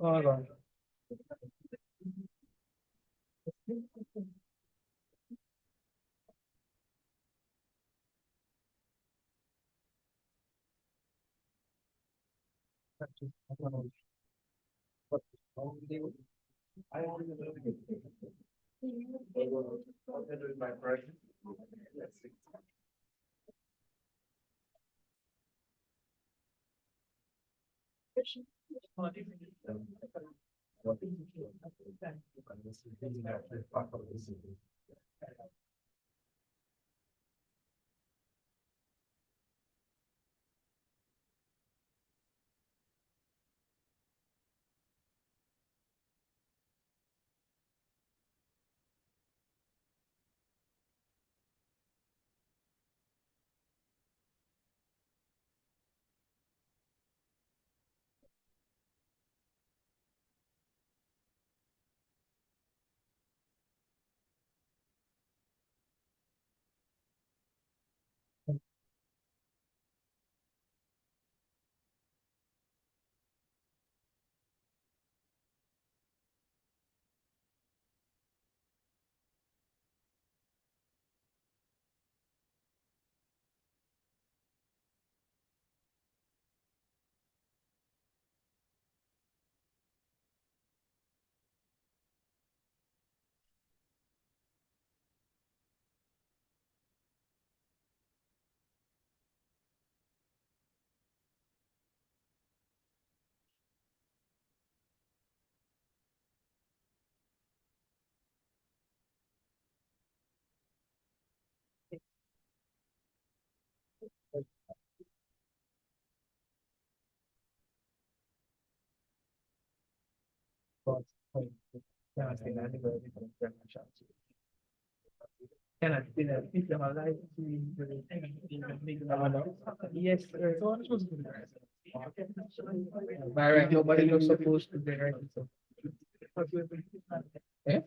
Hold on. Yes, sir. Byron, nobody was supposed to be right. Eh?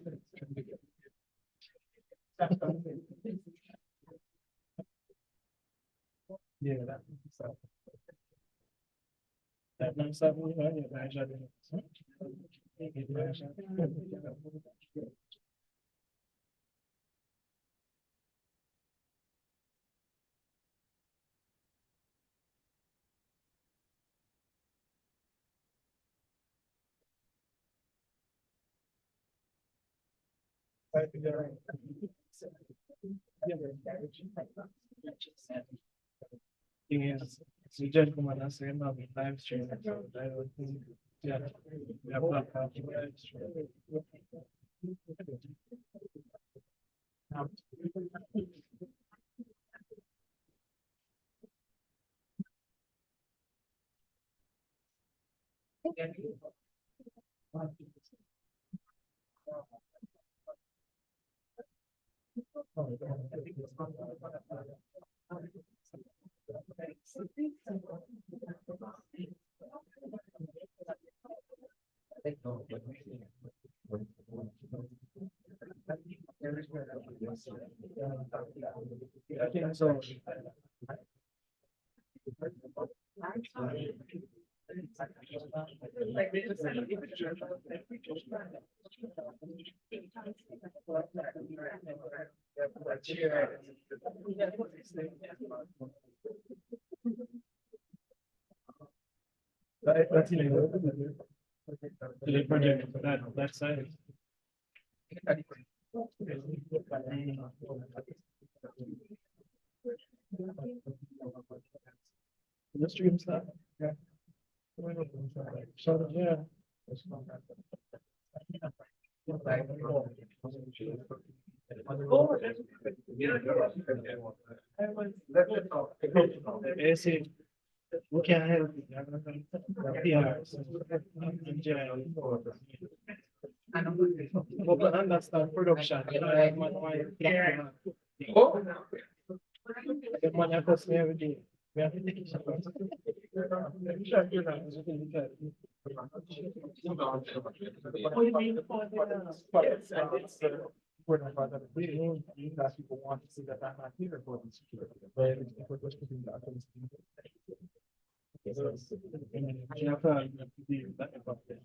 Yeah, that's something thing is, it's a gentleman, I say, no, live stream. So I don't think, yeah, we have not had live stream. I think so. That's illegal. The project that side. The stream stuff. Yeah. So, yeah. Esse, o que é understand production. The money costs me every day. We have to take it. you mean for the, yes, and it's, we're not about that, that people want to see that I'm not here for this. But it's people just putting that on the screen. You have to be that about it.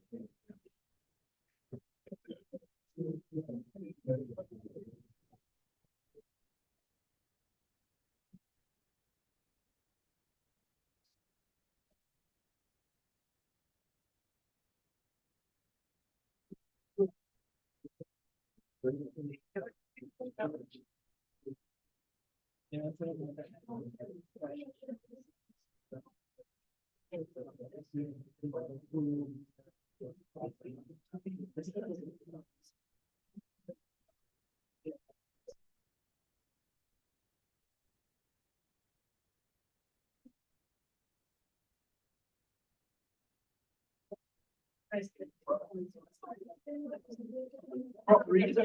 Oh, read.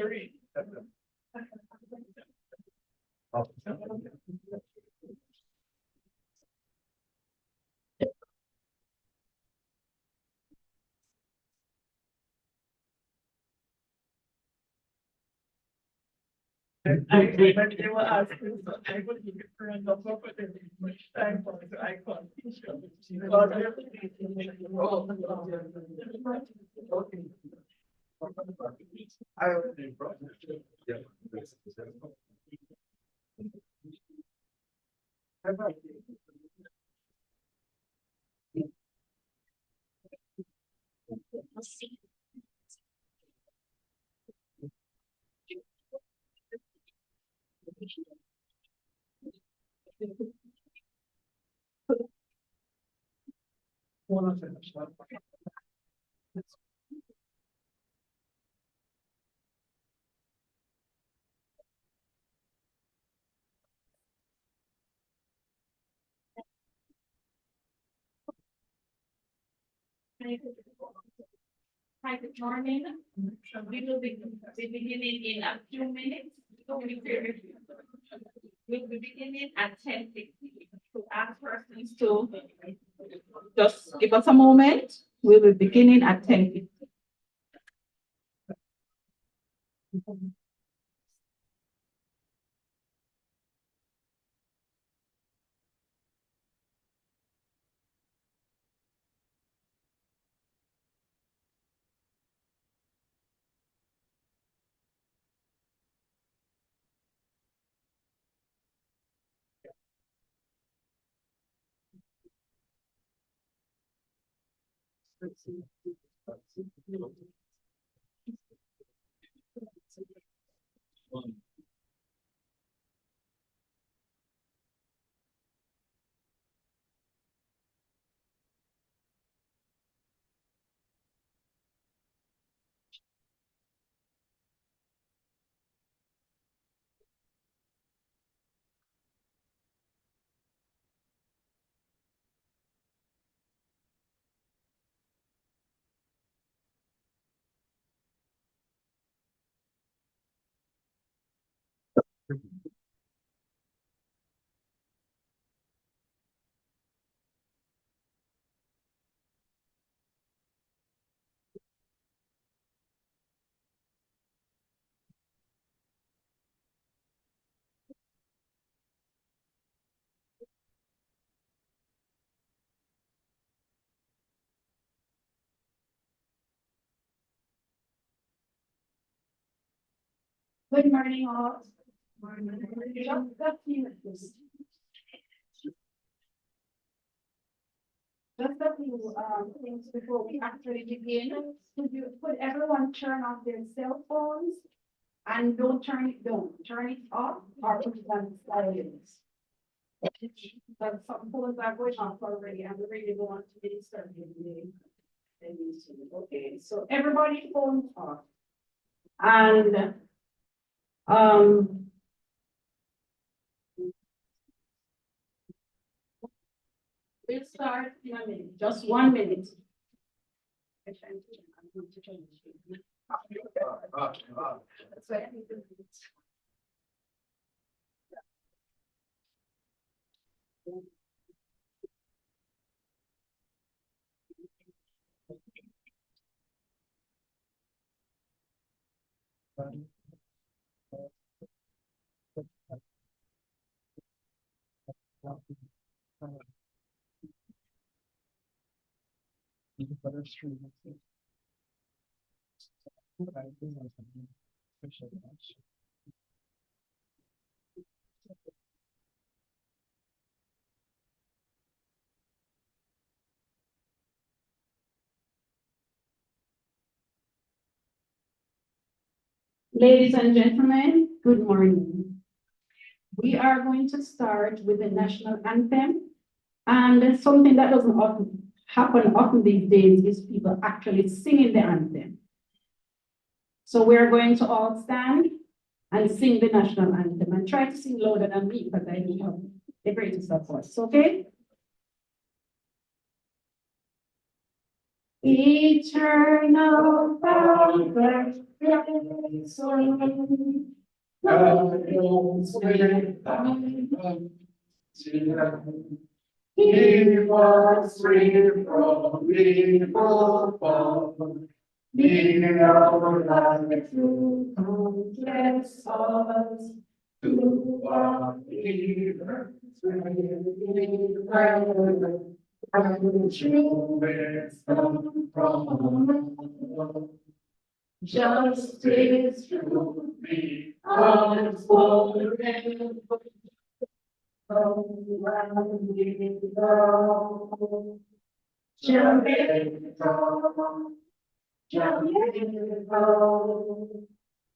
They were asking, so I would give it for a number, but there was much time for it, so I can't teach them. Hi, good morning. So we will be beginning in a few minutes. So we'll be beginning at 10:50. To ask persons to just give us a moment. We will be beginning at 10:50. Good morning, all. Just a few things before we actually begin. Could everyone turn off their cell phones and don't turn it off or put it on silent. But some phones are going off already and we really don't want to disturb you. Okay, so everybody phones off. And we'll start in a minute, just 1 minute. That's why I need to do it. Ladies and gentlemen, good morning. We are going to start with the national anthem. And something that doesn't happen often these days is people actually singing the anthem. So we're going to all stand and sing the national anthem and try to sing louder than me because I don't have the greatest of voice, okay? Eternal Father, grace on he was free from evil born, being our life through countless odds, to our believers, and true wisdom from justice, truth be unspoken. Around we go, Jamaica, Jamaica,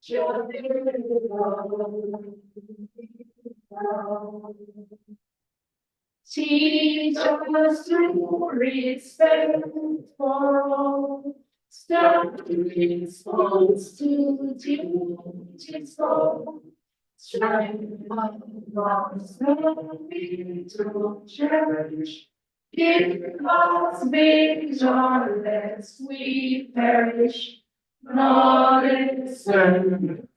Jamaica. Teach us to respect for standing response to duties for strength of us to cherish. Give us vision lest we perish. Knowledge and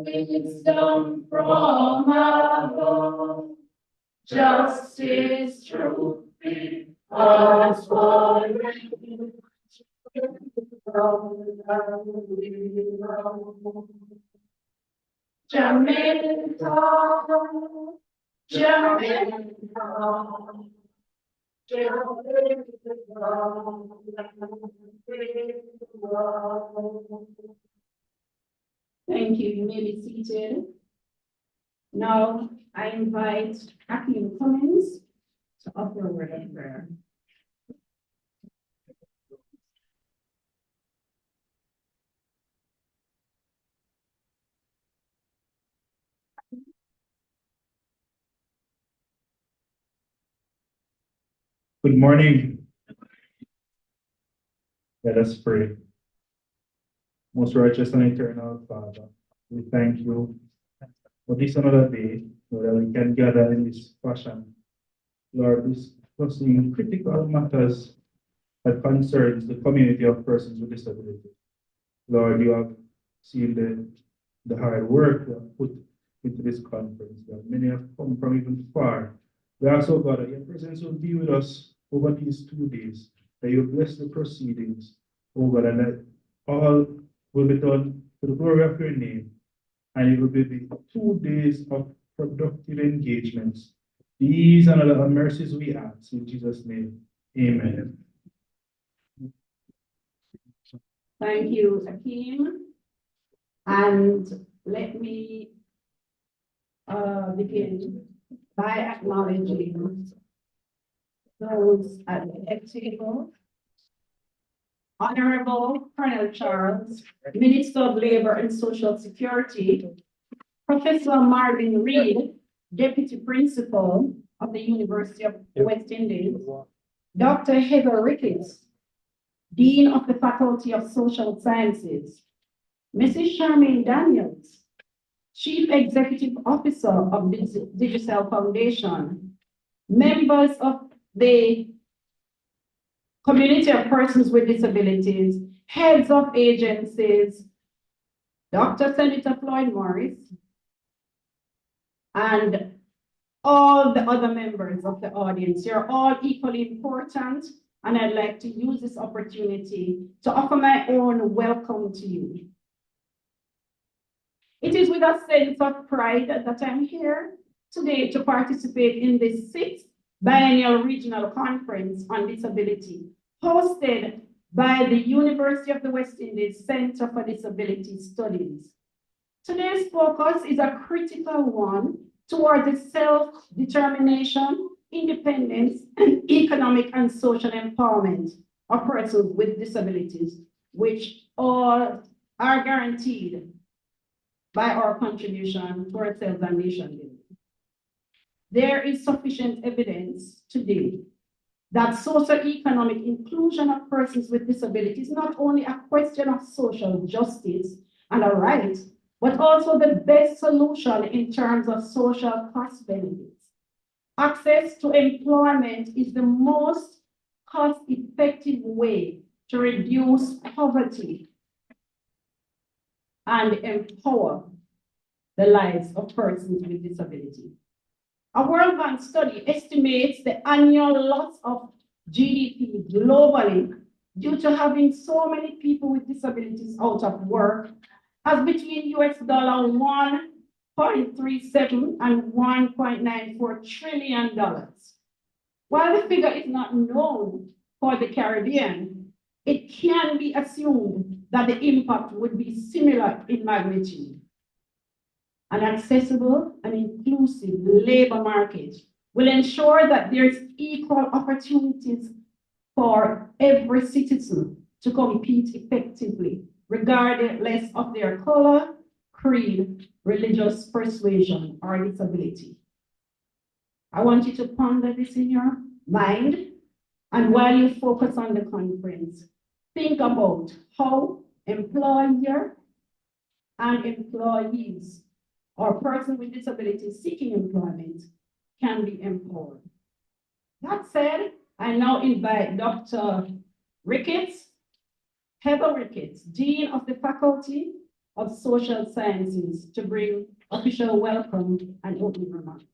wisdom from above, justice, truth be us for Jamaica, Jamaica. Thank you. You may be seated. Now I invite Hakeem Cummins to offer a word of prayer. Good morning. Let us pray. Most righteous and eternal Father, we thank you for this another day, so that we can gather in this fashion. Lord, discussing critical matters that concerns the community of persons with disabilities. Lord, you have seen the hard work you have put into this conference. Lord, many have come from even far. We ask, oh God, that your presence will be with us over these 2 days, that you bless the proceedings, oh God, and that all will be done to the glory of your name. And it will be the 2 days of productive engagements. These and other mercies we ask in Jesus' name. Amen. Thank you, Hakeem. And let me begin by acknowledging those at the head table. Honorable Colonel Charles, Minister of Labor and Social Security, Professor Marvin Reed, Deputy Principal of the University of the West Indies, Dr. Heather Ricketts, Dean of the Faculty of Social Sciences, Mrs. Charmaine Daniels, Chief Executive Officer of the Digital Foundation, members of the community of persons with disabilities, heads of agencies, Dr. Senator Floyd Morris, and all the other members of the audience. You're all equally important and I'd like to use this opportunity to offer my own welcome to you. It is with a sense of pride that I'm here today to participate in the 6th Biennial Regional Conference on Disability, hosted by the University of the West Indies Center for Disability Studies. Today's focus is a critical one towards the self-determination, independence, and economic and social empowerment of persons with disabilities, which all are guaranteed by our contribution to ourselves and nation building. There is sufficient evidence today that socio-economic inclusion of persons with disabilities is not only a question of social justice and a right, but also the best solution in terms of social cost benefits. Access to employment is the most cost-effective way to reduce poverty and empower the lives of persons with disability. A World Bank study estimates the annual loss of GDP globally due to having so many people with disabilities out of work as between US dollar 1.37 and $1.94 trillion. While the figure is not known for the Caribbean, it can be assumed that the impact would be similar in magnitude. An accessible and inclusive labor market will ensure that there's equal opportunities for every citizen to compete effectively, regardless of their color, creed, religious persuasion, or disability. I want you to ponder this in your mind, and while you focus on the conference, think about how employer and employees or person with disabilities seeking employment can be empowered. That said, I now invite Dr. Ricketts, Heather Ricketts, Dean of the Faculty of Social Sciences, to bring official welcome and opening remarks.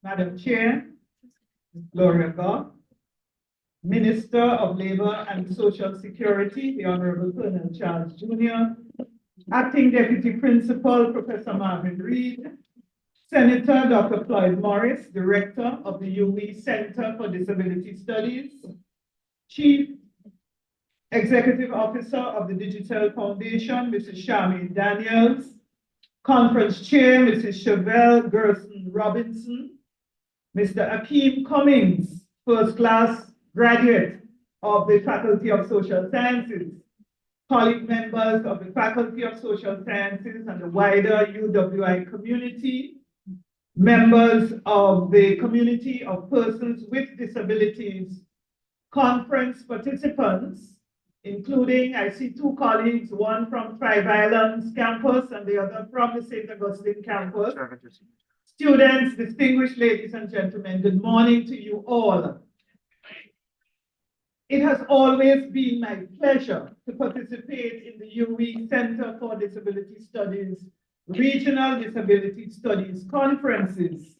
Madam Chair, Gloria God, Minister of Labor and Social Security, the Honorable Colonel Charles Jr., Acting Deputy Principal, Professor Marvin Reed, Senator Dr. Floyd Morris, Director of the UWI Center for Disability Studies, Chief Executive Officer of the Digital Foundation, Mrs. Charmaine Daniels, Conference Chair, Mrs. Chevelle Gerson Robinson, Mr. Akeem Cummings, First Class Graduate of the Faculty of Social Sciences, colleague members of the Faculty of Social Sciences and the wider UWI community, members of the community of persons with disabilities, conference participants, including, I see two colleagues, one from Five Islands campus and the other from the St. Augustine campus. Students, distinguished ladies and gentlemen, good morning to you all. It has always been my pleasure to participate in the UWI Center for Disability Studies Regional Disability Studies Conferences.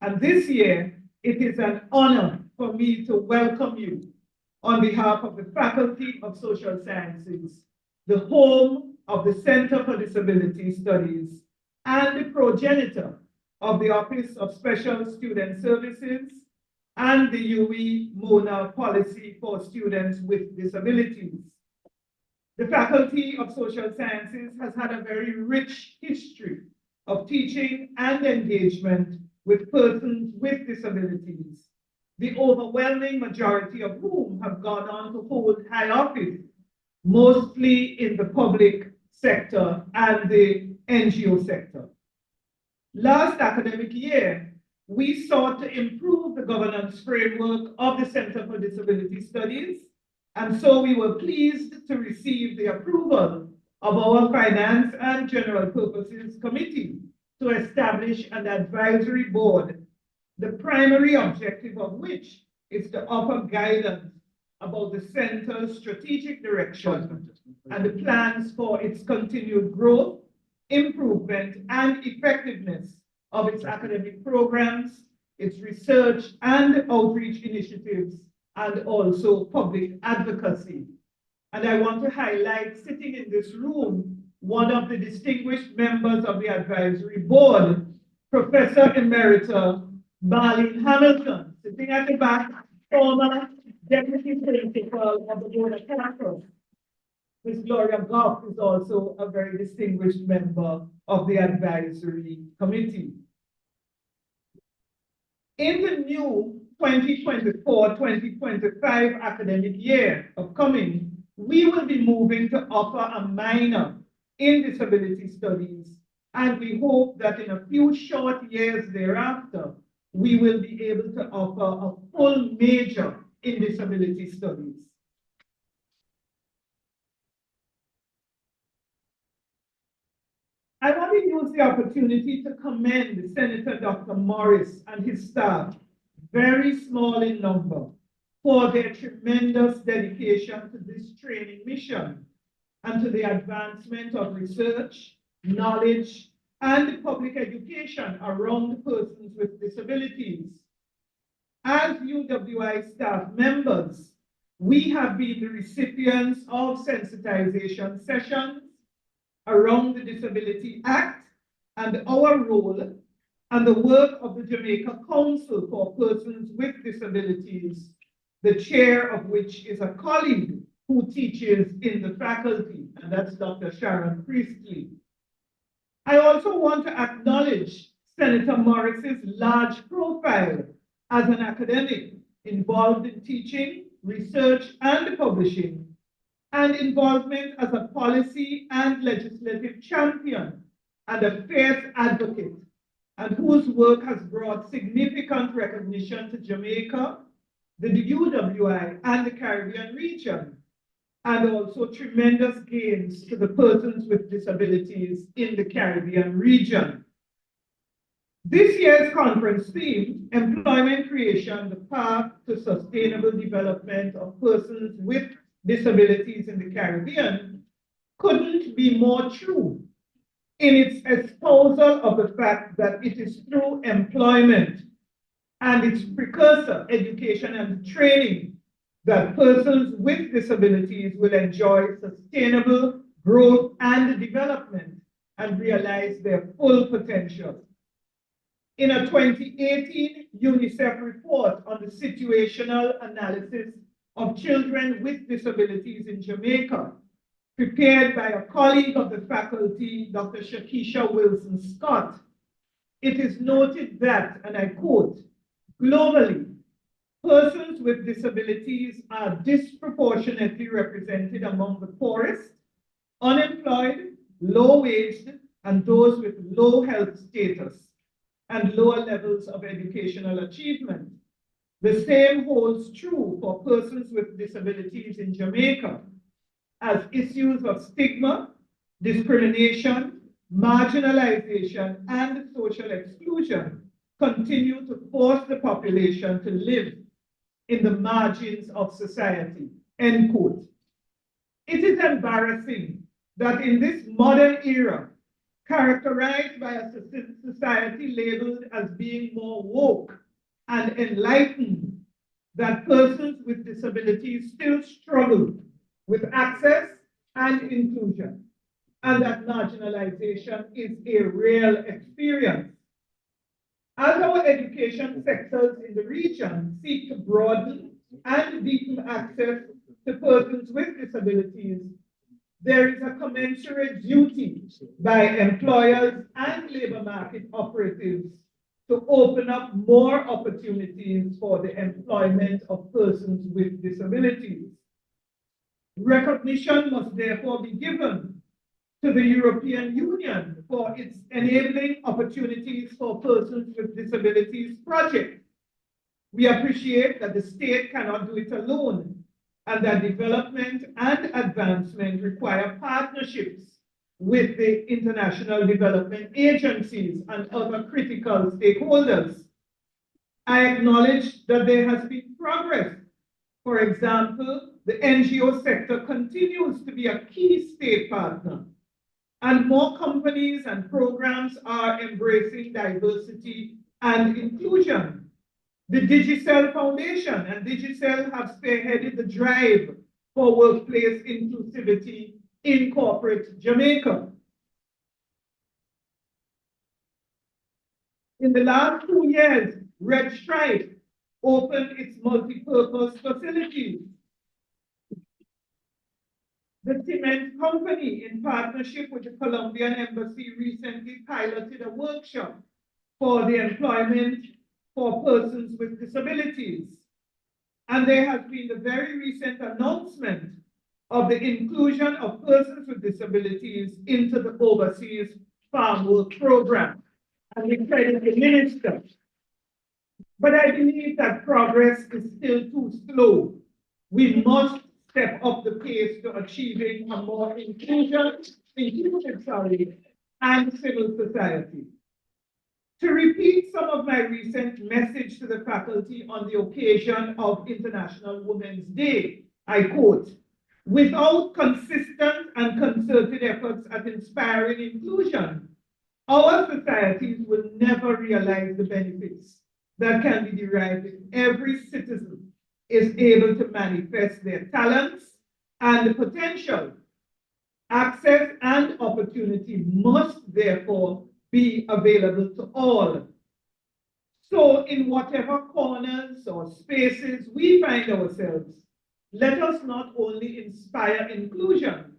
And this year, it is an honor for me to welcome you on behalf of the Faculty of Social Sciences, the home of the Center for Disability Studies, and the progenitor of the Office of Special Student Services and the UWI MONA policy for students with disabilities. The Faculty of Social Sciences has had a very rich history of teaching and engagement with persons with disabilities, the overwhelming majority of whom have gone on to hold high office, mostly in the public sector and the NGO sector. Last academic year, we sought to improve the governance framework of the Center for Disability Studies, and so we were pleased to receive the approval of our Finance and General Purposes Committee to establish an advisory board, the primary objective of which is to offer guidance about the Center's strategic direction and the plans for its continued growth improvement, and effectiveness of its academic programs, its research and outreach initiatives, and also public advocacy. And I want to highlight, sitting in this room, one of the distinguished members of the advisory board, Professor Emerita Marlene Hamilton, sitting at the back, former Deputy Principal of the Board of Campus. Ms. Gloria Goff is also a very distinguished member of the advisory committee. In the new 2024-2025 academic year upcoming, we will be moving to offer a minor in disability studies, and we hope that in a few short years thereafter, we will be able to offer a full major in disability studies. I want to use the opportunity to commend Senator Dr. Morris and his staff, very small in number, for their tremendous dedication to this training mission and to the advancement of research, knowledge, and public education around persons with disabilities. As UWI staff members, we have been the recipients of sensitization sessions around the Disability Act and our role and the work of the Jamaica Council for Persons with Disabilities, the chair of which is a colleague who teaches in the faculty, and that's Dr. Sharon Priestley. I also want to acknowledge Senator Morris's large profile as an academic involved in teaching, research, and publishing, and involvement as a policy and legislative champion and a fierce advocate, and whose work has brought significant recognition to Jamaica, the UWI, and the Caribbean region, and also tremendous gains to the persons with disabilities in the Caribbean region. This year's conference theme, Employment Creation, the Path to Sustainable Development of Persons with Disabilities in the Caribbean, couldn't be more true in its espousal of the fact that it is through employment and its precursor, education and training, that persons with disabilities will enjoy sustainable growth and development and realize their full potential. In a 2018 UNICEF report on the situational analysis of children with disabilities in Jamaica, prepared by a colleague of the faculty, Dr. Shakisha Wilson Scott, it is noted that, and I quote, globally, persons with disabilities are disproportionately represented among the poorest, unemployed, low-waged, and those with low health status and lower levels of educational achievement. The same holds true for persons with disabilities in Jamaica, as issues of stigma, discrimination, marginalization, and social exclusion continue to force the population to live in the margins of society, end quote. It is embarrassing that in this modern era, characterized by a society labeled as being more woke and enlightened, that persons with disabilities still struggle with access and inclusion, and that marginalization is a real experience. As our education sectors in the region seek to broaden and deepen access to persons with disabilities, there is a commensurate duty by employers and labor market operatives to open up more opportunities for the employment of persons with disabilities. Recognition must therefore be given to the European Union for its enabling opportunities for persons with disabilities project. We appreciate that the state cannot do it alone, and that development and advancement require partnerships with the international development agencies and other critical stakeholders. I acknowledge that there has been progress. For example, the NGO sector continues to be a key state partner. and more companies and programs are embracing diversity and inclusion. The Digicel Foundation and Digicel have spearheaded the drive for workplace inclusivity in corporate Jamaica. In the last 2 years, Red Stripe opened its multi-purpose facilities. The cement company, in partnership with the Colombian Embassy, recently piloted a workshop for the employment for persons with disabilities. And there has been the very recent announcement of the inclusion of persons with disabilities into the overseas farm work program. And we credit the minister. But I believe that progress is still too slow. We must step up the pace to achieving a more inclusive and civil society. To repeat some of my recent message to the faculty on the occasion of International Women's Day, I quote, "Without consistent and concerted efforts at inspiring inclusion, our societies will never realize the benefits that can be derived if every citizen is able to manifest their talents and potential. Access and opportunity must therefore be available to all. So in whatever corners or spaces we find ourselves, let us not only inspire inclusion,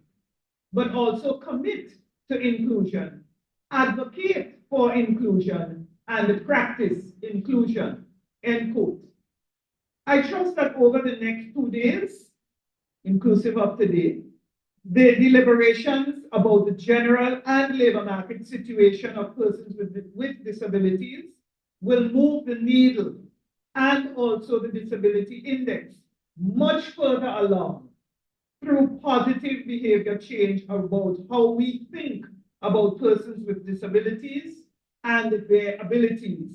but also commit to inclusion, advocate for inclusion, and practice inclusion," end quote. I trust that over the next 2 days, inclusive of today, the deliberations about the general and labor market situation of persons with disabilities will move the needle and also the disability index much further along through positive behavior change about how we think about persons with disabilities and their abilities.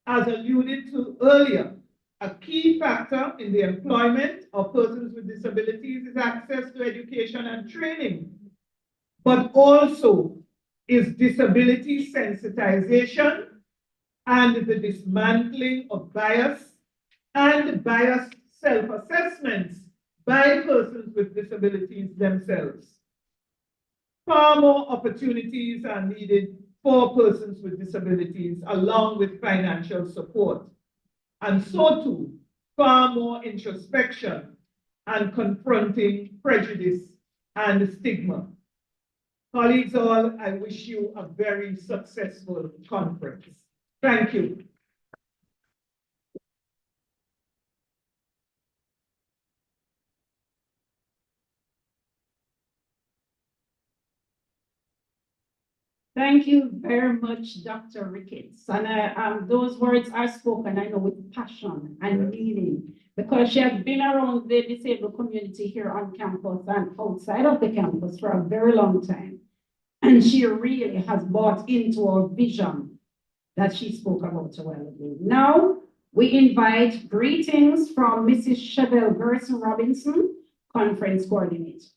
As alluded to earlier, a key factor in the employment of persons with disabilities is access to education and training, but also is disability sensitization and the dismantling of bias and biased self-assessments by persons with disabilities themselves. Far more opportunities are needed for persons with disabilities, along with financial support. And so too, far more introspection and confronting prejudice and stigma. Colleagues all, I wish you a very successful conference. Thank you. Thank you very much, Dr. Ricketts. And those words are spoken, I know, with passion and meaning, because she has been around the disabled community here on campus and outside of the campus for a very long time. And she really has bought into our vision that she spoke about a while ago. Now, we invite greetings from Mrs. Chevelle Gerson Robinson, Conference Coordinator.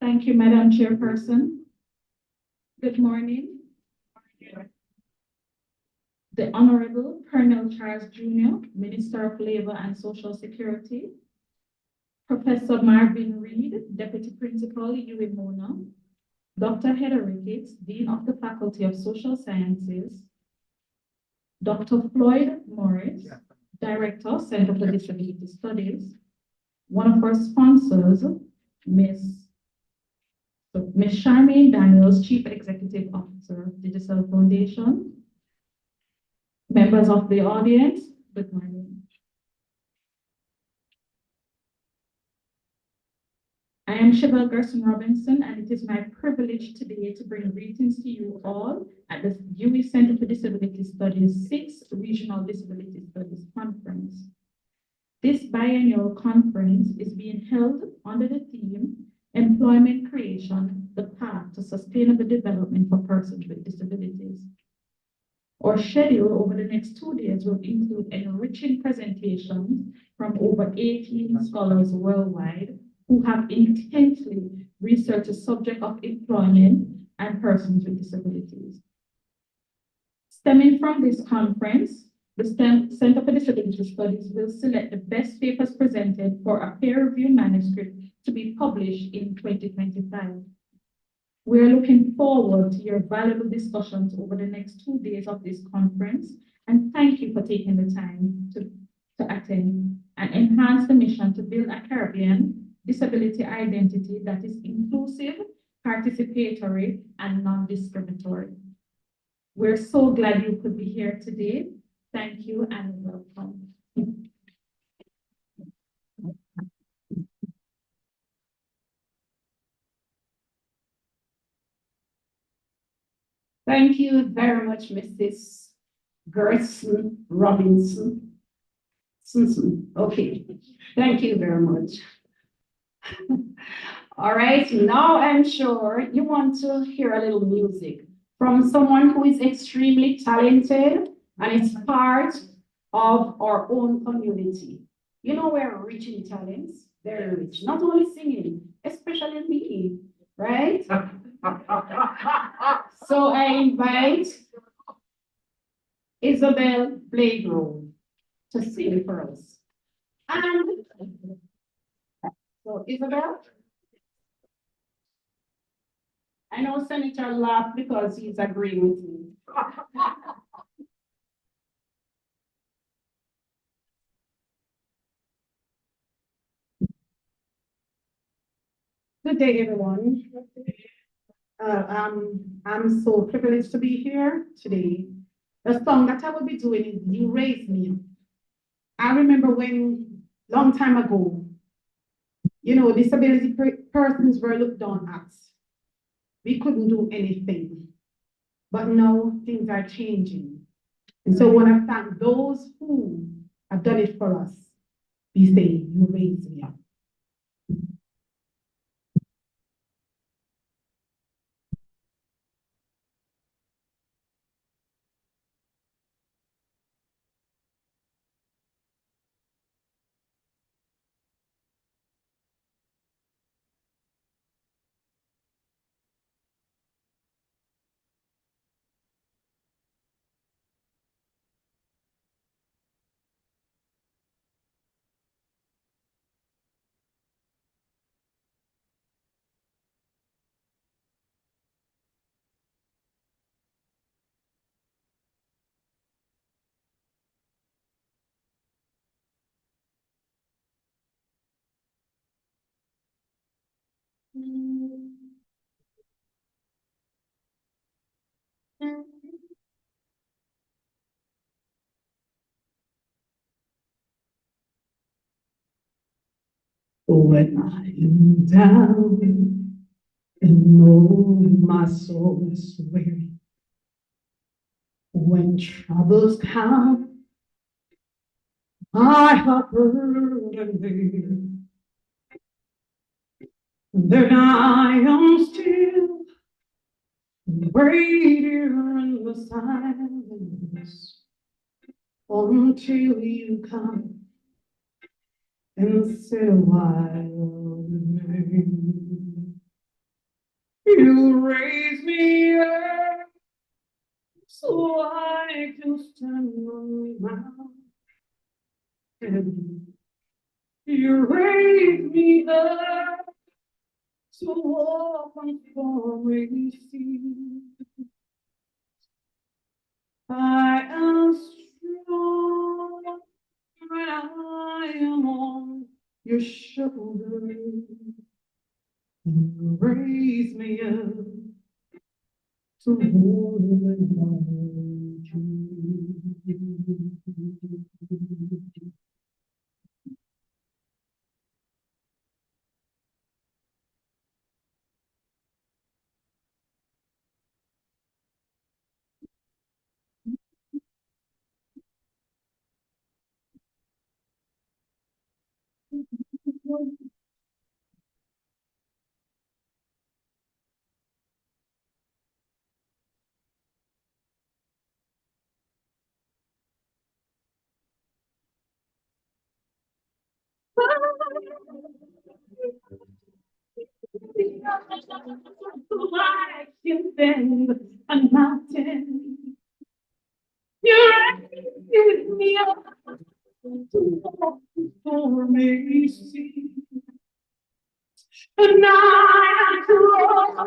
Thank you, Madam Chairperson. Good morning. The Honorable Colonel Charles Jr., Minister of Labor and Social Security, Professor Marvin Reed, Deputy Principal, UWI Mona, Dr. Heather Ricketts, Dean of the Faculty of Social Sciences, Dr. Floyd Morris, Director, Center for Disability Studies, one of our sponsors, Ms. Charmaine Daniels, Chief Executive Officer, Digicel Foundation, members of the audience, good morning. I am Chevelle Gerson Robinson, and it is my privilege today to bring greetings to you all at the UWI Center for Disability Studies 6th Regional Disability Studies Conference. This biennial conference is being held under the theme Employment Creation, the Path to Sustainable Development for Persons with Disabilities. Our schedule over the next 2 days will include enriching presentations from over 18 scholars worldwide who have intensely researched the subject of employment and persons with disabilities. Stemming from this conference, the Center for Disability Studies will select the best papers presented for a peer-reviewed manuscript to be published in 2025. We are looking forward to your valuable discussions over the next 2 days of this conference, and thank you for taking the time to attend and enhance the mission to build a Caribbean disability identity that is inclusive, participatory, and non-discriminatory. We're so glad you could be here today. Thank you and welcome. Thank you very much, Mrs. Gerson Robinson. Okay, thank you very much. All right, now I'm sure you want to hear a little music from someone who is extremely talented and is part of our own community. You know, we're rich in talents, very rich, not only singing, especially me, right? So I invite Isabel Blagrove to sing for us. And so Isabel, I know Senator laughed because he's agreeing with me. Good day, everyone. I'm so privileged to be here today. The song that I will be doing is You Raise Me Up. I remember when, long time ago, you know, disability persons were looked down at. We couldn't do anything. But now things are changing. And so I want to thank those who have done it for us. We say, You Raise Me Up. When I am down and know my soul's weary, when troubles come, I have burdened, then I am still waiting in the silence until you come and say while remain. You raise me up so I can stand on mountain. You raise me up to walk on stormy seas. I am strong when I am on your shoulder. You raise me up to hold on to you. like you bend a mountain. You raise me up for me see. And I cry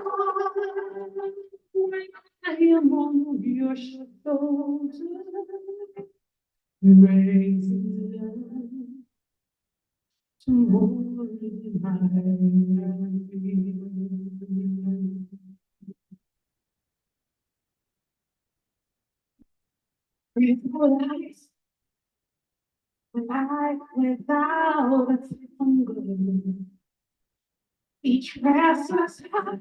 when I am on your shoulder, raising up to more than I feel. Beautiful eyes, life without a hunger. Each restless heart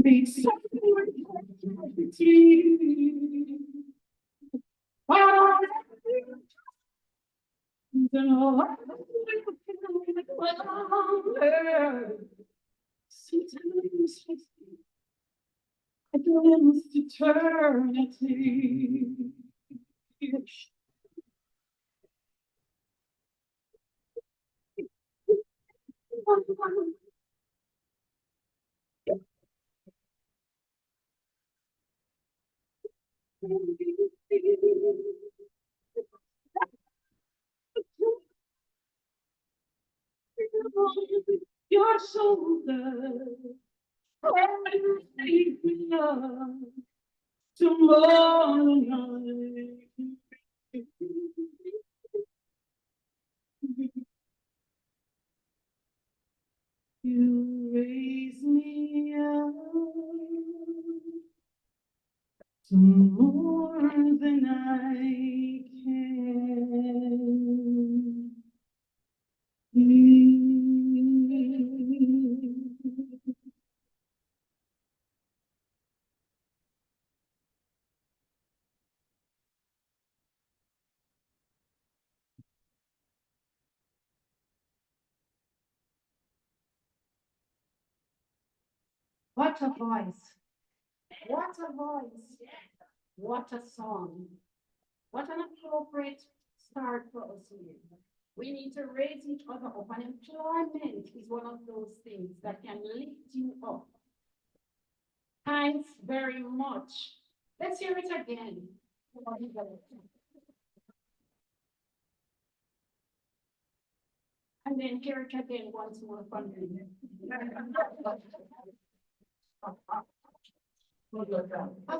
beats something with eternity. Oh, sometimes I glimpse eternity. Your shoulder, take me up tomorrow. You raise me up to more than I can. What a voice. What a voice. What a song. What an appropriate start for us here. We need to raise each other up, and employment is one of those things that can lift you up. Thanks very much. Let's hear it again. And then hear it again once more from me. As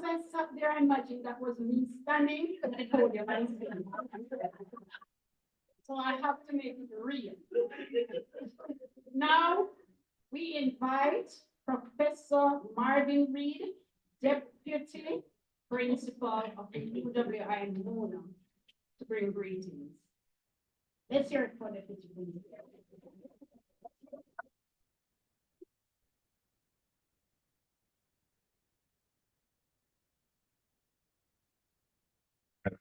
I sat there, I imagined that was me standing at the podium and singing. So I have to make it real. Now, we invite Professor Marvin Reed, Deputy Principal of the UWI Mona, to bring greetings. Let's hear it for the Deputy Principal.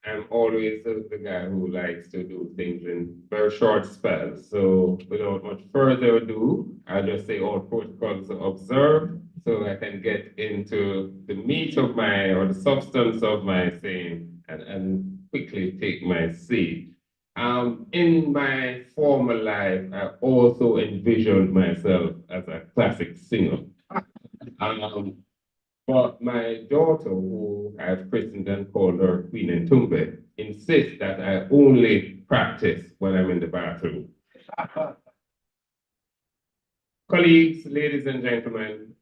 I'm always the guy who likes to do things in very short spells. So without much further ado, I'll just say all protocols are observed so I can get into the meat of my, or the substance of my saying and quickly take my seat. In my former life, I also envisioned myself as a classic singer. But my daughter, who I've christened and called her Queen Ntumbe, insists that I only practice when I'm in the bathroom. Colleagues, ladies and gentlemen,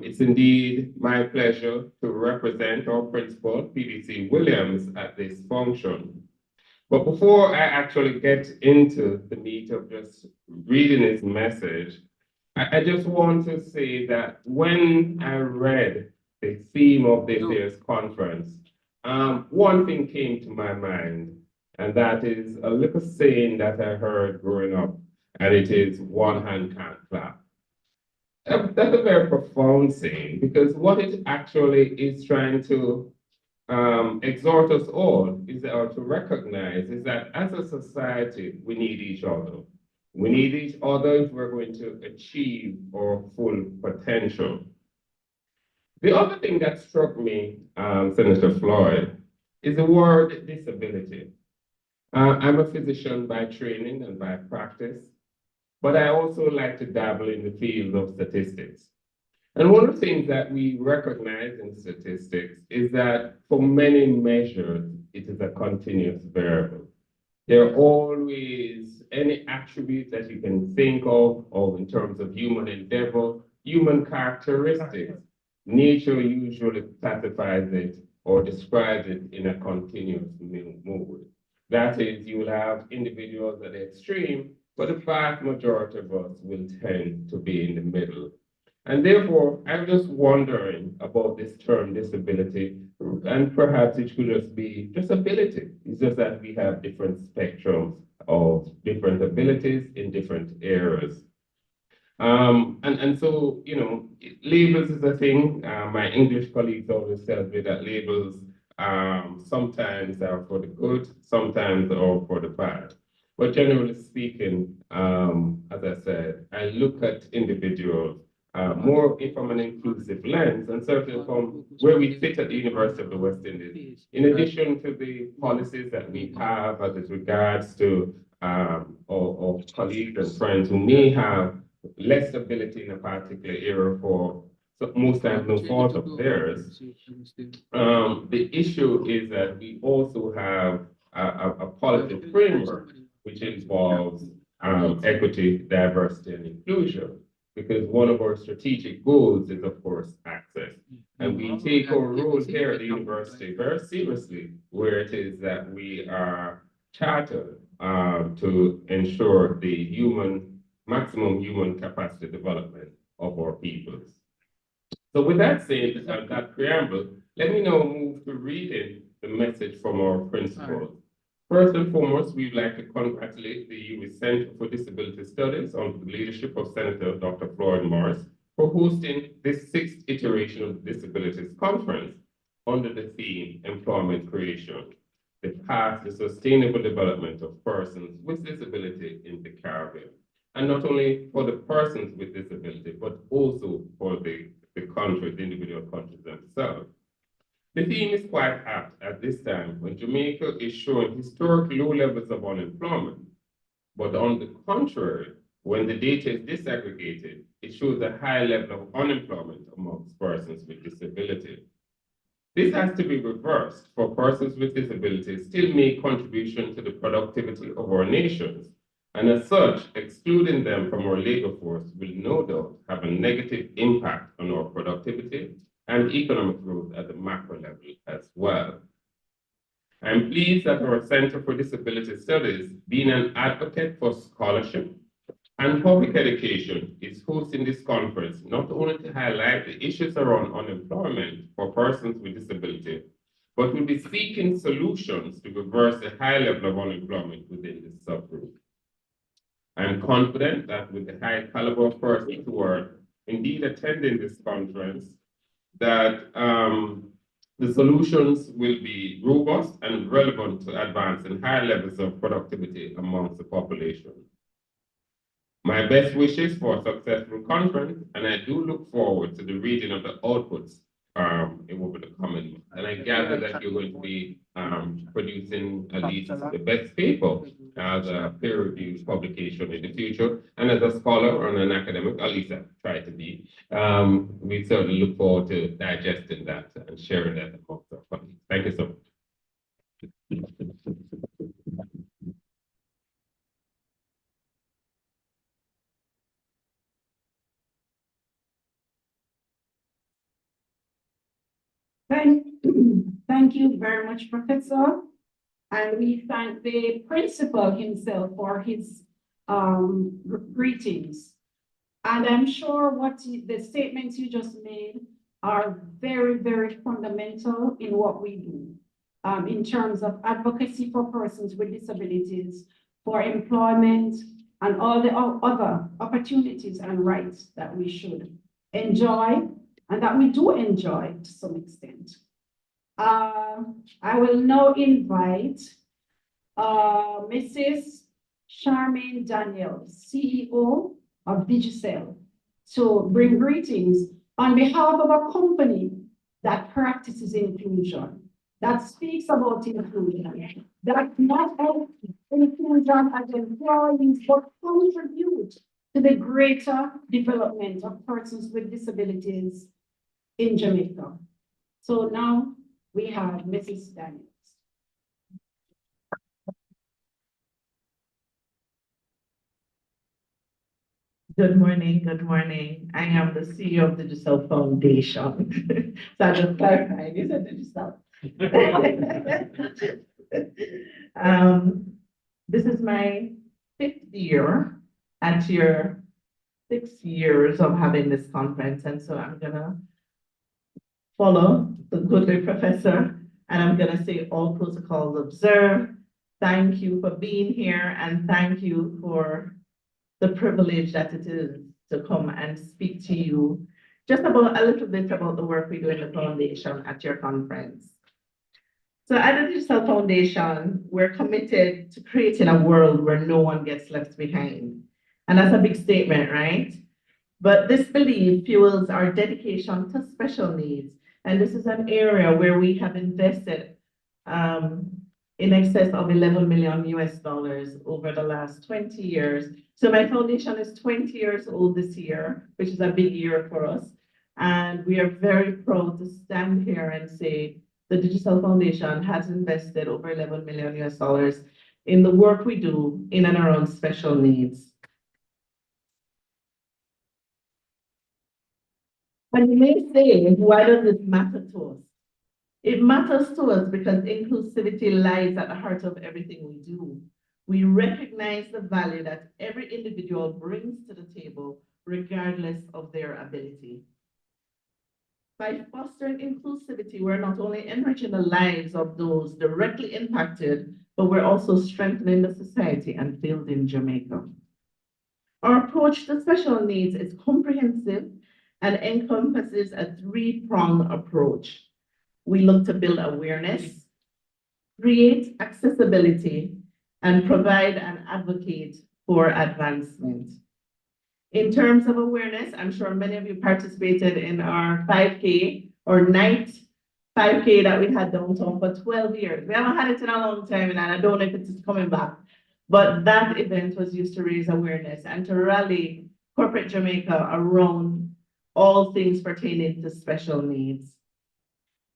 it's indeed my pleasure to represent our principal, PDC Williams, at this function. But before I actually get into the meat of just reading his message, I just want to say that when I read the theme of this year's conference, one thing came to my mind, and that is a little saying that I heard growing up, and it is, one hand can't clap. That's a very profound saying, because what it actually is trying to exhort us all is, or to recognize, is that as a society, we need each other. We need each other if we're going to achieve our full potential. The other thing that struck me, Senator Floyd, is the word disability. I'm a physician by training and by practice, but I also like to dabble in the field of statistics. And one of the things that we recognize in statistics is that for many measures, it is a continuous variable. There are always any attribute that you can think of in terms of human endeavor, human characteristics. Nature usually classifies it or describes it in a continuous mode. That is, you will have individuals at the extreme, but the vast majority of us will tend to be in the middle. And therefore, I'm just wondering about this term disability, and perhaps it should just be just ability. It's just that we have different spectrums of different abilities in different areas. And so, you know, labels is a thing. My English colleagues always tell me that labels sometimes are for the good, sometimes are for the bad. But generally speaking, as I said, I look at individuals more from an inclusive lens, and certainly from where we sit at the University of the West Indies. In addition to the policies that we have as it regards to our colleagues and friends who may have less ability in a particular area for most times no fault of theirs, the issue is that we also have a policy framework which involves equity, diversity, and inclusion. Because one of our strategic goals is, of course, access. And we take our role here at the university very seriously, where it is that we are chartered to ensure the maximum human capacity development of our peoples. So with that said, that preamble, let me now move to reading the message from our principals. First and foremost, we'd like to congratulate the UWI Center for Disability Studies under the leadership of Senator Dr. Floyd Morris for hosting this 6th iteration of the Disabilities Conference under the theme Employment Creation, the path to sustainable development of persons with disability in the Caribbean. And not only for the persons with disability, but also for the countries, the individual countries themselves. The theme is quite apt at this time when Jamaica is showing historic low levels of unemployment. But on the contrary, when the data is disaggregated, it shows a high level of unemployment amongst persons with disability. This has to be reversed, for persons with disabilities still make contribution to the productivity of our nations. And as such, excluding them from our labor force will no doubt have a negative impact on our productivity and economic growth at the macro level as well. I'm pleased that our Center for Disability Studies, being an advocate for scholarship and public education, is hosting this conference not only to highlight the issues around unemployment for persons with disability, but will be seeking solutions to reverse the high level of unemployment within this subgroup. I'm confident that with the high caliber of persons who are indeed attending this conference, that the solutions will be robust and relevant to advancing higher levels of productivity amongst the population. My best wishes for a successful conference, and I do look forward to the reading of the outputs over the coming months. And I gather that you're going to be producing at least the best paper as a peer-reviewed publication in the future. And as a scholar and an academic, at least I try to be, we certainly look forward to digesting that and sharing that amongst our colleagues. Thank you so much. Thank you very much, Professor. And we thank the principal himself for his greetings. And I'm sure the statements you just made are very, very fundamental in what we do in terms of advocacy for persons with disabilities, for employment, and all the other opportunities and rights that we should enjoy and that we do enjoy to some extent. I will now invite Mrs. Charmaine Daniel, CEO of Digicel, to bring greetings on behalf of a company that practices inclusion, that speaks about inclusion, that not only inclusion as employees, but contribute to the greater development of persons with disabilities in Jamaica. So now we have Mrs. Daniels. Good morning, good morning. I am the CEO of the Digital Foundation. So I just clarified, you said Digital. This is my 5th year at your 6 years of having this conference. And so I'm gonna follow the good professor and I'm gonna say all protocols observed. Thank you for being here and thank you for the privilege that it is to come and speak to you just about a little bit about the work we do in the foundation at your conference. So at the Digital Foundation, we're committed to creating a world where no one gets left behind. And that's a big statement, right? But this belief fuels our dedication to special needs. And this is an area where we have invested in excess of $11 million over the last 20 years. So my foundation is 20 years old this year, which is a big year for us. And we are very proud to stand here and say the Digital Foundation has invested over $11 million in the work we do in and around special needs. And you may say, why does this matter to us? It matters to us because inclusivity lies at the heart of everything we do. We recognize the value that every individual brings to the table, regardless of their ability. By fostering inclusivity, we're not only enriching the lives of those directly impacted, but we're also strengthening the society and building Jamaica. Our approach to special needs is comprehensive and encompasses a three-pronged approach. We look to build awareness, create accessibility, and provide and advocate for advancement. In terms of awareness, I'm sure many of you participated in our 5K or night 5K that we had downtown for 12 years. We haven't had it in a long time, and I don't know if it's coming back. But that event was used to raise awareness and to rally corporate Jamaica around all things pertaining to special needs.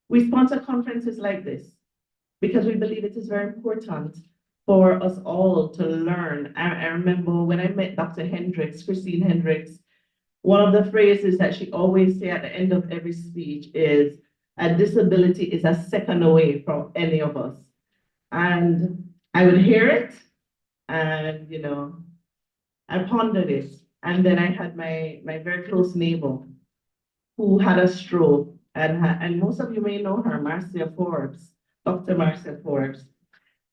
We sponsor conferences like this because we believe it is very important for us all to learn. I remember when I met Dr. Hendricks, Christine Hendricks, one of the phrases that she always say at the end of every speech is, a disability is a second away from any of us. And I would hear it and, you know, I pondered it. And then I had my very close neighbor who had a stroke. And most of you may know her, Marcia Forbes, Dr. Marcia Forbes.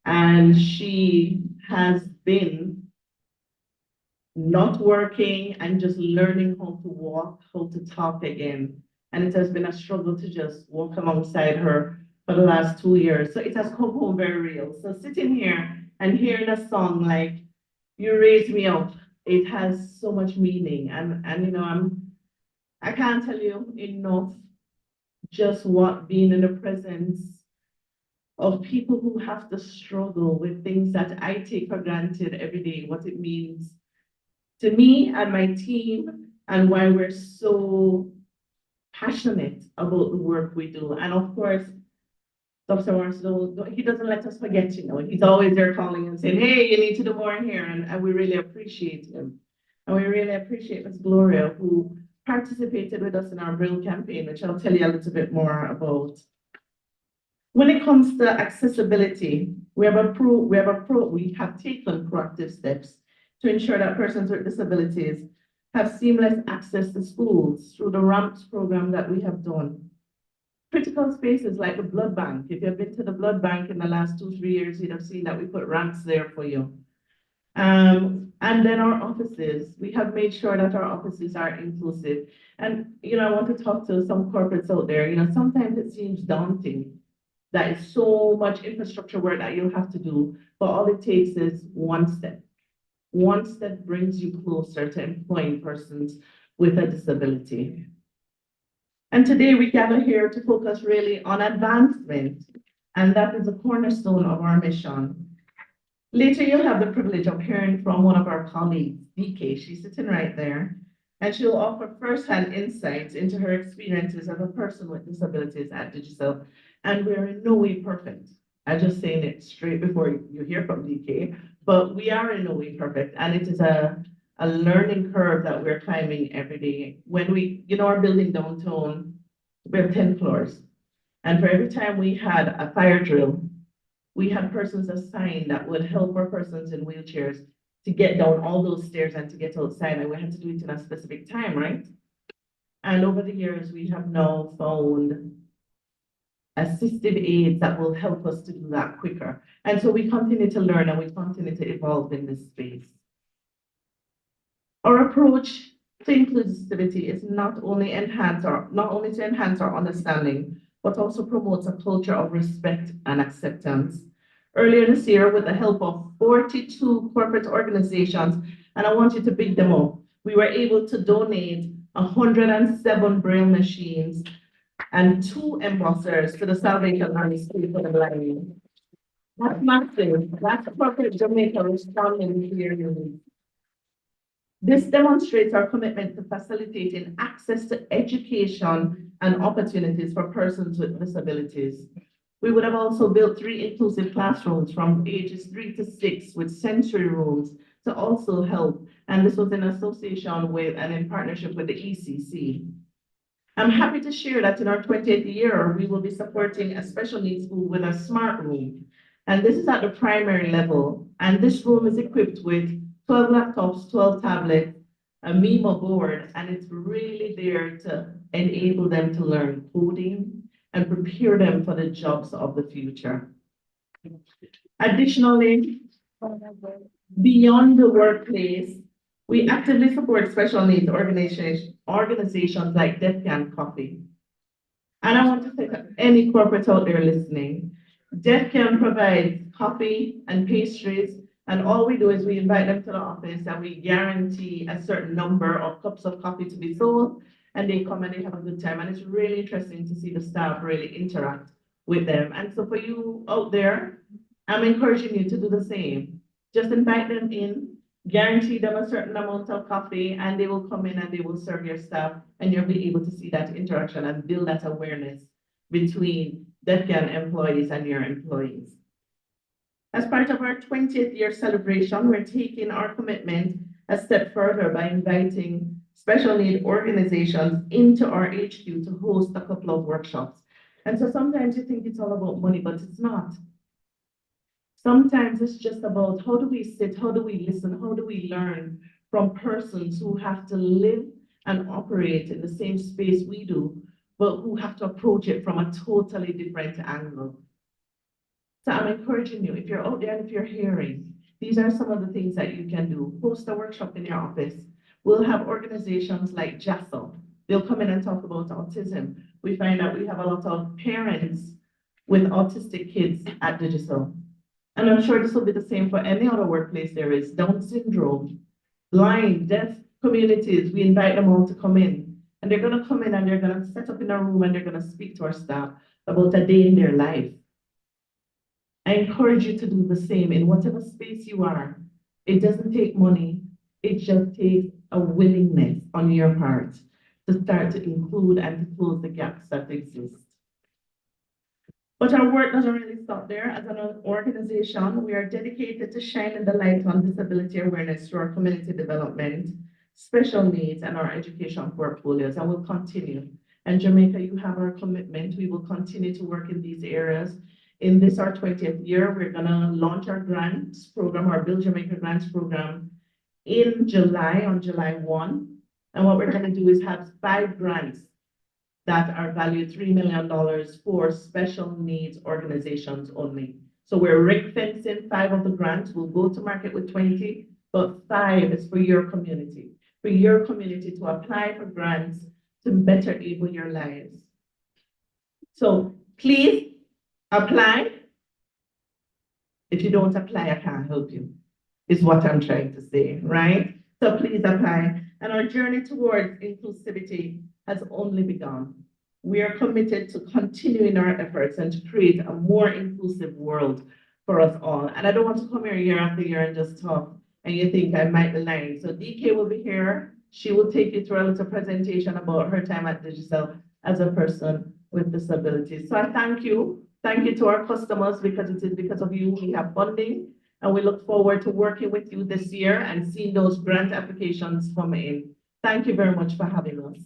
And she has been not working and just learning how to walk, how to talk again. And it has been a struggle to just walk alongside her for the last 2 years. So it has come home very real. So sitting here and hearing a song like You Raise Me Up, it has so much meaning. And you know, I can't tell you enough just what being in the presence of people who have to struggle with things that I take for granted every day, what it means to me and my team, and why we're so passionate about the work we do. And of course, Dr. Marcel, he doesn't let us forget, you know, he's always there calling and saying, hey, you need to do more here. And we really appreciate him. And we really appreciate Ms. Gloria, who participated with us in our Brill campaign, which I'll tell you a little bit more about. When it comes to accessibility, we have taken proactive steps to ensure that persons with disabilities have seamless access to schools through the RAMPS program that we have done. Critical spaces like the blood bank. If you've been to the blood bank in the last 2-3 years, you'd have seen that we put ramps there for you. And then our offices, we have made sure that our offices are inclusive. And, you know, I want to talk to some corporates out there. You know, sometimes it seems daunting. That is so much infrastructure work that you'll have to do, but all it takes is one step. One step brings you closer to employing persons with a disability. And today we gather here to focus really on advancement, and that is a cornerstone of our mission. Later, you'll have the privilege of hearing from one of our colleagues, DK. She's sitting right there, and she'll offer firsthand insights into her experiences as a person with disabilities at Digicel. And we're in no way perfect. I'm just saying it straight before you hear from DK, but we are in no way perfect, and it is a learning curve that we're climbing every day. When we, our building downtown, we have 10 floors. And for every time we had a fire drill, we had persons assigned that would help our persons in wheelchairs to get down all those stairs and to get outside, and we had to do it in a specific time, right? And over the years, we have now found assistive aids that will help us to do that quicker. And so we continue to learn and we continue to evolve in this space. Our approach to inclusivity is not only to enhance our understanding, but also promotes a culture of respect and acceptance. Earlier this year, with the help of 42 corporate organizations, and I want you to pick them up, we were able to donate 107 Braille machines and 2 embossers to the Salvation Army School for the Blind. That's massive. That's corporate Jamaica responding to your needs. This demonstrates our commitment to facilitating access to education and opportunities for persons with disabilities. We would have also built 3 inclusive classrooms from ages 3 to 6 with sensory rooms to also help. And this was in association with and in partnership with the ECC. I'm happy to share that in our 20th year, we will be supporting a special needs school with a smart room. And this is at the primary level. And this room is equipped with 12 laptops, 12 tablets, a MIMO board, and it's really there to enable them to learn coding and prepare them for the jobs of the future. Additionally, beyond the workplace, we actively support special needs organizations like Deaf Can Coffee. And I want to say to any corporate out there listening, Deaf Can provides coffee and pastries, and all we do is we invite them to the office and we guarantee a certain number of cups of coffee to be sold, and they come and they have a good time. And it's really interesting to see the staff really interact with them. And so for you out there, I'm encouraging you to do the same. Just invite them in, guarantee them a certain amount of coffee, and they will come in and they will serve your staff, and you'll be able to see that interaction and build that awareness between Deaf Can employees and your employees. As part of our 20th year celebration, we're taking our commitment a step further by inviting special need organizations into our HQ to host a couple of workshops. And so sometimes you think it's all about money, but it's not. Sometimes it's just about how do we sit, how do we listen, how do we learn from persons who have to live and operate in the same space we do, but who have to approach it from a totally different angle. So I'm encouraging you, if you're out there and if you're hearing, these are some of the things that you can do. Host a workshop in your office. We'll have organizations like JASL. They'll come in and talk about autism. We find that we have a lot of parents with autistic kids at Digicel. And I'm sure this will be the same for any other workplace there is. Down syndrome, blind, deaf communities, we invite them all to come in. And they're gonna come in and they're gonna set up in a room and they're gonna speak to our staff about a day in their life. I encourage you to do the same in whatever space you are. It doesn't take money. It just takes a willingness on your part to start to include and to close the gaps that exist. But our work doesn't really stop there. As an organization, we are dedicated to shining the light on disability awareness through our community development, special needs, and our education portfolios, and we'll continue. And Jamaica, you have our commitment. We will continue to work in these areas. In this, our 20th year, we're gonna launch our grants program, our Build Jamaica Grants program in July, on July 1. And what we're gonna do is have 5 grants that are valued $3 million for special needs organizations only. So we're ring-fencing 5 of the grants. We'll go to market with 20, but 5 is for your community to apply for grants to better enable your lives. So please apply. If you don't apply, I can't help you, is what I'm trying to say, right? So please apply. And our journey towards inclusivity has only begun. We are committed to continuing our efforts and to create a more inclusive world for us all. And I don't want to come here year after year and just talk and you think I might be lying. So DK will be here. She will take you through a little presentation about her time at Digicel as a person with disabilities. So I thank you. Thank you to our customers, because it is because of you we have funding. And we look forward to working with you this year and seeing those grant applications come in. Thank you very much for having us.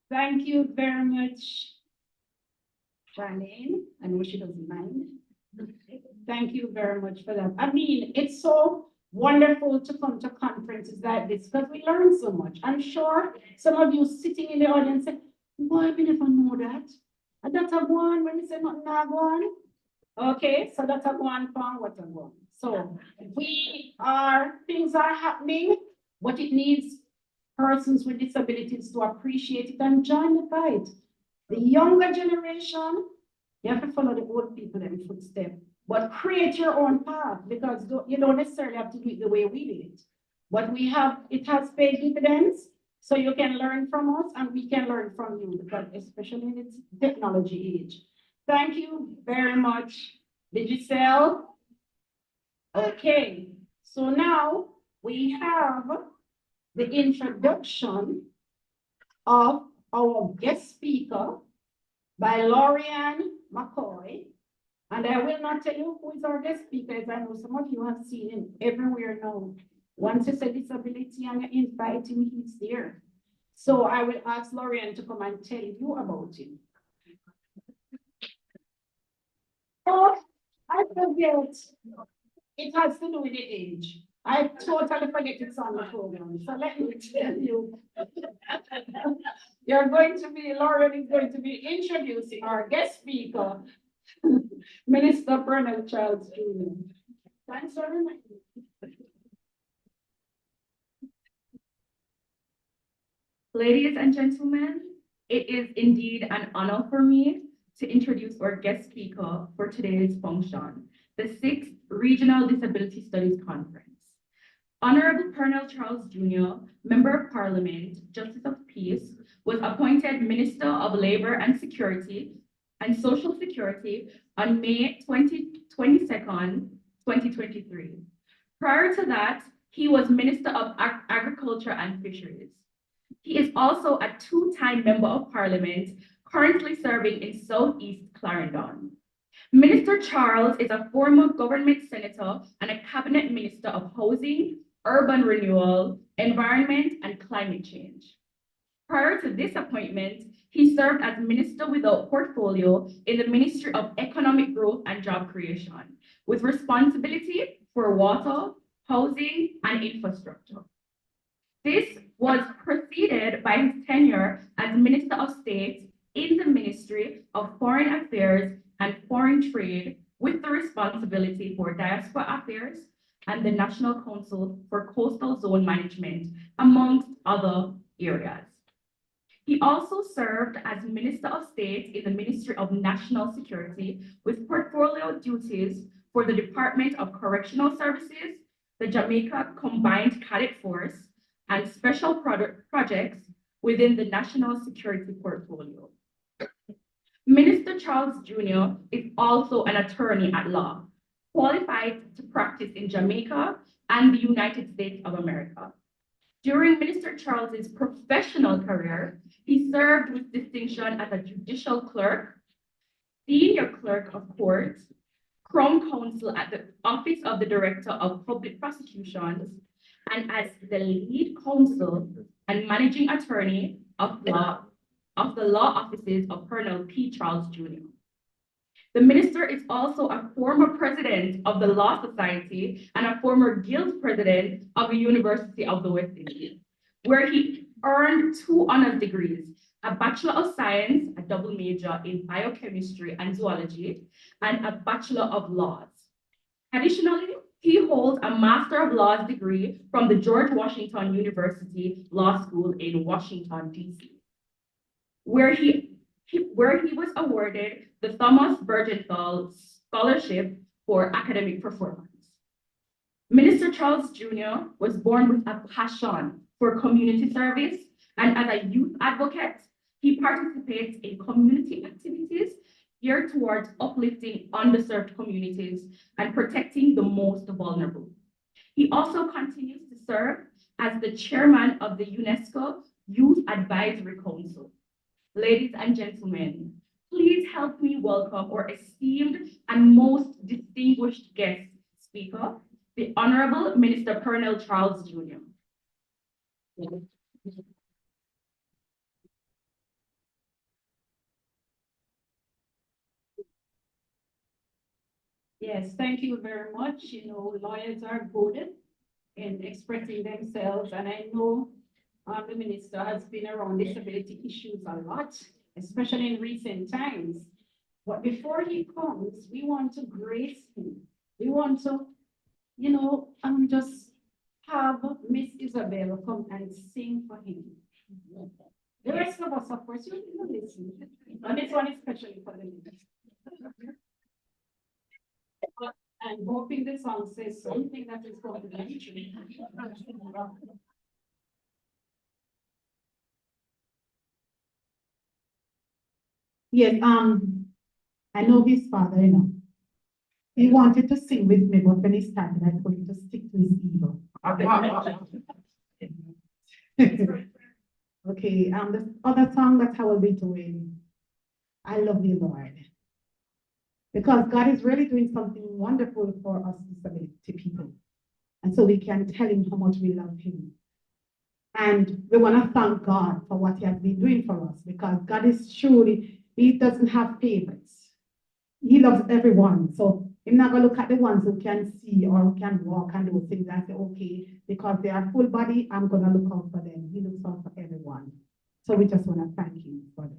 Thank you very much, Charlene. I know she doesn't mind. Thank you very much for that. I mean, it's so wonderful to come to conferences like this because we learn so much. I'm sure some of you sitting in the audience say, boy, we never know that. And that's a one when we say not one. Okay, so that's a one from what a one. So things are happening, but it needs persons with disabilities to appreciate it and join the fight. The younger generation, you have to follow the old people in footsteps, but create your own path, because you don't necessarily have to do it the way we did it. But it has paid dividends, so you can learn from us and we can learn from you, because especially in this technology age. Thank you very much, Digicel. Okay, so now we have the introduction of our guest speaker by Laurianne McCoy. And I will not tell you who is our guest speaker, as I know some of you have seen him everywhere now. Once you say disability and you invite him, he's there. So I will ask Laurianne to come and tell you about him. Oh, I forget. It has to do with the age. I totally forget it's on the program. So let me tell you. Laurianne is going to be introducing our guest speaker, Minister Bernard Charles Jr. Thanks very much. Ladies and gentlemen, it is indeed an honor for me to introduce our guest speaker for today's function, the 6th Regional Disability Studies Conference. Honorable Colonel Charles Jr., Member of Parliament, Justice of Peace, was appointed Minister of Labor and Security and Social Security on May 22nd, 2023. Prior to that, he was Minister of Agriculture and Fisheries. He is also a 2-time Member of Parliament, currently serving in Southeast Clarendon. Minister Charles is a former government senator and a cabinet minister of housing, urban renewal, environment, and climate change. Prior to this appointment, he served as Minister without portfolio in the Ministry of Economic Growth and Job Creation, with responsibility for water, housing, and infrastructure. This was preceded by his tenure as Minister of State in the Ministry of Foreign Affairs and Foreign Trade, with the responsibility for diaspora affairs and the National Council for Coastal Zone Management, amongst other areas. He also served as Minister of State in the Ministry of National Security, with portfolio duties for the Department of Correctional Services, the Jamaica Combined Cadet Force, and special projects within the national security portfolio. Minister Charles Jr. is also an attorney at law, qualified to practice in Jamaica and the United States of America. During Minister Charles's professional career, he served with distinction as a judicial clerk, senior clerk of court, Crown Counsel at the Office of the Director of Public Prosecutions, and as the lead counsel and managing attorney of the law offices of Colonel P. Charles Jr. The minister is also a former president of the Law Society and a former guild president of the University of the West Indies, where he earned 2 honors degrees, a Bachelor of Science, a double major in biochemistry and zoology, and a Bachelor of Laws. Additionally, he holds a Master of Laws degree from the George Washington University Law School in Washington, D.C., where he was awarded the Thomas Bergenthal Scholarship for Academic Performance. Minister Charles Jr. was born with a passion for community service, and as a youth advocate, he participates in community activities geared towards uplifting underserved communities and protecting the most vulnerable. He also continues to serve as the chairman of the UNESCO Youth Advisory Council. Ladies and gentlemen, please help me welcome our esteemed and most distinguished guest speaker, the Honorable Minister Colonel Charles Jr. Yes, thank you very much. Lawyers are good in expressing themselves, and I know the minister has been around disability issues a lot, especially in recent times. But before he comes, we want to grace him. We want to, just have Miss Isabel come and sing for him. The rest of us, of course, you listen. And this one is especially for the minister. And hoping the song says something that is going to be true. Yes, I know his father, He wanted to sing with me, but when he started, I told him to stick to his ego. Okay, the other song that I will be doing, I love you, Lord. Because God is really doing something wonderful for us disability people. And so we can tell him how much we love him. And we want to thank God for what he has been doing for us, because God is truly, he doesn't have favorites. He loves everyone. So he's not going to look at the ones who can see or who can walk and do things and say, okay, because they are full body, I'm going to look out for them. He looks out for everyone. So we just want to thank him for this.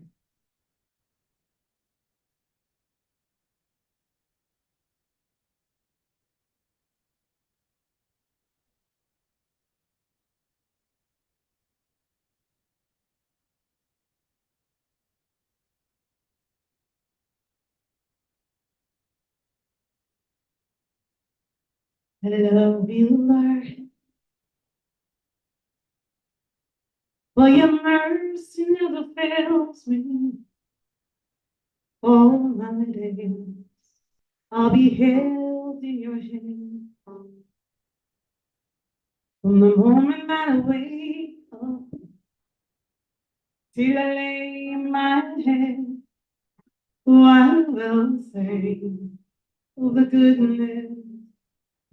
I love you, Lord, for your mercy never fails me. All my days, I'll be held in your hand. From the moment that I wake up till I lay my head, oh, I will sing of the goodness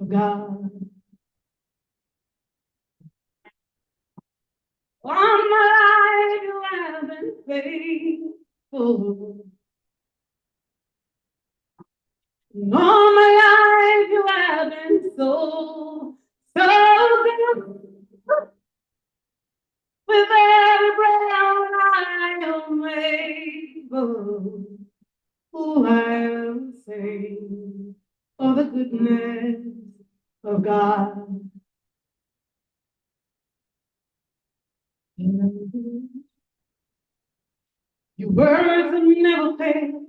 of God. All my life you have been faithful. And all my life you have been so good. With every breath I am able, oh, I will sing of the goodness of God. Your words have never failed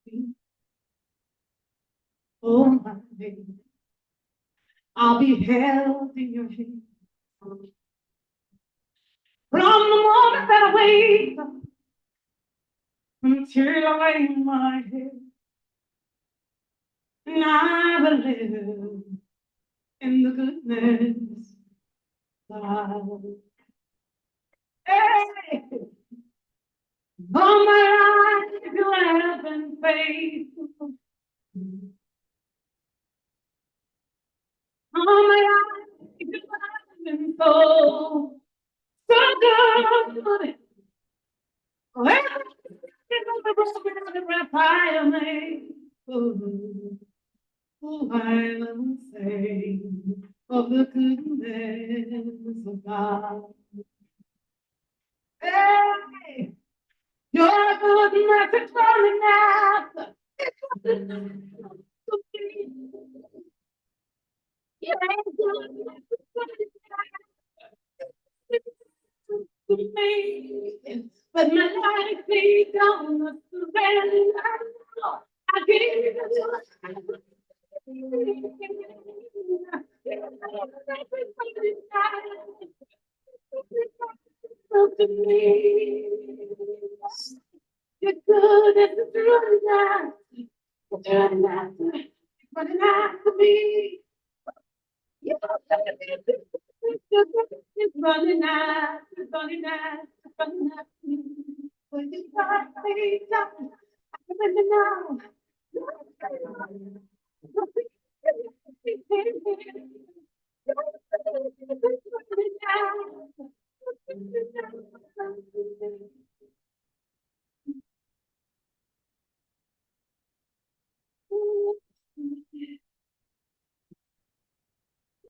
me. Oh, my days, I'll be held in your hand. From the moment that I wake up until I lay my head, and I will live in the goodness of God. Hey! All my life you have been faithful. All my life you have been so good. Oh, every breath I am able, oh, I will sing of the goodness of God. Hey! Your goodness is running after. Your goodness is running after me. But my life is on the surrender. I give you grace. Your goodness is running out. It's running after. It's running after me. Your goodness is running out. It's running out. It's running after me. Will you start me down? I'm running now.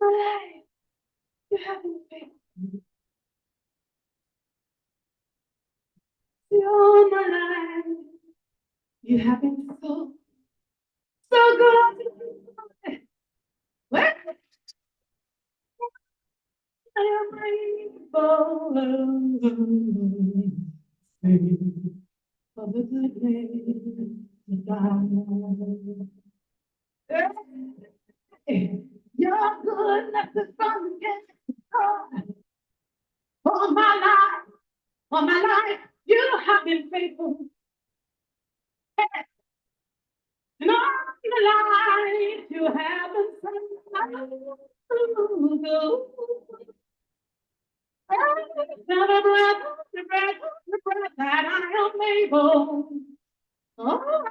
My life, you haven't been. All my life, you have been so good. Well, I am rainbow of the goodness of God. Your goodness is from God. All my life, you have been faithful. And all my life, you have been so good. Now the breath that I am able, oh,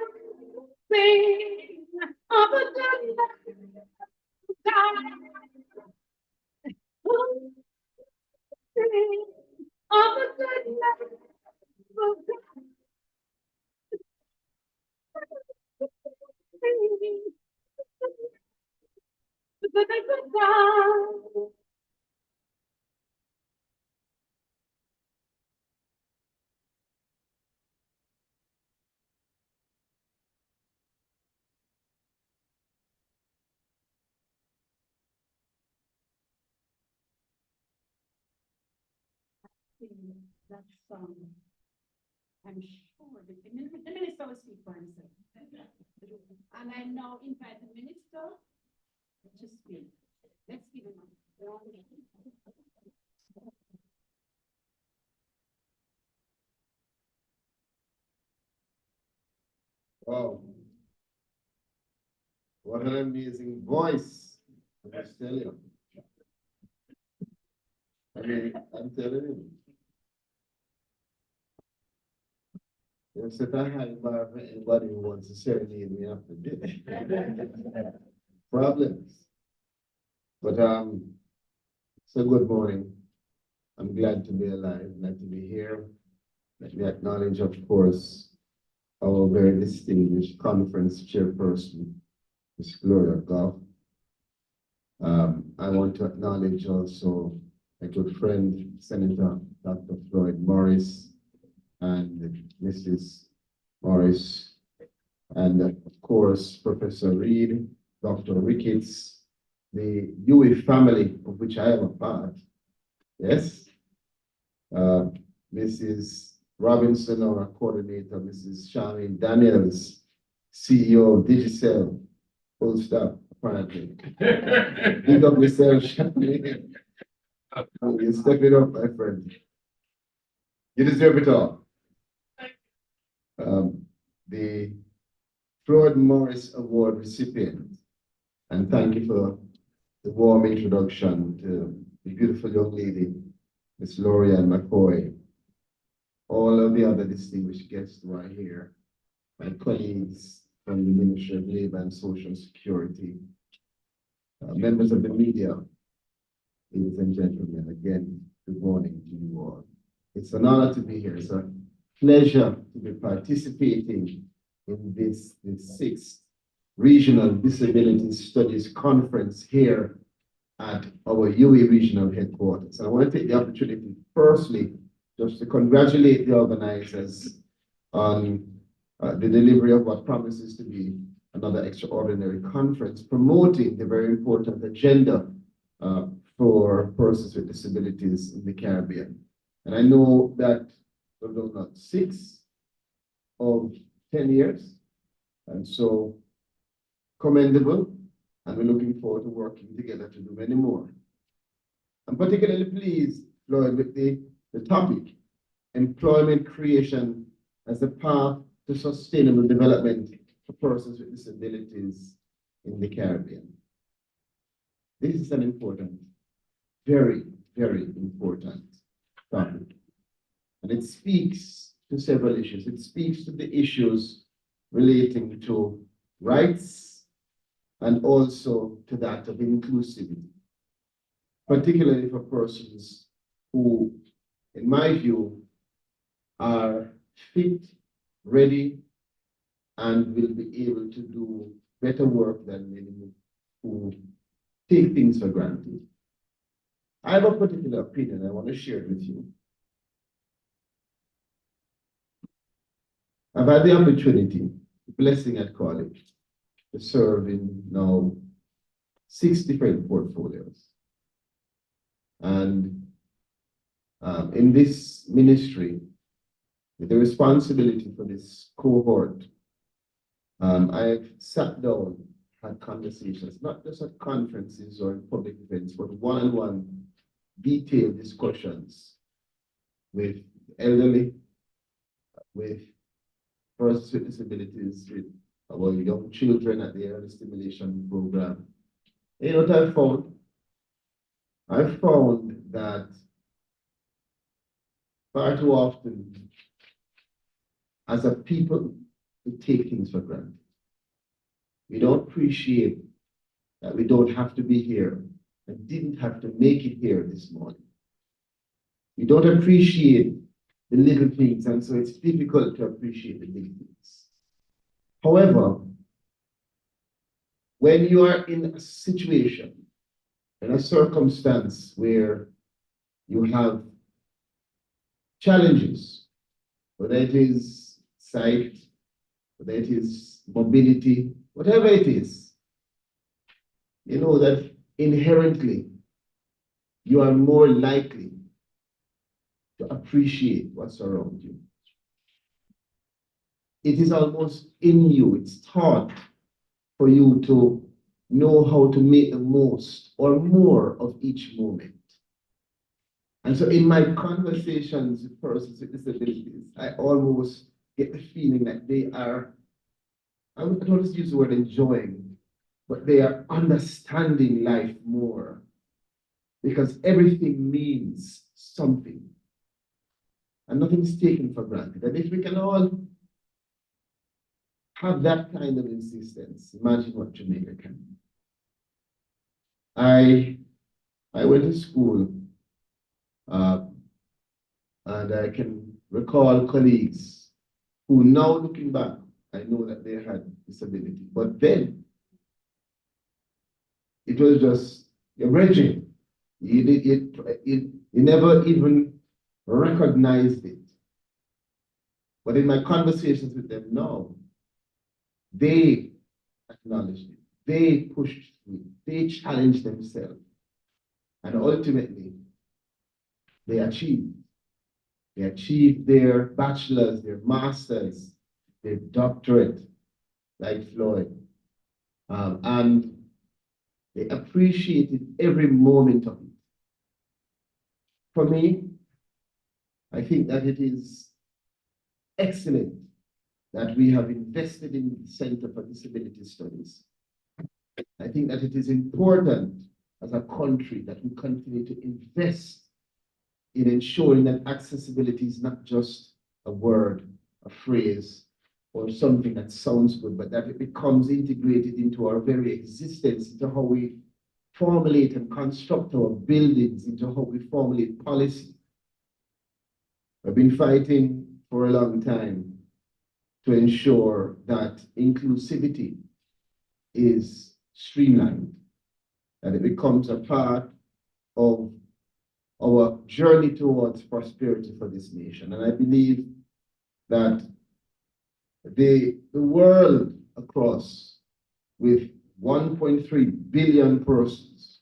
sing of the goodness of God. Oh, sing of the goodness of God. Sing the goodness of God. That song, I'm sure the minister will speak for himself. And I now invite the minister to speak. Let's give him a round of applause. Wow. What an amazing voice. I must tell you. I mean, I'm telling you. You set a high bar for anybody who wants to serenade me after this. Problems. But so good morning. I'm glad to be alive, glad to be here. Let me acknowledge, of course, our very distinguished conference chairperson, Ms. Gloria Goff. I want to acknowledge also my good friend, Senator Dr. Floyd Morris and Mrs. Morris, and of course, Professor Reed, Dr. Ricketts, the UWI family of which I am a part. Yes. Mrs. Robinson, our coordinator, Mrs. Charmaine Daniels, CEO of Digicel, full stop, apparently. Big up yourself, Charmaine. You step it up, my friend. You deserve it all. The Floyd Morris Award recipient, and thank you for the warm introduction to the beautiful young lady, Miss Lorianne McCoy, all of the other distinguished guests who are here, my colleagues from the Ministry of Labor and Social Security, members of the media, ladies and gentlemen, again, good morning to you all. It's an honor to be here. It's a pleasure to be participating in this sixth Regional Disability Studies Conference here at our UWI regional headquarters. And I want to take the opportunity, firstly, just to congratulate the organizers on the delivery of what promises to be another extraordinary conference promoting the very important agenda for persons with disabilities in the Caribbean. And I know that we've done not 6 of 10 years, and so commendable, and we're looking forward to working together to do many more. I'm particularly pleased, Lloyd, with the topic, employment creation as a path to sustainable development for persons with disabilities in the Caribbean. This is an important, very, very important topic. And it speaks to several issues. It speaks to the issues relating to rights and also to that of inclusivity, particularly for persons who, in my view, are fit, ready, and will be able to do better work than many who take things for granted. I have a particular opinion. I want to share it with you. I've had the opportunity, blessing at college, to serve in now 6 different portfolios. And in this ministry, with the responsibility for this cohort, I've sat down, had conversations, not just at conferences or in public events, but one-on-one detailed discussions with elderly, with persons with disabilities, with our young children at the early stimulation program. You know what I found? I found that far too often, as a people, we take things for granted. We don't appreciate that we don't have to be here and didn't have to make it here this morning. We don't appreciate the little things, and so it's difficult to appreciate the big things. However, when you are in a situation, in a circumstance where you have challenges, whether it is sight, whether it is mobility, whatever it is, you know that inherently you are more likely to appreciate what's around you. It is almost in you, it's taught for you to know how to make the most or more of each moment. And so in my conversations with persons with disabilities, I almost get the feeling that they are, I don't just use the word enjoying, but they are understanding life more because everything means something and nothing's taken for granted. And if we can all have that kind of insistence, imagine what Jamaica can be. I went to school and I can recall colleagues who now looking back, I know that they had disability, but then it was just your bridging. You never even recognized it. But in my conversations with them now, they acknowledged it. They pushed through. They challenged themselves. And ultimately, they achieved. They achieved their bachelor's, their master's, their doctorate, like Floyd. And they appreciated every moment of it. For me, I think that it is excellent that we have invested in the Center for Disability Studies. I think that it is important as a country that we continue to invest in ensuring that accessibility is not just a word, a phrase, or something that sounds good, but that it becomes integrated into our very existence, into how we formulate and construct our buildings, into how we formulate policy. I've been fighting for a long time to ensure that inclusivity is streamlined, that it becomes a part of our journey towards prosperity for this nation. And I believe that the world across, with 1.3 billion persons,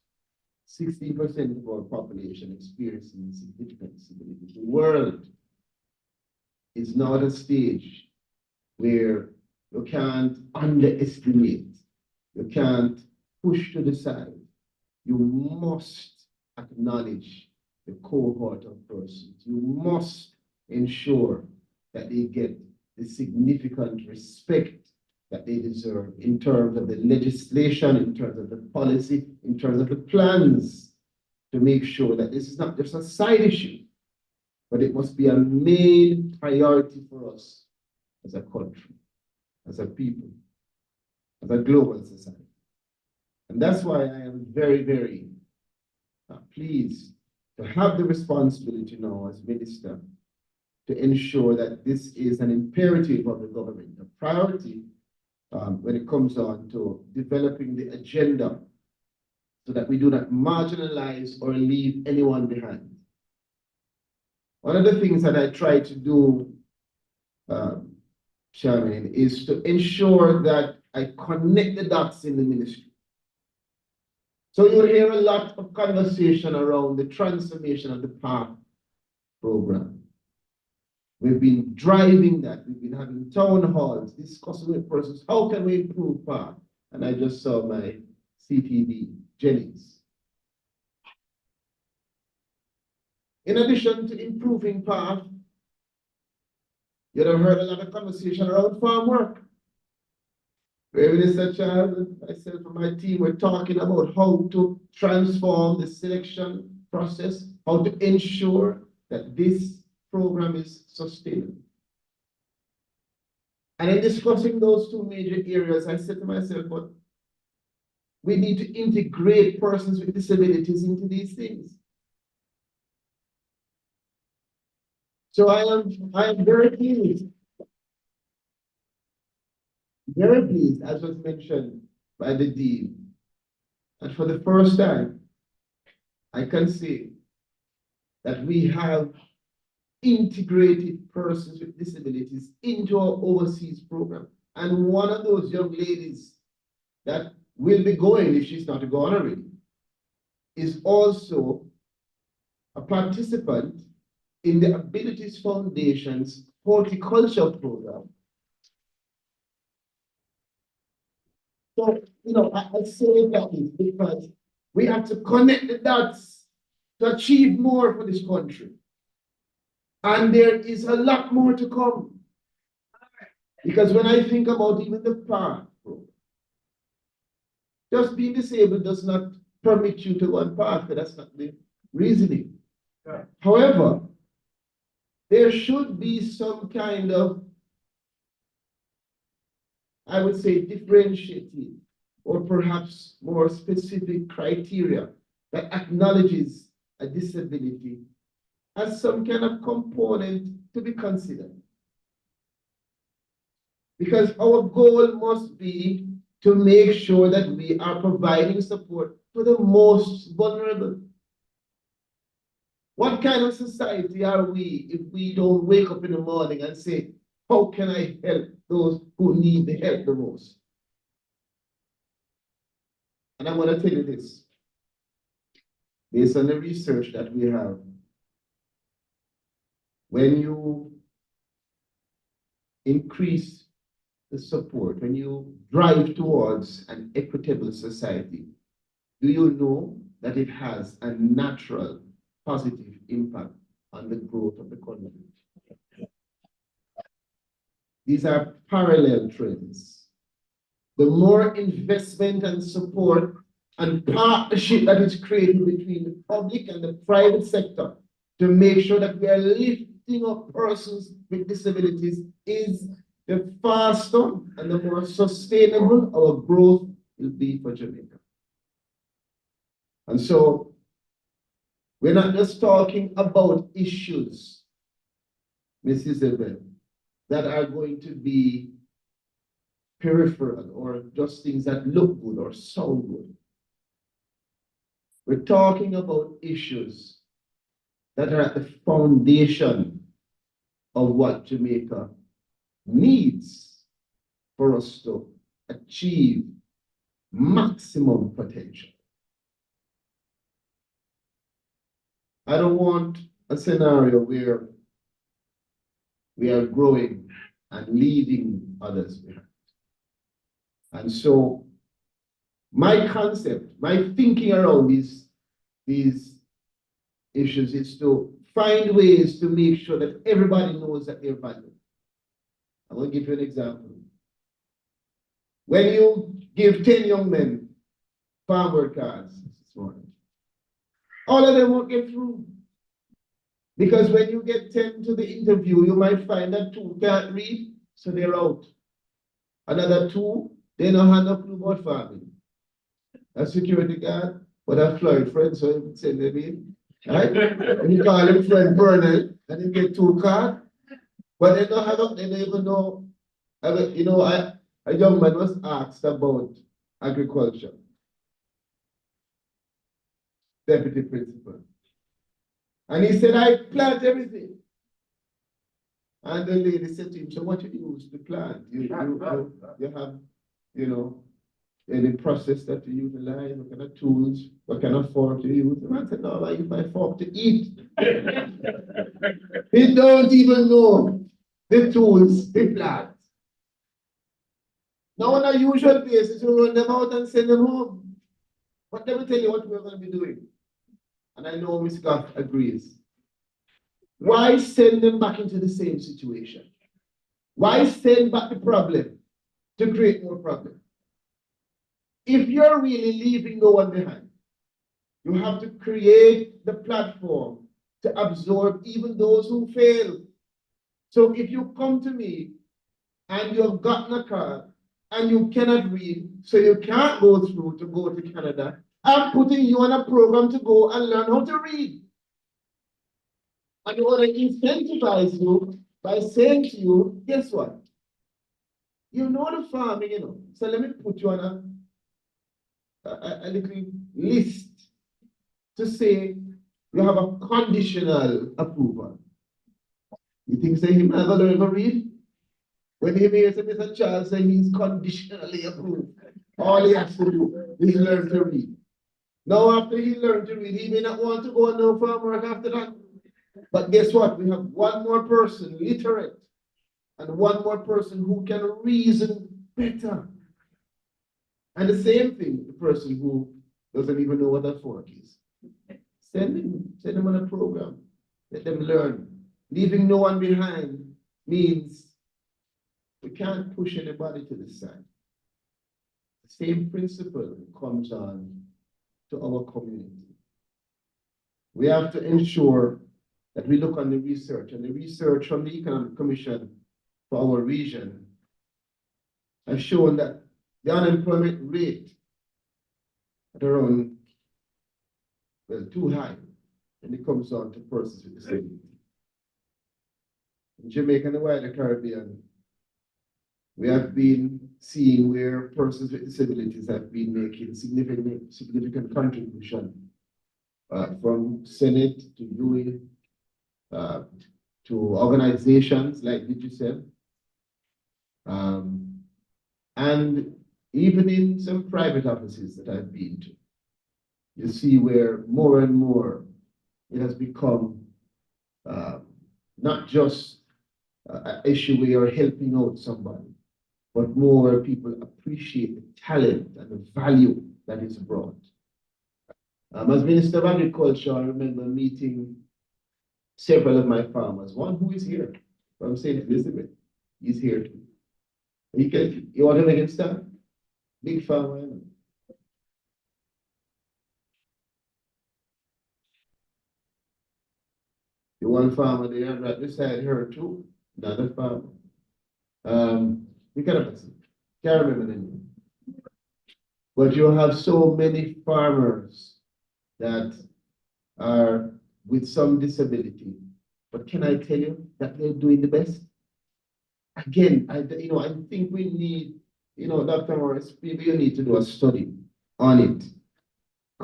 60% of our population experiencing significant disability, the world is now at a stage where you can't underestimate, you can't push to the side. You must acknowledge the cohort of persons. You must ensure that they get the significant respect that they deserve in terms of the legislation, in terms of the policy, in terms of the plans, to make sure that this is not just a side issue, but it must be a main priority for us as a country, as a people, as a global society. And that's why I am very, very pleased to have the responsibility now as minister to ensure that this is an imperative of the government, a priority when it comes on to developing the agenda so that we do not marginalize or leave anyone behind. One of the things that I try to do, Chairman, is to ensure that I connect the dots in the ministry. So you'll hear a lot of conversation around the transformation of the PATH program. We've been driving that. We've been having town halls, discussing with persons, how can we improve PATH? And I just saw my CTD, Jennings. In addition to improving PATH, you'd have heard a lot of conversation around farm work. Where Minister Charles and myself and my team were talking about how to transform the selection process, how to ensure that this program is sustainable. And in discussing those two major areas, I said to myself, but we need to integrate persons with disabilities into these things. So I am very pleased, as was mentioned by the Dean, and for the first time, I can say that we have integrated persons with disabilities into our overseas program. And one of those young ladies that will be going, if she's not gone already, is also a participant in the Abilities Foundation's horticulture program. So, I say that because we have to connect the dots to achieve more for this country. And there is a lot more to come. Because when I think about even the PATH program, just being disabled does not permit you to go on path, but that's not the reasoning. Right. However, there should be some kind of, I would say, differentiated or perhaps more specific criteria that acknowledges a disability as some kind of component to be considered. Because our goal must be to make sure that we are providing support for the most vulnerable. What kind of society are we if we don't wake up in the morning and say, how can I help those who need the help the most? And I'm going to tell you this. Based on the research that we have, when you increase the support, when you drive towards an equitable society, do you know that it has a natural positive impact on the growth of the country? These are parallel trends. The more investment and support and partnership that is created between the public and the private sector to make sure that we are lifting up persons with disabilities is the faster and the more sustainable our growth will be for Jamaica. And so, we're not just talking about issues, Ms. Isabel, that are going to be peripheral or just things that look good or sound good. We're talking about issues that are at the foundation of what Jamaica needs for us to achieve maximum potential. I don't want a scenario where we are growing and leaving others behind. And so my concept, my thinking around these issues is to find ways to make sure that everybody knows that they're valued. I will give you an example. When you give 10 young men farm work cards this morning, all of them won't get through. Because when you get 10 to the interview, you might find that 2 can't read, so they're out. Another 2, they don't have no clue about farming. A security guard, but a Floyd friend, so he would send them in. Right? And you call him friend Bernal, and he get 2 cards. But they don't even know. You know, a young man was asked about agriculture. Deputy principal. And he said, I plant everything. And the lady said to him, so what you use to plant? You have, you know, any process that you utilize, what kind of tools, what kind of fork you use? The man said, no, I use my fork to eat. He don't even know the tools they plant. Now on a usual basis, you run them out and send them home. But let me tell you what we're going to be doing. And I know Ms. Goff agrees. Why send them back into the same situation? Why send back the problem to create more problems? If you're really leaving no one behind, you have to create the platform to absorb even those who fail. So if you come to me and you have gotten a card and you cannot read, so you can't go through to go to Canada, I'm putting you on a program to go and learn how to read. And I want to incentivize you by saying to you, guess what? You know the farming, you know. So let me put you on a little list to say you have a conditional approval. You think say him not gonna ever read? When he hears Mr. Charles say he's conditionally approved, all he has to do is learn to read. Now after he learned to read, he may not want to go and do farm work after that. But guess what? We have one more person literate and one more person who can reason better. And the same thing, the person who doesn't even know what a fork is. Send them on a program. Let them learn. Leaving no one behind means we can't push anybody to the side. The same principle comes on to our community. We have to ensure that we look on the research, and the research from the Economic Commission for our region has shown that the unemployment rate at around, well, too high when it comes down to persons with disability. In Jamaica and the wider Caribbean, we have been seeing where persons with disabilities have been making significant contribution from Senate to UWI, to organizations like Digicel, and even in some private offices that I've been to. You see where more and more it has become not just an issue where you're helping out somebody, but more people appreciate the talent and the value that is brought. As Minister of Agriculture, I remember meeting several of my farmers, one who is here from St. Elizabeth. He's here too. You want to make him stand? Big farmer. You know. The one farmer there right beside her too, another farmer. You can't remember the name. But you have so many farmers that are with some disability. But can I tell you that they're doing the best? Again, I think we need, Dr. Morris, maybe you need to do a study on it,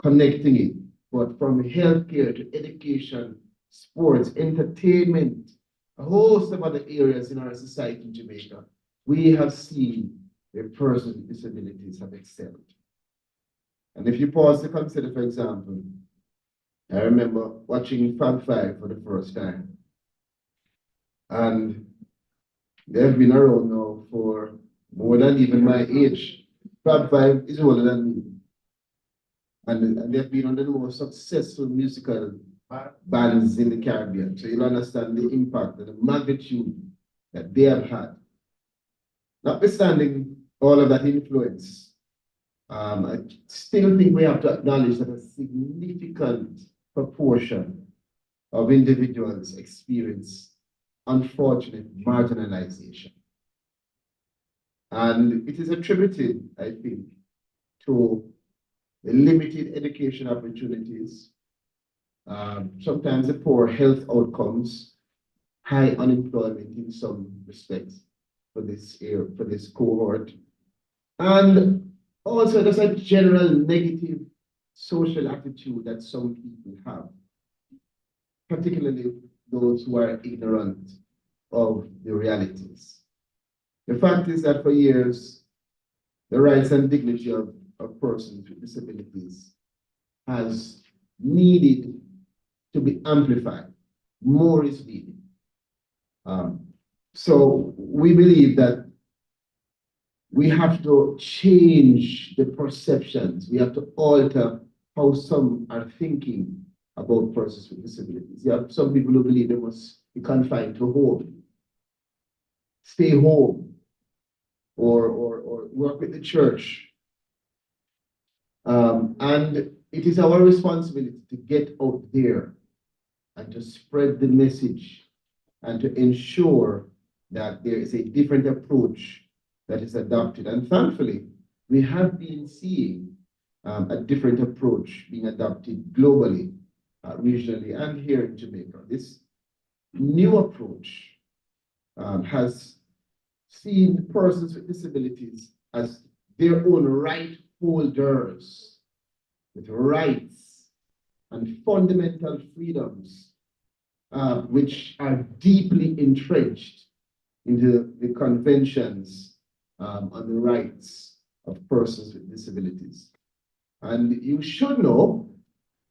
connecting it, but from healthcare to education, sports, entertainment, a host of other areas in our society in Jamaica, we have seen where persons with disabilities have excelled. And if you pause to consider, for example, I remember watching Fab 5 for the first time. And they've been around now for more than even my age. Fab 5 is older than me. And they've been one of the most successful musical bands in the Caribbean. So you'll understand the impact and the magnitude that they have had. Notwithstanding all of that influence, I still think we have to acknowledge that a significant proportion of individuals experience unfortunate marginalization. And it is attributed, I think, to the limited education opportunities, sometimes the poor health outcomes, high unemployment in some respects for this cohort, and also there's a general negative social attitude that some people have, particularly those who are ignorant of the realities. The fact is that for years, the rights and dignity of persons with disabilities has needed to be amplified. More is needed. So we believe that we have to change the perceptions. We have to alter how some are thinking about persons with disabilities. You have some people who believe they must be confined to home, stay home, or work with the church. And it is our responsibility to get out there and to spread the message and to ensure that there is a different approach that is adopted. And thankfully, we have been seeing a different approach being adopted globally, regionally, and here in Jamaica. This new approach has seen persons with disabilities as their own right holders with rights and fundamental freedoms, which are deeply entrenched into the conventions on the rights of persons with disabilities. And you should know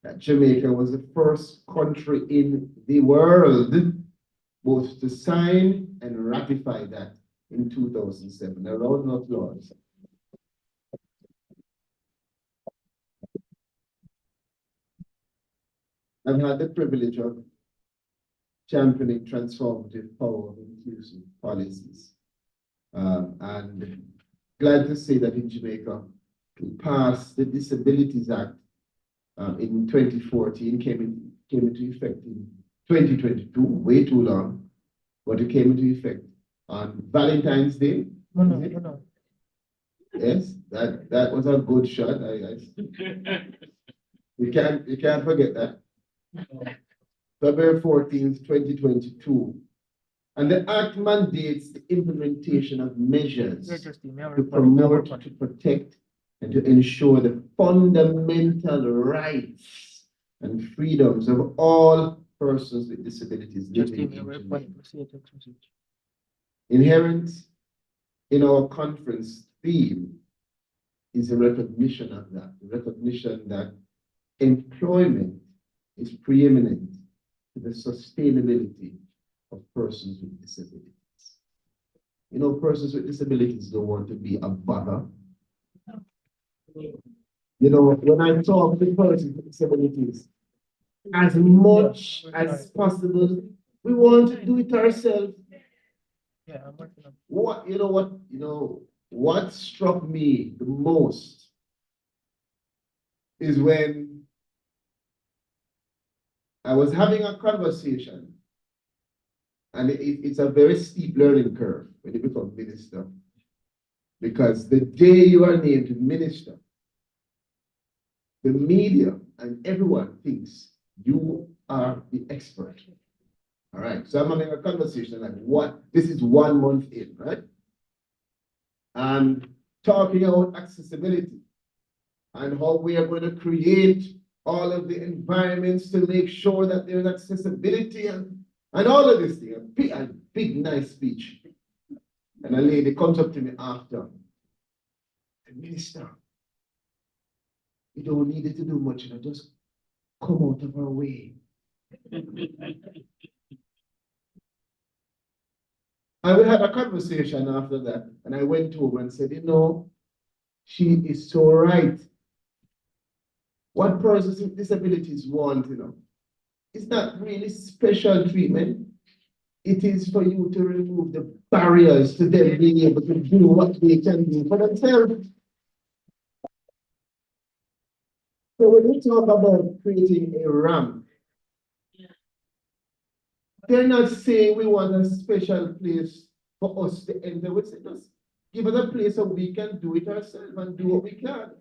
that Jamaica was the first country in the world both to sign and ratify that in 2007. A round of applause. I've had the privilege of championing transformative power of inclusive policies. And glad to say that in Jamaica, we passed the Disabilities Act in 2014, came into effect in 2022, way too long, but it came into effect on Valentine's Day. No. Yes, that was a good shot. You can't forget that. February 14th, 2022. And the Act mandates the implementation of measures to promote, to protect, and to ensure the fundamental rights and freedoms of all persons with disabilities living in Jamaica. Inherent in our conference theme is a recognition of that, the recognition that employment is preeminent to the sustainability of persons with disabilities. You know, persons with disabilities don't want to be a bother. You know, when I talk to persons with disabilities, as much as possible, we want to do it ourselves. Yeah, I'm working on what struck me the most is when I was having a conversation, and it's a very steep learning curve when you become minister, because the day you are named minister, the media and everyone thinks you are the expert. All right, so I'm having a conversation like, this is 1 month in, right? And talking about accessibility and how we are going to create all of the environments to make sure that there's accessibility and all of this thing. A big nice speech. And a lady comes up to me after, the minister, you don't need it to do much, just come out of our way. And we had a conversation after that, and I went home and said, she is so right. What persons with disabilities want, it's not really special treatment. It is for you to remove the barriers to them being able to do what they can do for themselves. So when we talk about creating a ramp, they're not saying we want a special place for us to enter. We say, just give us a place so we can do it ourselves and do what we can.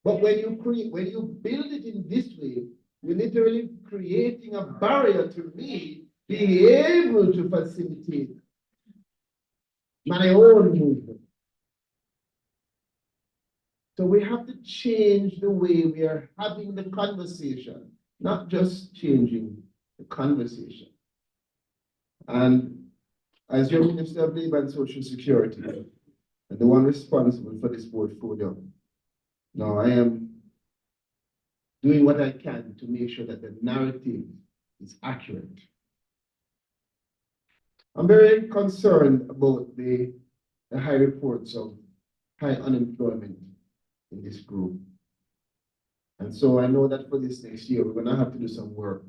But when you build it in this way, you're literally creating a barrier to me being able to facilitate my own movement. So we have to change the way we are having the conversation, not just changing the conversation. And as your Minister of Labor and Social Security, and the one responsible for this portfolio, now I am doing what I can to make sure that the narrative is accurate. I'm very concerned about the high reports of high unemployment in this group. And so I know that for this next year, we're going to have to do some work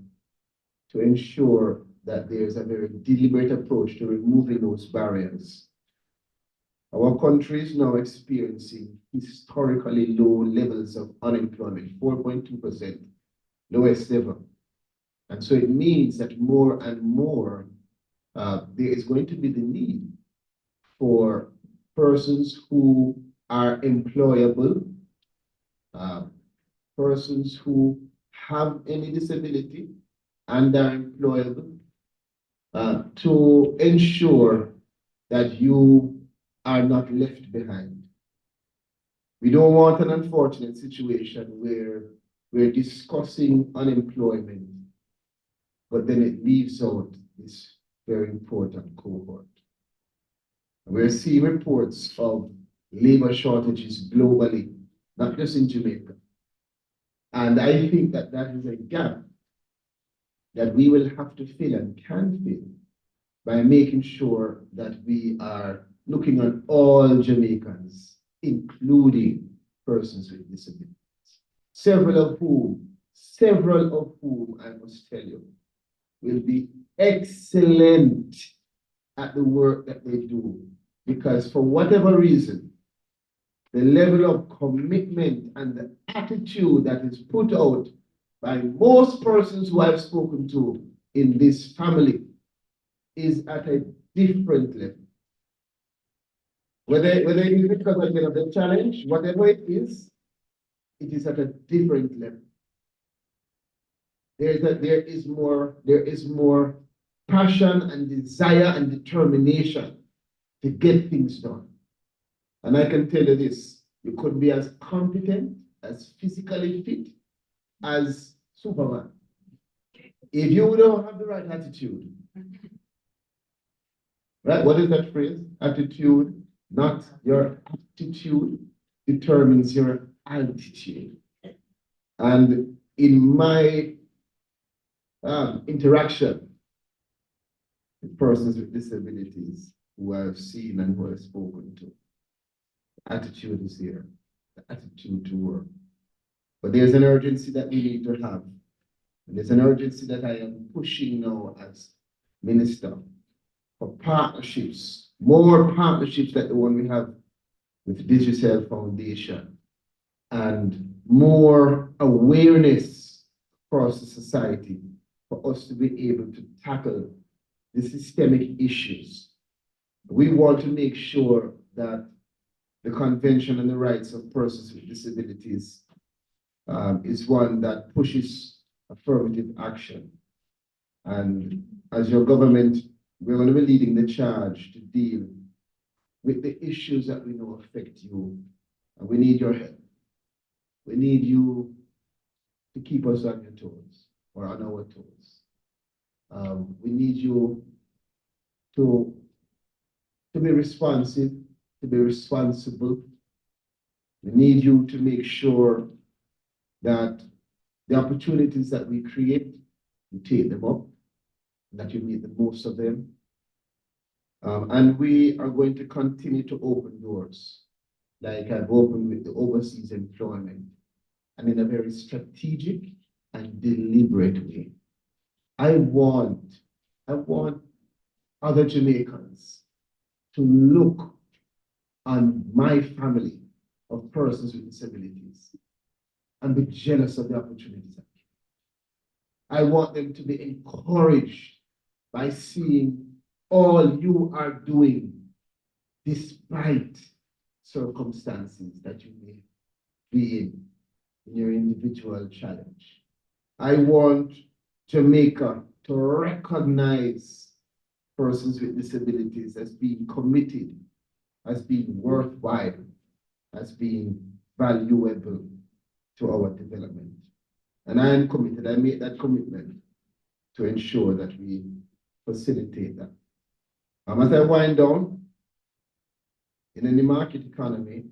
to ensure that there's a very deliberate approach to removing those barriers. Our country is now experiencing historically low levels of unemployment, 4.2%, lowest ever. And so it means that more and more there is going to be the need for persons who are employable, persons who have any disability and are employable, to ensure that you are not left behind. We don't want an unfortunate situation where we're discussing unemployment, but then it leaves out this very important cohort. We're seeing reports of labor shortages globally, not just in Jamaica. And I think that that is a gap that we will have to fill and can fill by making sure that we are looking at all Jamaicans, including persons with disabilities. Several of whom, I must tell you, will be excellent at the work that they do, because for whatever reason, the level of commitment and the attitude that is put out by most persons who I've spoken to in this family is at a different level. Whether it is because of the challenge, whatever it is at a different level. There is more passion and desire and determination to get things done. And I can tell you this, you could be as competent, as physically fit as Superman. If you don't have the right attitude, right? What is that phrase? Attitude, not your aptitude, determines your altitude. And in my interaction with persons with disabilities who I've seen and who I've spoken to, attitude is here, the attitude to work. But there's an urgency that we need to have. And there's an urgency that I am pushing now as minister for partnerships, more partnerships like the one we have with Digital Foundation, and more awareness across the society for us to be able to tackle the systemic issues. We want to make sure that the Convention on the Rights of Persons with Disabilities is one that pushes affirmative action. And as your government, we're going to be leading the charge to deal with the issues that we know affect you. And we need your help. We need you to keep us on your toes, or on our toes. We need you to be responsive, to be responsible. We need you to make sure that the opportunities that we create, you take them up, that you make the most of them. And we are going to continue to open doors, like I've opened with the overseas employment, and in a very strategic and deliberate way. I want other Jamaicans to look on my family of persons with disabilities and be jealous of the opportunities. I want them to be encouraged by seeing all you are doing despite circumstances that you may be in your individual challenge. I want Jamaica to recognize persons with disabilities as being committed, as being worthwhile, as being valuable to our development. And I am committed, I made that commitment to ensure that we facilitate that. As I wind down, in any market economy,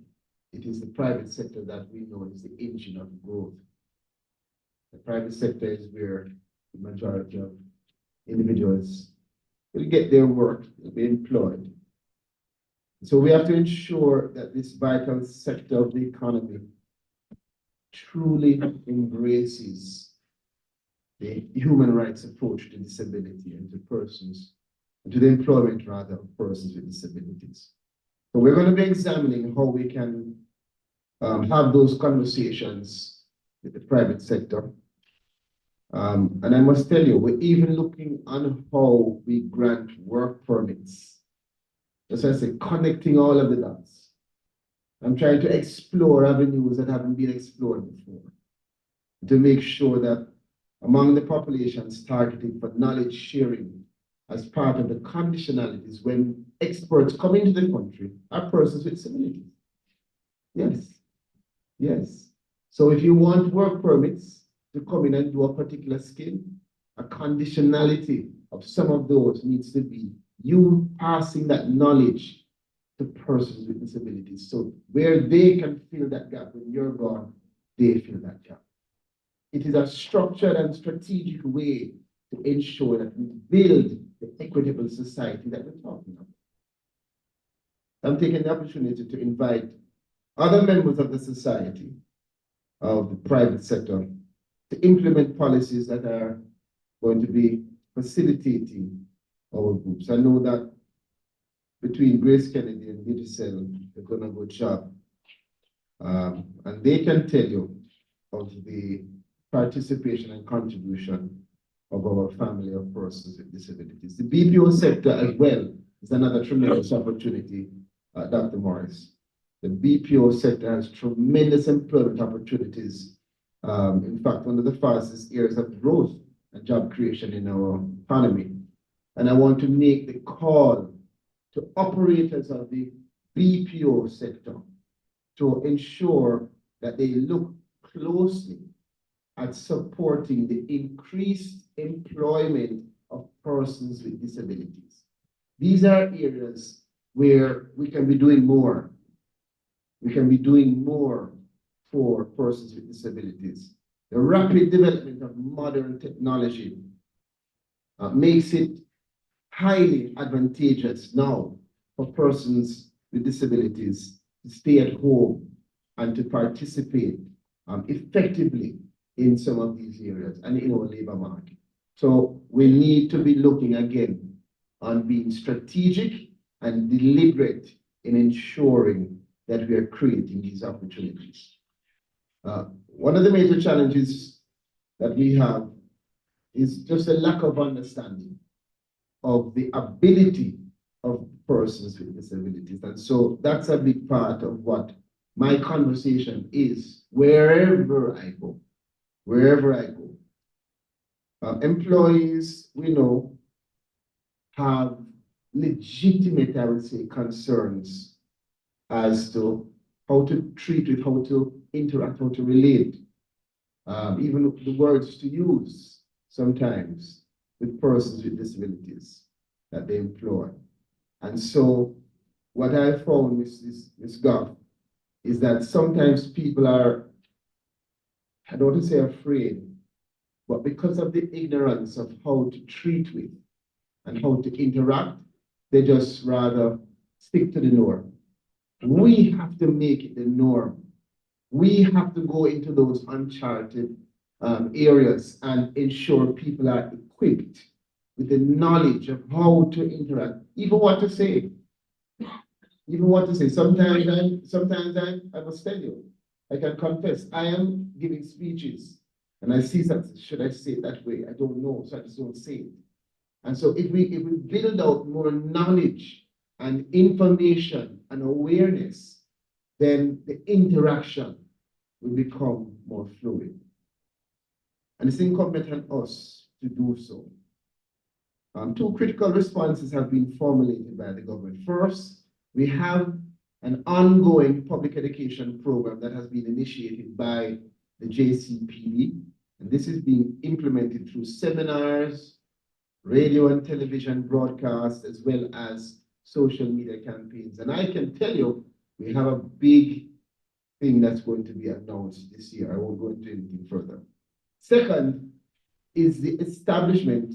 it is the private sector that we know is the engine of growth. The private sector is where the majority of individuals will get their work, will be employed. So we have to ensure that this vital sector of the economy truly embraces the human rights approach to disability and to persons, and to the employment rather of persons with disabilities. So we're going to be examining how we can have those conversations with the private sector. And I must tell you, we're even looking on how we grant work permits. As I say, connecting all of the dots. I'm trying to explore avenues that haven't been explored before, to make sure that among the populations targeted for knowledge sharing as part of the conditionalities when experts come into the country are persons with disabilities. Yes, yes. So if you want work permits to come in and do a particular skill, a conditionality of some of those needs to be you passing that knowledge to persons with disabilities. So where they can fill that gap when you're gone, they fill that gap. It is a structured and strategic way to ensure that we build the equitable society that we're talking about. I'm taking the opportunity to invite other members of the society, of the private sector, to implement policies that are going to be facilitating our groups. I know that between Grace Kennedy and Ministerial, they're going to go job. And they can tell you of the participation and contribution of our family of persons with disabilities. The BPO sector as well is another tremendous opportunity, Dr. Morris. The BPO sector has tremendous employment opportunities. In fact, one of the fastest areas of growth and job creation in our economy. And I want to make the call to operators of the BPO sector to ensure that they look closely at supporting the increased employment of persons with disabilities. These are areas where we can be doing more. We can be doing more for persons with disabilities. The rapid development of modern technology makes it highly advantageous now for persons with disabilities to stay at home and to participate effectively in some of these areas and in our labor market. So we need to be looking again on being strategic and deliberate in ensuring that we are creating these opportunities. One of the major challenges that we have is just a lack of understanding of the ability of persons with disabilities. And so that's a big part of what my conversation is wherever I go. Wherever I go. Employees, we know, have legitimate, I would say, concerns as to how to treat with, how to interact, how to relate, even the words to use sometimes with persons with disabilities that they employ. And so what I found with this GOV is that sometimes people are, I don't want to say afraid, but because of the ignorance of how to treat with and how to interact, they just rather stick to the norm. We have to make it the norm. We have to go into those uncharted areas and ensure people are equipped equipped with the knowledge of how to interact, even what to say. Even what to say. Sometimes I must tell you, I can confess, I am giving speeches and I see that, should I say it that way? I don't know, so I just don't say it. And so if we build out more knowledge and information and awareness, then the interaction will become more fluid. And it's incumbent on us to do so. Two critical responses have been formulated by the government. First, we have an ongoing public education program that has been initiated by the JCPD, and this is being implemented through seminars, radio and television broadcasts, as well as social media campaigns. And I can tell you, we have a big thing that's going to be announced this year. I won't go into anything further. Second is the establishment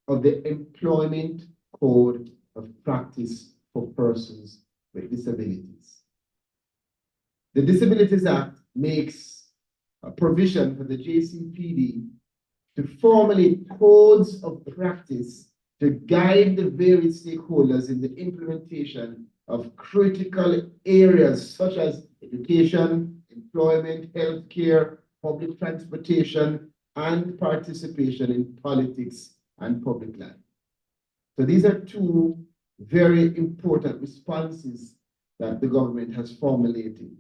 of the Employment Code of Practice for Persons with Disabilities. The Disabilities Act makes a provision for the JCPD to formulate codes of practice to guide the various stakeholders in the implementation of critical areas such as education, employment, healthcare, public transportation, and participation in politics and public life. So these are two very important responses that the government has formulated.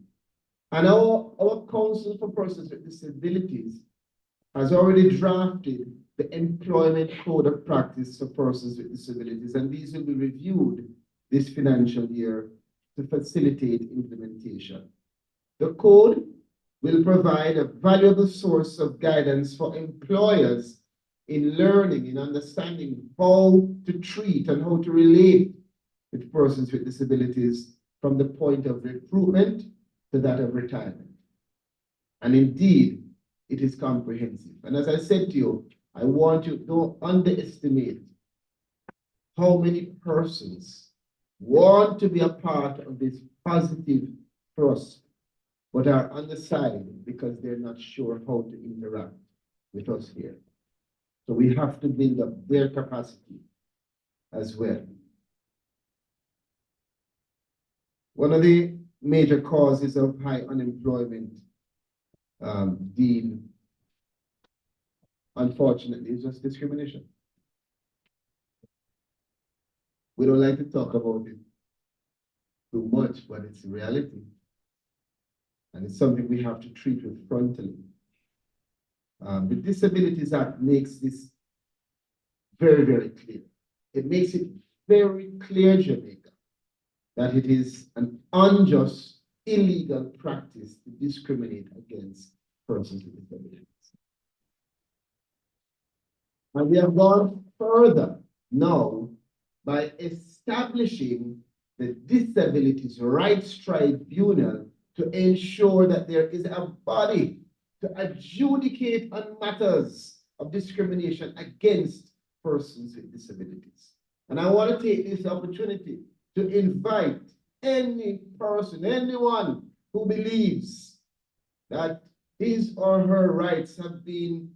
And our Council for Persons with Disabilities has already drafted the Employment Code of Practice for Persons with Disabilities, and these will be reviewed this financial year to facilitate implementation. The code will provide a valuable source of guidance for employers in learning, in understanding how to treat and how to relate with persons with disabilities from the point of recruitment to that of retirement. And indeed, it is comprehensive. And as I said to you, I want you to don't underestimate how many persons want to be a part of this positive thrust, but are undecided because they're not sure how to interact with us here. So we have to build up their capacity as well. One of the major causes of high unemployment, Dean, unfortunately, is just discrimination. We don't like to talk about it too much, but it's a reality. And it's something we have to treat with frontally. The Disabilities Act makes this very, very clear. It makes it very clear, Jamaica, that it is an unjust, illegal practice to discriminate against persons with disabilities. And we have gone further now by establishing the Disabilities Rights Tribunal to ensure that there is a body to adjudicate on matters of discrimination against persons with disabilities. And I want to take this opportunity to invite any person, anyone who believes that his or her rights have been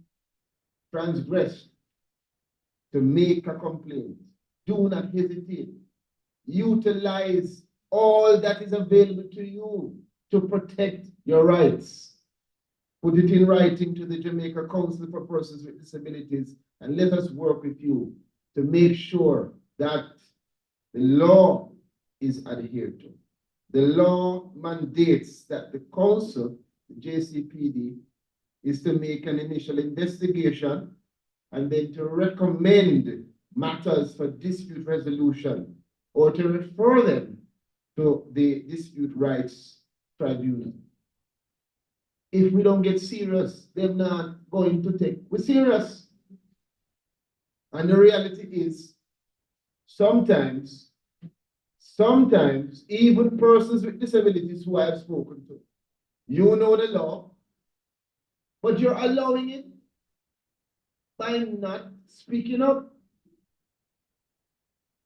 transgressed to make a complaint. Do not hesitate. Utilize all that is available to you to protect your rights. Put it in writing to the Jamaica Council for Persons with Disabilities, and let us work with you to make sure that the law is adhered to. The law mandates that the council, the JCPD, is to make an initial investigation and then to recommend matters for dispute resolution or to refer them to the Dispute Rights Tribunal. If we don't get serious, they're not going to take, we're serious. And the reality is, sometimes even persons with disabilities who I have spoken to, you know the law, but you're allowing it by not speaking up.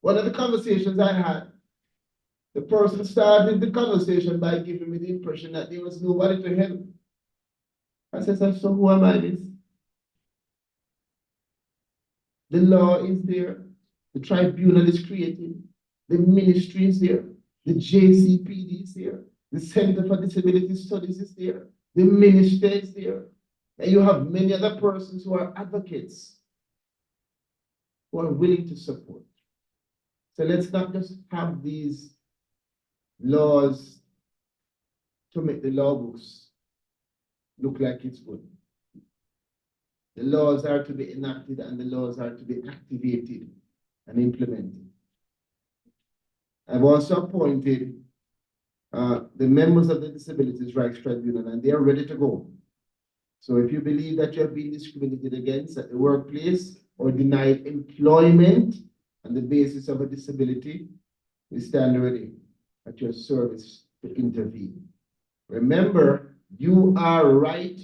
One of the conversations I had, the person started the conversation by giving me the impression that there was nobody to help. I said, so who am I this? The law is there. The tribunal is created. The ministry is there. The JCPD is there. The Center for Disability Studies is there. The minister is there. And you have many other persons who are advocates who are willing to support. So let's not just have these laws to make the law books look like it's good. The laws are to be enacted and the laws are to be activated and implemented. I've also appointed the members of the Disabilities Rights Tribunal, and they are ready to go. So if you believe that you have been discriminated against at the workplace or denied employment on the basis of a disability, we stand ready at your service to intervene. Remember, you are right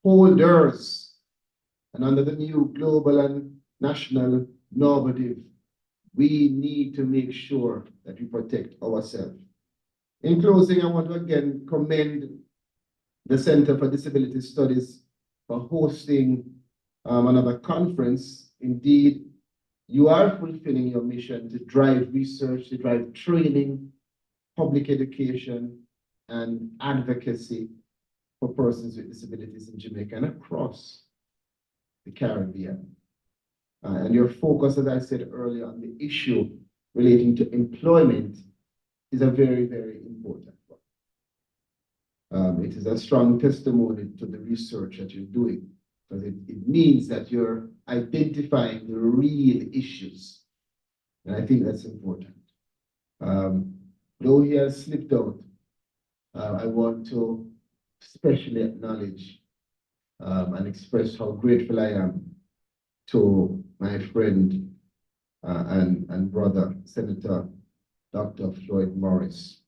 holders, and under the new global and national normative, we need to make sure that we protect ourselves. In closing, I want to again commend the Center for Disability Studies for hosting another conference. Indeed, you are fulfilling your mission to drive research, to drive training, public education, and advocacy for persons with disabilities in Jamaica and across the Caribbean. And your focus, as I said earlier, on the issue relating to employment is a very, very important one. It is a strong testimony to the research that you're doing, because it means that you're identifying the real issues. And I think that's important. Though he has slipped out, I want to especially acknowledge and express how grateful I am to my friend and brother, Senator Dr. Floyd Morris.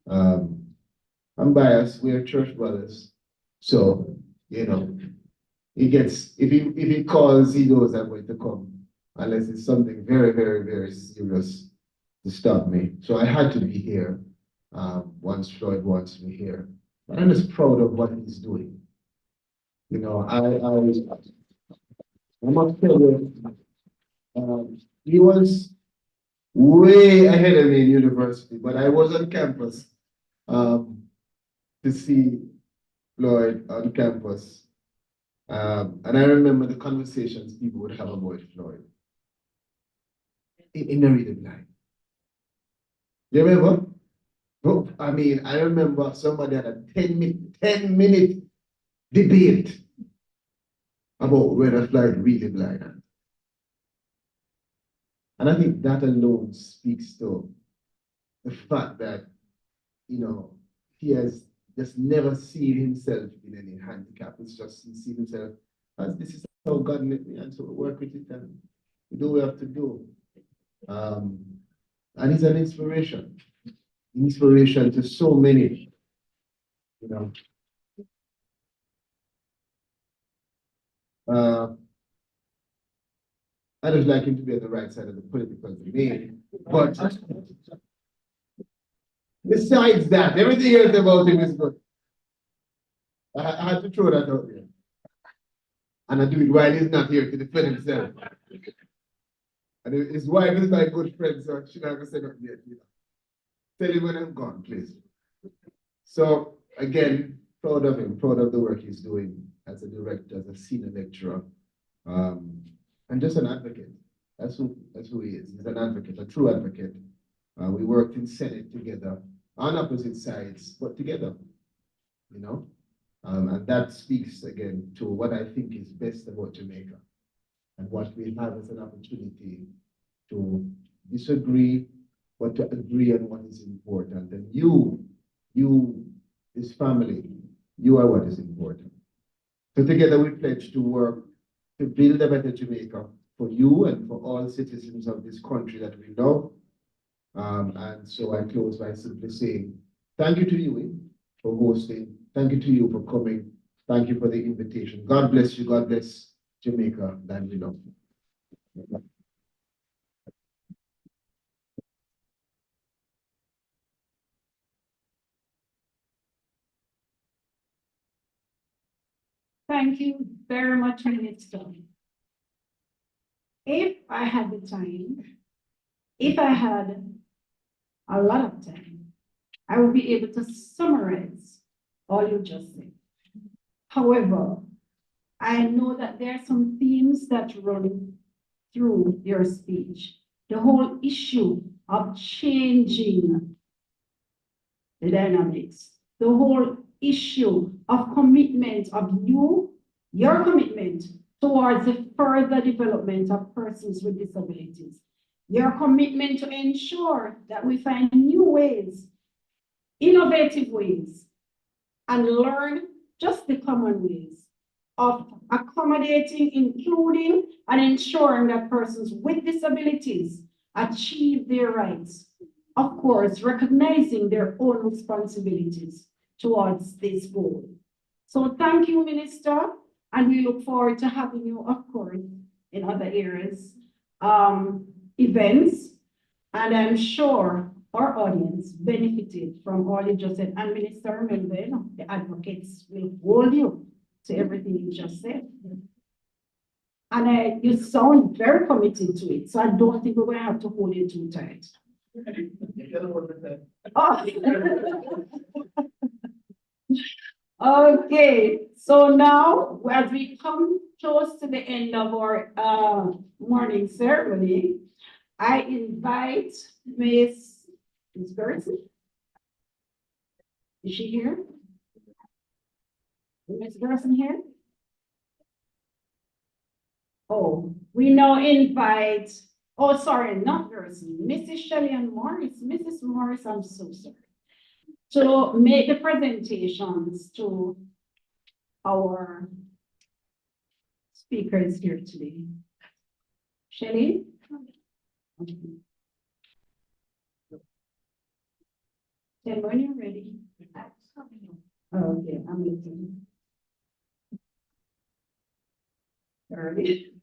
I'm biased, we are church brothers. So, you know, he gets, if he calls, he knows I'm going to come, unless it's something very, very, very serious to stop me. So I had to be here once Floyd wants me here. But I'm just proud of what he's doing. You know, I must tell you, he was way ahead of me in university, but I was on campus to see Floyd on campus. And I remember the conversations people would have about Floyd in the reading line. You remember? Oh, I mean, I remember somebody had a 10-minute debate about whether Floyd really blind. And I think that alone speaks to the fact that, you know, he has just never seen himself in any handicap. It's just he sees himself as this is how God made me, and so we work with it and we do what we have to do. And he's an inspiration to so many, you know. I just like him to be on the right side of the political debate, but besides that, everything else about him is good. I had to throw that out there. And I do it while he's not here to defend himself. And his wife is my good friend, so she's not gonna say nothing yet, you know. Tell him when I'm gone, please. So again, proud of him, proud of the work he's doing as a director, as a senior lecturer, and just an advocate. That's who he is. He's an advocate, a true advocate. We worked in Senate together, on opposite sides, but together, you know. And that speaks again to what I think is best about Jamaica and what we have as an opportunity to disagree, but to agree on what is important. And you, this family, you are what is important. So together we pledge to work to build a better Jamaica for you and for all citizens of this country that we love. And so I close by simply saying, thank you to you for hosting. Thank you to you for coming. Thank you for the invitation. God bless you. God bless Jamaica, that we love. Thank you very much, Minister. if I had the time, if I had a lot of time, I would be able to summarize all you just said. However, I know that there are some themes that run through your speech. The whole issue of changing the dynamics, the whole issue of commitment of your commitment towards the further development of persons with disabilities, your commitment to ensure that we find new ways, innovative ways, and learn just the common ways of accommodating, including, and ensuring that persons with disabilities achieve their rights. Of course, recognizing their own responsibilities towards this goal. So thank you, Minister, and we look forward to having you, of course, in other areas, events, and I'm sure our audience benefited from all you just said. And Minister, remember, the advocates will hold you to everything you just said. And you sound very committed to it, so I don't think we're going to have to hold you too tight. Oh. Okay, so now as we come close to the end of our morning ceremony, I invite Miss Gerson. Is she here? Is Miss Gerson here? Oh, we now invite, oh, sorry, not Gerson, Mrs. Shelley and Morris. Mrs. Morris, I'm so sorry. To make the presentations to our speakers here today. Shelley? Okay. Then when you're ready. Oh, okay, I'm listening. Ready?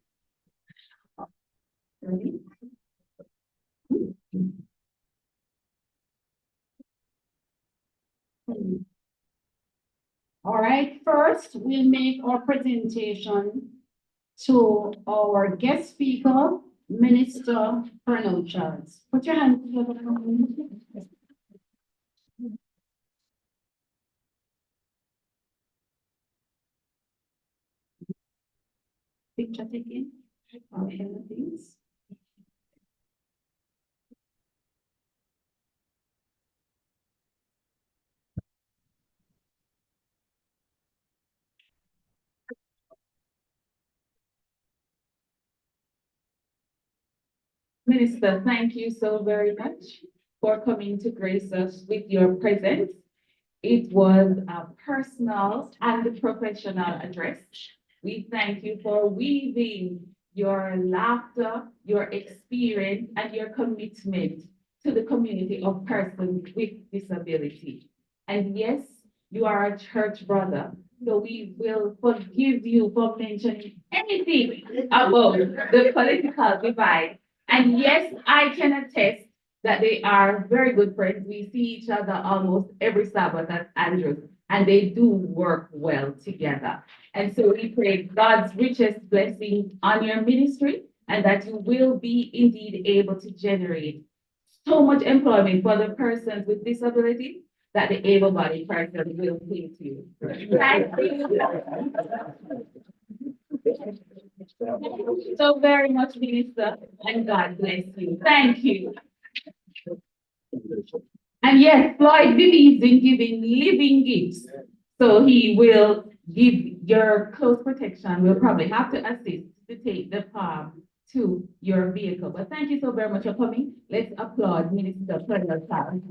Ready? All right, first we'll make our presentation to our guest speaker, Minister Colonel Charles. Put your hand together for me. Picture taking. Okay, please. Minister, thank you so very much for coming to grace us with your presence. It was a personal and professional address. We thank you for weaving your laughter, your experience, and your commitment to the community of persons with disability. And yes, you are a church brother, so we will forgive you for mentioning anything about the political divide. And yes, I can attest that they are very good friends. We see each other almost every Sabbath at Andrews, and they do work well together. And so we pray God's richest blessing on your ministry, and that you will be indeed able to generate so much employment for the persons with disabilities that the able-bodied person will please you. Thank you. So very much, Minister, and God bless you. Thank you. And yes, Floyd believes in giving living gifts. So he will give your close protection. We'll probably have to assist to take the palm to your vehicle. But thank you so very much for coming. Let's applaud Minister Colonel Charles.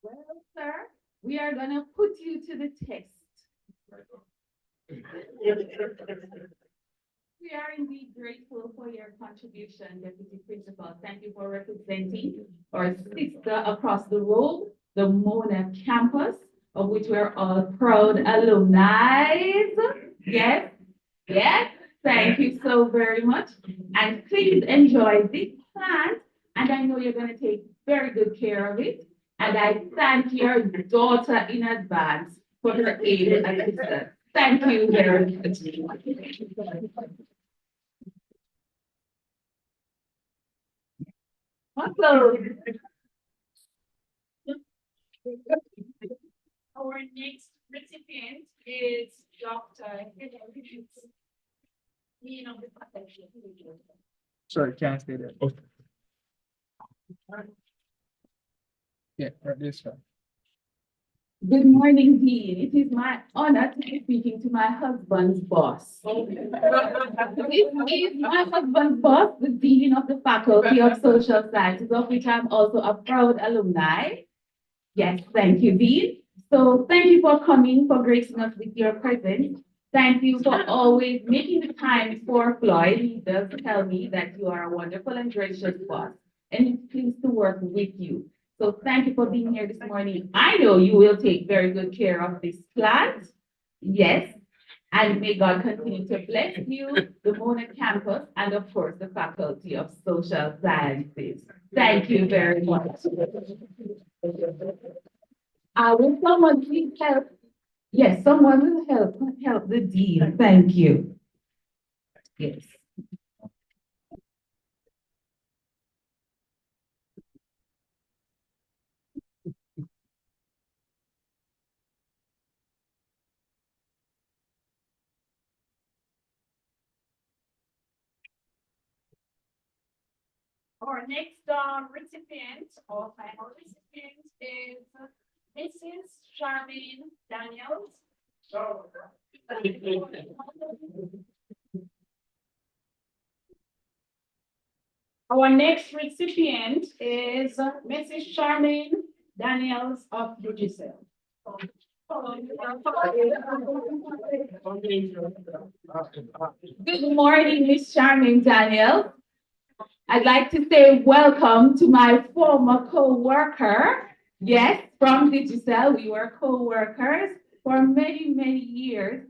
Well, sir, we are going to put you to the test. We are in indeed grateful for your contribution, Deputy Principal. Thank you for representing our sister across the road, the Mona campus, of which we're all proud alumni. Yes, yes. Thank you so very much. And please enjoy this plant. And I know you're going to take very good care of it. And I thank your daughter in advance for her aid and assistance. Thank you very much. Awesome. Our next recipient is Dr. Dean of the faculty. Sorry, can't stay there. Yeah, right this one. Good morning, Dean. It is my honor to be speaking to my husband's boss. This is my husband's boss, the Dean of the Faculty of Social Sciences, of which I'm also a proud alumni. Yes, thank you, Dean. So thank you for coming, for gracing us with your presence. Thank you for always making the time for Floyd. He does tell me that you are a wonderful and gracious boss, and he's pleased to work with you. So thank you for being here this morning. I know you will take very good care of this plant. Yes. And may God continue to bless you, the Mona campus, and of course, the Faculty of Social Sciences. Thank you very much. Will someone please help? Yes, someone will help the dean. Thank you. Yes. Our next recipient, or final recipient, is Mrs. Charmaine Daniels. Our next recipient is Mrs. Charmaine Daniels of Digicel. Good morning, Miss Charmaine Daniels. I'd like to say welcome to my former co-worker. Yes, from Digicel, we were co-workers for many, many years.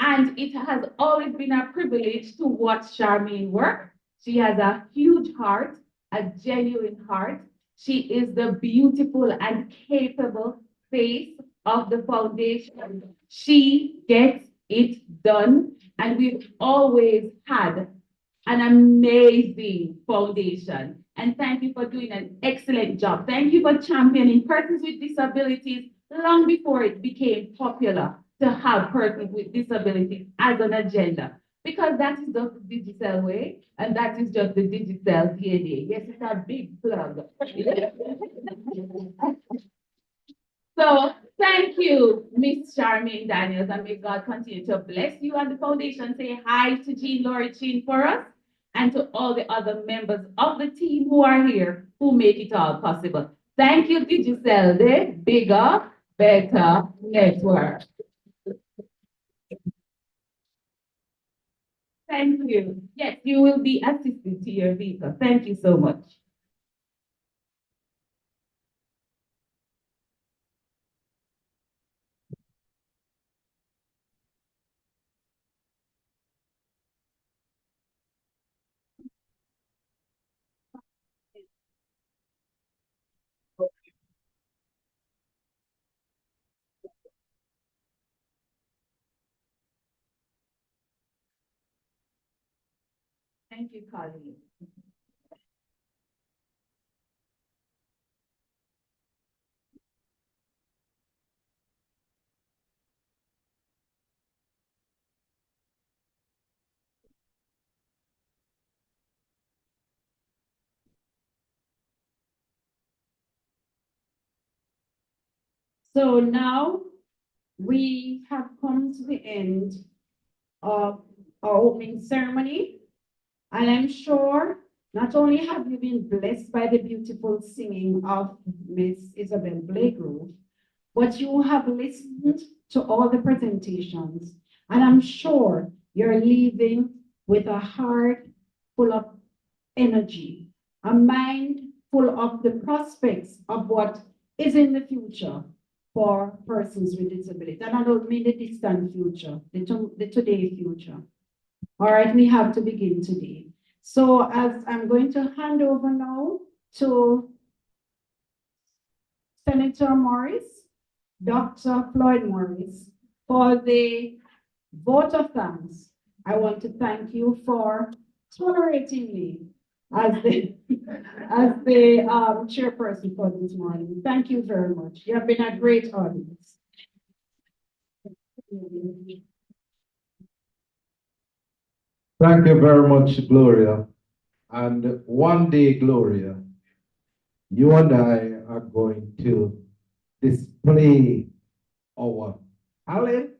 And it has always been a privilege to watch Charmaine work. She has a huge heart, a genuine heart. She is the beautiful and capable face of the foundation. She gets it done. And we've always had an amazing foundation. And thank you for doing an excellent job. Thank you for championing persons with disabilities long before it became popular to have persons with disabilities as an agenda. Because that is just the Digicel way, and that is just the Digicel DNA. Yes, it's a big plug. So thank you, Miss Charmaine Daniels, and may God continue to bless you and the foundation. Say hi to Jean Laurie Chin for us, and to all the other members of the team who are here, who make it all possible. Thank you, Digicel, the bigger, better network. Thank you. Yes, you will be assisted to your vehicle. Thank you so much. Thank you, Colleen. So now we have come to the end of our opening ceremony. And I'm sure not only have you been blessed by the beautiful singing of Miss Isabel Blakegrove, but you have listened to all the presentations. And I'm sure you're leaving with a heart full of energy, a mind full of the prospects of what is in the future for persons with disabilities. And I don't mean the distant future, the today future. All right, we have to begin today. So as I'm going to hand over now to Senator Morris, Dr. Floyd Morris, for the vote of thanks. I want to thank you for tolerating me as the, chairperson for this morning. Thank you very much. You have been a great audience. Thank you very much, Gloria. And one day, Gloria, you and I are going to display our talent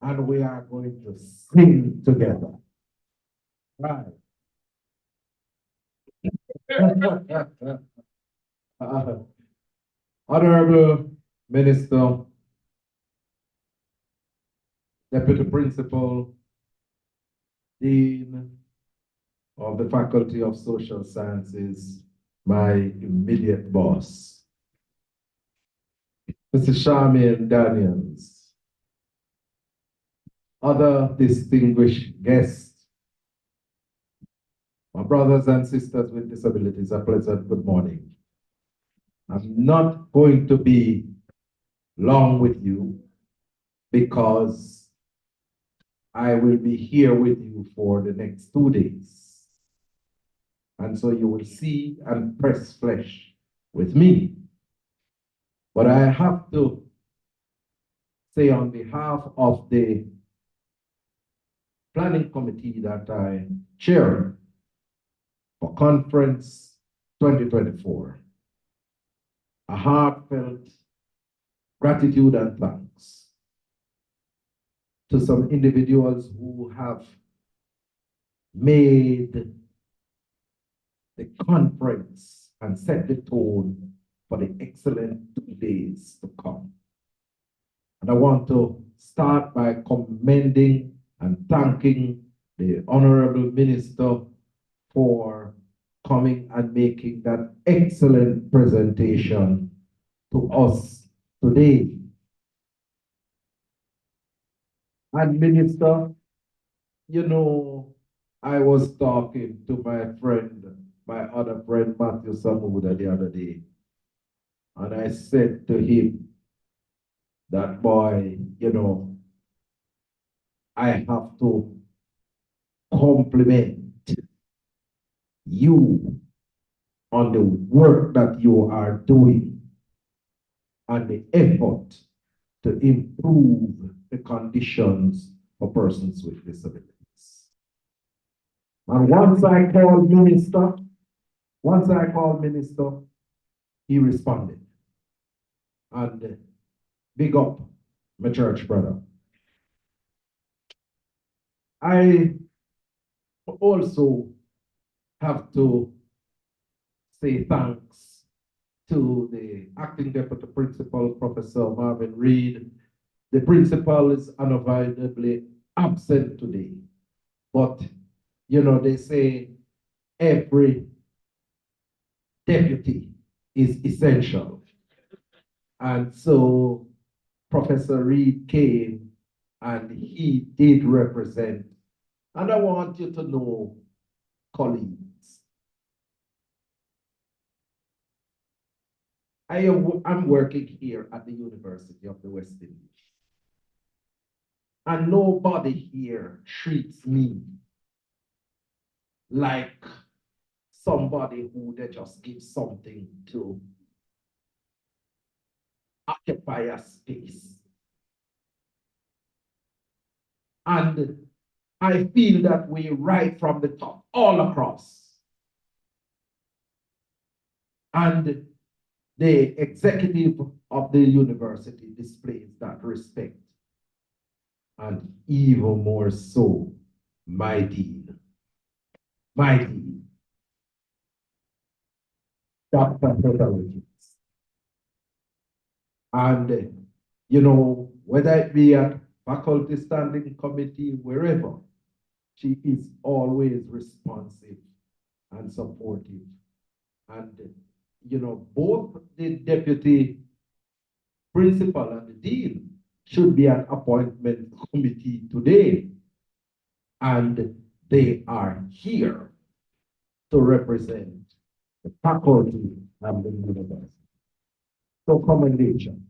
and we are going to sing together. Right. Honorable Minister, Deputy Principal, Dean of the Faculty of Social Sciences, my immediate boss, Mr. Charmaine Daniels, other distinguished guests, my brothers and sisters with disabilities, a pleasant good morning. I'm not going to be long with you because I will be here with you for the next 2 days. And so you will see and press flesh with me. But I have to say on behalf of the planning committee that I chair for Conference 2024, a heartfelt gratitude and thanks to some individuals who have made the conference and set the tone for the excellent 2 days to come. And I want to start by commending and thanking the Honorable Minister for coming and making that excellent presentation to us today. And Minister, you know, I was talking to my other friend, Matthew Samuda, the other day, and I said to him, that boy, you know, I have to compliment you on the work that you are doing and the effort to improve the conditions for persons with disabilities. And once I called Minister, he responded. And big up my church brother. I also have to say thanks to the acting deputy principal, Professor Marvin Reed. The principal is unavoidably absent today, but you know, they say every deputy is essential. And so Professor Reed came and he did represent. And I want you to know, colleagues, I'm working here at the University of the West Indies. And nobody here treats me like somebody who they just give something to occupy a space. And I feel that way right from the top, all across. And the executive of the university displays that respect. And even more so, my dean, Dr. Frederick. And, you know, whether it be at faculty standing committee, wherever, She is always responsive and supportive. And, you know, both the deputy principal and the dean should be an appointment committee today. And they are here to represent the faculty and the university. So commendations.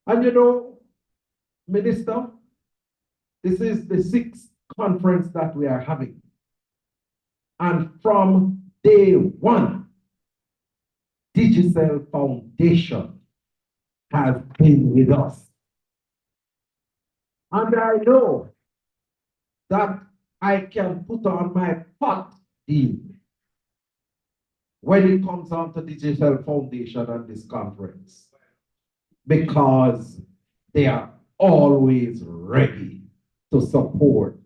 And you know, Minister, this is the 6th conference that we are having. And from day one, Digicel Foundation has been with us. And I know that I can put on my pot in when it comes on to Digicel Foundation and this conference, because they are always ready to support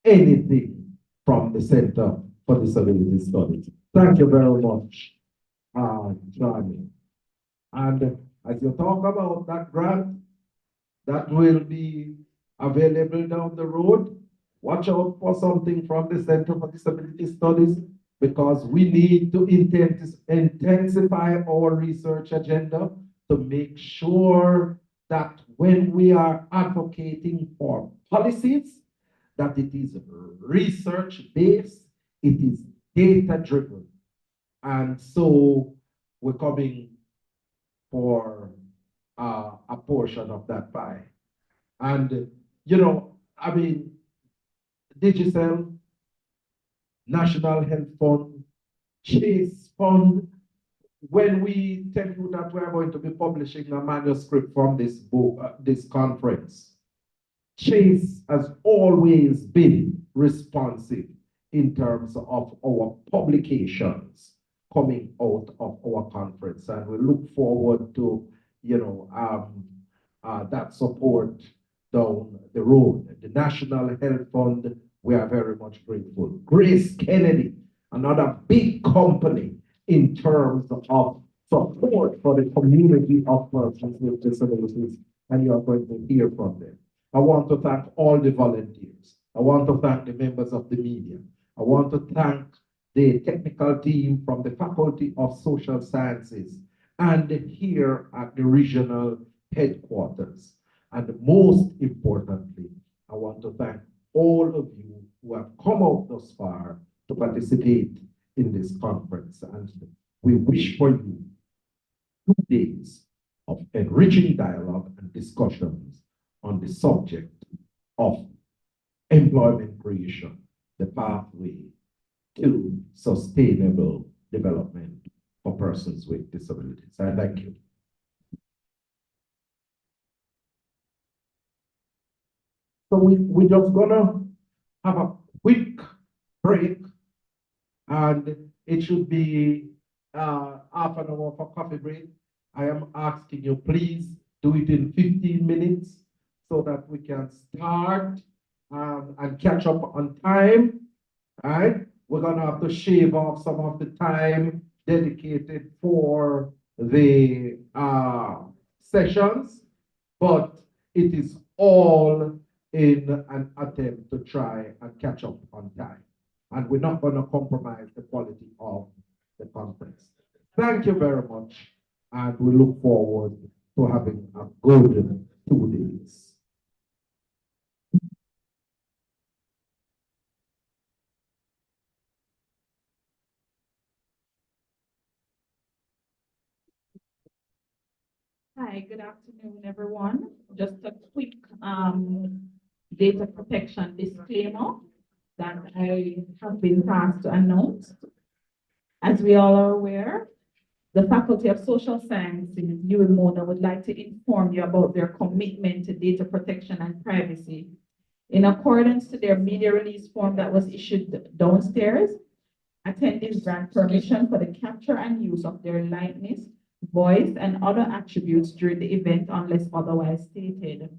anything from the Center for Disability Studies. Thank you very much, Johnny. And as you talk about that grant that will be available down the road, watch out for something from the Center for Disability Studies, because we need to intensify our research agenda to make sure that when we are advocating for policies, that it is research-based, it is data-driven. And so we're coming for a portion of that pie. And, you know, I mean, Digicel, National Health Fund, Chase Fund, when we tell you that we are going to be publishing a manuscript from this book, this conference, Chase has always been responsive in terms of our publications coming out of our conference. And we look forward to, you know, that support down the road. The National Health Fund, we are very much grateful. Grace Kennedy, another big company in terms of support for the community of persons with disabilities, and you are going to hear from them. I want to thank all the volunteers. I want to thank the members of the media. I want to thank the technical team from the Faculty of Social Sciences and here at the regional headquarters. And most importantly, I want to thank all of you who have come out thus far to participate in this conference. And we wish for you 2 days of enriching dialogue and discussions on the subject of employment creation, the pathway to sustainable development for persons with disabilities. I thank you. So we're just gonna have a quick break, and it should be half an hour for coffee break. I am asking you, please do it in 15 minutes so that we can start and catch up on time. All right, we're gonna have to shave off some of the time dedicated for the sessions, but it is all in an attempt to try and catch up on time. And we're not going to compromise the quality of the conference. Thank you very much, and we look forward to having a good 2 days. Hi, good afternoon, everyone. Just a quick data protection disclaimer that I have been tasked to announce. As we all are aware, the Faculty of Social Sciences, UWI, would like to inform you about their commitment to data protection and privacy. In accordance to their media release form that was issued downstairs, attendees grant permission for the capture and use of their likeness, voice, and other attributes during the event unless otherwise stated.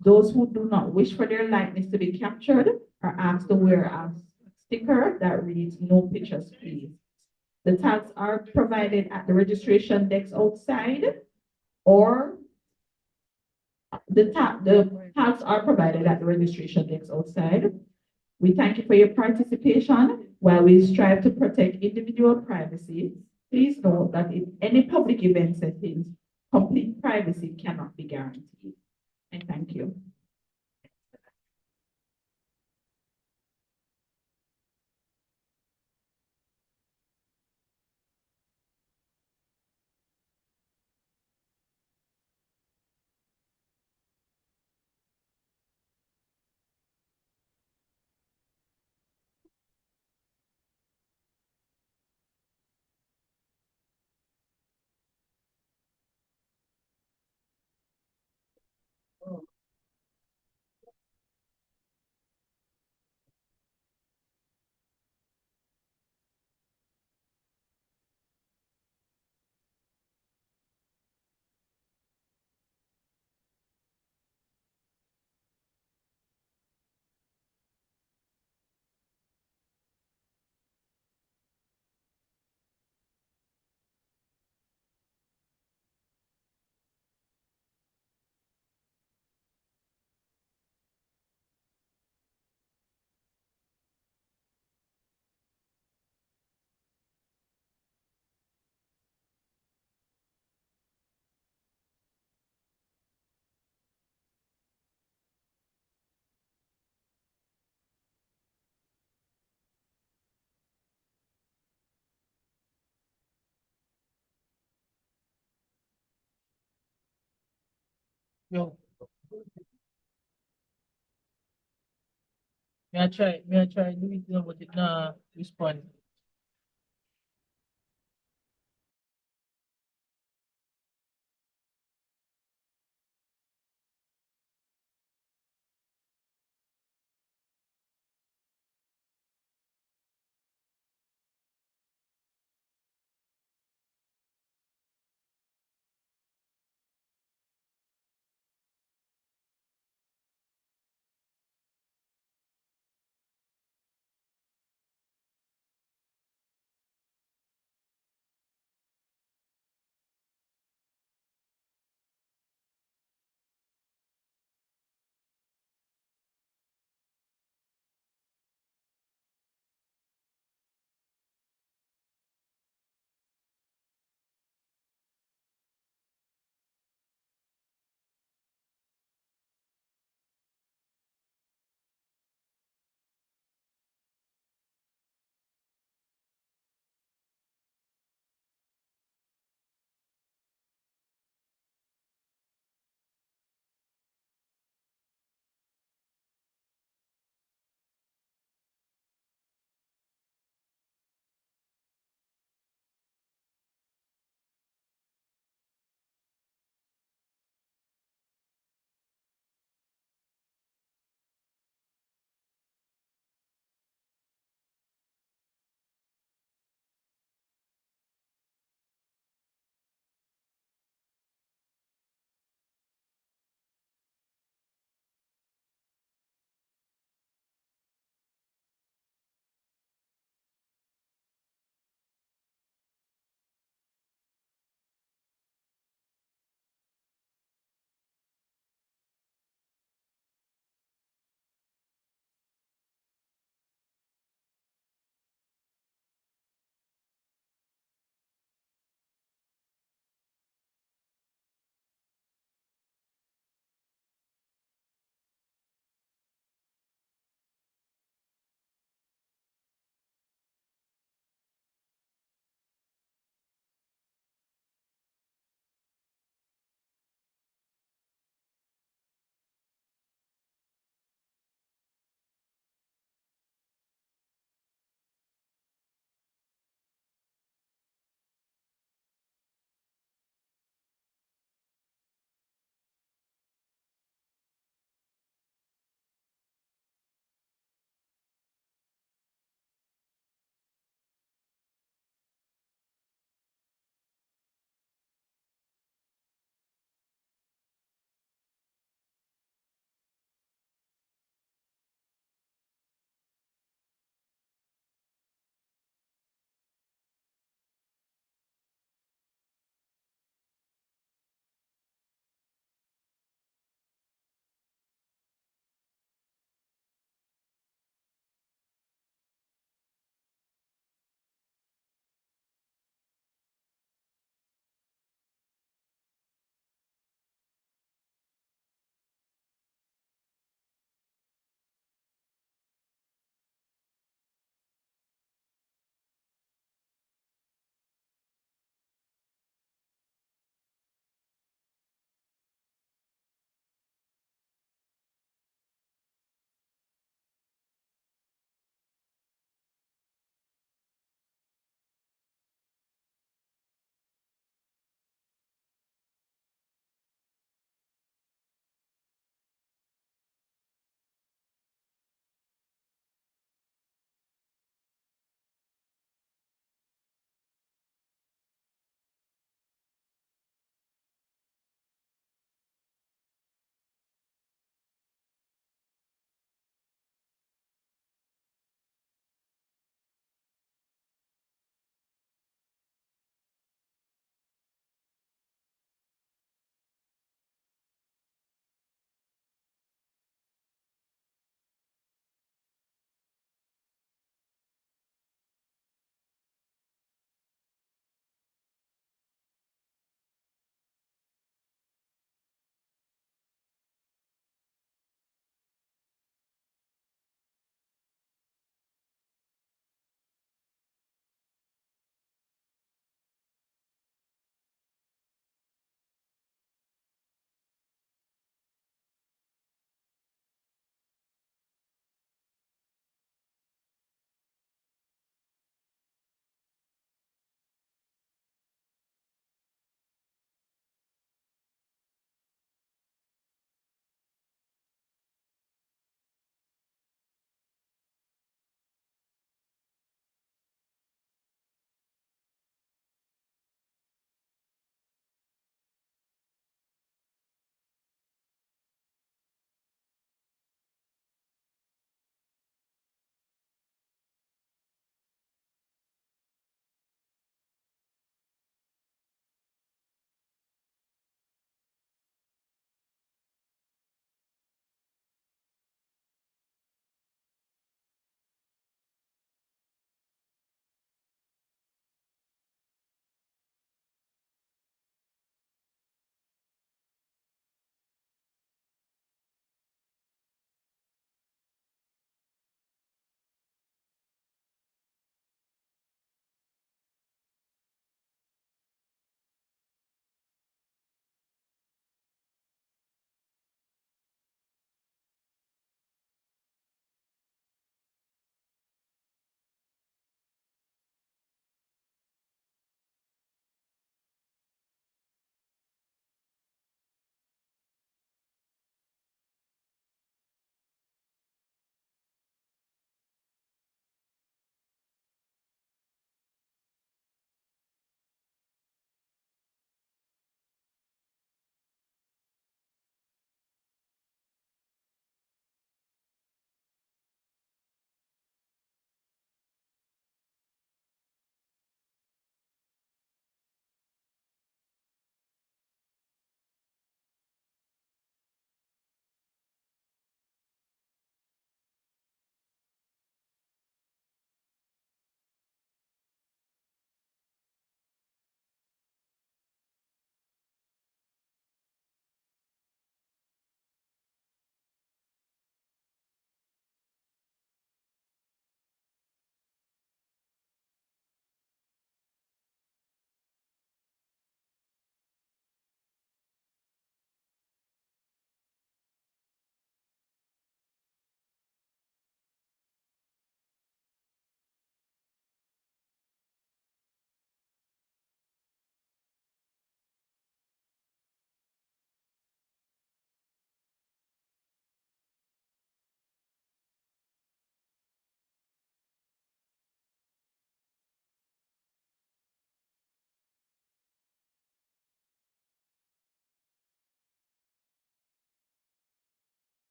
Those who do not wish for their likeness to be captured are asked to wear a sticker that reads "No pictures, please." The tags are provided at the registration desk outside, or the tags are provided at the registration desk outside. We thank you for your participation. While we strive to protect individual privacy, please note that in any public event settings, complete privacy cannot be guaranteed. And thank you. Yo. Me I try do it, but it not respond.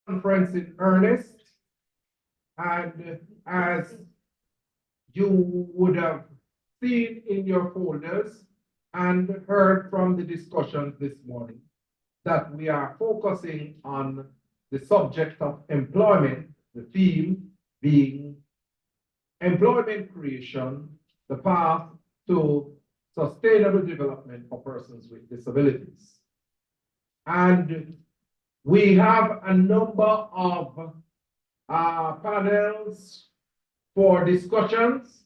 conference in earnest. And as you would have seen in your folders and heard from the discussions this morning, that we are focusing on the subject of employment, the theme being employment creation, the path to sustainable development for persons with disabilities. And we have a number of panels for discussions,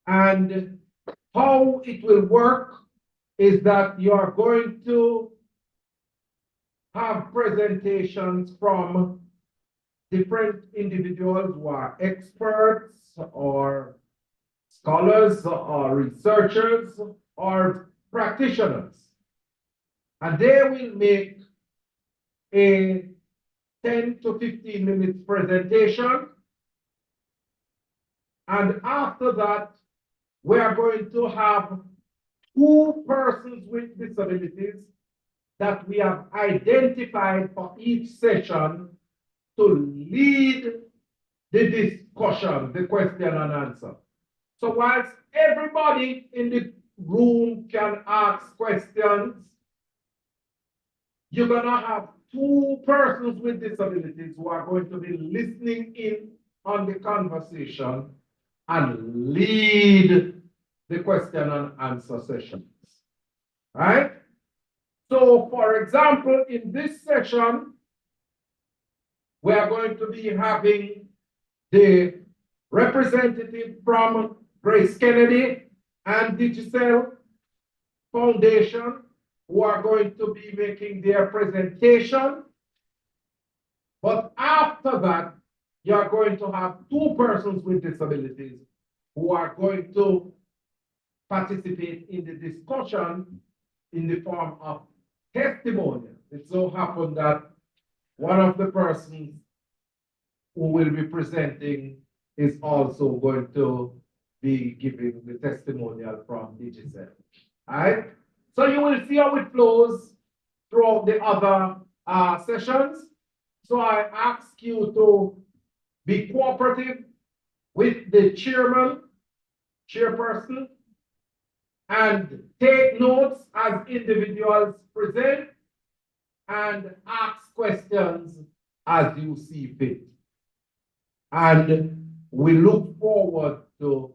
and how it will work is that you are going to have presentations from different individuals who are experts or scholars or researchers or practitioners, and they will make a 10 to 15 minutes presentation. And after that, we are going to have 2 persons with disabilities that we have identified for each session to lead the discussion, the question and answer. So whilst everybody in the room can ask questions, you're gonna have 2 persons with disabilities who are going to be listening in on the conversation and lead the question and answer sessions, right? So for example, in this session, we are going to be having the representative from Grace Kennedy and Digicel Foundation, who are going to be making their presentation. But after that, you are going to have 2 persons with disabilities who are going to participate in the discussion in the form of testimonial. It so happened that one of the persons who will be presenting is also going to be giving the testimonial from Digicel. All right? So you will see how it flows throughout the other sessions. So I ask you to be cooperative with the chairperson, and take notes as individuals present and ask questions as you see fit. And we look forward to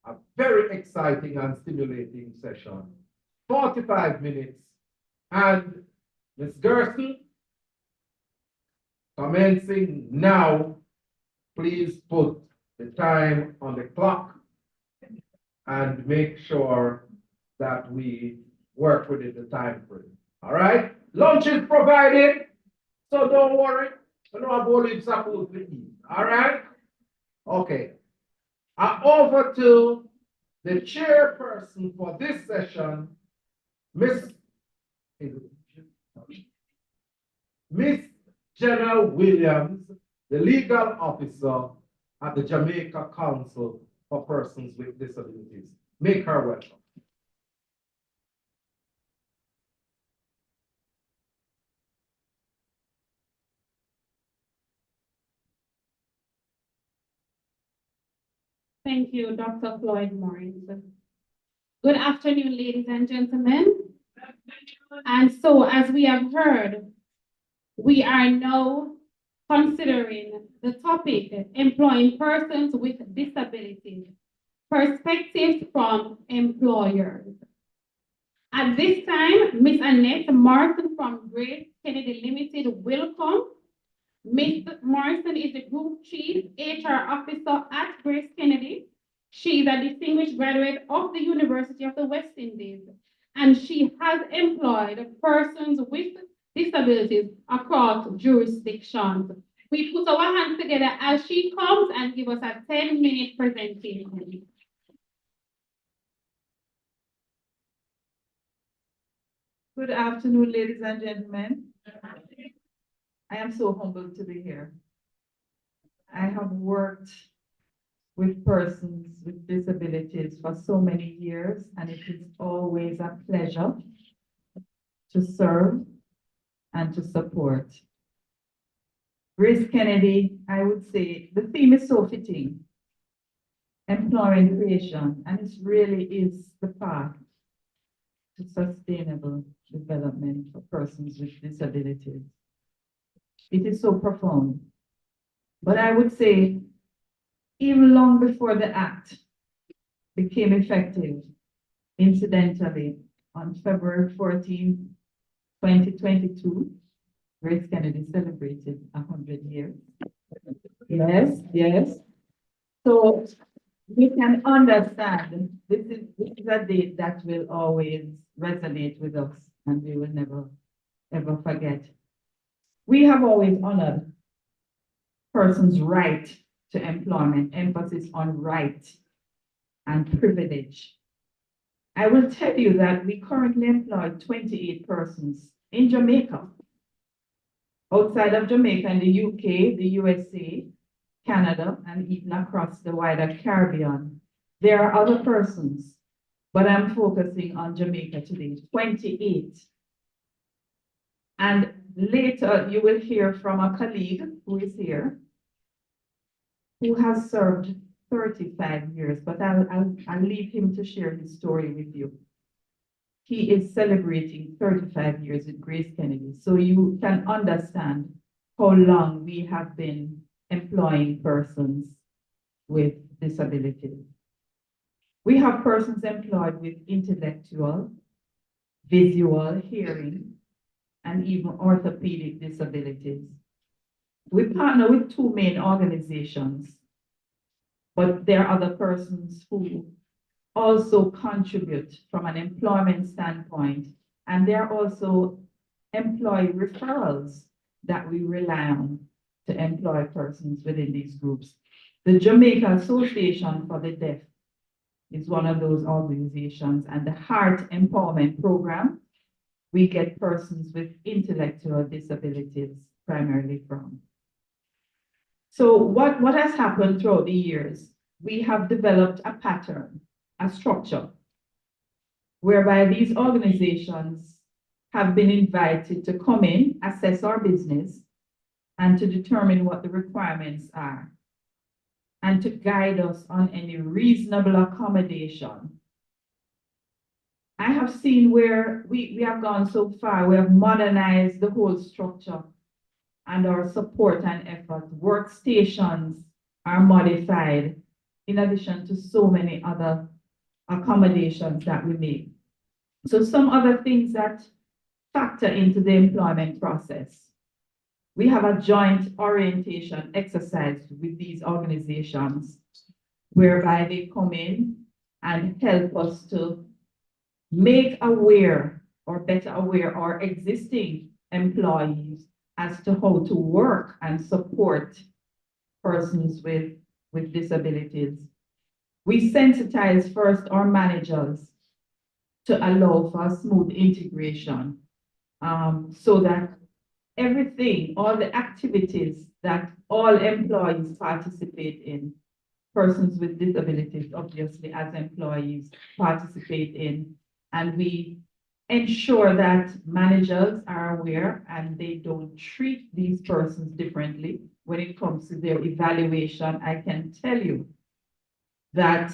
a very exciting and stimulating session. 45 minutes. And Ms. Gerson, commencing now, please put the time on the clock and make sure that we work within the time frame. All right? Lunch is provided, so don't worry. I know about it's supposed to eat. All right? Okay. Over to the chairperson for this session, Miss Jenna Williams, the legal officer at the Jamaica Council for Persons with Disabilities. Make her welcome. Thank you, Dr. Floyd Morris. Good afternoon, ladies and gentlemen. And so, as we have heard, we are now considering the topic, employing persons with disabilities, perspectives from employers. At this time, Ms. Annette Morrison from Grace Kennedy Limited will come. Ms. Morrison is the Group Chief HR Officer at Grace Kennedy. She is a distinguished graduate of the University of the West Indies, and she has employed persons with disabilities across jurisdictions. We put our hands together as she comes and give us a 10-minute presentation. Good afternoon, ladies and gentlemen. I am so humbled to be here. I have worked with persons with disabilities for so many years, and it is always a pleasure to serve and to support. Grace Kennedy, I would say the theme is so fitting. Employment creation, and it really is the path to sustainable development for persons with disabilities. It is so profound. But I would say, even long before the act became effective, incidentally, on February 14, 2022, Grace Kennedy celebrated 100 years. Yes, yes. So we can understand this is a date that will always resonate with us and we will never, ever forget. We have always honored persons' right to employment, emphasis on right and privilege. I will tell you that we currently employ 28 persons in Jamaica. Outside of Jamaica, in the UK, the USA, Canada, and even across the wider Caribbean. There are other persons, but I'm focusing on Jamaica today, 28. And later you will hear from a colleague who is here, who has served 35 years, but I'll leave him to share his story with you. He is celebrating 35 years with Grace Kennedy, so you can understand how long we have been employing persons with disabilities. We have persons employed with intellectual, visual, hearing, and even orthopedic disabilities. We partner with two main organizations, but there are other persons who also contribute from an employment standpoint, and there are also employee referrals that we rely on to employ persons within these groups. The Jamaica Association for the Deaf is one of those organizations, and the Heart Empowerment Program, we get persons with intellectual disabilities primarily from. So what has happened throughout the years? We have developed a pattern, a structure, whereby these organizations have been invited to come in, assess our business, and to determine what the requirements are, and to guide us on any reasonable accommodation. I have seen where we have gone so far, we have modernized the whole structure and our support and effort. Workstations are modified, in addition to so many other accommodations that we make. So some other things that factor into the employment process. We have a joint orientation exercise with these organizations, whereby they come in and help us to make aware or better aware our existing employees as to how to work and support persons with disabilities. We sensitize first our managers to allow for a smooth integration, so that everything, all the activities that all employees participate in, persons with disabilities obviously as employees participate in, and we ensure that managers are aware and they don't treat these persons differently when it comes to their evaluation. I can tell you that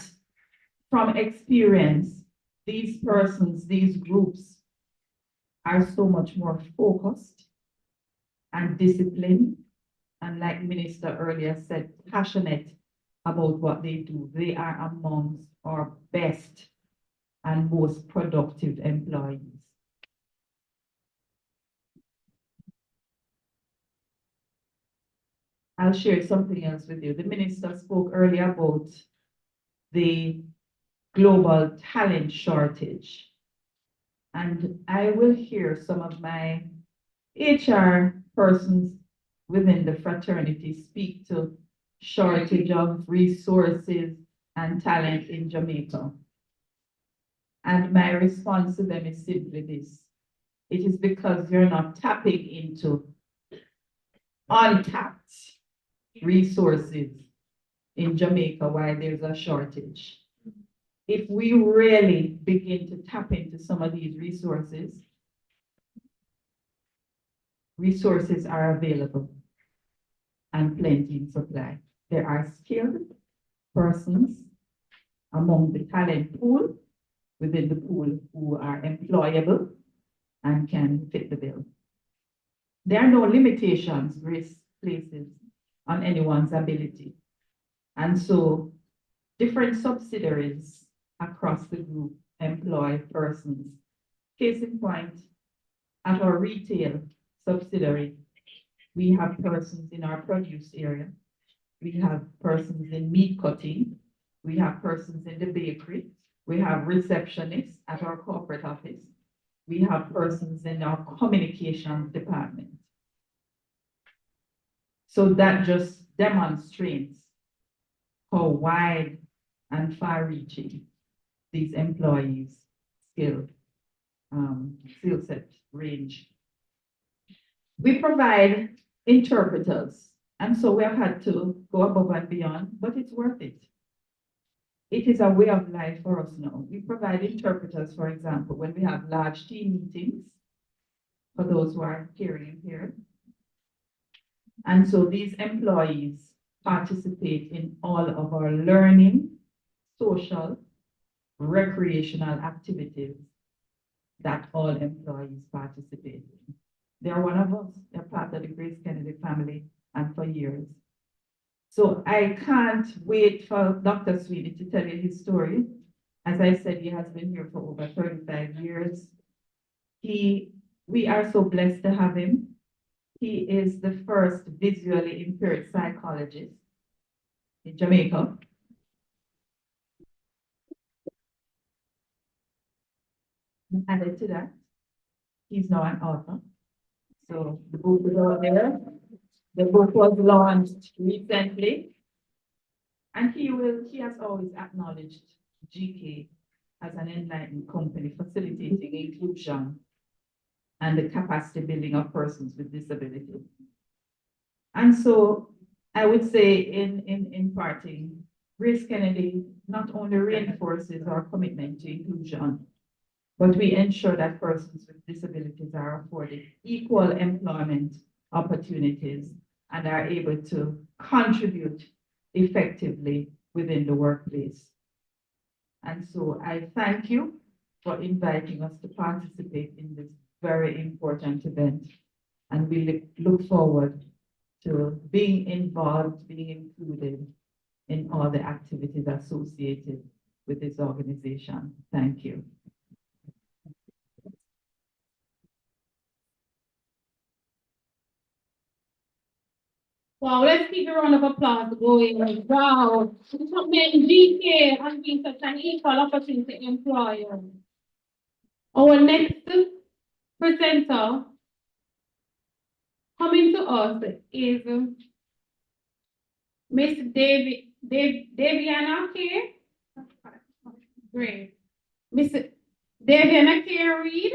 from experience, these persons, these groups are so much more focused and disciplined, and like Minister earlier said, passionate about what they do. They are amongst our best and most productive employees. I'll share something else with you. The minister spoke earlier about the global talent shortage. And I will hear some of my HR persons within the fraternity speak to shortage of resources and talent in Jamaica. And my response to them is simply this: it is because you're not tapping into untapped resources in Jamaica while there's a shortage. If we really begin to tap into some of these resources are available. and plenty in supply. There are skilled persons among the talent pool, within the pool, who are employable and can fit the bill. There are no limitations Grace places on anyone's ability. And so different subsidiaries across the group employ persons. Case in point, at our retail subsidiary, we have persons in our produce area. We have persons in meat cutting. We have persons in the bakery. We have receptionists at our corporate office. We have persons in our communications department. So that just demonstrates how wide and far-reaching these employees' skill set range. We provide interpreters, and so we have had to go above and beyond, but it's worth it. It is a way of life for us now. We provide interpreters, for example, when we have large team meetings for those who are hearing impaired. And so these employees participate in all of our learning, social, recreational activities that all employees participate in. They are one of us. They're part of the Grace Kennedy family, and for years. So I can't wait for Dr. Sweeney to tell you his story. As I said, he has been here for over 35 years. We are so blessed to have him. He is the first visually impaired psychologist in Jamaica. Added to that, he's now an author. So the book is out there. The book was launched recently. And he has always acknowledged GK as an enlightened company facilitating inclusion and the capacity building of persons with disability. And so I would say in parting, Grace Kennedy not only reinforces our commitment to inclusion, but we ensure that persons with disabilities are afforded equal employment opportunities and are able to contribute effectively within the workplace. And so I thank you for inviting us to participate in this very important event. And we look forward to being involved, being included in all the activities associated with this organization. Thank you. Wow, let's keep a round of applause going. Wow, GK has been such an equal opportunity employer. Our next presenter coming to us is Miss Daviana K. Great. Miss Daviana K. Reed.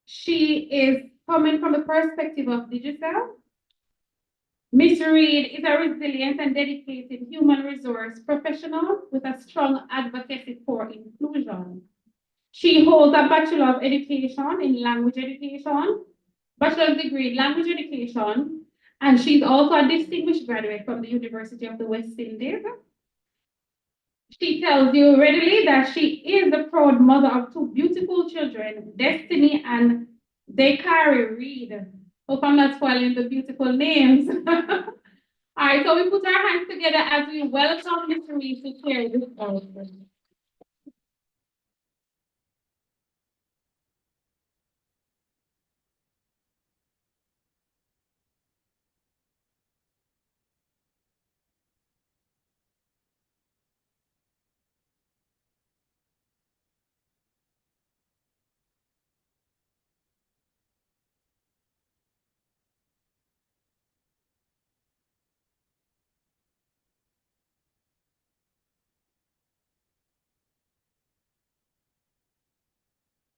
She is coming from the perspective of digital. Ms. Reed is a resilient and dedicated human resource professional with a strong advocacy for inclusion. She holds a Bachelor of Education in Language Education, Bachelor's degree in Language Education, and she's also a distinguished graduate from the University of the West Indies. She tells you readily that she is the proud mother of two beautiful children, Destiny and Dekari Reed. Hope I'm not spoiling the beautiful names. All right, so we put our hands together as we welcome Ms. Reed to share this story.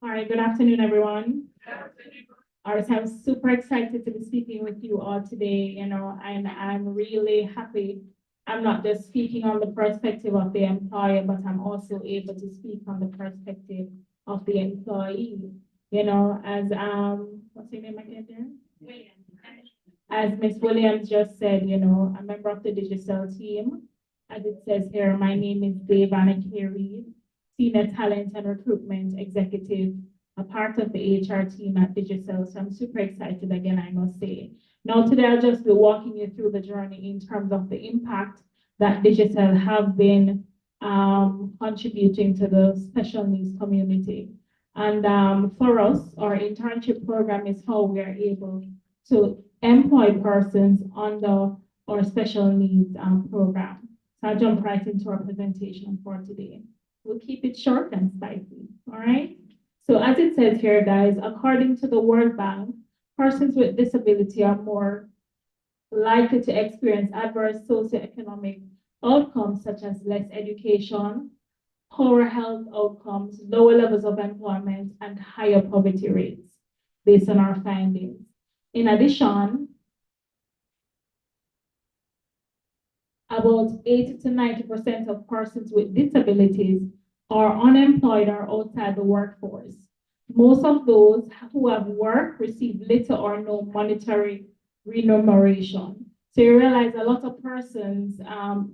All right, good afternoon, everyone. All right, I'm super excited to be speaking with you all today, and I'm really happy. I'm not just speaking on the perspective of the employer, but I'm also able to speak on the perspective of the employee. As what's your name again there? as Ms. Williams just said, you know, a member of the digital team. As it says here, my name is Devana Carey, Senior Talent and Recruitment Executive, a part of the HR team at Digital. So I'm super excited again, I must say. Now today I'll just be walking you through the journey in terms of the impact that Digital have been contributing to the special needs community. And for us, our internship program is how we are able to employ persons under our special needs program. So I'll jump right into our presentation for today. We'll keep it short and spicy, all right? So as it says here, guys, according to the World Bank, persons with disability are more likely to experience adverse socioeconomic outcomes such as less education, poorer health outcomes, lower levels of employment, and higher poverty rates based on our findings. In addition, about 80 to 90% of persons with disabilities are unemployed or outside the workforce. Most of those who have work receive little or no monetary remuneration. So you realize a lot of persons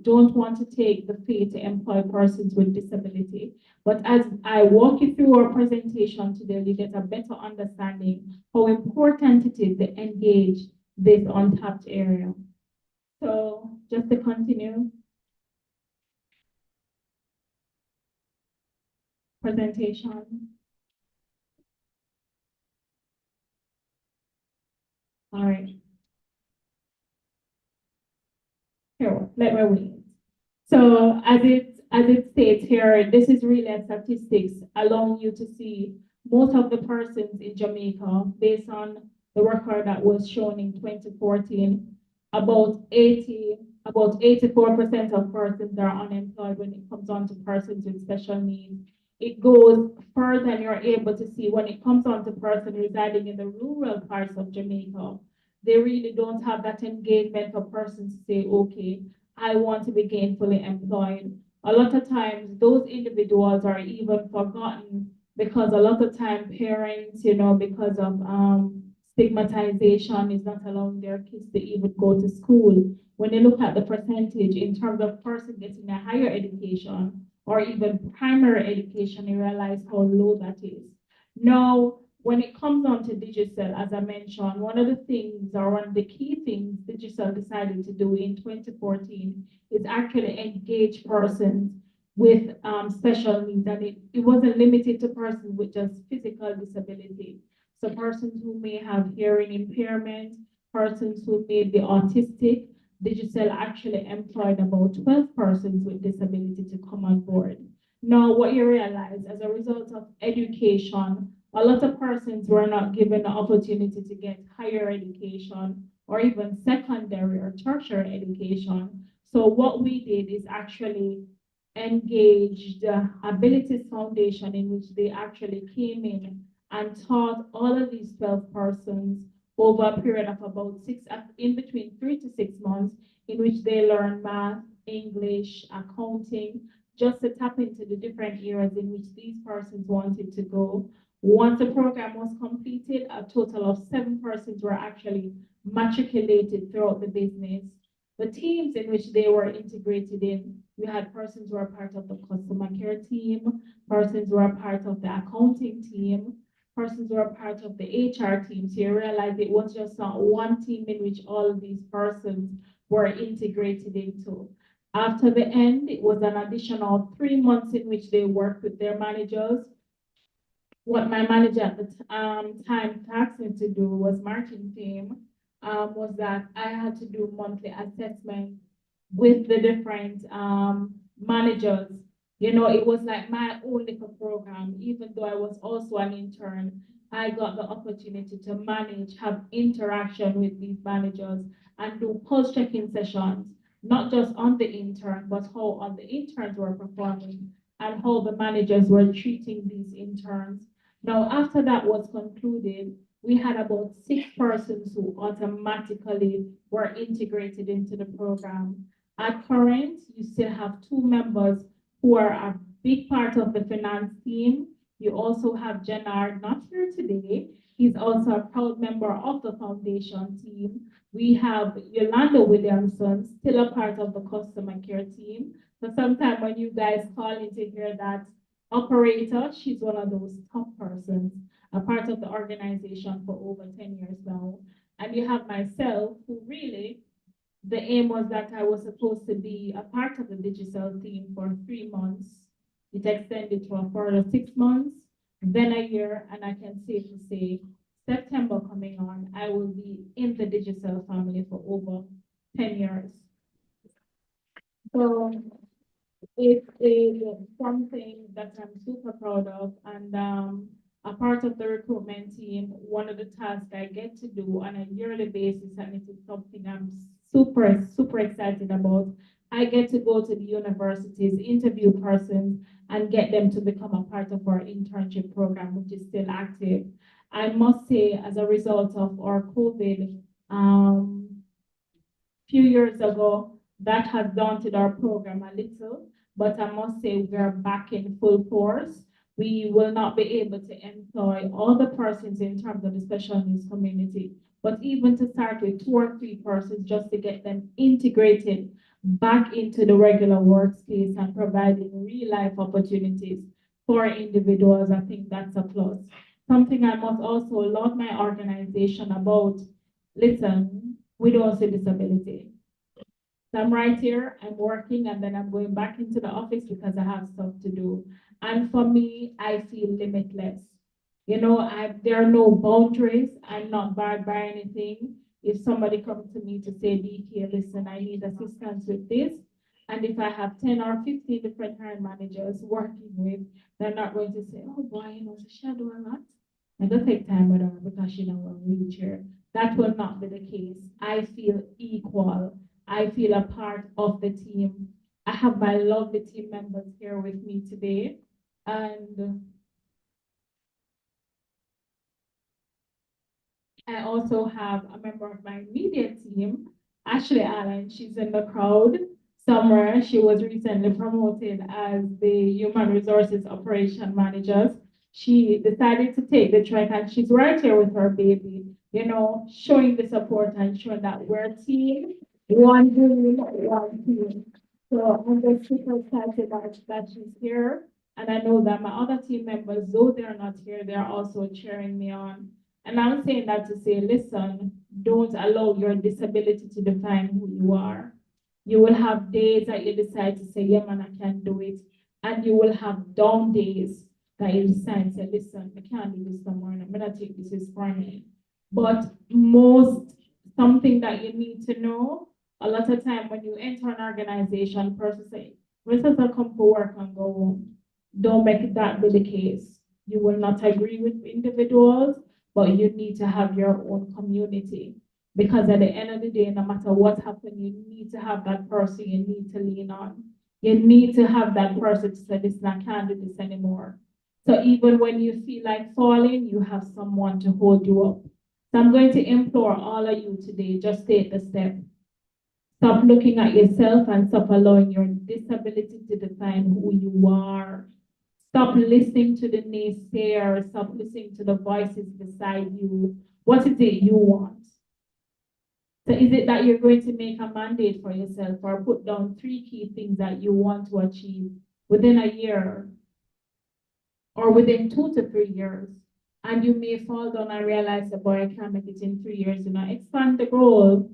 don't want to take the fee to employ persons with disability. But as I walk you through our presentation today, you get a better understanding how important it is to engage this untapped area. So just to continue. Presentation. All right. Here, let me read. So as it states here, this is really a statistics allowing you to see most of the persons in Jamaica based on the record that was shown in 2014. About 84% of persons are unemployed when it comes on to persons with special needs. It goes further, and you're able to see when it comes on to persons residing in the rural parts of Jamaica, they really don't have that engagement for persons to say, okay, I want to be gainfully employed. A lot of times those individuals are even forgotten because a lot of time parents, you know, because of stigmatization is not allowing their kids to even go to school. When you look at the percentage in terms of person getting a higher education or even primary education, you realize how low that is. Now, when it comes on to digital, as I mentioned, one of the things or one of the key things digital decided to do in 2014 is actually engage persons with special needs. And it wasn't limited to persons with just physical disability. So persons who may have hearing impairment, persons who may be autistic, Digital actually employed about 12 persons with disability to come on board. Now, what you realize as a result of education, a lot of persons were not given the opportunity to get higher education or even secondary or tertiary education. So what we did is actually engage the Abilities Foundation, in which they actually came in and taught all of these 12 persons over a period of about in between 3 to 6 months, in which they learn math, English, accounting, just to tap into the different areas in which these persons wanted to go. Once the program was completed, a total of 7 persons were actually matriculated throughout the business. The teams in which they were integrated in, we had persons who were part of the customer care team, persons who were part of the accounting team, persons who are part of the HR team. So you realize it was just not one team in which all of these persons were integrated into. After the end, it was an additional 3 months in which they worked with their managers. What my manager at the time tasked me to do was marketing team, was that I had to do monthly assessment with the different managers. You know, it was like my own little program. Even though I was also an intern, I got the opportunity to manage, have interaction with these managers and do pulse checking sessions, not just on the intern, but how all the interns were performing and how the managers were treating these interns. Now, after that was concluded, we had about 6 persons who automatically were integrated into the program. At current, you still have 2 members who are a big part of the finance team. You also have Jenard, not here today. He's also a proud member of the foundation team. We have Yolanda Williamson, still a part of the customer care team. So sometimes when you guys call in to hear that operator, she's one of those top persons, a part of the organization for over 10 years now. And you have myself, who really, the aim was that I was supposed to be a part of the digital team for 3 months. It extended to a further 6 months, then a year, and I can safely say September coming on, I will be in the digital family for over 10 years. So it is something that I'm super proud of, and a part of the recruitment team, one of the tasks I get to do on a yearly basis, and it is something I'm super excited about. I get to go to the universities, interview persons, and get them to become a part of our internship program, which is still active. I must say, as a result of our COVID, few years ago, that has daunted our program a little, but I must say we are back in full force. We will not be able to employ all the persons in terms of the special needs community, but even to start with 2 or 3 persons just to get them integrated back into the regular workspace and providing real life opportunities for individuals, I think that's a plus. Something I must also laud my organization about, listen, we don't see disability. So I'm right here, I'm working, and then I'm going back into the office because I have stuff to do. And for me, I feel limitless. You know, there are no boundaries. I'm not barred by anything. If somebody comes to me to say, DK, listen, I need assistance with this, and if I have 10 or 15 different hiring managers working with, they're not going to say, oh boy, you know, she do a lot. I don't take time with her because she don't want to wheelchair. That will not be the case. I feel equal. I feel a part of the team. I have my lovely team members here with me today. And I also have a member of my immediate team, Ashley Allen. She's in the crowd somewhere. She was recently promoted as the Human Resources Operation Manager. She decided to take the track, and she's right here with her baby, you know, showing the support and showing that we're a team, one dream, one team. So I'm just super excited that she's here. And I know that my other team members, though they're not here, they're also cheering me on. And I'm saying that to say, listen, don't allow your disability to define who you are. You will have days that you decide to say, yeah, man, I can't do it. And you will have down days that you decide and say, listen, I can't do this tomorrow. I'm going to take this for me. But something that you need to know, a lot of time when you enter an organization, person say, let's just come for work and go home. Don't make that be the case. You will not agree with individuals, but you need to have your own community. Because at the end of the day, no matter what happens, you need to have that person you need to lean on. You need to have that person to say, listen, I can't do this anymore. So even when you feel like falling, you have someone to hold you up. So I'm going to implore all of you today, just take the step. Stop looking at yourself and stop allowing your disability to define who you are. Stop listening to the naysayers. Stop listening to the voices beside you. What is it you want? So is it that you're going to make a mandate for yourself or put down 3 key things that you want to achieve within a year or within 2 to 3 years? And you may fall down and realize, boy, I can't make it in 3 years, you know, expand the goal.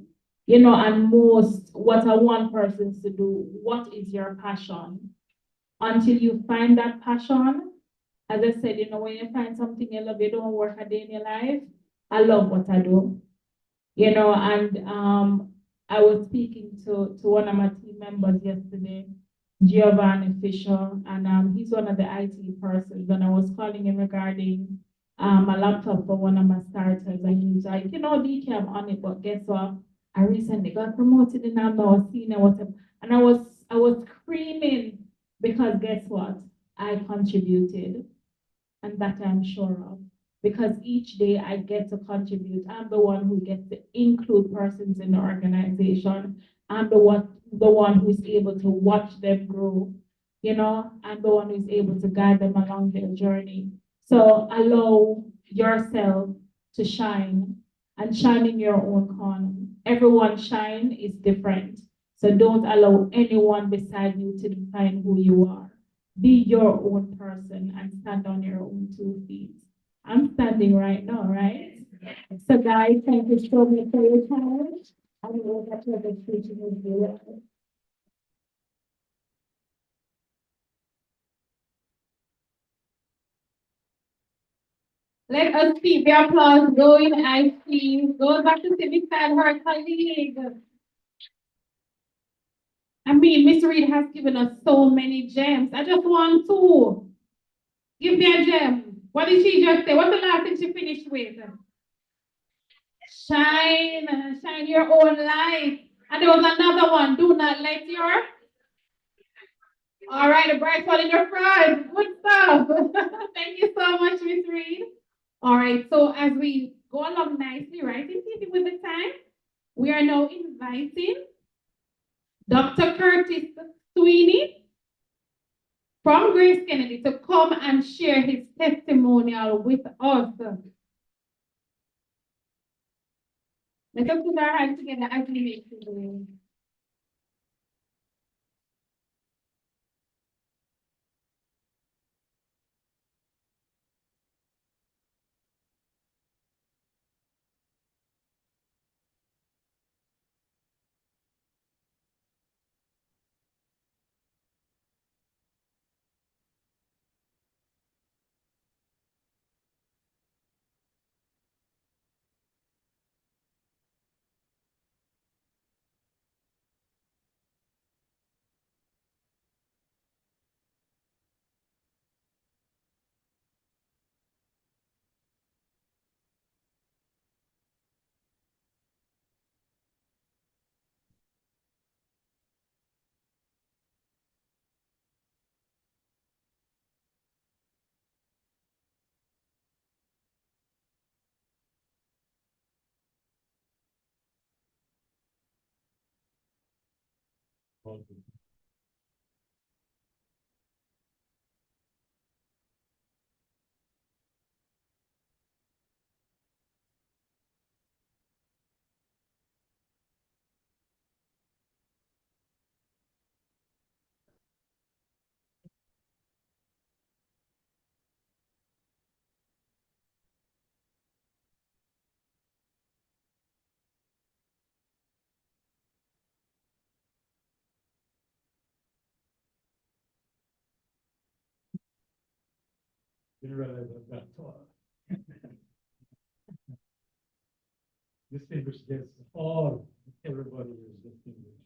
You know, and what I want persons to do, what is your passion? Until you find that passion, as I said, you know, when you find something you love, you don't work a day in your life. I love what I do. You know, and I was speaking to one of my team members yesterday, Giovanni Fisher, and he's one of the IT persons, and I was calling him regarding a laptop for one of my starters, and he was like, you know, DK, I'm on it, but guess what? I recently got promoted and I'm now a senior, whatever. And I was screaming because guess what? I contributed, and that I'm sure of. Because each day I get to contribute. I'm the one who gets to include persons in the organization. I'm the one who's able to watch them grow. You know, I'm the one who's able to guide them along their journey. So allow yourself to shine and shine in your own corner. Everyone's shine is different. So don't allow anyone beside you to define who you are. Be your own person and stand on your own 2 feet. I'm standing right now, right? So guys, thank you so much for your time. I know that you're the teaching with you. Let us keep the applause going. I see. Go back to sit beside her colleague. I mean, Miss Reed has given us so many gems. I just want to give me a gem. What did she just say? What's the last thing she finished with? Shine, shine your own light. And there was another one. Do not let your. All right, a bright one in your front. Good stuff. Thank you so much, Miss Reed. All right, so as we go along nicely, right, in keeping with the time, we are now inviting Dr. Curtis Sweeney from Grace Kennedy to come and share his testimonial with us. Let us put our hands together as we make the way. Didn't realize I was that tall. Distinguished guests, everybody is distinguished.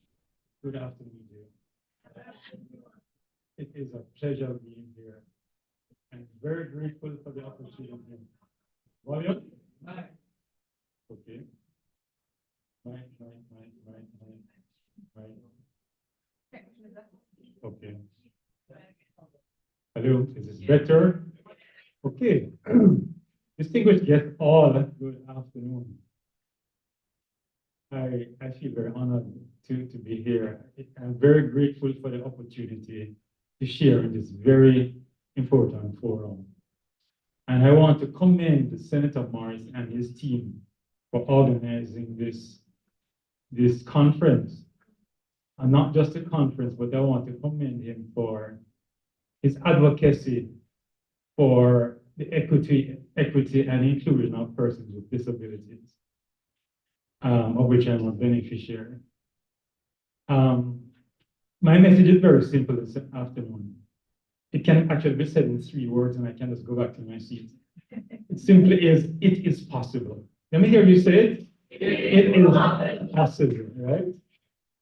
Good afternoon, dear. It is a pleasure being here. I'm very grateful for the opportunity. Volume? Okay. Right. Okay. Hello, is this better? Okay. Distinguished guests all, good afternoon. I feel very honored to be here. I'm very grateful for the opportunity to share in this very important forum. And I want to commend Senator Morris and his team for organizing this conference. And not just a conference, but I want to commend him for his advocacy for the equity and inclusion of persons with disabilities, of which I'm a beneficiary. My message is very simple this afternoon. It can actually be said in 3 words, and I can just go back to my seat. It simply is, it is possible. Let me hear you say it. It is possible, right?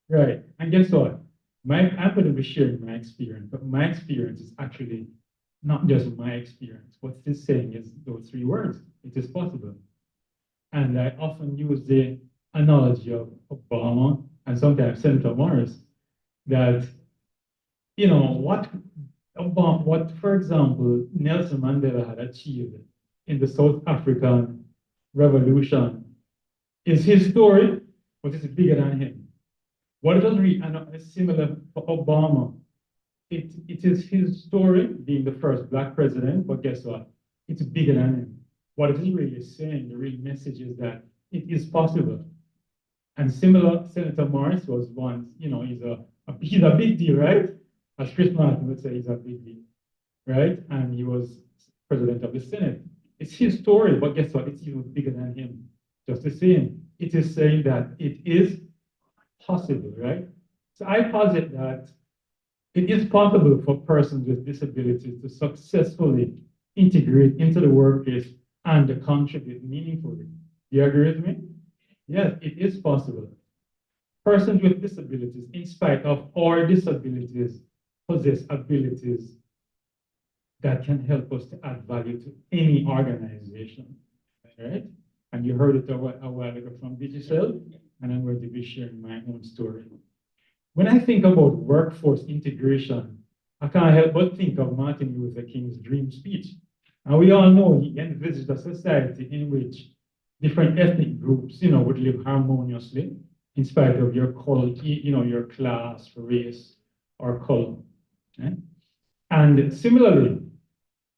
Right. And guess what? I'm going to be sharing my experience, but my experience is actually not just my experience. What it is saying is those 3 words. It is possible. And I often use the analogy of Obama and sometimes Senator Morris that, you know, what, for example, Nelson Mandela had achieved in the South African Revolution is his story, but it's bigger than him. What it does read, and similar for Obama, it is his story being the first Black president, but guess what? It's bigger than him. what it is really saying, the real message is that it is possible. And similar, Senator Morris was once, he's a big deal, right? As Chris Martin would say, he's a big deal, right? And he was president of the Senate. It's his story, but guess what? It's even bigger than him. Just the same, it is saying that it is possible, right? So I posit that it is possible for persons with disabilities to successfully integrate into the workplace and to contribute meaningfully. Do you agree with me? Yes, it is possible. Persons with disabilities, in spite of our disabilities, possess abilities that can help us to add value to any organization, right? And you heard it a while ago from Digicel, and I'm going to be sharing my own story. When I think about workforce integration, I can't help but think of Martin Luther King's dream speech. And we all know he envisaged a society in which different ethnic groups, would live harmoniously in spite of your color, your class, race, or color. Okay? And similarly,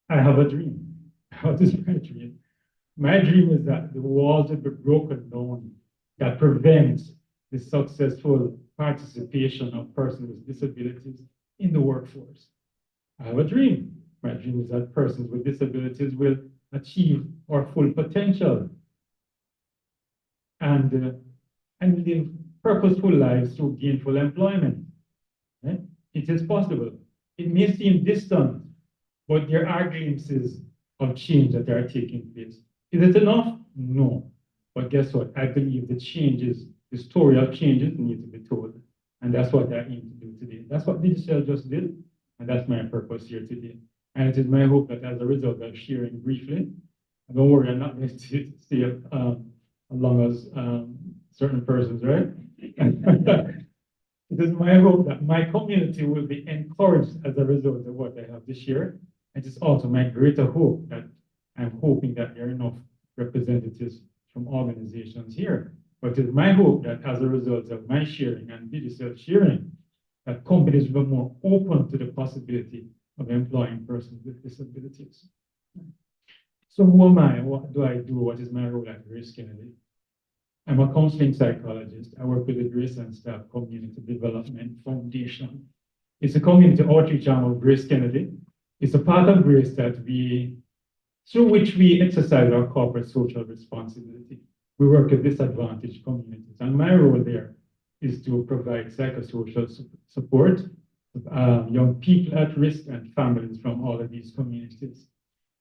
I have a dream. What is my dream? My dream is that the walls will be broken down that prevents the successful participation of persons with disabilities in the workforce. I have a dream. My dream is that persons with disabilities will achieve our full potential and live purposeful lives through gainful employment. Right? It is possible. It may seem distant, but there are glimpses of change that are taking place. Is it enough? No. But guess what? I believe the story of changes need to be told. And that's what I aim to do today. That's what Disabilities just did. And that's my purpose here today. And it is my hope that as a result of sharing briefly, don't worry, I'm not going to stay as long as certain persons, right? It is my hope that my community will be encouraged as a result of what I have this year. And it's also my greater hope that I'm hoping that there are enough representatives from organizations here. But it's my hope that as a result of my sharing and digital sharing, that companies will be more open to the possibility of employing persons with disabilities. So who am I? What do I do? What is my role at Grace Kennedy? I'm a counseling psychologist. I work with the Grace and Staff Community Development Foundation. It's a community outreach arm of Grace Kennedy. It's a part of Grace through which we exercise our corporate social responsibility. We work with disadvantaged communities, and my role there is to provide psychosocial support to young people at risk and families from all of these communities.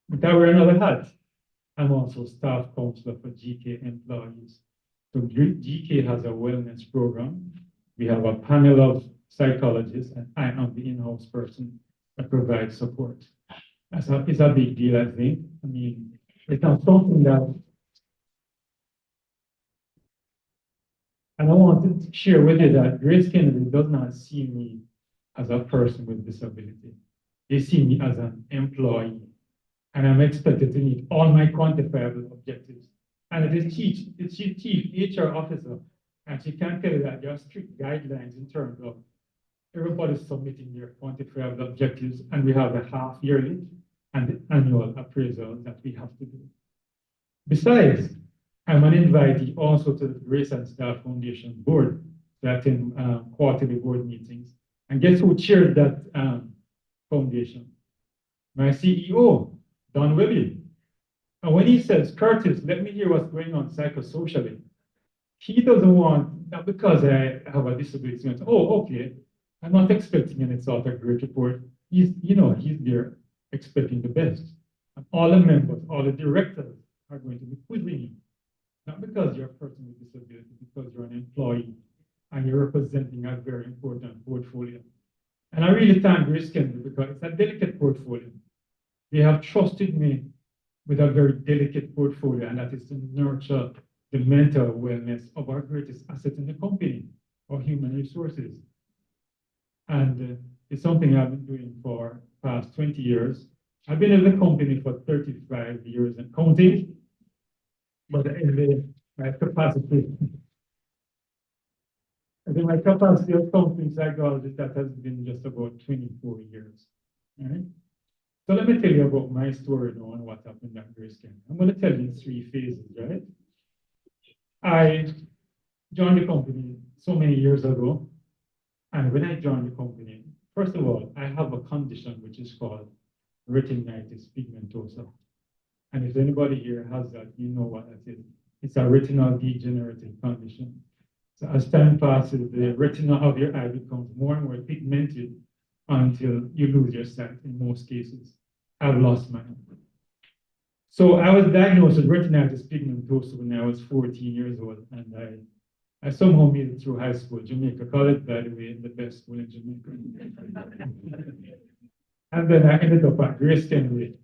But I wear another hat. I'm also staff counselor for GK employees. So GK has a wellness program. We have a panel of psychologists, and I am the in-house person that provides support. It's a big deal, I think. I mean, it's not something that, and I want to share with you that Grace Kennedy does not see me as a person with disability. They see me as an employee, and I'm expected to meet all my quantifiable objectives. And it is chief HR officer, and she can tell you that there are strict guidelines in terms of everybody submitting their quantifiable objectives, and we have a half-yearly and the annual appraisal that we have to do. Besides, I'm an invitee also to the Grace and Staff Foundation board to attend quarterly board meetings. And guess who chaired that foundation? My CEO, Don Webby. And when he says, Curtis, let me hear what's going on psychosocially, he doesn't want, not because I have a disability, oh, okay, I'm not expecting any sort of great report. He's there expecting the best. And all the members, all the directors are going to be quizzing you. Not because you're a person with disability, because you're an employee and you're representing a very important portfolio. And I really thank Grace Kennedy because it's a delicate portfolio. They have trusted me with a very delicate portfolio, and that is to nurture the mental wellness of our greatest asset in the company, our human resources. And it's something I've been doing for the past 20 years. I've been in the company for 35 years and counting, but in my capacity of counseling psychologist, that has been just about 24 years. Right? So let me tell you about my story now and what happened at Grayscale. I'm going to tell you in 3 phases, right? I joined the company so many years ago. And when I joined the company, first of all, I have a condition which is called retinitis pigmentosa. And if anybody here has that, you know what that is. It's a retinal degenerative condition. So as time passes, the retina of your eye becomes more and more pigmented until you lose your sight in most cases. I've lost mine. So I was diagnosed with retinitis pigmentosa when I was 14 years old, and I somehow made it through high school. Jamaica College, by the way, the best school in Jamaica. And then I ended up at Grace Kennedy.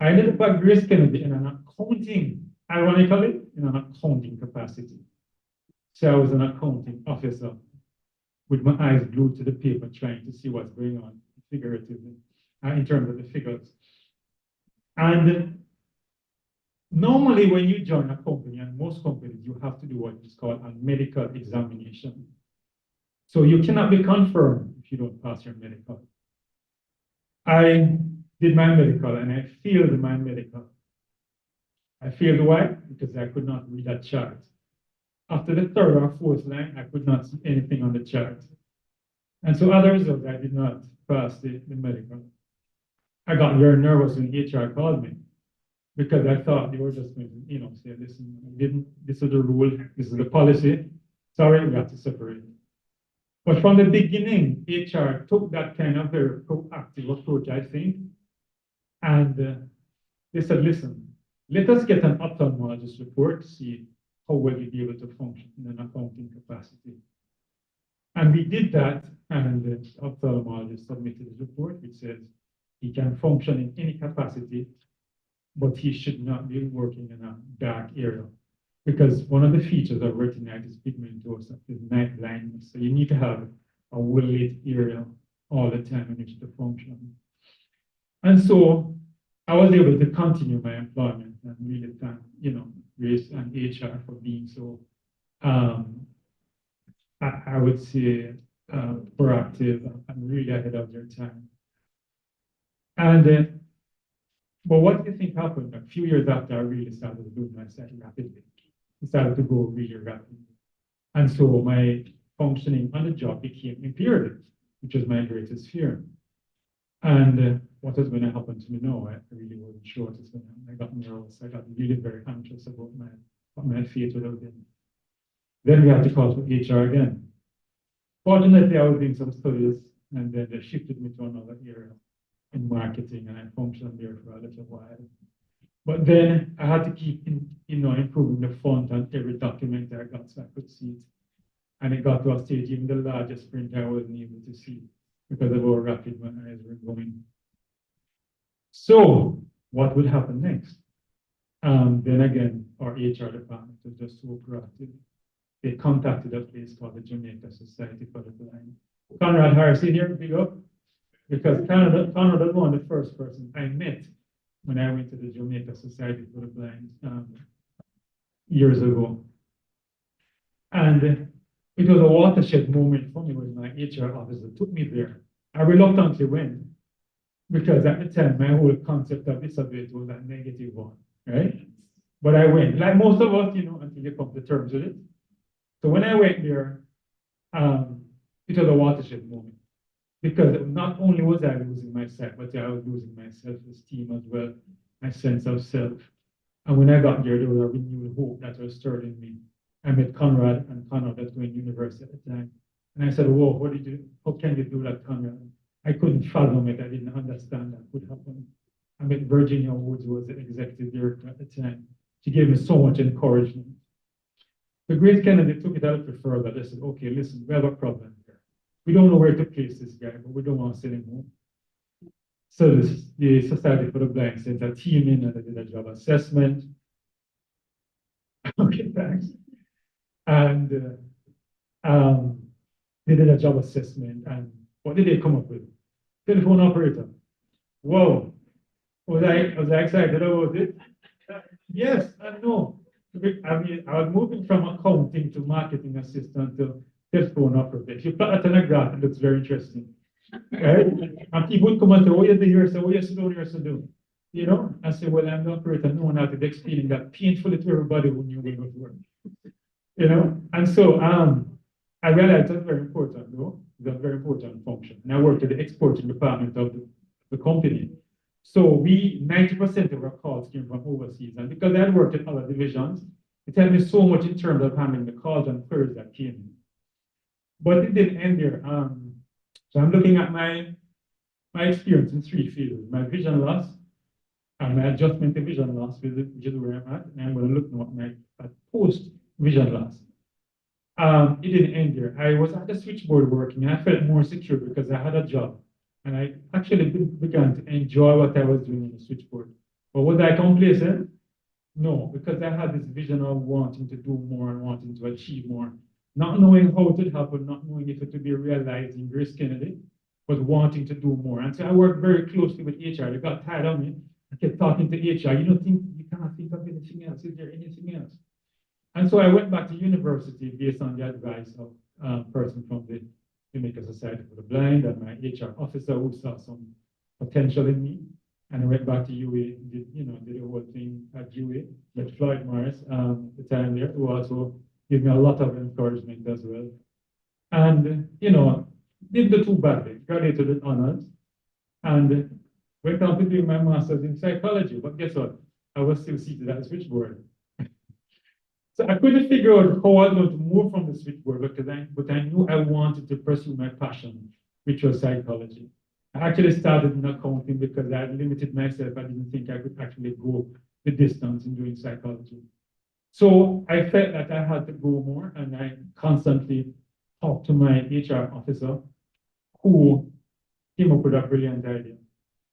I ended up at Grace Kennedy in an accounting, ironically, in an accounting capacity. So I was an accounting officer with my eyes glued to the paper, trying to see what's going on figuratively, in terms of the figures. And normally when you join a company, and most companies, you have to do what is called a medical examination. So you cannot be confirmed if you don't pass your medical. I did my medical and I failed my medical. I failed why? Because I could not read a chart. After the 3rd or 4th line, I could not see anything on the chart. And so as a result, I did not pass the medical. I got very nervous when HR called me because I thought they were just going to, say, listen, this is the rule, this is the policy. Sorry, we have to separate. But from the beginning, HR took that kind of very proactive approach, I think. And they said, listen, let us get an ophthalmologist report to see how well you'll be able to function in an accounting capacity. And we did that, and the ophthalmologist submitted a report which says he can function in any capacity, but he should not be working in a dark area. Because one of the features of retinitis pigmentosa is night blindness. So you need to have a well-lit area all the time in which to function. And so I was able to continue my employment and really thank, Grace and HR for being so, I would say, proactive and really ahead of their time. And, but what do you think happened? A few years after, I really started to do myself rapidly. It started to go really rapidly. And so my functioning on the job became impaired, which was my greatest fear. And what was going to happen to me now, I really wasn't sure what was going to happen. I got nervous. I got really very anxious about what my fate would have been. Then we had to call for HR again. Fortunately, I was doing some studies, and then they shifted me to another area in marketing, and I functioned there for a little while. But then I had to keep, improving the font on every document I got so I could see it. And it got to a stage, even the largest print I wasn't able to see because of how rapid my eyes were going. So what would happen next? Then again, our HR department was just so proactive. They contacted a place called the Jamaica Society for the Blind. Conrad Harris here, big up. Because Conrad was one of the first person I met when I went to the Jamaica Society for the Blind years ago. And it was a watershed moment for me when my HR officer took me there. I reluctantly went because at the time, my whole concept of disability was a negative one, right? But I went, like most of us, until you come to terms with it. So when I went there, it was a watershed moment. Because not only was I losing my sight, but I was losing my self-esteem as well, my sense of self. And when I got there, there was a renewed hope that was stirred in me. I met Conrad, and Conrad was going to university at the time. And I said, whoa, how can you do that, Conrad? I couldn't fathom it. I didn't understand that could happen. I met Virginia Woods, who was the executive director at the time. She gave me so much encouragement. The Grace Kennedy took it a little further. They said, okay, listen, we have a problem here. We don't know where to place this guy, but we don't want to send him home. So the Society for the Blind sent a team in and they did a job assessment. Okay, thanks. And they did a job assessment, and what did they come up with? Telephone operator. Whoa. Was I excited about it? Yes and no. I mean, I was moving from accounting to marketing assistant to telephone operator. If you plot that on a graph, it looks very interesting. Right? And people would come and say, oh, you're here, so what you sit down here to do? You know, I say, well, I'm the operator, no one had to explain that painfully to everybody who knew we were work. You know, and so I realized that's very important, no? That's a very important function. And I worked at the exporting department of the company. So 90% of our calls came from overseas. And because I had worked in other divisions, it helped me so much in terms of handling the calls and queries that came in. But it didn't end there. So I'm looking at my experience in 3 fields: my vision loss, and my adjustment to vision loss, which is where I'm at. And I'm going to look now at my post vision loss. It didn't end there. I was at the switchboard working, and I felt more secure because I had a job. And I actually began to enjoy what I was doing on the switchboard. But was I complacent? No, because I had this vision of wanting to do more and wanting to achieve more. Not knowing how it would happen, not knowing if it would be realized in Grace Kennedy, but wanting to do more. And so I worked very closely with HR. They got tired of me. I kept talking to HR. You cannot think of anything else. Is there anything else? And so I went back to university based on the advice of a person from the Jamaica Society for the Blind and my HR officer who saw some potential in me. And I went back to UWI, did the whole thing at UWI, with Floyd Morris, the time there, who also gave me a lot of encouragement as well. And, didn't do too badly, graduated with honors, and went on to do my master's in psychology. But guess what? I was still seated at the switchboard. So I couldn't figure out how I was going to move from the switchboard, but I knew I wanted to pursue my passion, which was psychology. I actually started in accounting because I had limited myself. I didn't think I could actually go the distance in doing psychology. So I felt that I had to go more, and I constantly talked to my HR officer, who came up with a brilliant idea.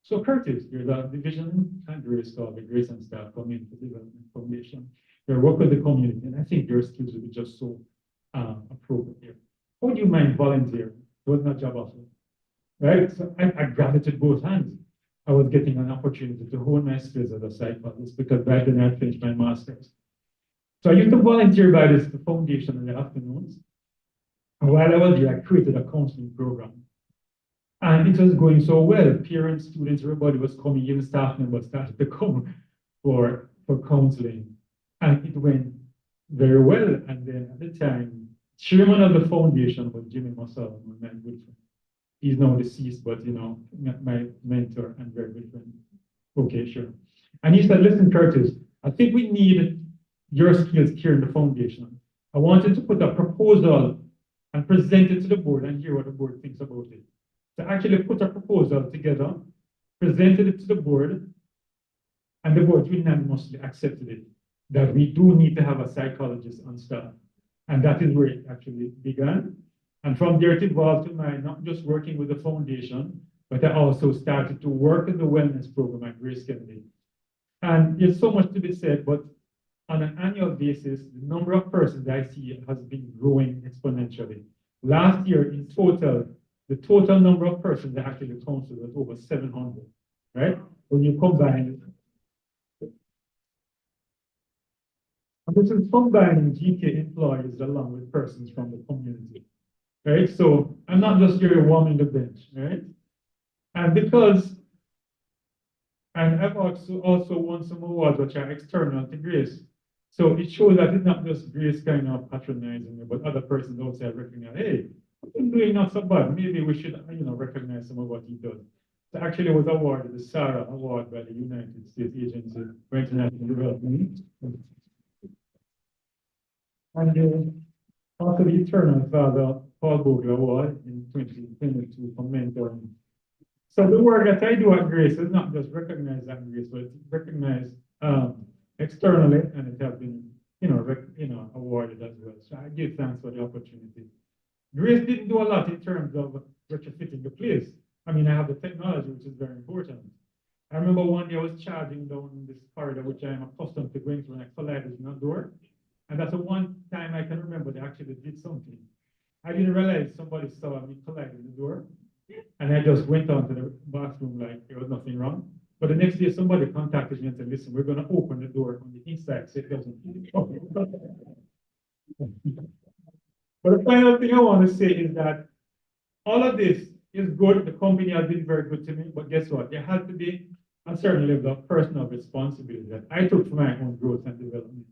So Curtis, you're the division and Grace called the Grace and Staff Community Development Foundation. They work with the community, and I think your skills will be just so appropriate here. Would you mind volunteering? It was not job offer, right? So I grabbed it with both hands. I was getting an opportunity to hone my skills as a psychologist because by then I finished my master's. So I used to volunteer by the foundation in the afternoons. And while I was there, I created a counseling program. And it was going so well. Parents, students, everybody was coming, even staff members started to come for counseling. And it went very well. And then at the time, chairman of the foundation was Jimmy Massal, my good friend. He's now deceased, but my mentor and very good friend. Okay, sure. And he said, listen, Curtis, I think we need your skills here in the foundation. I wanted to put a proposal and present it to the board and hear what the board thinks about it. So I actually put a proposal together, presented it to the board, and the board unanimously accepted it, that we do need to have a psychologist on staff. And that is where it actually began. And from there, it evolved to my not just working with the foundation, but I also started to work in the wellness program at Grace Kennedy. And there's so much to be said, but on an annual basis, the number of persons I see has been growing exponentially. Last year, in total, the total number of persons that actually counseled was over 700, right? When you combine it. And this is combining GK employees along with persons from the community, right? So I'm not just here warming the bench, right? And because, and I've also won some awards which are external to Grace. So it shows that it's not just Grace kind of patronizing me, but other persons outside recognize, hey, I'm doing not so bad. Maybe we should, recognize some of what he does. So actually, I was awarded the SARA Award by the United States Agency for International Development. And also the Eternal Father Paul Bogle Award in 2022 for mentoring. So the work that I do at Grace is not just recognized at Grace, but it's recognized externally, and it has been, awarded as well. So I give thanks for the opportunity. Grace didn't do a lot in terms of retrofitting the place. I mean, I have the technology, which is very important. I remember one day I was charging down this corridor, which I am accustomed to going through, and I collided in a door. And that's the one time I can remember they actually did something. I didn't realize somebody saw me collide in the door. And I just went on to the bathroom like there was nothing wrong. But the next day, somebody contacted me and said, listen, we're going to open the door on the inside so it doesn't. But the final thing I want to say is that all of this is good. The company has been very good to me, but guess what? There had to be a certain level of personal responsibility that I took for my own growth and development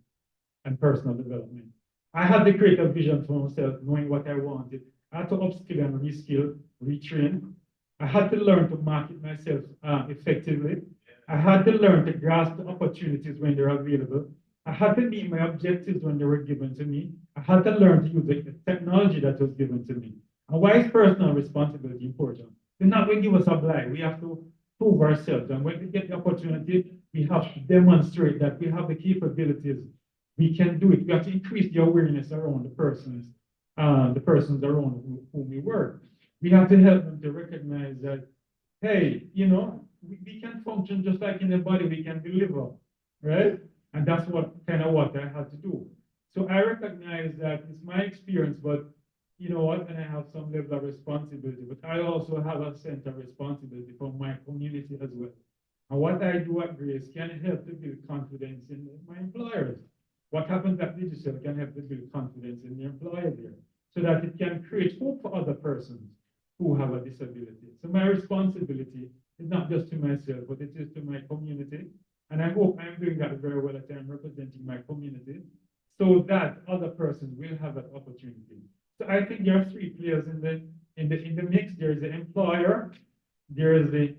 and personal development. I had the creative vision for myself, knowing what I wanted. I had to upskill and reskill, retrain. I had to learn to market myself effectively. I had to learn to grasp the opportunities when they're available. I had to meet my objectives when they were given to me. I had to learn to use the technology that was given to me. And why is personal responsibility important? They're not going to give us a blight. We have to prove ourselves. And when we get the opportunity, we have to demonstrate that we have the capabilities. We can do it. We have to increase the awareness around the persons around whom we work. We have to help them to recognize that, hey, you know, we can function just like in the body, we can deliver, right? And that's what I had to do. So I recognize that it's my experience, but you know what, and I have some level of responsibility, but I also have a sense of responsibility for my community as well. And what I do at Grace can help to build confidence in my employers. What happens at Digital can help to build confidence in the employer there, so that it can create hope for other persons who have a disability. So my responsibility is not just to myself, but it is to my community. And I hope I'm doing that very well as I'm representing my community, so that other persons will have that opportunity. So I think there are three players in the mix. There is the employer, there is the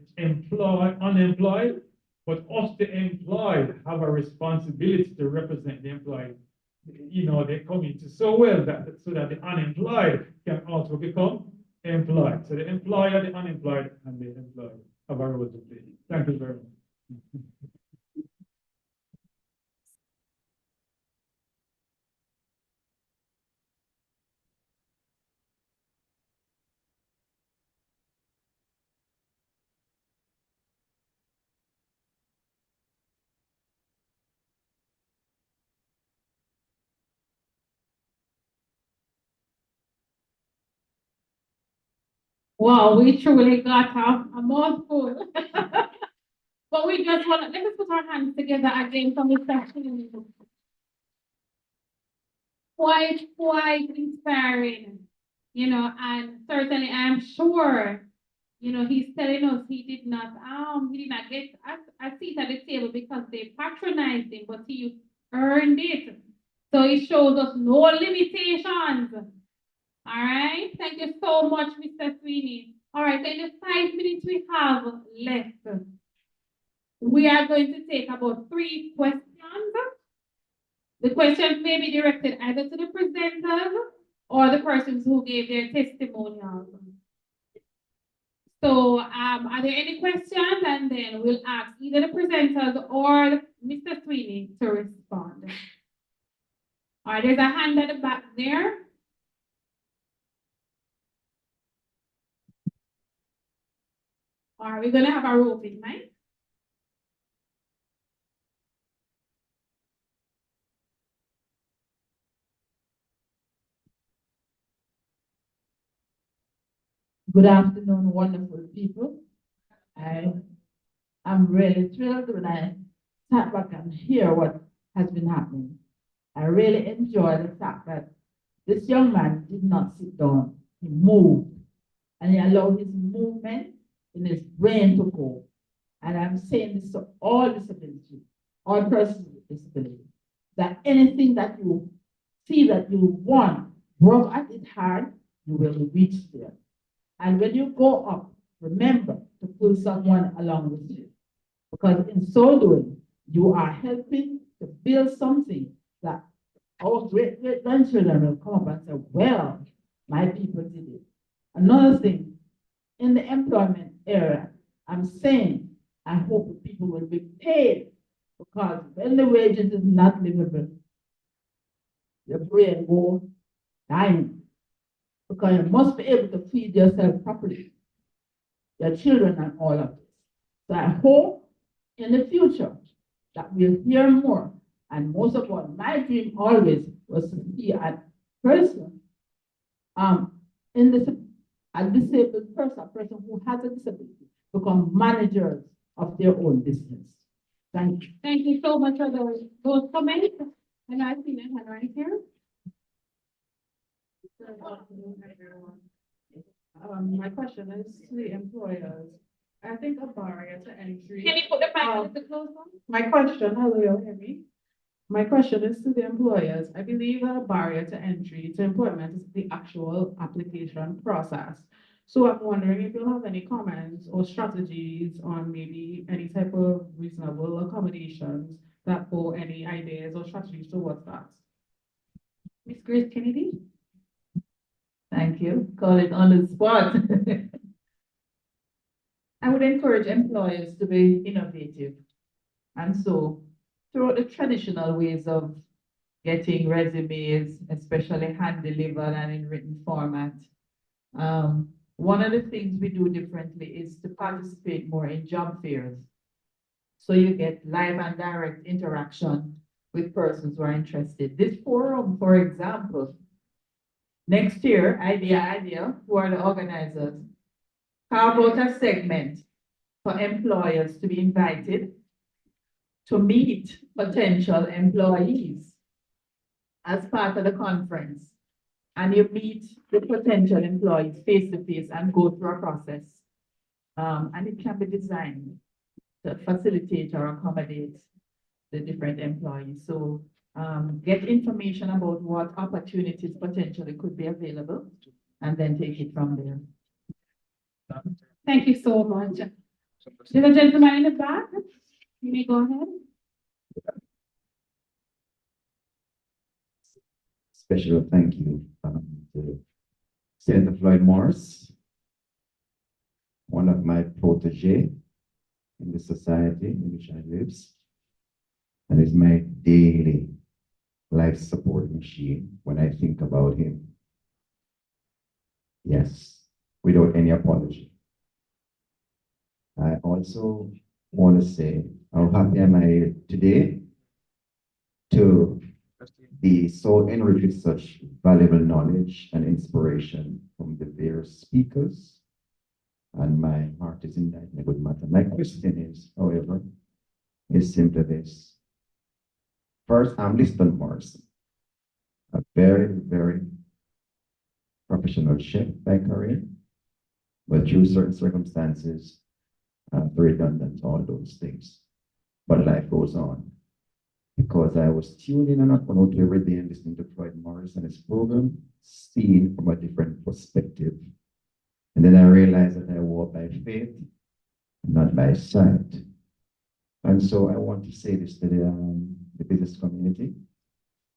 unemployed, but us, the employed, have a responsibility to represent the employed. You know, they come into so well that so that the unemployed can also become employed. So the employer, the unemployed, and the employed have a role to play. Thank you very much. Wow, we truly got a mouthful. But we just want to, let us put our hands together again for Mr. Keynote. Quite inspiring, you know, and certainly I'm sure, you know, he's telling us he did not get a seat at the table because they patronized him, but he earned it. So it shows us no limitations. All right, thank you so much, Mr. Sweeney. All right, in the 5 minutes we have left, we are going to take about 3 questions. The questions may be directed either to the presenters or the persons who gave their testimonials. So, are there any questions? And then we'll ask either the presenters or Mr. Sweeney to respond. All right, there's a hand at the back there. All right, we're going to have a roving mic. Good afternoon, wonderful people. I'm really thrilled when I sat back and hear what has been happening. I really enjoy the fact that this young man did not sit down. He moved, and he allowed his movement in his brain to go. And I'm saying this to all disability, all persons with disability, that anything that you see that you want, work at it hard, you will reach there. And when you go up, remember to pull someone along with you. Because in so doing, you are helping to build something that our great-grandchildren will come up and say, well, my people did it. Another thing, in the employment area, I'm saying, I hope that people will be paid, because when the wages is not livable, your brain will dying. Because you must be able to feed yourself properly, your children and all of this. So I hope in the future that we'll hear more. And most of all, my dream always was to see a person, a disabled person, a person who has a disability, become managers of their own business. Thank you. Thank you so much for those comments. And I see my hand right here. My question is to the employers. I think a barrier to entry. Can you put the mic a little closer? My question, hello, you hear me? My question is to the employers. I believe that a barrier to entry to employment is the actual application process. So I'm wondering if you'll have any comments or strategies on maybe any type of reasonable accommodations that, or any ideas or strategies towards that. Ms. Grace Kennedy? Thank you. Call it on the spot. I would encourage employers to be innovative. And so throughout the traditional ways of getting resumes, especially hand delivered and in written format, one of the things we do differently is to participate more in job fairs. So you get live and direct interaction with persons who are interested. This forum, for example, next year, IDEA, who are the organizers, carve out a segment for employers to be invited to meet potential employees as part of the conference. And you meet the potential employees face to face and go through a process. And it can be designed to facilitate or accommodate the different employees. So get information about what opportunities potentially could be available and then take it from there. Thank you so much. There's a gentleman in the back. You may go ahead. Special thank you to Senator Floyd Morris, one of my protege in the society in which I live, and is my daily life support machine when I think about him. Yes, without any apology. I also want to say how happy am I today to be so enriched with such valuable knowledge and inspiration from the various speakers. And my heart is in that in a good matter. My question is, however, is simply this. First, I'm Liston Morrison, a very, very professional chef by career, but through certain circumstances, redundant, all those things. But life goes on. Because I was tuned in and out every day and listening to Floyd Morris and his program, seen from a different perspective. And then I realized that I walk by faith, not by sight. And so I want to say this to the business community,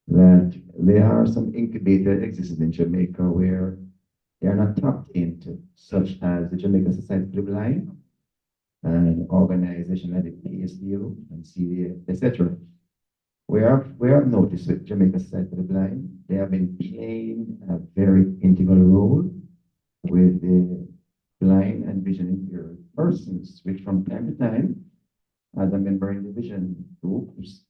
that there are some incubators existing in Jamaica where they are not tapped into, such as the Jamaica Society of the Blind, and organization like the PSDO and CDA, etc. We have noticed with Jamaica Society of the Blind, they have been playing a very integral role with the blind and vision impaired persons, which from time to time, as a member in the vision groups,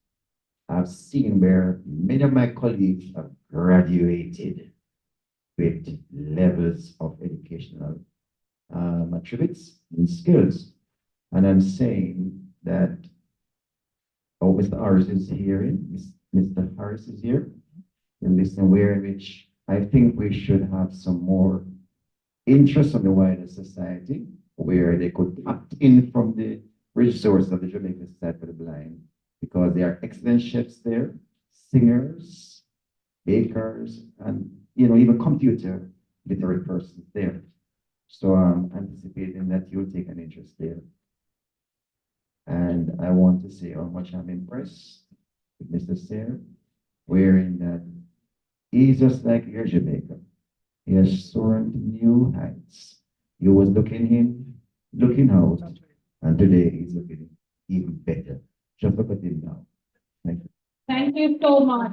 I've seen where many of my colleagues have graduated with levels of educational attributes and skills. And I'm saying that, oh, Mr. Harris is here, Mr. Harris is here, in this way in which I think we should have some more interest on the wider society, where they could opt in from the resources of the Jamaica Society for the Blind, because there are excellent chefs there, singers, bakers, and even computer literate persons there. So I'm anticipating that you'll take an interest there. And I want to say how much I'm impressed with Mr. Sayre, wherein that he's just like your Jamaica. He has soared to new heights. You was looking out, and today he's looking even better. Just look at him now. Thank you. Thank you so much.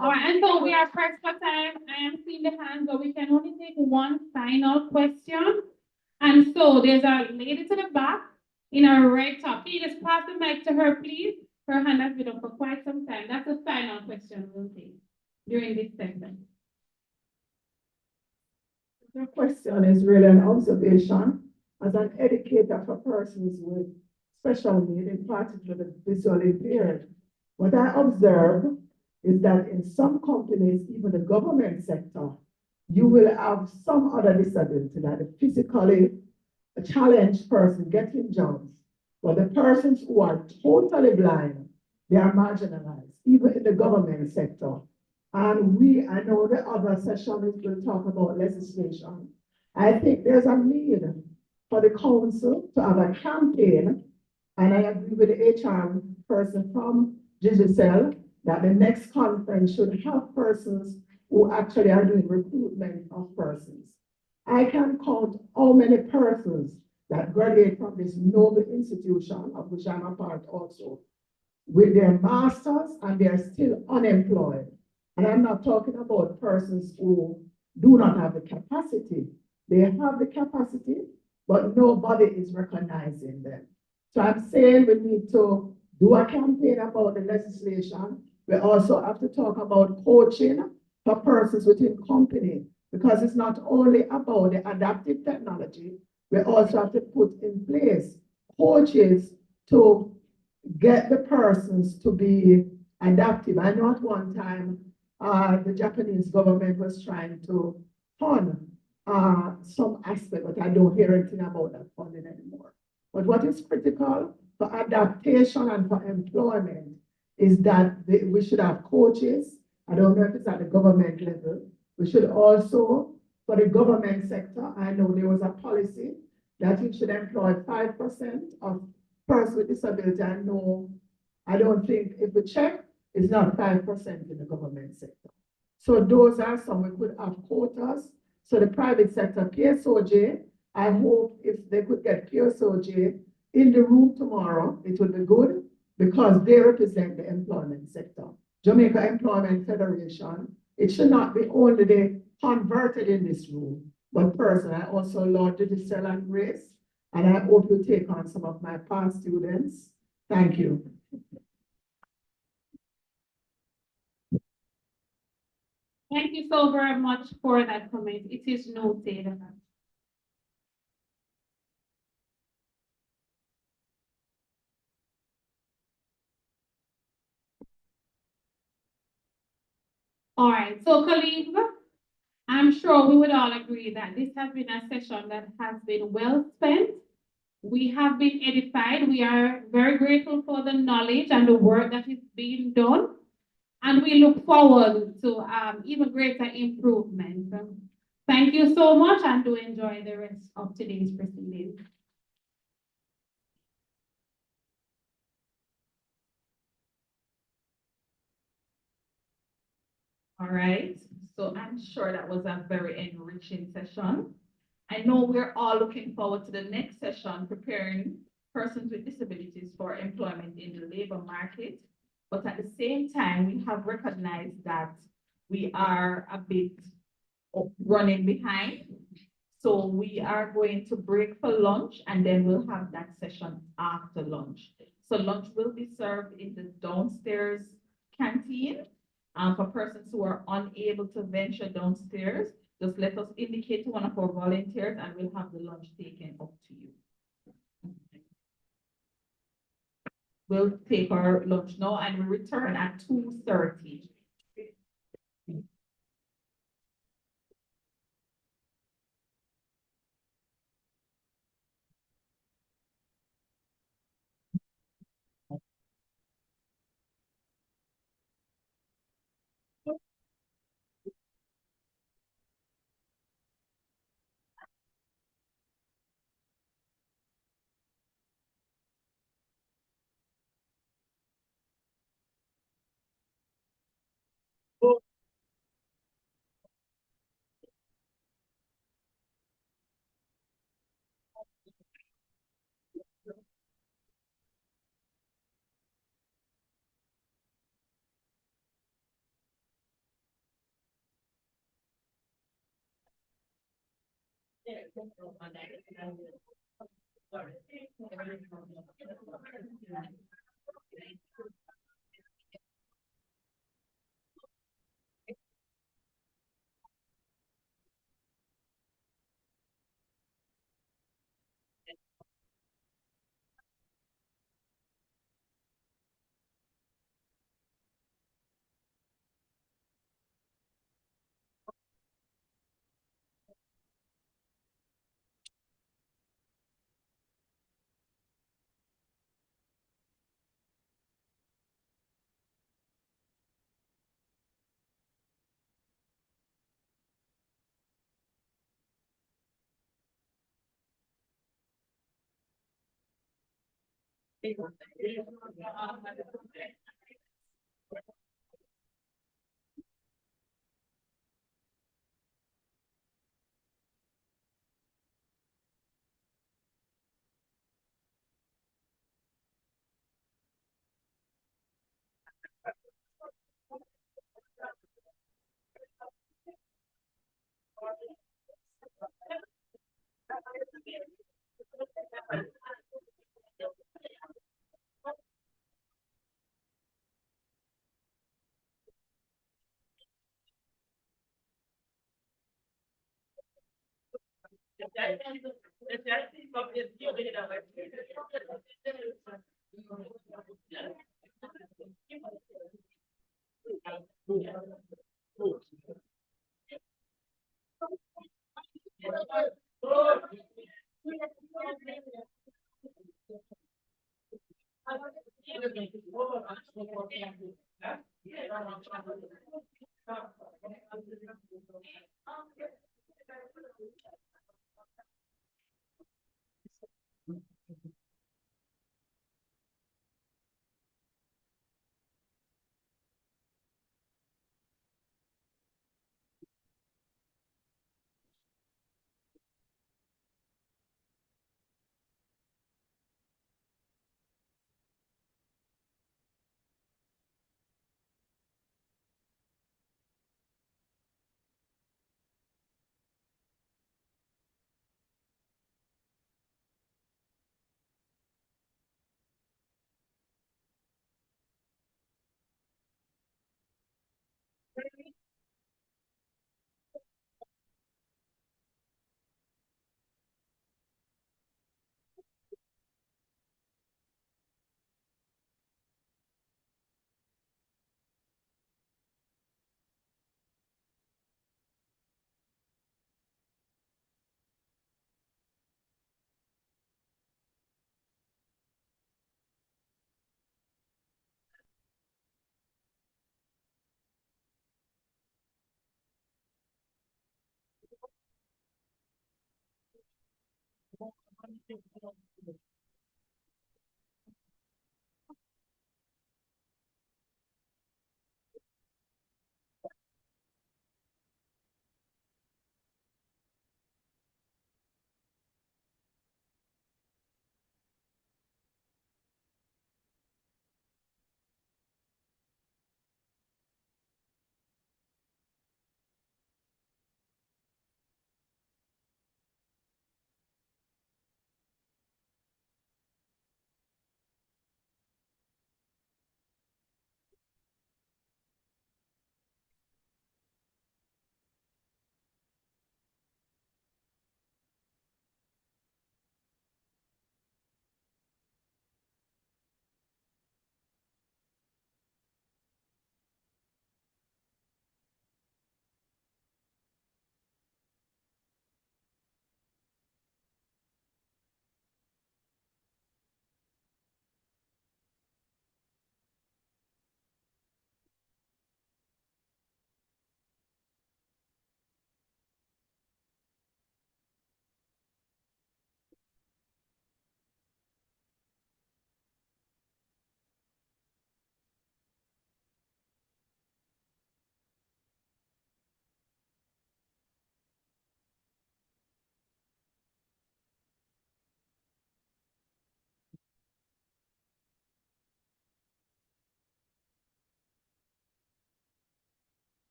All right, and so we are pressed for time. I am seeing the hands, but we can only take one final question. And so there's a lady to the back in a red top. Can you just pass the mic to her, please? Her hand has been up for quite some time. That's the final question we'll take during this segment. The question is really an observation as an educator for persons with special need, in particular the visually impaired. What I observe is that in some companies, even the government sector, you will have some other disability, like a physically challenged person getting jobs. But the persons who are totally blind, they are marginalized, even in the government sector. And I know the other session is going to talk about legislation. I think there's a need for the council to have a campaign, and I agree with the HR person from Digicel that the next conference should have persons who actually are doing recruitment of persons. I can count how many persons that graduate from this noble institution, of which I'm a part also, with their masters, and they are still unemployed. And I'm not talking about persons who do not have the capacity. They have the capacity, but nobody is recognizing them. So I'm saying we need to do a campaign about the legislation. We also have to talk about coaching for persons within company, because it's not only about the adaptive technology, we also have to put in place coaches to get the persons to be adaptive. I know at one time, the Japanese government was trying to fund some aspect, but I don't hear anything about that funding anymore. But what is critical for adaptation and for employment is that we should have coaches. I don't know if it's at the government level. We should also, for the government sector, I know there was a policy that you should employ 5% of persons with disability. I don't think, if we check, it's not 5% in the government sector. So those are some, we could have quotas. So the private sector, PSOJ, I hope if they could get PSOJ in the room tomorrow, it would be good, because they represent the employment sector. Jamaica Employment Federation, it should not be only the converted in this room, but person. I also laud Digicel and Grace, and I hope you take on some of my past students. Thank you. Thank you so very much for that comment. It is noted. All right, so colleagues, I'm sure we would all agree that this has been a session that has been well spent. We have been edified. We are very grateful for the knowledge and the work that is being done. And we look forward to even greater improvement. Thank you so much, and do enjoy the rest of today's proceedings. All right, so I'm sure that was a very enriching session. I know we're all looking forward to the next session, preparing persons with disabilities for employment in the labor market. But at the same time, we have recognized that we are a bit running behind. So we are going to break for lunch, and then we'll have that session after lunch. So lunch will be served in the downstairs canteen. For persons who are unable to venture downstairs, just let us indicate to one of our volunteers, and we'll have the lunch taken up to you. We'll take our lunch now, and we return at 2:30.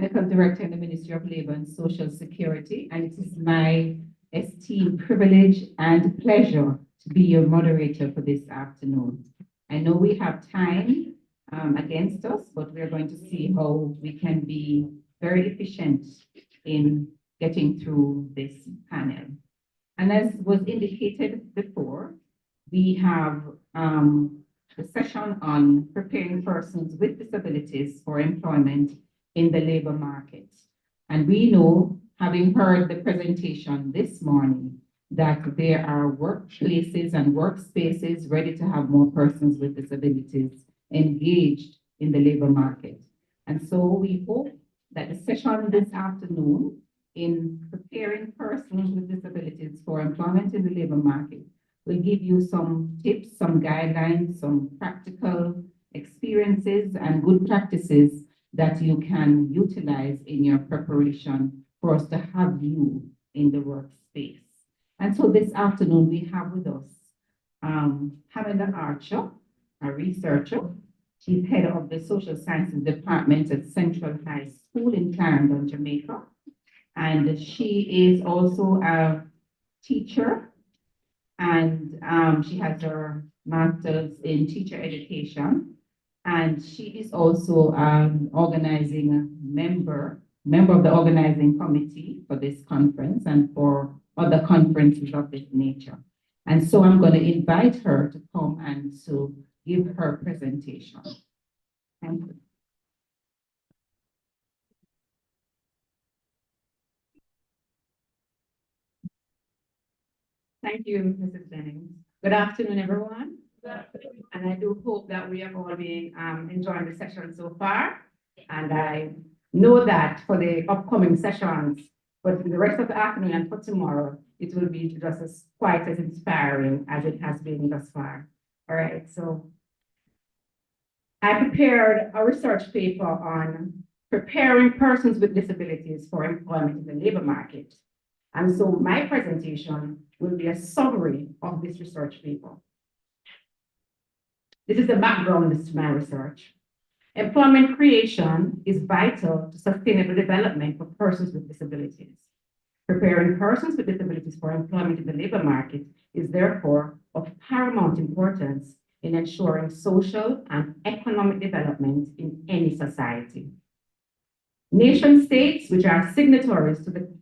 Medical Director in the Ministry of Labor and Social Security, and it is my esteemed privilege and pleasure to be your moderator for this afternoon. I know we have time against us, but we're going to see how we can be very efficient in getting through this panel. And as was indicated before, we have a session on preparing persons with disabilities for employment in the labor market. And we know, having heard the presentation this morning, that there are workplaces and workspaces ready to have more persons with disabilities engaged in the labor market. And so we hope that the session this afternoon in preparing persons with disabilities for employment in the labor market will give you some tips, some guidelines, some practical experiences and good practices that you can utilize in your preparation for us to have you in the workspace. And so this afternoon we have with us Pamela Archer, a researcher. She's head of the Social Sciences Department at Central High School in Clarendon, Jamaica. And she is also a teacher, and she has her master's in teacher education. And she is also an organizing member of the organizing committee for this conference and for other conferences of this nature. And so I'm going to invite her to come and to give her presentation. Thank you. Thank you, Mrs. Jennings. Good afternoon, everyone. Good afternoon. And I do hope that we have all been enjoying the session so far. And I know that for the upcoming sessions, but the rest of the afternoon and for tomorrow, it will be just as quite as inspiring as it has been thus far. All right, so I prepared a research paper on preparing persons with disabilities for employment in the labor market. And so my presentation will be a summary of this research paper. This is the background to my research. Employment creation is vital to sustainable development for persons with disabilities. Preparing persons with disabilities for employment in the labor market is therefore of paramount importance in ensuring social and economic development in any society. Nation states, which are signatories to the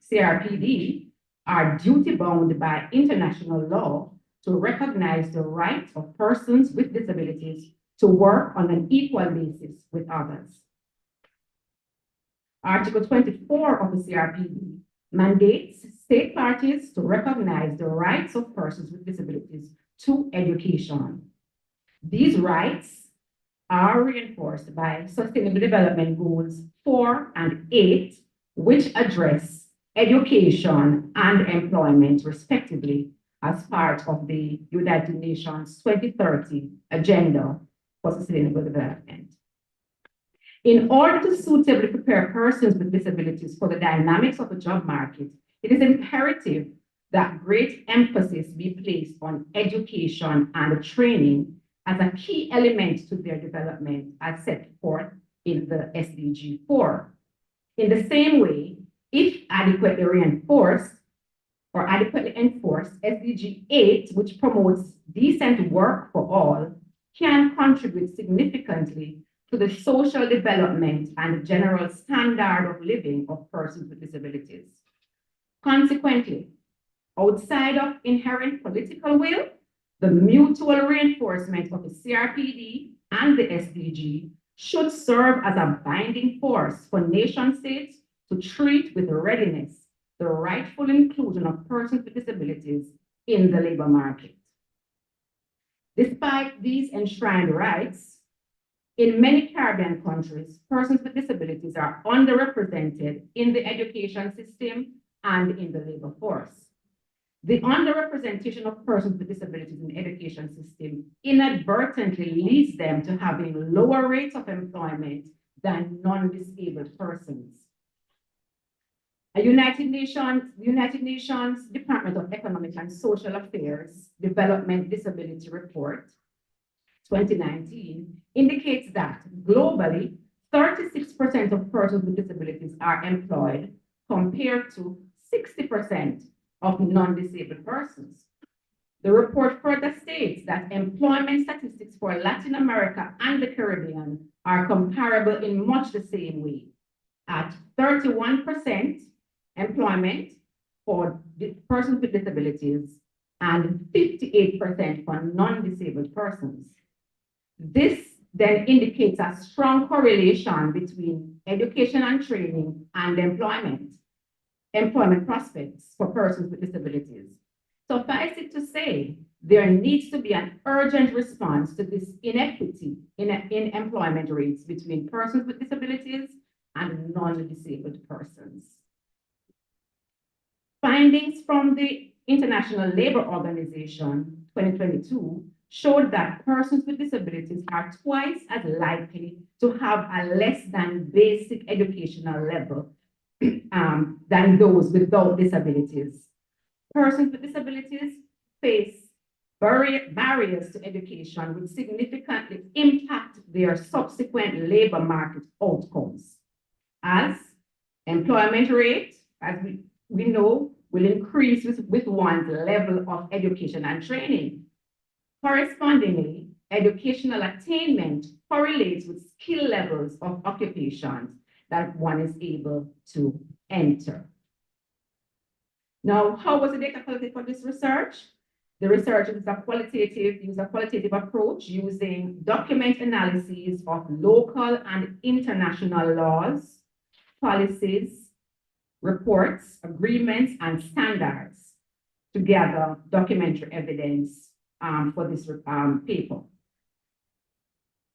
CRPD, are duty-bound by international law to recognize the right of persons with disabilities to work on an equal basis with others. Article 24 of the CRPD mandates state parties to recognize the rights of persons with disabilities to education. These rights are reinforced by Sustainable Development Goals 4 and 8, which address education and employment, respectively, as part of the United Nations 2030 Agenda for Sustainable Development. In order to suitably prepare persons with disabilities for the dynamics of the job market, it is imperative that great emphasis be placed on education and training as a key element to their development as set forth in the SDG 4. In the same way, if adequately reinforced or adequately enforced, SDG 8, which promotes decent work for all, can contribute significantly to the social development and general standard of living of persons with disabilities. Consequently, outside of inherent political will, the mutual reinforcement of the CRPD and the SDG should serve as a binding force for nation states to treat with readiness the rightful inclusion of persons with disabilities in the labor market. Despite these enshrined rights, in many Caribbean countries, persons with disabilities are underrepresented in the education system and in the labor force. The underrepresentation of persons with disabilities in the education system inadvertently leads them to having lower rates of employment than non-disabled persons. A United Nations Department of Economic and Social Affairs Development Disability Report 2019 indicates that globally, 36% of persons with disabilities are employed compared to 60% of non-disabled persons. The report further states that employment statistics for Latin America and the Caribbean are comparable in much the same way, at 31% employment for persons with disabilities and 58% for non-disabled persons. This then indicates a strong correlation between education and training and employment prospects for persons with disabilities. Suffice it to say, there needs to be an urgent response to this inequity in employment rates between persons with disabilities and non-disabled persons. Findings from the International Labour Organization 2022 showed that persons with disabilities are twice as likely to have a less than basic educational level than those without disabilities. Persons with disabilities face barriers to education which significantly impact their subsequent labor market outcomes, as employment rate, as we know, will increase with one's level of education and training. Correspondingly, educational attainment correlates with skill levels of occupations that one is able to enter. Now, how was the data collected for this research? The research used a qualitative approach using document analyses of local and international laws, policies, reports, agreements, and standards to gather documentary evidence for this paper.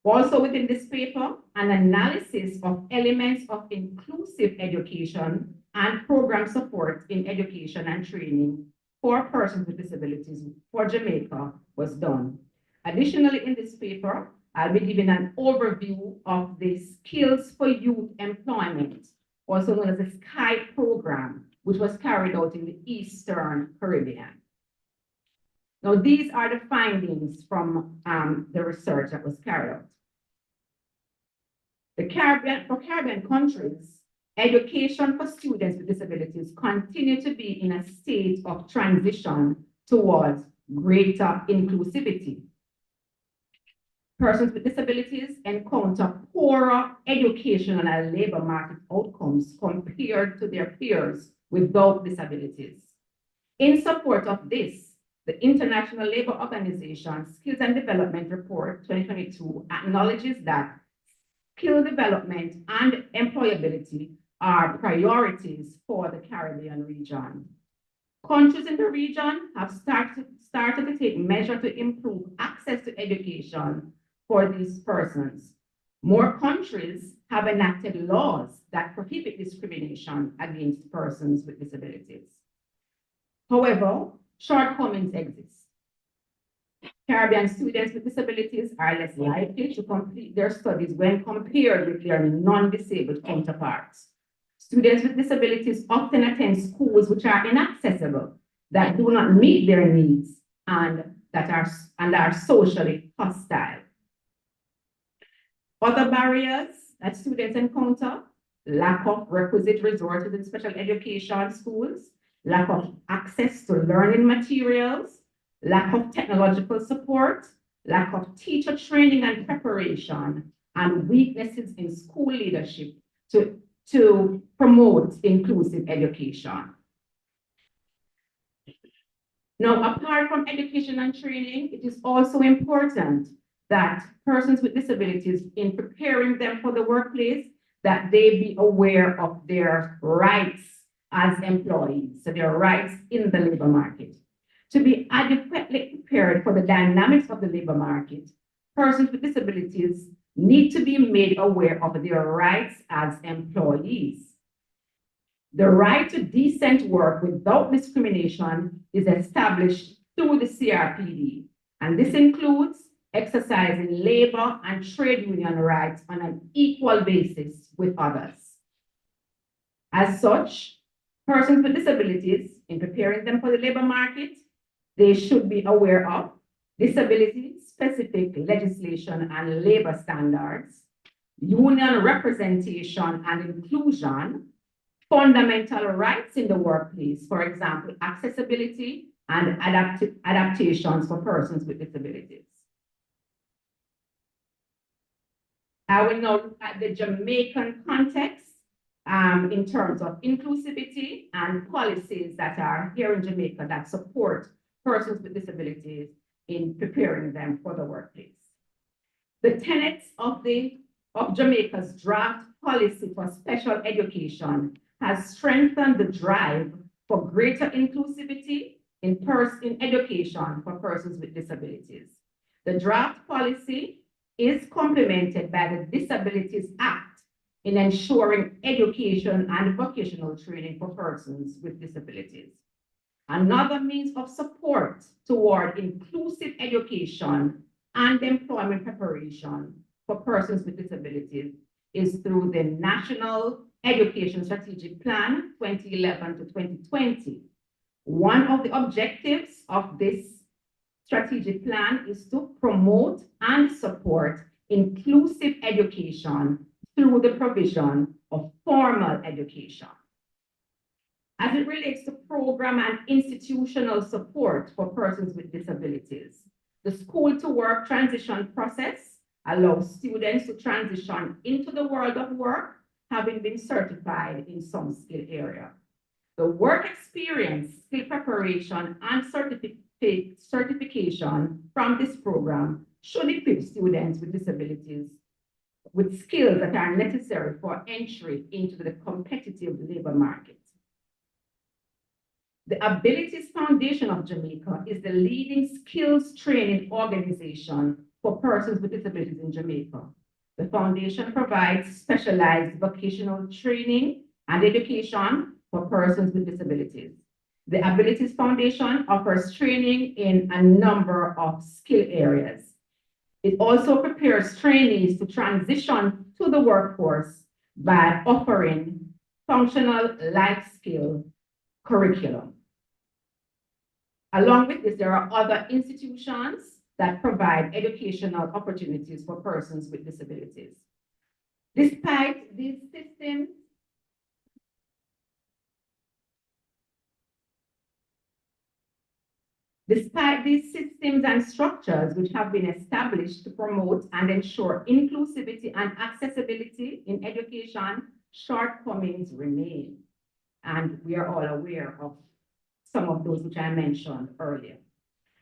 Also within this paper, an analysis of elements of inclusive education and program support in education and training for persons with disabilities for Jamaica was done. Additionally, in this paper, I'll be giving an overview of the Skills for Youth Employment, also known as the SKY program, which was carried out in the Eastern Caribbean. Now, these are the findings from the research that was carried out. For Caribbean countries, education for students with disabilities continue to be in a state of transition towards greater inclusivity. Persons with disabilities encounter poorer educational and labor market outcomes compared to their peers without disabilities. In support of this, the International Labour Organization Skills and Development Report 2022 acknowledges that skill development and employability are priorities for the Caribbean region. Countries in the region have started to take measures to improve access to education for these persons. More countries have enacted laws that prohibit discrimination against persons with disabilities. However, shortcomings exist. Caribbean students with disabilities are less likely to complete their studies when compared with their non-disabled counterparts. Students with disabilities often attend schools which are inaccessible, that do not meet their needs, and are socially hostile. Other barriers that students encounter: lack of requisite resources in special education schools, lack of access to learning materials, lack of technological support, lack of teacher training and preparation, and weaknesses in school leadership to promote inclusive education. Now, apart from education and training, it is also important that persons with disabilities, in preparing them for the workplace, that they be aware of their rights as employees, so their rights in the labor market. To be adequately prepared for the dynamics of the labor market, persons with disabilities need to be made aware of their rights as employees. The right to decent work without discrimination is established through the CRPD, and this includes exercising labor and trade union rights on an equal basis with others. As such, persons with disabilities, in preparing them for the labor market, they should be aware of disability-specific legislation and labor standards, union representation and inclusion, fundamental rights in the workplace, for example, accessibility and adaptations for persons with disabilities. I will now look at the Jamaican context in terms of inclusivity and policies that are here in Jamaica that support persons with disabilities in preparing them for the workplace. The tenets of Jamaica's draft policy for special education has strengthened the drive for greater inclusivity in education for persons with disabilities. The draft policy is complemented by the Disabilities Act in ensuring education and vocational training for persons with disabilities. Another means of support toward inclusive education and employment preparation for persons with disabilities is through the National Education Strategic Plan 2011 to 2020. One of the objectives of this strategic plan is to promote and support inclusive education through the provision of formal education. As it relates to program and institutional support for persons with disabilities, the school to work transition process allows students to transition into the world of work, having been certified in some skill area. The work experience, skill preparation, and certification from this program should equip students with disabilities with skills that are necessary for entry into the competitive labor market. The Abilities Foundation of Jamaica is the leading skills training organization for persons with disabilities in Jamaica. The foundation provides specialized vocational training and education for persons with disabilities. The Abilities Foundation offers training in a number of skill areas. It also prepares trainees to transition to the workforce by offering functional life skill curriculum. Along with this, there are other institutions that provide educational opportunities for persons with disabilities. Despite these systems, and structures which have been established to promote and ensure inclusivity and accessibility in education, shortcomings remain. And we are all aware of some of those which I mentioned earlier.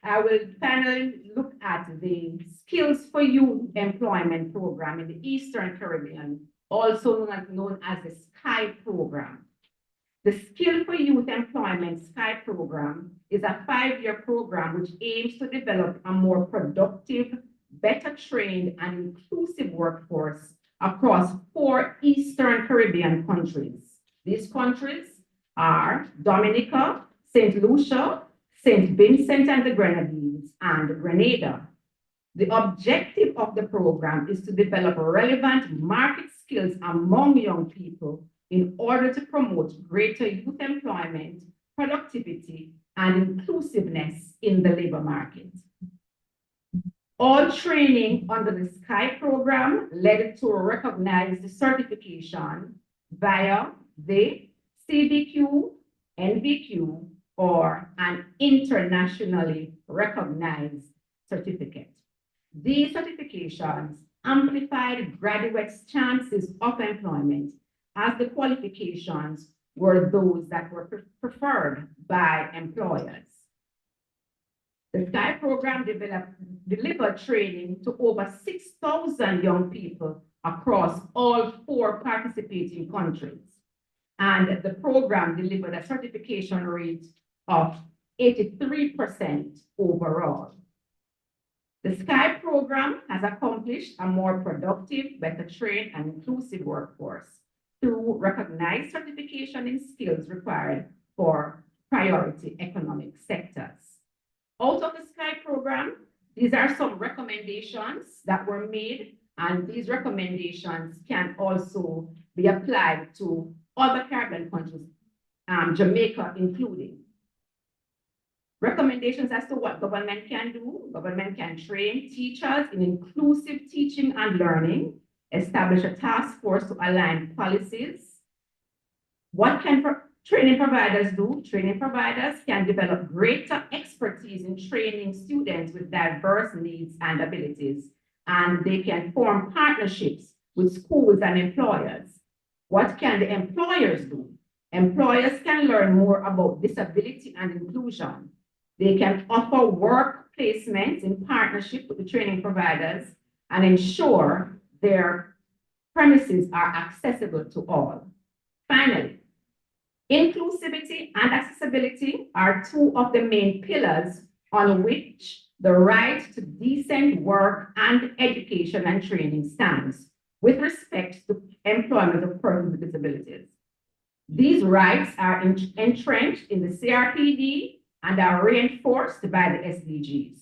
I will finally look at the Skills for Youth Employment Program in the Eastern Caribbean, also known as the SKY program. The Skill for Youth Employment SKY program is a 5-year program which aims to develop a more productive, better trained, and inclusive workforce across 4 Eastern Caribbean countries. These countries are Dominica, St. Lucia, St. Vincent and the Grenadines, and Grenada. The objective of the program is to develop relevant market skills among young people in order to promote greater youth employment, productivity, and inclusiveness in the labor market. All training under the SKY program led to recognized certification via the CBQ, NVQ, or an internationally recognized certificate. These certifications amplified graduates' chances of employment as the qualifications were those that were preferred by employers. The SKY program delivered training to over 6,000 young people across all 4 participating countries. And the program delivered a certification rate of 83% overall. The SKY program has accomplished a more productive, better trained, and inclusive workforce through recognized certification in skills required for priority economic sectors. Out of the SKY program, these are some recommendations that were made, and these recommendations can also be applied to other Caribbean countries, Jamaica including. Recommendations as to what government can do. Government can train teachers in inclusive teaching and learning, establish a task force to align policies. What can training providers do? Training providers can develop greater expertise in training students with diverse needs and abilities, and they can form partnerships with schools and employers. What can the employers do? Employers can learn more about disability and inclusion. They can offer work placements in partnership with the training providers and ensure their premises are accessible to all. Finally, inclusivity and accessibility are two of the main pillars on which the right to decent work and education and training stands with respect to employment of persons with disabilities. These rights are entrenched in the CRPD and are reinforced by the SDGs.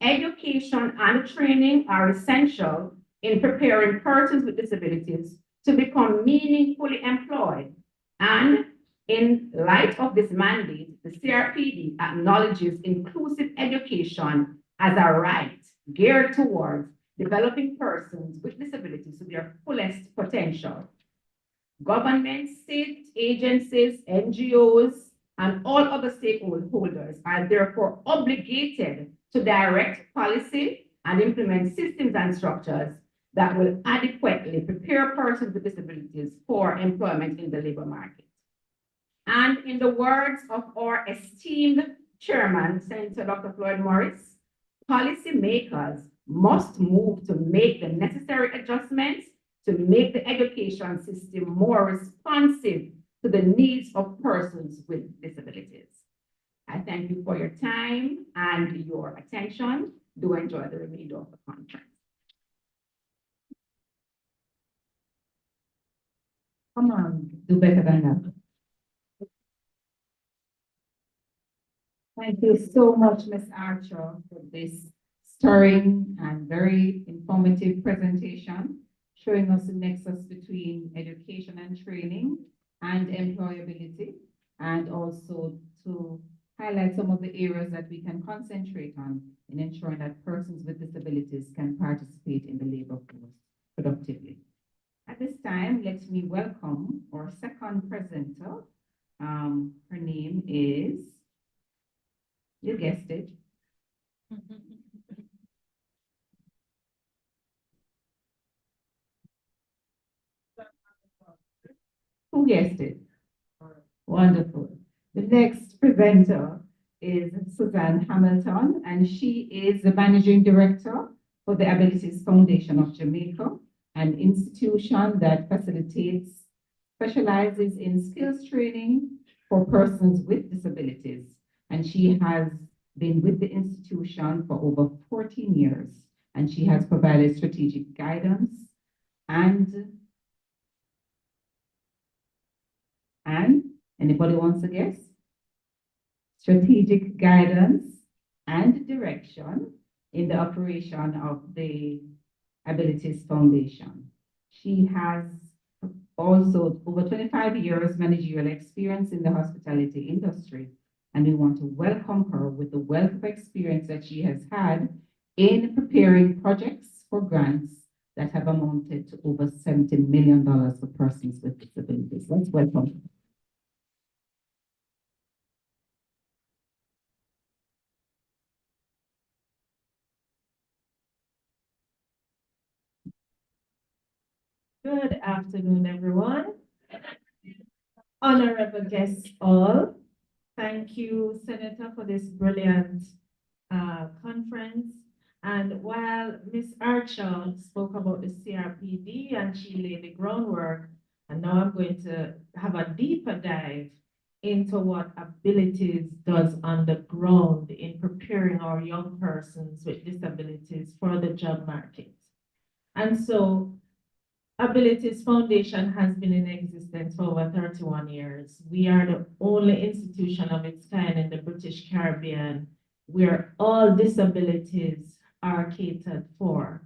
Education and training are essential in preparing persons with disabilities to become meaningfully employed. And in light of this mandate, the CRPD acknowledges inclusive education as a right geared towards developing persons with disabilities to their fullest potential. Governments, state agencies, NGOs, and all other stakeholders are therefore obligated to direct policy and implement systems and structures that will adequately prepare persons with disabilities for employment in the labor market. And in the words of our esteemed chairman, Senator Dr. Floyd Morris, policymakers must move to make the necessary adjustments to make the education system more responsive to the needs of persons with disabilities. I thank you for your time and your attention. Do enjoy the remainder of the conference. Come on, do better than that. Thank you so much, Ms. Archer, for this stirring and very informative presentation, showing us the nexus between education and training and employability, and also to highlight some of the areas that we can concentrate on in ensuring that persons with disabilities can participate in the labor force productively. At this time, let me welcome our second presenter. Her name is, you guessed it. Who guessed it? Wonderful. The next presenter is Suzanne Hamilton, and she is the Managing Director for the Abilities Foundation of Jamaica, an institution that facilitates, specializes in skills training for persons with disabilities. And she has been with the institution for over 14 years, and she has provided strategic guidance and anybody wants to guess? Strategic guidance and direction in the operation of the Abilities Foundation. She has also over 25 years managerial experience in the hospitality industry, and we want to welcome her with the wealth of experience that she has had in preparing projects for grants that have amounted to over $70 million for persons with disabilities. Let's welcome her. Good afternoon, everyone. Honorable guests all, thank you, Senator, for this brilliant conference. And while Ms. Archer spoke about the CRPD and she laid the groundwork, and now I'm going to have a deeper dive into what Abilities does on the ground in preparing our young persons with disabilities for the job market. And so Abilities Foundation has been in existence for over 31 years. We are the only institution of its kind in the British Caribbean where all disabilities are catered for.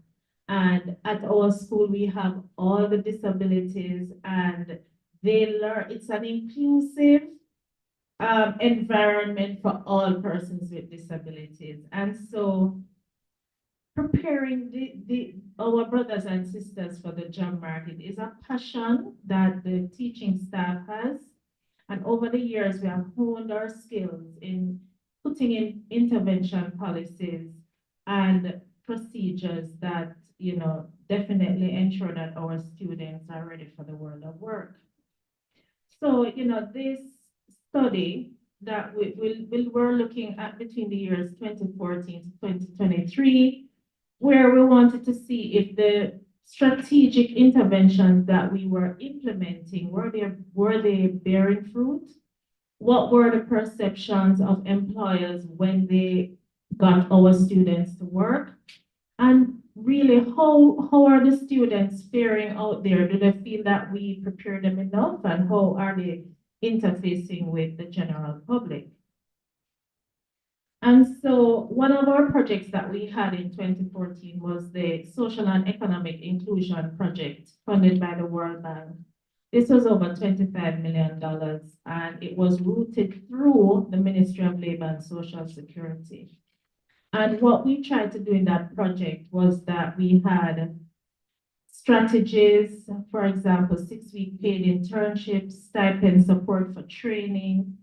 And at our school, we have all the disabilities and they learn, it's an inclusive environment for all persons with disabilities. And so preparing our brothers and sisters for the job market is a passion that the teaching staff has. And over the years, we have honed our skills in putting in intervention policies and procedures that, definitely ensure that our students are ready for the world of work. So, this study that we're looking at between the years 2014 to 2023, where we wanted to see if the strategic interventions that we were implementing, were they bearing fruit? What were the perceptions of employers when they got our students to work? And really, how are the students faring out there? Do they feel that we prepare them enough? And how are they interfacing with the general public? And so one of our projects that we had in 2014 was the Social and Economic Inclusion Project funded by the World Bank. This was over $25 million, and it was routed through the Ministry of Labor and Social Security. And what we tried to do in that project was that we had strategies, for example, 6-week paid internships, stipend support for training,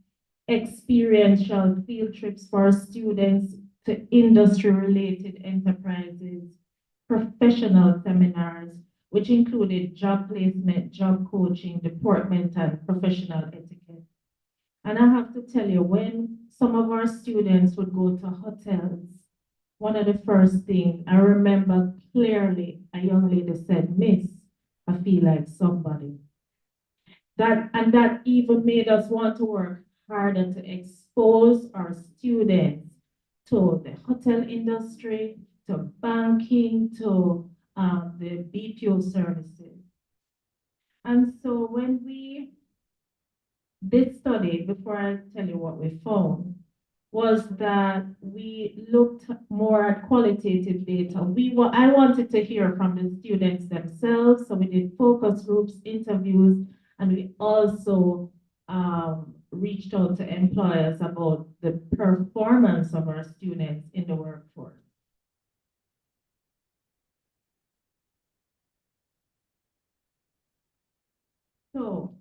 experiential field trips for students to industry-related enterprises, professional seminars, which included job placement, job coaching, deportment, and professional etiquette. And I have to tell you, when some of our students would go to hotels, one of the first things I remember clearly, a young lady said, "Miss, I feel like somebody." That even made us want to work harder to expose our students to the hotel industry, to banking, to the BPO services. And so when we did study, before I tell you what we found, was that we looked more at qualitative data. I wanted to hear from the students themselves, so we did focus groups, interviews, and we also reached out to employers about the performance of our students in the workforce. So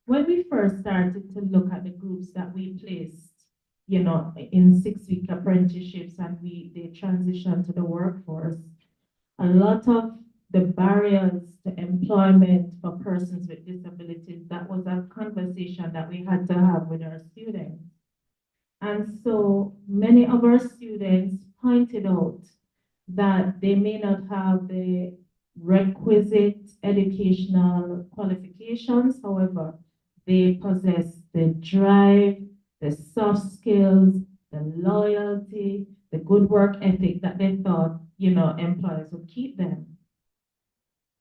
when we first started to look at the groups that we placed, in 6-week apprenticeships and they transitioned to the workforce, a lot of the barriers to employment for persons with disabilities, that was a conversation that we had to have with our students. And so many of our students pointed out that they may not have the requisite educational qualifications. However, they possess the drive, the soft skills, the loyalty, the good work ethic that they thought, employers would keep them.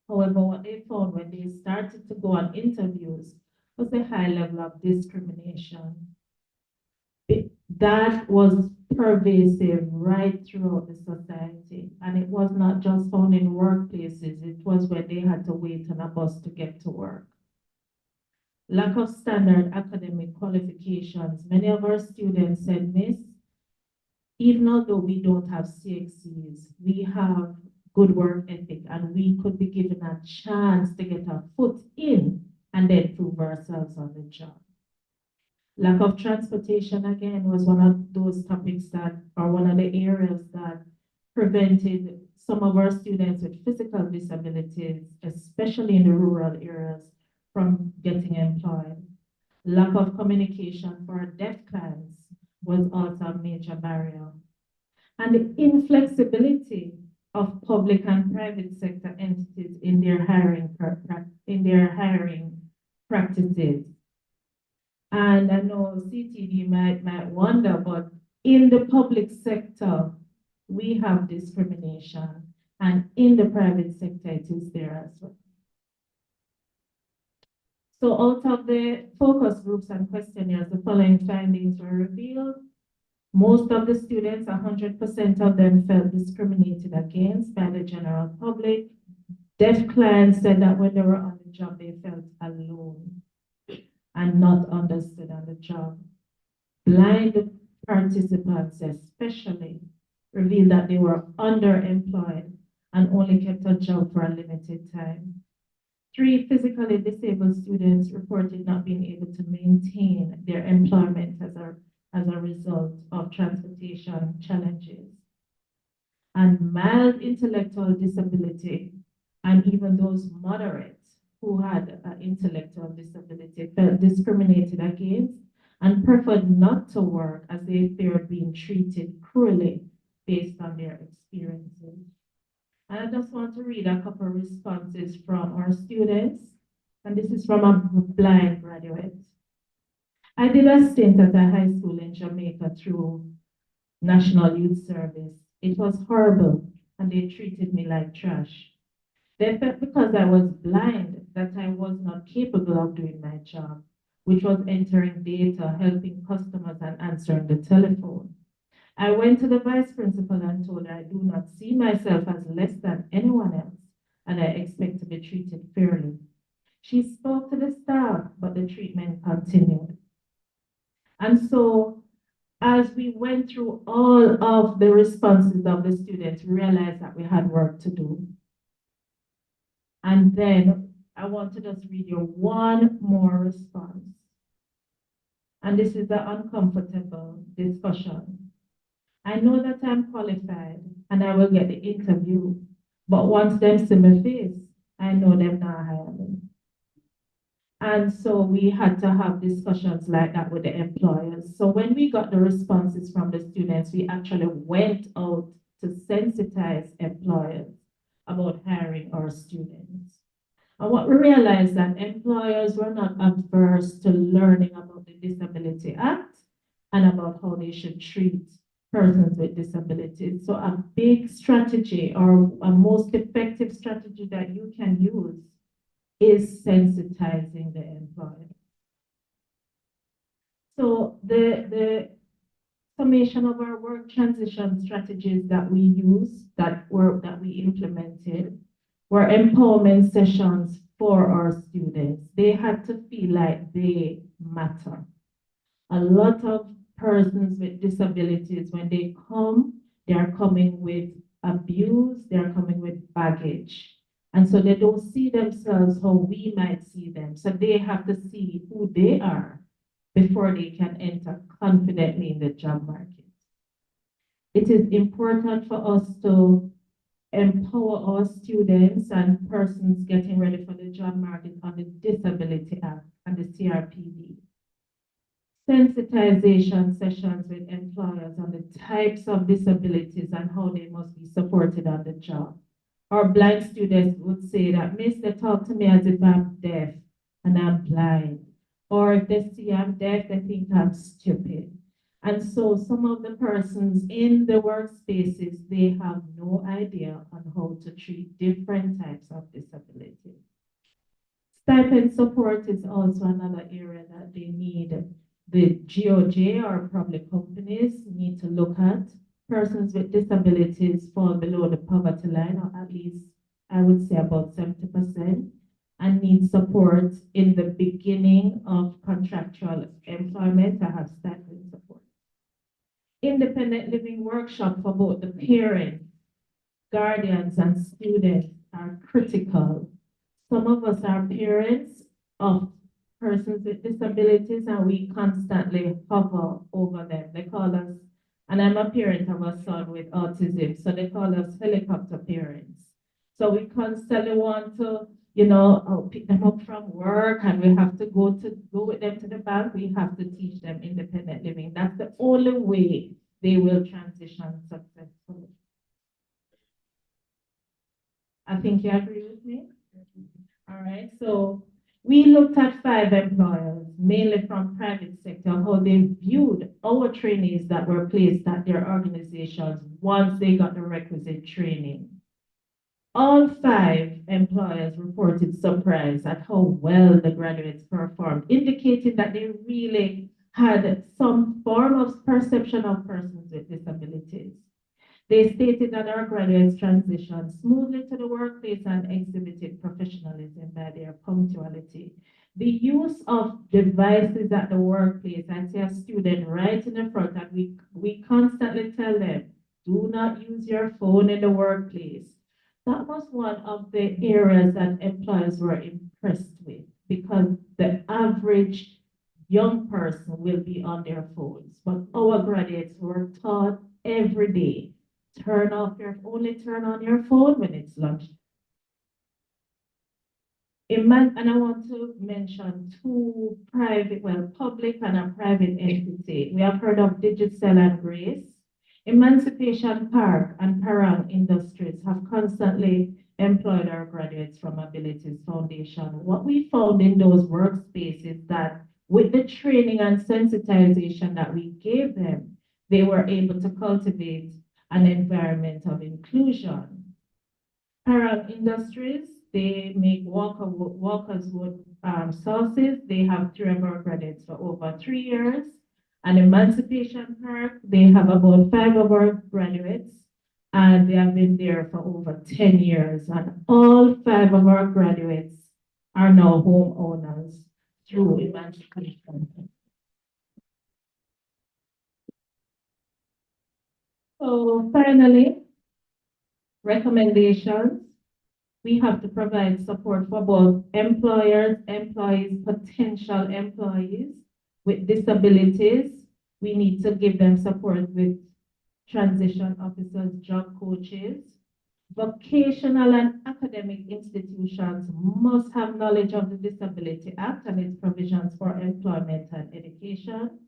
However, what they found when they started to go on interviews was a high level of discrimination. That was pervasive right throughout the society. And it was not just found in workplaces, it was when they had to wait on a bus to get to work. Lack of standard academic qualifications. Many of our students said, "Miss, even although we don't have CXCs, we have good work ethic and we could be given a chance to get our foot in and then prove ourselves on the job." Lack of transportation, again, was one of those topics that are one of the areas that prevented some of our students with physical disabilities, especially in the rural areas, from getting employed. Lack of communication for deaf clients was also a major barrier. And the inflexibility of public and private sector entities in their hiring practices. And I know CTV might wonder, but in the public sector, we have discrimination, and in the private sector, it is there as well. So out of the focus groups and questionnaires, the following findings were revealed. Most of the students, 100% of them, felt discriminated against by the general public. Deaf clients said that when they were on the job, they felt alone and not understood on the job. Blind participants especially revealed that they were underemployed and only kept a job for a limited time. 3 physically disabled students reported not being able to maintain their employment as a result of transportation challenges. And mild intellectual disability, and even those moderate who had an intellectual disability, felt discriminated against and preferred not to work as they feared being treated cruelly based on their experiences. And I just want to read a couple of responses from our students, and this is from a blind graduate. I did a stint at a high school in Jamaica through National Youth Service. It was horrible, and they treated me like trash. They felt because I was blind that I was not capable of doing my job, which was entering data, helping customers, and answering the telephone. I went to the vice principal and told her I do not see myself as less than anyone else, and I expect to be treated fairly. She spoke to the staff, but the treatment continued. And so, as we went through all of the responses of the students, we realized that we had work to do. And then I want to just read you one more response. And this is the uncomfortable discussion. I know that I'm qualified and I will get the interview, but once them see my face, I know them not hire me. And so we had to have discussions like that with the employers. So when we got the responses from the students, we actually went out to sensitize employers about hiring our students. And what we realized that employers were not averse to learning about the Disability Act and about how they should treat persons with disabilities. So a big strategy or a most effective strategy that you can use is sensitizing the employer. So the summation of our work transition strategies that we use, that we implemented, were empowerment sessions for our students. They had to feel like they matter. A lot of persons with disabilities, when they come, they are coming with abuse, they are coming with baggage. And so they don't see themselves how we might see them. So they have to see who they are before they can enter confidently in the job market. It is important for us to empower our students and persons getting ready for the job market on the Disability Act and the CRPD. Sensitization sessions with employers on the types of disabilities and how they must be supported on the job. Our blind students would say that, Miss, they talk to me as if I'm deaf and I'm blind. Or if they see I'm deaf, they think I'm stupid. And so some of the persons in the workspaces, they have no idea on how to treat different types of disabilities. Stipend support is also another area that they need. The GOJ or public companies need to look at. Persons with disabilities fall below the poverty line, or at least I would say about 70%, and need support in the beginning of contractual employment to have stipend support. Independent living workshop for both the parents, guardians, and students are critical. Some of us are parents of persons with disabilities and we constantly hover over them. They call us, and I'm a parent of a son with autism, so they call us helicopter parents. So we constantly want to, pick them up from work, and we have to go with them to the bank. We have to teach them independent living. That's the only way they will transition successfully. I think you agree with me? All right, so we looked at 5 employers, mainly from private sector, how they viewed our trainees that were placed at their organizations once they got the requisite training. All 5 employers reported surprise at how well the graduates performed, indicating that they really had some form of perception of persons with disabilities. They stated that our graduates transitioned smoothly to the workplace and exhibited professionalism by their punctuality. The use of devices at the workplace, I see a student right in the front, and we constantly tell them Do not use your phone in the workplace. That was one of the areas that employers were impressed with, because the average young person will be on their phones. But our graduates were taught every day, only turn on your phone when it's lunch. And I want to mention two public and a private entity. We have heard of Digital and Grace. Emancipation Park and Parang Industries have constantly employed our graduates from Abilities Foundation. What we found in those workspaces that with the training and sensitization that we gave them, they were able to cultivate an environment of inclusion. Parang Industries, they make Walker's Wood sauces. They have 3 of our graduates for over 3 years. And Emancipation Park, they have about 5 of our graduates, and they have been there for over 10 years. And all 5 of our graduates are now homeowners through Emancipation. So finally, recommendations. We have to provide support for both employers, employees, potential employees with disabilities. We need to give them support with transition officers, job coaches. Vocational and academic institutions must have knowledge of the Disability Act and its provisions for employment and education.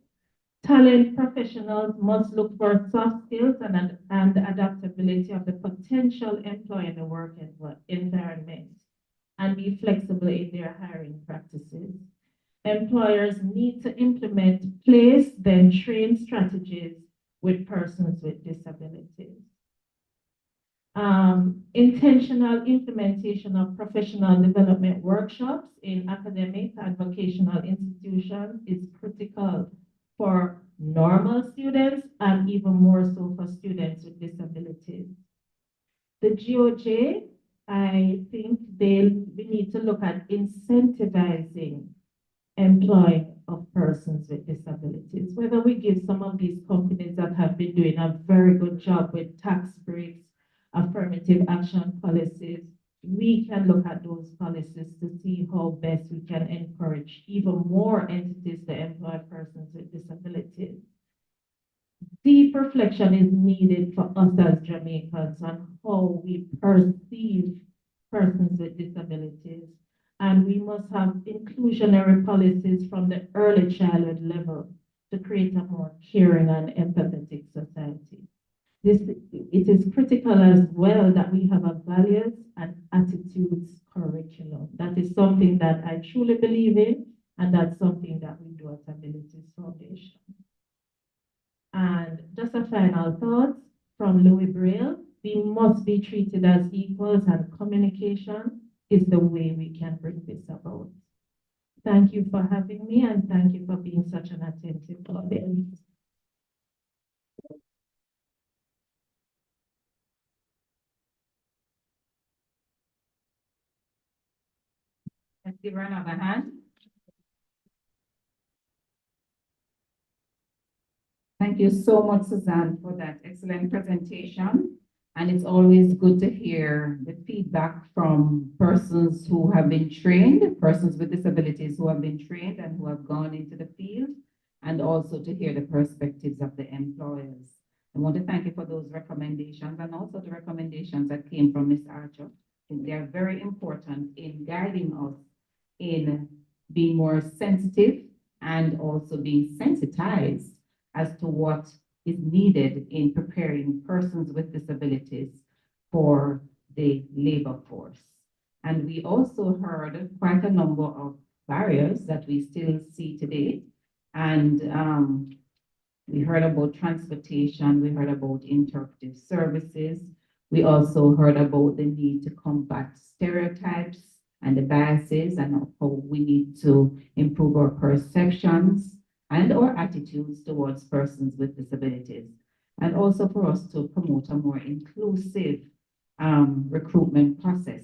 Talent professionals must look for soft skills and adaptability of the potential employee in the work environment and be flexible in their hiring practices. Employers need to implement, place, then train strategies with persons with disabilities. Intentional implementation of professional development workshops in academic and vocational institutions is critical for normal students and even more so for students with disabilities. The GOJ, I think we need to look at incentivizing employing of persons with disabilities, whether we give some of these companies that have been doing a very good job with tax breaks, affirmative action policies, we can look at those policies to see how best we can encourage even more entities to employ persons with disabilities. Deep reflection is needed for us as Jamaicans on how we perceive persons with disabilities. And we must have inclusionary policies from the early childhood level to create a more caring and empathetic society. It is critical as well that we have a values and attitudes curriculum. That is something that I truly believe in, and that's something that we do at Abilities Foundation. And just a final thought from Louis Braille, we must be treated as equals, and communication is the way we can bring this about. Thank you for having me, and thank you for being such an attentive audience. Let's give her another hand. Thank you so much, Suzanne, for that excellent presentation. And it's always good to hear the feedback from persons who have been trained, persons with disabilities who have been trained and who have gone into the field, and also to hear the perspectives of the employers. I want to thank you for those recommendations and also the recommendations that came from Ms. Archer. They are very important in guiding us in being more sensitive and also being sensitized as to what is needed in preparing persons with disabilities for the labor force. And we also heard quite a number of barriers that we still see today. And we heard about transportation, we heard about interpretive services. We also heard about the need to combat stereotypes and the biases and how we need to improve our perceptions and our attitudes towards persons with disabilities. And also for us to promote a more inclusive recruitment process.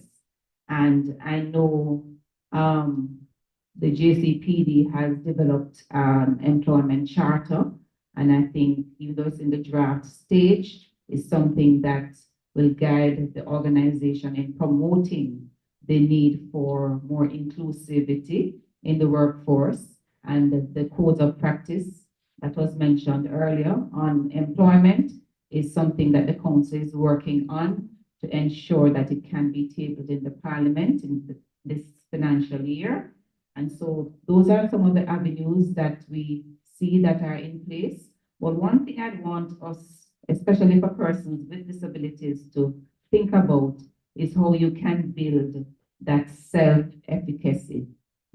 And I know the JCPD has developed an employment charter, and I think even though it's in the draft stage, is something that will guide the organization in promoting the need for more inclusivity in the workforce, and the codes of practice that was mentioned earlier on employment is something that the council is working on to ensure that it can be tabled in the parliament in this financial year. And so those are some of the avenues that we see that are in place. But one thing I'd want us, especially for persons with disabilities, to think about is how you can build that self-efficacy,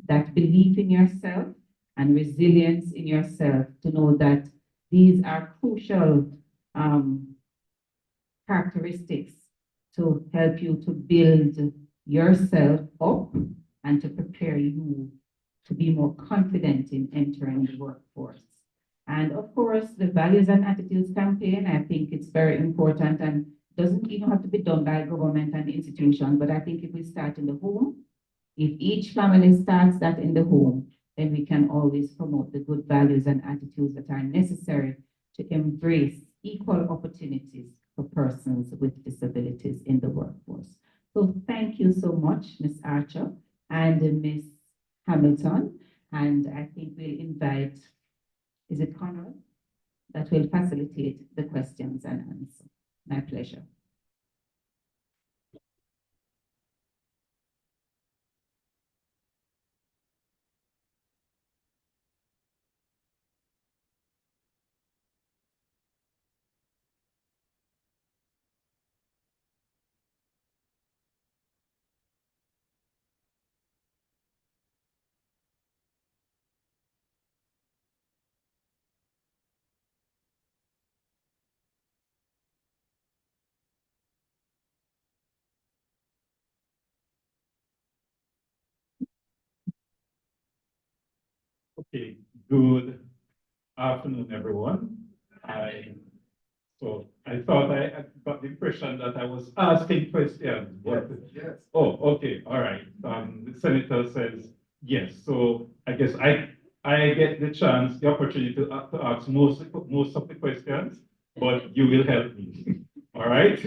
that belief in yourself and resilience in yourself, to know that these are crucial characteristics to help you to build yourself up and to prepare you to be more confident in entering the workforce. And of course, the values and attitudes campaign, I think it's very important, and doesn't even have to be done by government and institutions, but I think if we start in the home, if each family starts that in the home, then we can always promote the good values and attitudes that are necessary to embrace equal opportunities for persons with disabilities in the workforce. So thank you so much, Ms. Archer and Ms. Hamilton. And I think we'll invite, is it Conrad, that will facilitate the questions and answers. My pleasure. Okay, good afternoon, everyone. So I thought I got the impression that I was asking questions, but Yes. oh, okay, all right. The senator says yes, so I guess I get the chance, the opportunity to ask most of the questions, but you will help me. All right,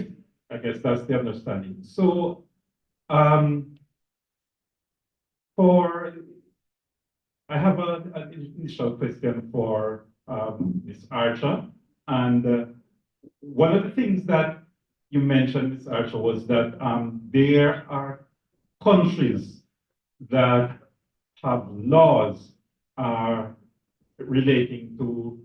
I guess that's the understanding. So I have an initial question for Ms. Archer, and one of the things that you mentioned, Ms. Archer, was that there are countries that have laws relating to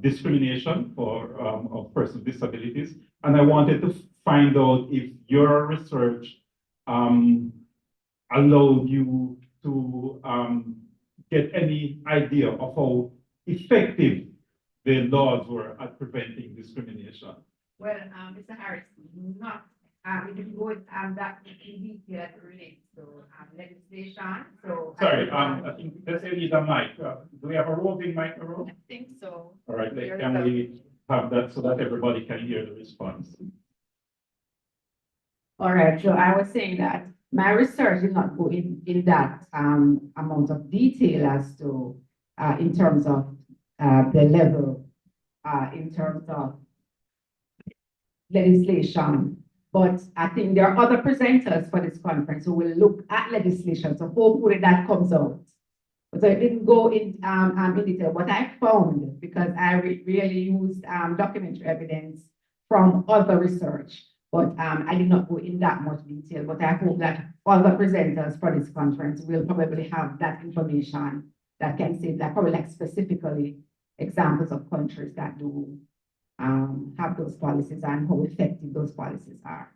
discrimination of persons with disabilities, and I wanted to find out if your research allowed you to get any idea of how effective the laws were at preventing discrimination. Well, Mr. Harris, not, we can go with, that in detail as it relates to, legislation, so. Sorry, I think let's say need a mic. Do we have a roving mic around? I think so. All right, can we have that so that everybody can hear the response? All right, so I was saying that my research did not go in that amount of detail as to in terms of the level in terms of legislation, but I think there are other presenters for this conference who will look at legislation, so hopefully that comes out. So I didn't go in detail. What I found, because I really used documentary evidence from other research, but I did not go in that much detail, but I hope that other presenters for this conference will probably have that information that can say that, probably like specifically examples of countries that do have those policies and how effective those policies are.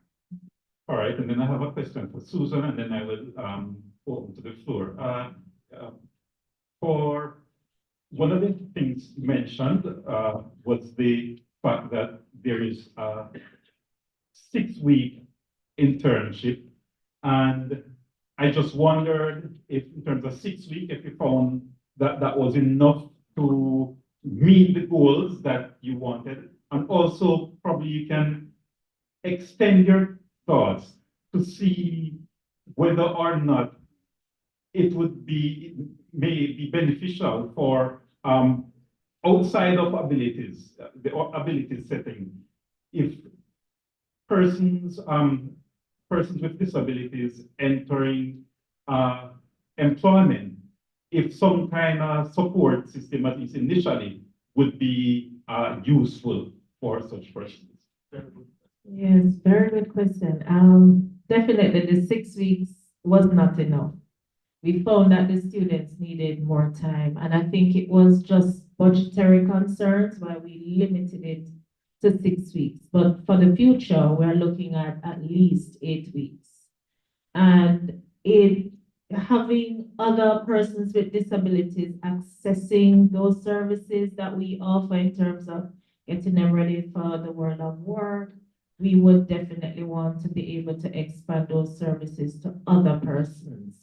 All right, and then I have a question for Susan, and then I will open to the floor. For one of the things mentioned was the fact that there is a 6-week internship, and I just wondered if, in terms of 6 weeks, if you found that that was enough to meet the goals that you wanted, and also probably you can extend your thoughts to see whether or not it would be may be beneficial for outside of abilities, the ability setting, if persons, persons with disabilities entering, employment, if some kind of support system, at least initially, would be, useful for such persons. Yes, very good question. Definitely the 6 weeks was not enough. We found that the students needed more time, and I think it was just budgetary concerns why we limited it to 6 weeks. But for the future, we're looking at least 8 weeks. And having other persons with disabilities accessing those services that we offer in terms of getting them ready for the world of work, we would definitely want to be able to expand those services to other persons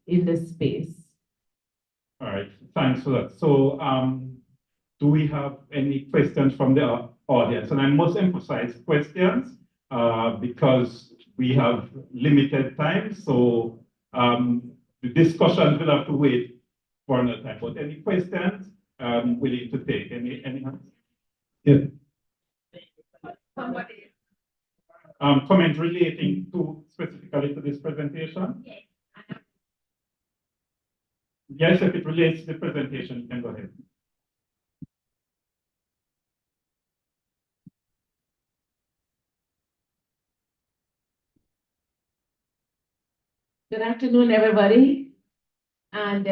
in the space. All right, thanks for that. So, do we have any questions from the audience? And I must emphasize questions because we have limited time. So, the discussion will have to wait for another time. But any questions, willing to take? Any hands? Yeah. Comment relating to specifically to this presentation? Yes, if it relates to the presentation, you can go ahead. Good afternoon, everybody. And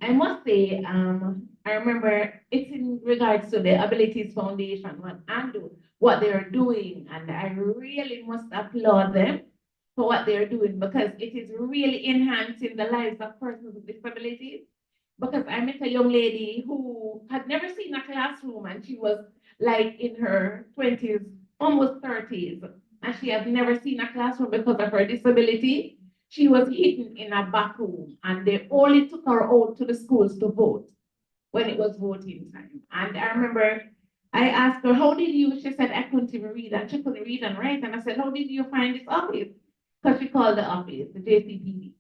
I must say, I remember it's in regards to the Abilities Foundation and what they're doing. And I really must applaud them for what they're doing because it is really enhancing the lives of persons with disabilities. Because I met a young lady who had never seen a classroom and she was like in her 20s, almost 30s. And she had never seen a classroom because of her disability. She was hidden in a back room and they only took her out to the schools to vote when it was voting time. And I remember I asked her, how did you, she said, I couldn't even read, and she couldn't read and write. And I said, how did you find this office? Because she called the office, the JCPD.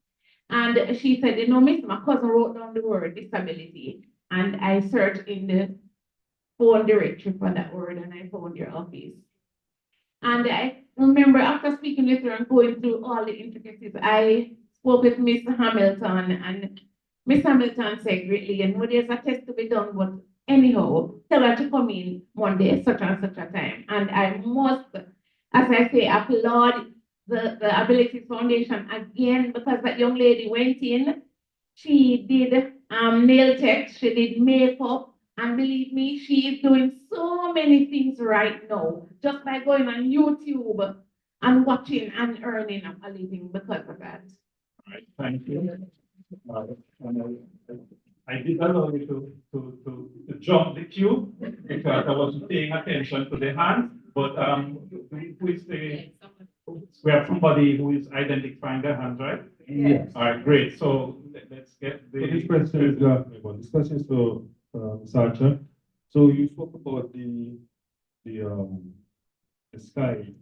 And she said, you know, miss, my cousin wrote down the word disability. And I searched in the phone directory for that word and I found your office. And I remember after speaking with her and going through all the intricacies, I spoke with Miss Hamilton, and Miss Hamilton said greatly, and there's a test to be done, but anyhow, tell her to come in Monday, such and such a time. And I must, as I say, applaud the Abilities Foundation again, because that young lady went in, she did nail tech, she did makeup, and believe me, she is doing so many things right now, just by going on YouTube and watching and earning a living because of that. All right, thank you. I did allow you to jump the queue because I wasn't paying attention to the hands, but who is the, we have somebody who is identifying their hands, right? Yes. All right, great. So let's get the. So this question is to Sarcha. So you spoke about the SKY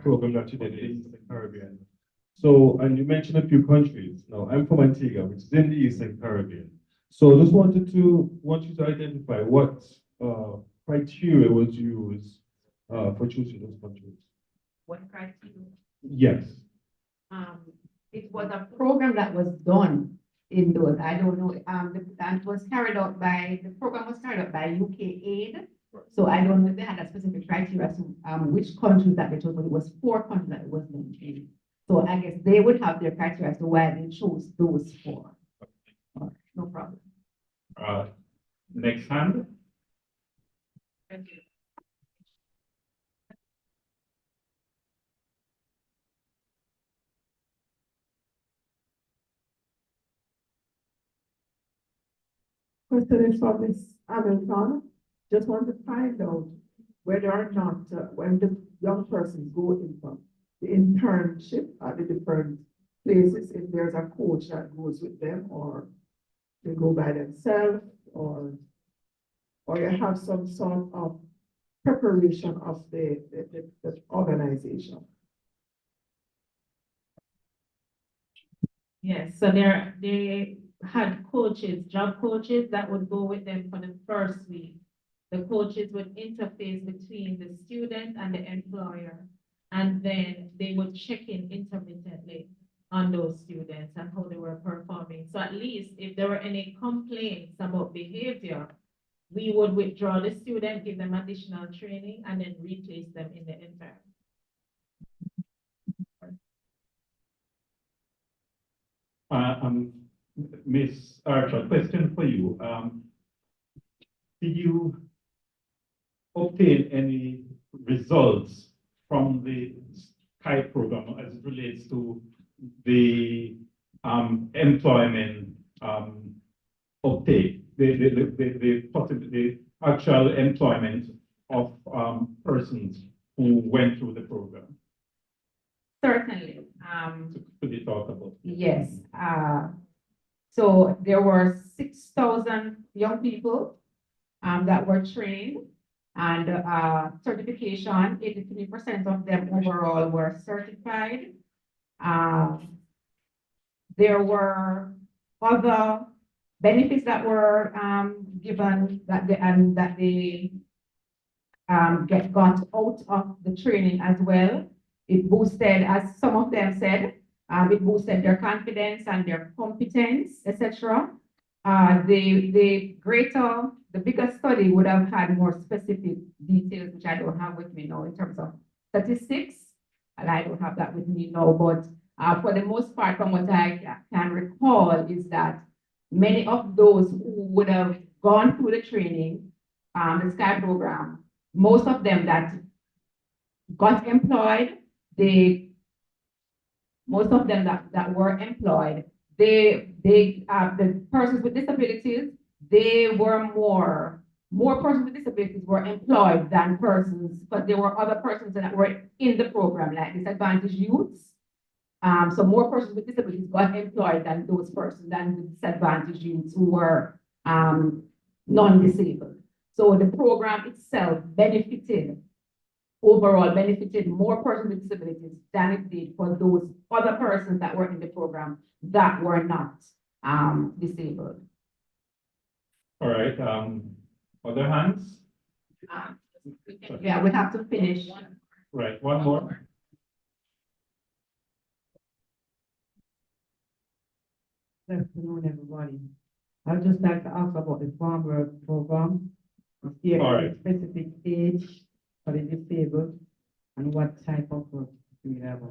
program that you did in the Caribbean. So, and you mentioned a few countries. Now, I'm from Antigua, which is in the Eastern Caribbean. So just want you to identify what criteria was used for choosing those countries. What criteria? Yes. It was a program that was done in those, I don't know, that was carried out by, the program was carried out by UK Aid. So I don't know if they had a specific criteria to which countries that they chose, but it was 4 countries that it was mentioned. So I guess they would have their criteria as to why they chose those 4. No problem. Next hand. Thank you. Question is from Ms. Hamilton. Just want to find out whether or not when the young persons go in for the internship at the different places, if there's a coach that goes with them, or they go by themselves, or you have some sort of preparation of the organization. Yes, so they had coaches, job coaches that would go with them for the first week. The coaches would interface between the student and the employer, and then they would check in intermittently on those students and how they were performing. So at least if there were any complaints about behavior, we would withdraw the student, give them additional training, and then replace them in the environment. Ms. Archer, question for you. Did you obtain any results from the Skype program as it relates to the employment uptake, the actual employment of persons who went through the program? Certainly. Could you talk about? Yes. So there were 6,000 young people that were trained, and certification, 83% of them overall were certified. There were other benefits that were given that they got out of the training as well. It boosted, as some of them said, it boosted their confidence and their competence, etc. The bigger study would have had more specific details, which I don't have with me now in terms of statistics, and I don't have that with me now, but for the most part, from what I can recall, is that many of those who would have gone through the training, the SKY program, most of them that got employed, most of them that were employed, the persons with disabilities, they were more persons with disabilities were employed than persons, but there were other persons that were in the program, like disadvantaged youths. So more persons with disabilities got employed than those persons, than the disadvantaged youths who were non-disabled. So the program itself overall benefited more persons with disabilities than it did for those other persons that were in the program that were not disabled. All right, other hands? Yeah, we have to finish. Right, one more. Good afternoon, everybody. I'd just like to ask about the farm work program. Is there any specific age for the disabled, and what type of work do we have?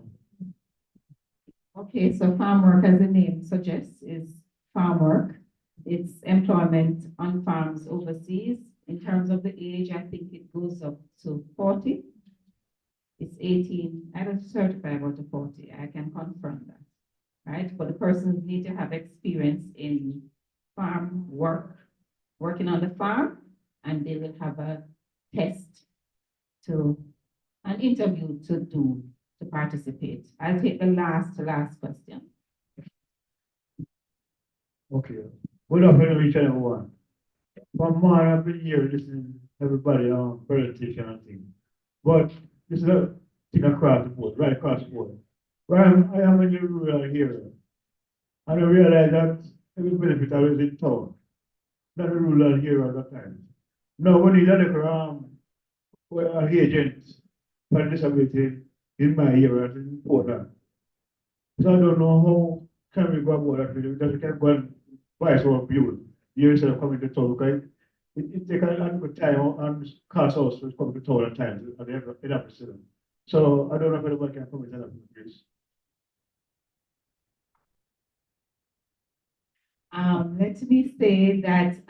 Okay, so farm work, as the name suggests, is farm work. It's employment on farms overseas. In terms of the age, I think it goes up to 40. It's 18, I don't certify about to 40, I can confirm that, right? But the persons need to have experience in farm work, working on the farm, and they will have a test an interview to participate. I'll take the last question. Okay. Good afternoon, each and everyone. From morning, I've been here listening to everybody on presentation and things. But this is a thing across the board, right across the board. Where I am in the rural area, and I realize that every benefit I was in town, not the rural area at that time. Now, when you look an agent for disability in my area, in Portland. So I don't know how can we go about that, because we can go and buy some fuel here instead of coming to town, because it takes a lot of time and cost us to come to town at times at the end of the season. So I don't know if anybody can comment on that, please. Let me say that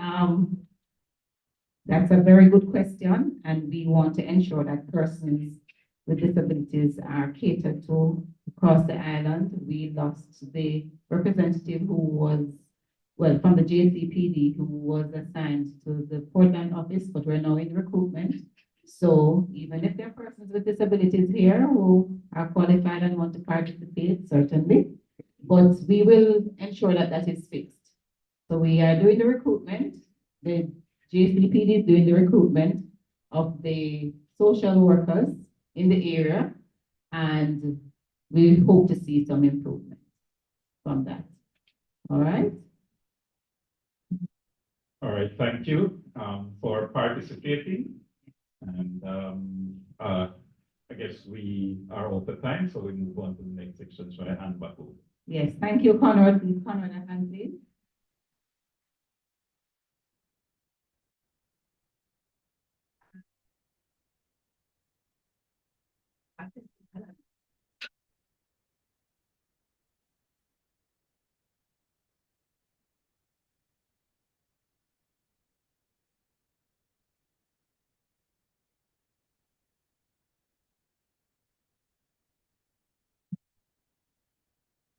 that's a very good question, and we want to ensure that persons with disabilities are catered to across the island. We lost the representative who was, well, from the JCPD, who was assigned to the Portland office, but we're now in recruitment. So even if there are persons with disabilities here who are qualified and want to participate, certainly, but we will ensure that that is fixed. So we are doing the recruitment. The JCPD is doing the recruitment of the social workers in the area, and we hope to see some improvement from that. All right? All right, thank you. for participating. And I guess we are out of time, so we move on to the next section. So I hand back over. Yes, thank you, Conrad. Please, Conrad, a hand, please.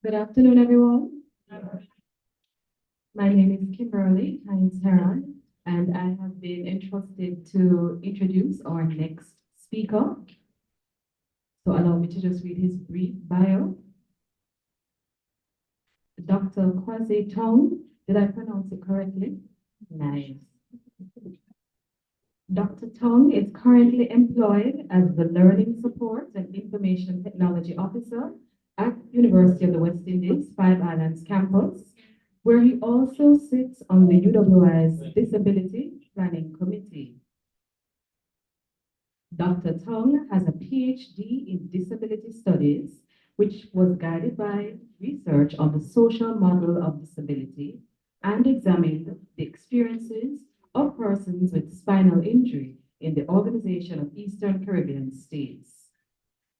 Good afternoon, everyone. My name is Kimberly Hines-Heron, and I have been entrusted to introduce our next speaker. So allow me to just read his brief bio. Dr. Kwasi Tong, did I pronounce it correctly? Nice. Dr. Tong is currently employed as the Learning Support and Information Technology Officer at University of the West Indies, Five Islands campus, where he also sits on the UWI's Disability Planning Committee. Dr. Tong has a PhD in Disability Studies, which was guided by research on the social model of disability and examined the experiences of persons with spinal injury in the Organization of Eastern Caribbean States.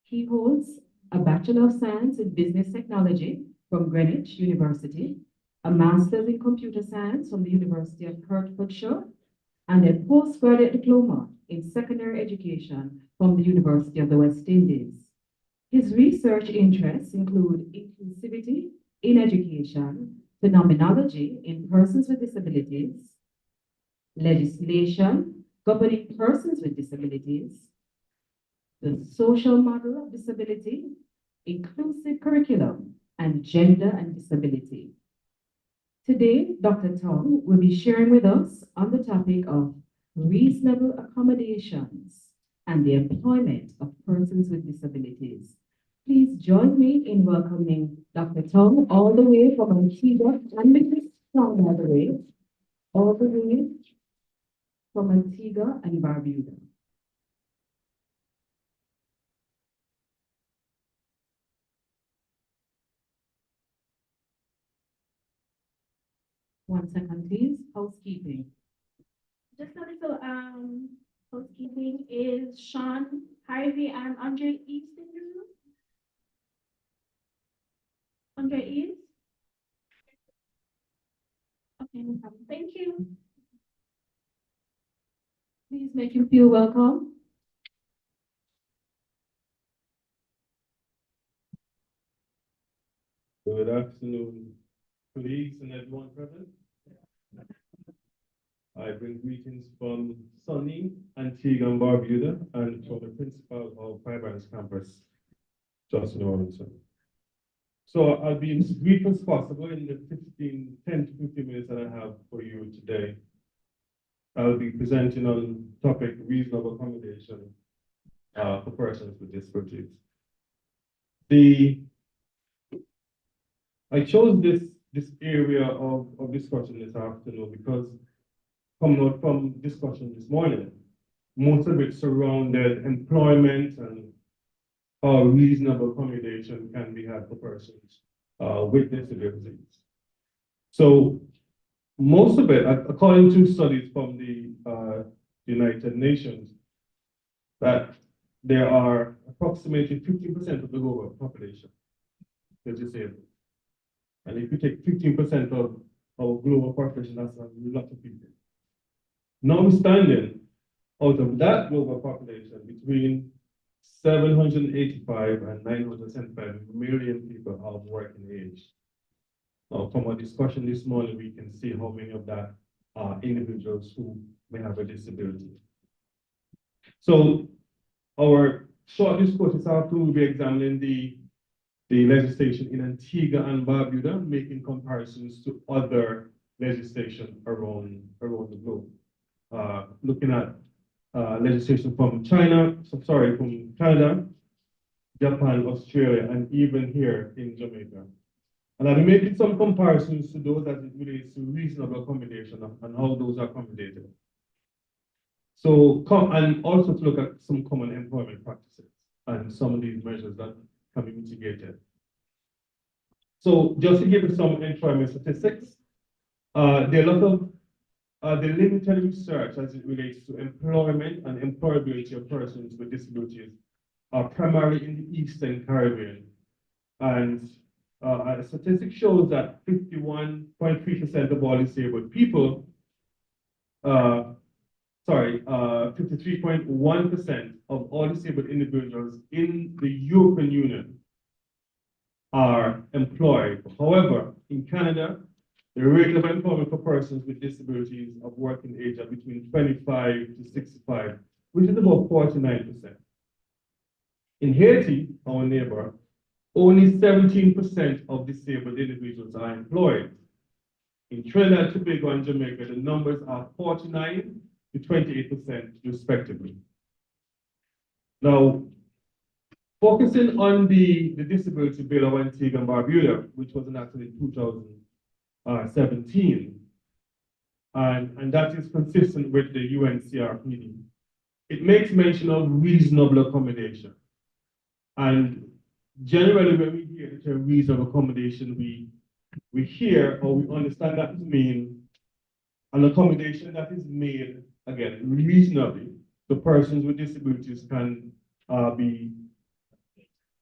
He holds a Bachelor of Science in Business Technology from Greenwich University, a Master's in Computer Science from the University of Hertfordshire, and a postgraduate diploma in secondary education from the University of the West Indies. His research interests include inclusivity in education, phenomenology in persons with disabilities, legislation governing persons with disabilities, the social model of disability, inclusive curriculum, and gender and disability. Today, Dr. Tong will be sharing with us on the topic of reasonable accommodations and the employment of persons with disabilities. Please join me in welcoming Dr. Tong all the way from Antigua and Mrs. Tong, by the way, all the way from Antigua and Barbuda. One second, please. Housekeeping. Just a little housekeeping. Is Sean, Harvey, and Andre East in the room? Andre East? Okay, no problem. Thank you. Please make him feel welcome. Good afternoon, colleagues and everyone present. I bring greetings from sunny Antigua and Barbuda and from the principal of Five Islands campus, Justin Robinson. So I'll be as brief as possible in the 10 to 15 minutes that I have for you today. I'll be presenting on the topic reasonable accommodation for persons with disabilities. I chose this area of discussion this afternoon because coming out from discussion this morning, most of it surrounded employment and how reasonable accommodation can be had for persons with disabilities. So most of it, according to studies from the United Nations, that there are approximately 50% of the global population that's disabled. And if you take 15% of our global population, that's a lot of people. Notwithstanding, out of that global population, between 785 and 975 million people of working age. Now, from our discussion this morning, we can see how many of that are individuals who may have a disability. So, our short discourse this afternoon will be examining the legislation in Antigua and Barbuda, making comparisons to other legislation around the globe. Looking at legislation from from Canada, Japan, Australia, and even here in Jamaica. And I'll be making some comparisons to those as it relates to reasonable accommodation and how those are accommodated. So and also to look at some common employment practices and some of these measures that can be mitigated. So just to give you some employment statistics, there are a lot of the limited research as it relates to employment and employability of persons with disabilities are primarily in the Eastern Caribbean. And a statistic shows that 51.3% of all disabled people, 53.1% of all disabled individuals in the European Union are employed. However, in Canada, the rate of employment for persons with disabilities of working age are between 25 to 65, which is about 49%. In Haiti, our neighbor, only 17% of disabled individuals are employed. In Trinidad, Tobago, and Jamaica, the numbers are 49 to 28% respectively. Now, focusing on the Disability Bill of Antigua and Barbuda, which was enacted in 2017, and that is consistent with the UNCRPD. It makes mention of reasonable accommodation. And generally, when we hear the term reasonable accommodation, we hear or we understand that to mean an accommodation that is made, again, reasonably. The persons with disabilities can be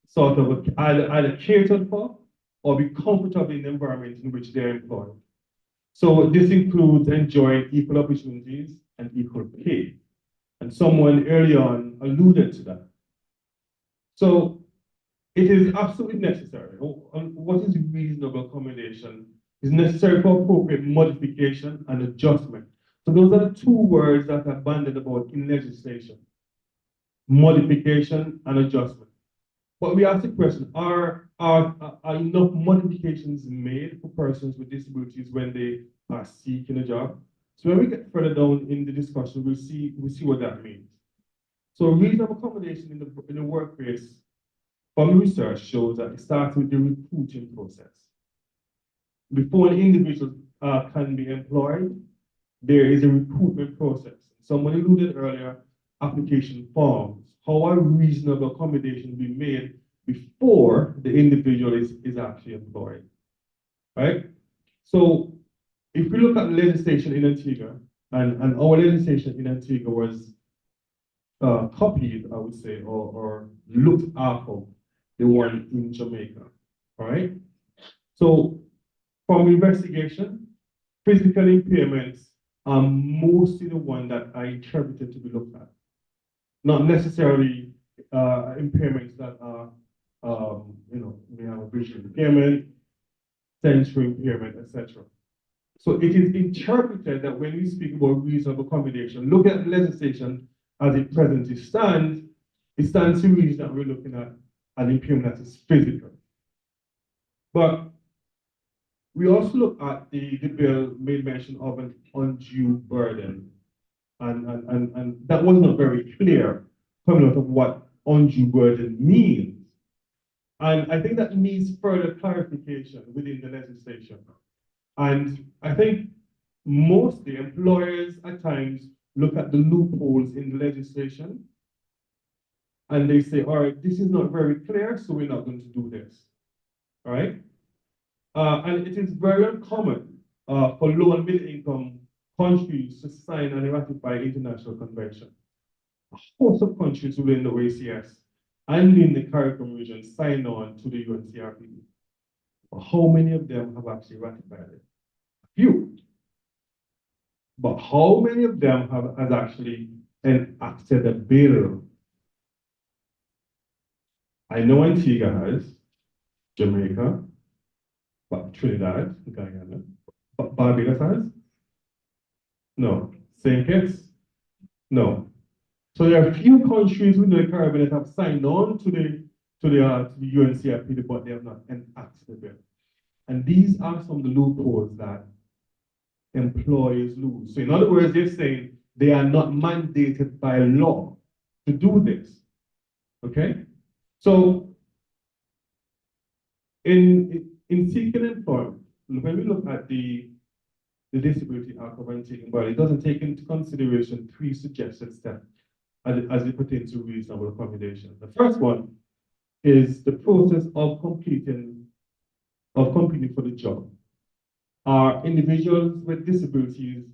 sort of either catered for or be comfortable in the environment in which they're employed. So this includes enjoying equal opportunities and equal pay. And someone early on alluded to that. So it is absolutely necessary. What is reasonable accommodation is necessary for appropriate modification and adjustment. So those are the two words that are bandied about in legislation: modification and adjustment. But we ask the question, are enough modifications made for persons with disabilities when they are seeking a job? So when we get further down in the discussion, we'll see what that means. So reasonable accommodation in the workplace, from research, shows that it starts with the recruiting process. Before an individual can be employed, there is a recruitment process. Someone alluded earlier, application forms. How are reasonable accommodations be made before the individual is actually employed, right? So if we look at legislation in Antigua, and our legislation in Antigua was copied, I would say, or looked after the one in Jamaica, all right? So from investigation, physical impairments are mostly the one that are interpreted to be looked at. Not necessarily impairments that are, we have a visual impairment, sensory impairment, etc. So it is interpreted that when we speak about reasonable accommodation, look at legislation as it presently stands, it stands to reason that we're looking at an impairment that is physical. But we also look at the bill made mention of an undue burden. And that was not very clear coming out of what undue burden means. And I think that needs further clarification within the legislation. And I think mostly employers at times look at the loopholes in the legislation and they say, all right, this is not very clear, so we're not going to do this, all right? And it is very uncommon for low and middle income countries to sign and ratify international convention. A host of countries within the OACS and in the Caribbean region signed on to the UNCRPD. But how many of them have actually ratified it? A few. But how many of them have actually enacted a bill? I know Antigua has, Jamaica, but Trinidad, Guyana, but Barbados has? No. St. Kitts? No. So there are a few countries within the Caribbean that have signed on to the UNCRPD, but they have not enacted the bill. And these are some of the loopholes that employers lose. So in other words, they're saying they are not mandated by law to do this. Okay? So in seeking employment, when we look at the the Disability Act of Antigua and Barbuda, it doesn't take into consideration 3 suggested steps as it pertains to reasonable accommodation. The first one is the process of competing for the job. Are individuals with disabilities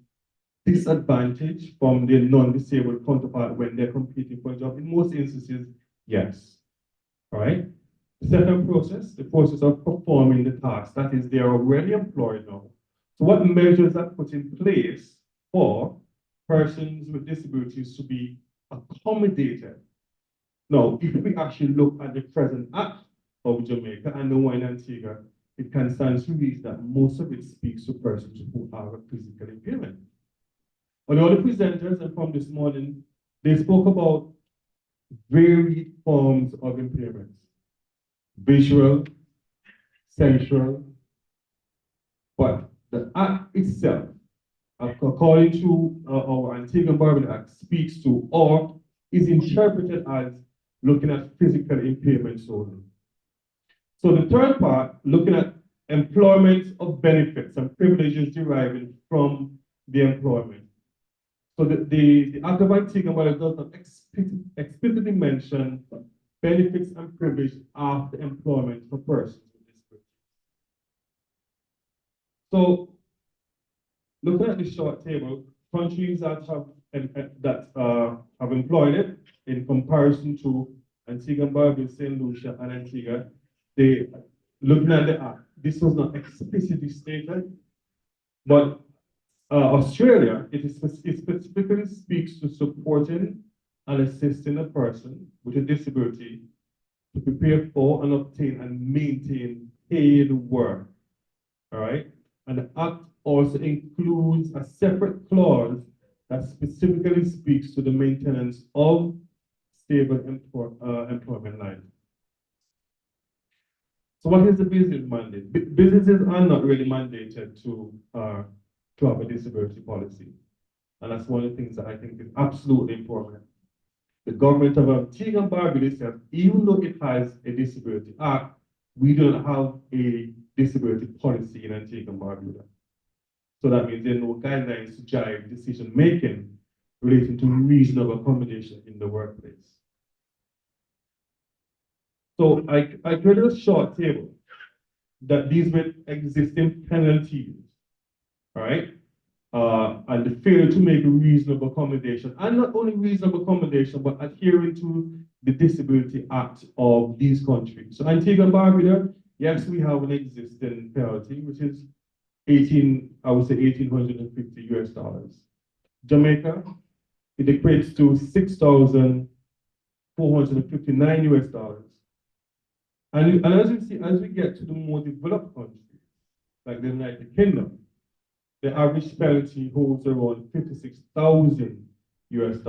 disadvantaged from their non-disabled counterpart when they're competing for a job? In most instances, yes. All right. The second process, the process of performing the task, that is, they are already employed now. So what measures are put in place for persons with disabilities to be accommodated? Now, if we actually look at the present act of Jamaica and the one in Antigua, it can stand to reason that most of it speaks to persons who have a physical impairment. But all the presenters and from this morning, they spoke about varied forms of impairments: visual, sensual, but the act itself, according to our Antigua and Barbuda Act, speaks to or is interpreted as looking at physical impairments only. So the third part, looking at employment of benefits and privileges deriving from the employment. So the Act of Antigua and Barbuda does not explicitly mention benefits and privileges after employment for persons with disabilities. So looking at this short table, countries that have employed it in comparison to Antigua and Barbuda, St. Lucia, and Antigua, they looking at the act. This was not explicitly stated, but Australia, it specifically speaks to supporting and assisting a person with a disability to prepare for and obtain and maintain paid work. All right, and the act also includes a separate clause that specifically speaks to the maintenance of stable employment lines. So what is the business mandate? Businesses are not really mandated to have a disability policy. And that's one of the things that I think is absolutely important. The government of Antigua and Barbuda says, even though it has a disability act, we don't have a disability policy in Antigua and Barbuda. So that means there are no guidelines to drive decision-making relating to reasonable accommodation in the workplace. So I created a short table that deals with existing penalties, all right? And the failure to make reasonable accommodation, and not only reasonable accommodation, but adhering to the Disability Act of these countries. So Antigua and Barbuda, yes, we have an existing penalty, which is $1,850 US. Jamaica, it equates to $6,459 US. And as you see, as we get to the more developed countries, like the United Kingdom, the average penalty holds around $56,000 US.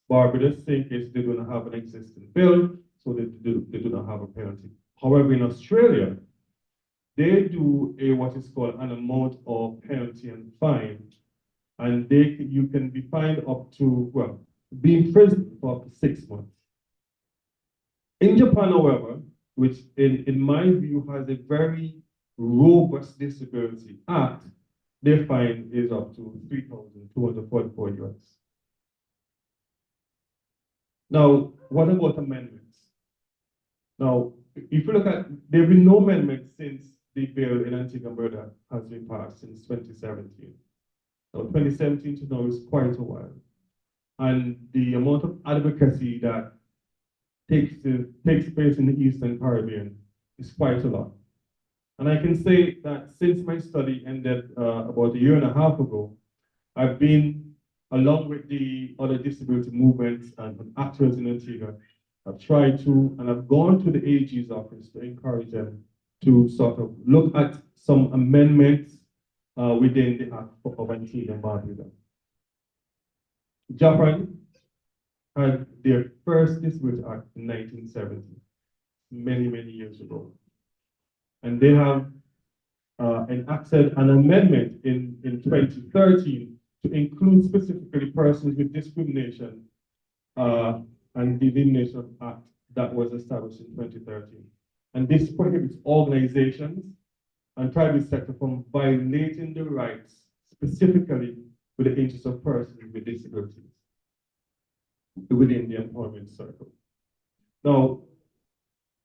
Barbados, same case, they do not have an existing bill, so they do not have a penalty. However, in Australia, they do what is called an amount of penalty and fine, and you can be fined up to, well, be in prison for up to 6 months. In Japan, however, which in my view has a very robust disability act, their fine is up to $3,244 US. Now, what about amendments? Now, if you look at, there have been no amendments since the bill in Antigua and Barbuda has been passed since 2017. So 2017 to now is quite a while. And the amount of advocacy that takes place in the Eastern Caribbean is quite a lot. And I can say that since my study ended about 1.5 years ago, I've been, along with the other disability movements and actors in Antigua, I've tried to, and I've gone to the AG's office to encourage them to sort of look at some amendments within the Act of Antigua and Barbuda. Japan had their first disability act in 1970, many, many years ago. And they have enacted an amendment in 2013 to include specifically persons with discrimination and the Elimination Act that was established in 2013. And this prohibits organizations and private sector from violating the rights specifically with the interests of persons with disabilities within the employment circle. Now,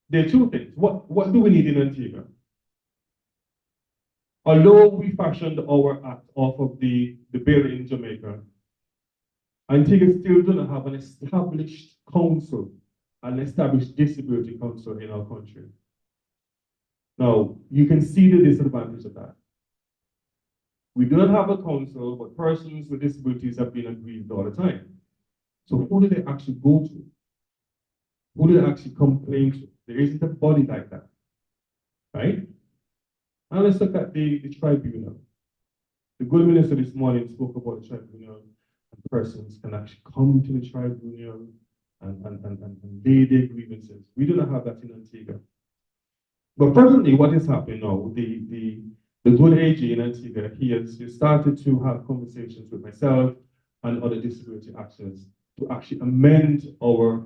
there are two things. What do we need in Antigua? Although we fashioned our act off of the bill in Jamaica, Antigua still does not have an established council, an established disability council in our country. Now, you can see the disadvantage of that. We do not have a council, but persons with disabilities have been aggrieved all the time. So who do they actually go to? Who do they actually complain to? There isn't a body like that, right? And let's look at the tribunal. The good minister this morning spoke about the tribunal, and persons can actually come to the tribunal and lay their grievances. We do not have that in Antigua. But presently, what is happening now, the good AG in Antigua, he has started to have conversations with myself and other disability actors to actually amend our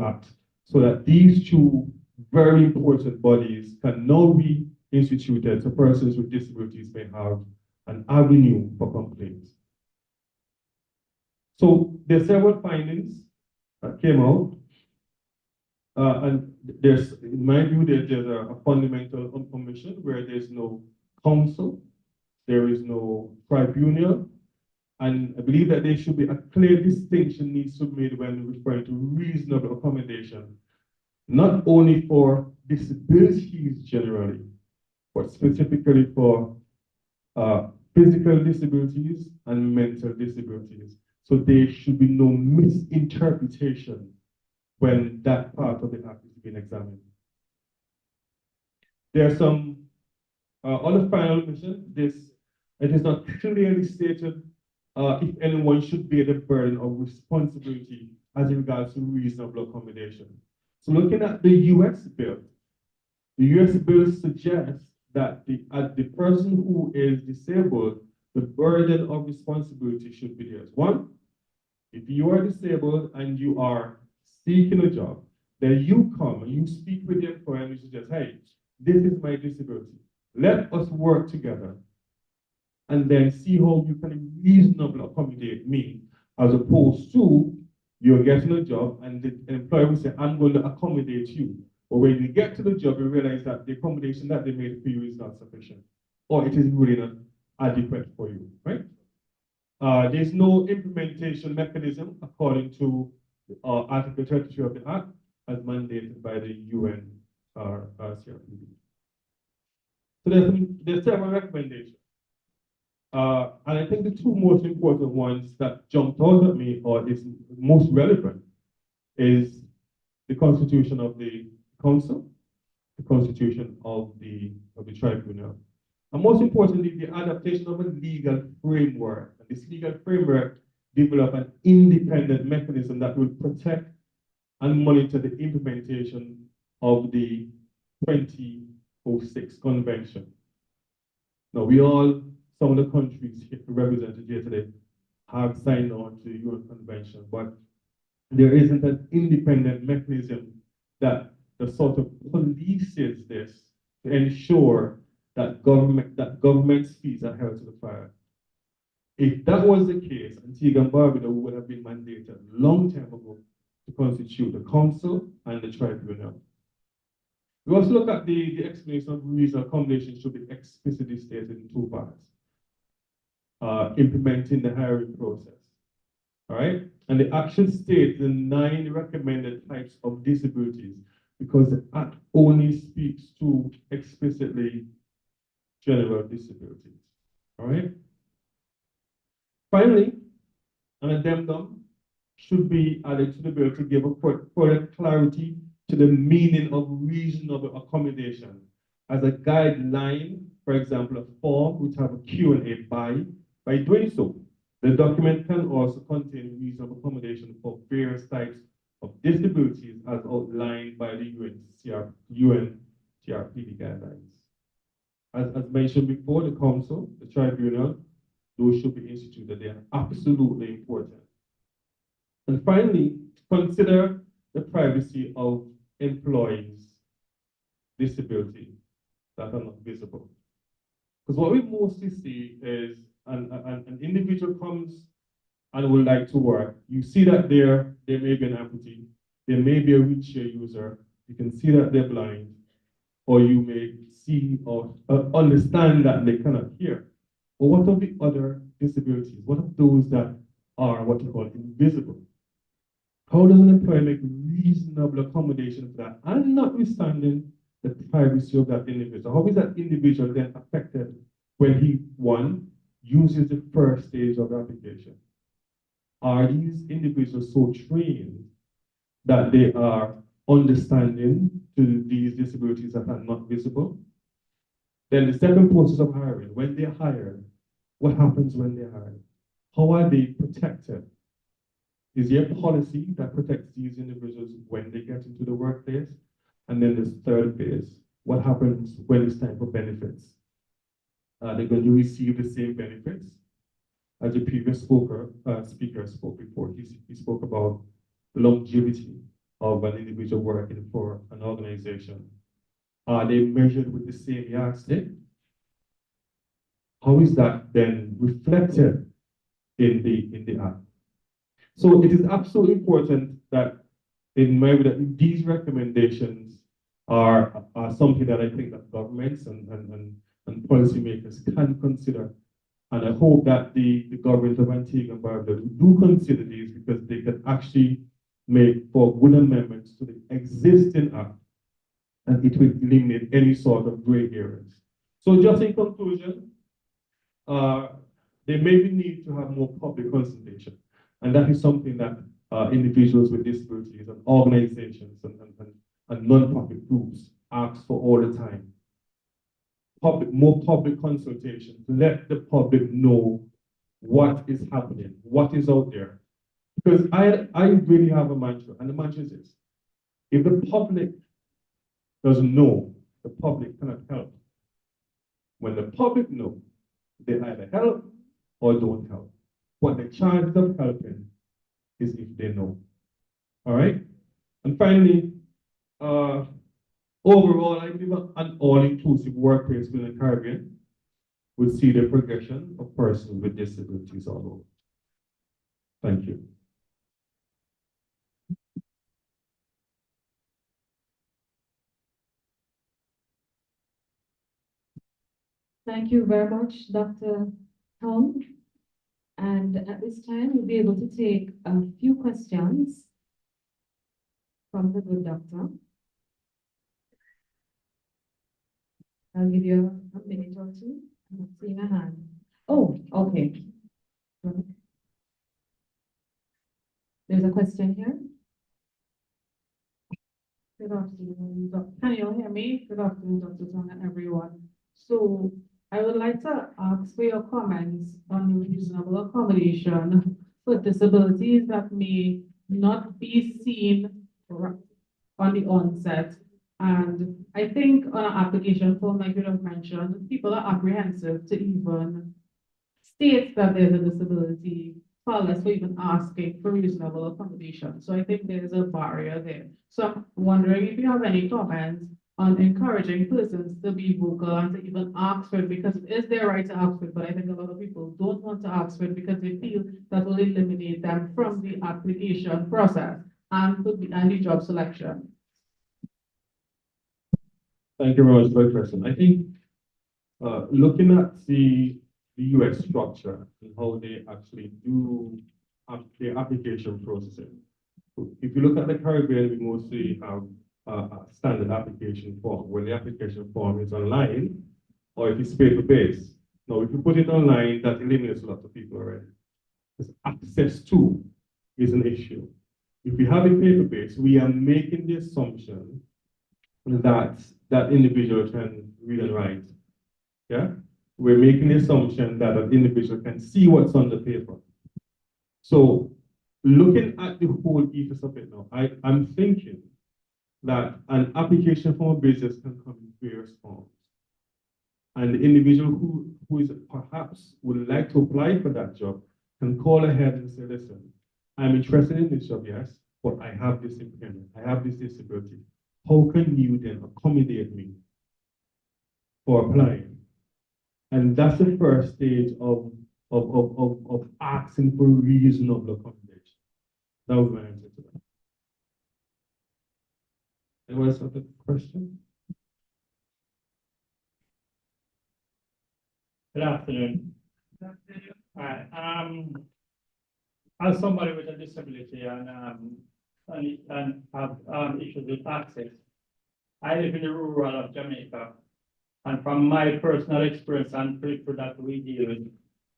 act so that these two very important bodies can now be instituted so persons with disabilities may have an avenue for complaints. So there are several findings that came out, and there's, in my view, there's a fundamental omission where there's no council, there is no tribunal, and I believe that there should be a clear distinction needs to be made when referring to reasonable accommodation, not only for disabilities generally, but specifically for physical disabilities and mental disabilities. So there should be no misinterpretation when that part of the act is being examined. There are some other final omissions. It is not clearly stated if anyone should bear the burden of responsibility as in regards to reasonable accommodation. So looking at the US bill suggests that the person who is disabled, the burden of responsibility should be theirs. One, if you are disabled and you are seeking a job, then you come and you speak with the employer and you suggest, hey, this is my disability. Let us work together and then see how you can reasonably accommodate me, as opposed to you're getting a job and the employer will say, I'm going to accommodate you. But when you get to the job, you realize that the accommodation that they made for you is not sufficient, or it is really not adequate for you, right? There's no implementation mechanism according to Article 32 of the Act as mandated by the UN CRPD. So there's several recommendations. And I think the two most important ones that jumped out at me or is most relevant is the constitution of the council, the constitution of the tribunal, and most importantly, the adaptation of a legal framework. And this legal framework develop an independent mechanism that will protect and monitor the implementation of the 2006 convention. Now, some of the countries represented here today have signed on to the UN Convention, but there isn't an independent mechanism that sort of polices this to ensure that government's feet are held to the fire. If that was the case, Antigua and Barbuda would have been mandated a long time ago to constitute the council and the tribunal. We also look at the explanation of reasonable accommodation should be explicitly stated in two parts. Implementing the hiring process, all right? And the action states the 9 recommended types of disabilities because the Act only speaks to explicitly general disabilities, all right? Finally, an addendum should be added to the bill to give a further clarity to the meaning of reasonable accommodation as a guideline, for example, a form which have a Q&A by doing so. The document can also contain reasonable accommodation for various types of disabilities as outlined by the UN TRPD guidelines. As mentioned before, the council, the tribunal, those should be instituted. They are absolutely important. And finally, consider the privacy of employees' disability that are not visible. Because what we mostly see is an individual comes and would like to work. You see that they may be an amputee, they may be a wheelchair user, you can see that they're blind, or you may see or understand that they cannot hear. But what of the other disabilities? What of those that are what you call invisible? How does an employer make reasonable accommodation for that? And notwithstanding the privacy of that individual, how is that individual then affected when he, one, uses the first stage of the application? Are these individuals so trained that they are understanding to these disabilities that are not visible? Then the second process of hiring, when they're hired, what happens when they're hired? How are they protected? Is there a policy that protects these individuals when they get into the workplace? And then this third phase, what happens when it's time for benefits? Are they going to receive the same benefits? As the previous speaker spoke before, he spoke about the longevity of an individual working for an organization. Are they measured with the same yardstick? How is that then reflected in the act? So it is absolutely important that that these recommendations are something that I think that governments and policymakers can consider. And I hope that the government of Antigua and Barbuda do consider these, because they can actually make for good amendments to the existing act, and it will eliminate any sort of gray areas. So just in conclusion, there may be need to have more public consultation. And that is something that individuals with disabilities and organizations and non-profit groups ask for all the time. More public consultation to let the public know what is happening, what is out there. Because I really have a mantra, and the mantra is this: if the public doesn't know, the public cannot help. When the public know, they either help or don't help. What the chances of helping is if they know. All right? And finally, overall, I believe an all-inclusive workplace in the Caribbean would see the progression of persons with disabilities all over. Thank you. Thank you very much, Dr. Tom. And at this time, we'll be able to take a few questions from the good doctor. I'll give you a minute or two. I'm not seeing a hand. Oh, okay. There's a question here. Good afternoon, can you hear me? Good afternoon, Dr. Tom, and everyone. So I would like to ask for your comments on reasonable accommodation for disabilities that may not be seen on the onset. And I think on an application form, like you have mentioned, people are apprehensive to even state that there's a disability, far less for even asking for reasonable accommodation. So I think there's a barrier there. So I'm wondering if you have any comments on encouraging persons to be vocal and to even ask for it, because it is their right to ask for it, but I think a lot of people don't want to ask for it because they feel that will eliminate them from the application process and the job selection. Thank you very much for the question. I think looking at the US structure and how they actually do their application processing. If you look at the Caribbean, we mostly have a standard application form, where the application form is online, or if it's paper-based. Now, if you put it online, that eliminates a lot of people already. Because access to is an issue. If we have it paper-based, we are making the assumption that that individual can read and write. Yeah? We're making the assumption that an individual can see what's on the paper. So, looking at the whole ethos of it now, I'm thinking that an application form basis can come in various forms. And the individual who is perhaps would like to apply for that job can call ahead and say, listen, I'm interested in this job, yes, but I have this impairment, I have this disability. How can you then accommodate me for applying? And that's the first stage of asking for reasonable accommodation. That was my answer to that. Anyone else have a question? Good afternoon. Hi, as somebody with a disability and have issues with access, I live in the rural of Jamaica. And from my personal experience and people that we deal with,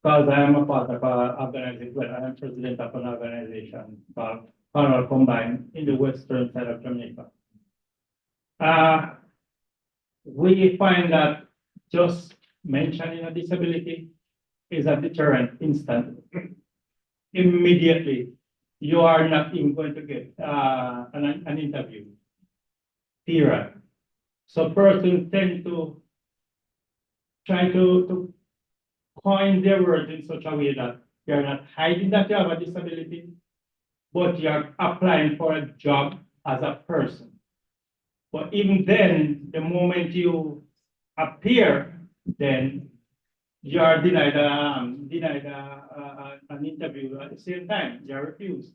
because I am a part of an organization, well, I am president of an organization called Carnival Combined in the western side of Jamaica. We find that just mentioning a disability is a deterrent instantly. Immediately, you are not even going to get an interview. Period. So persons tend to try to coin their words in such a way that you're not hiding that you have a disability, but you're applying for a job as a person. But even then, the moment you appear, then you are denied an interview at the same time. You are refused.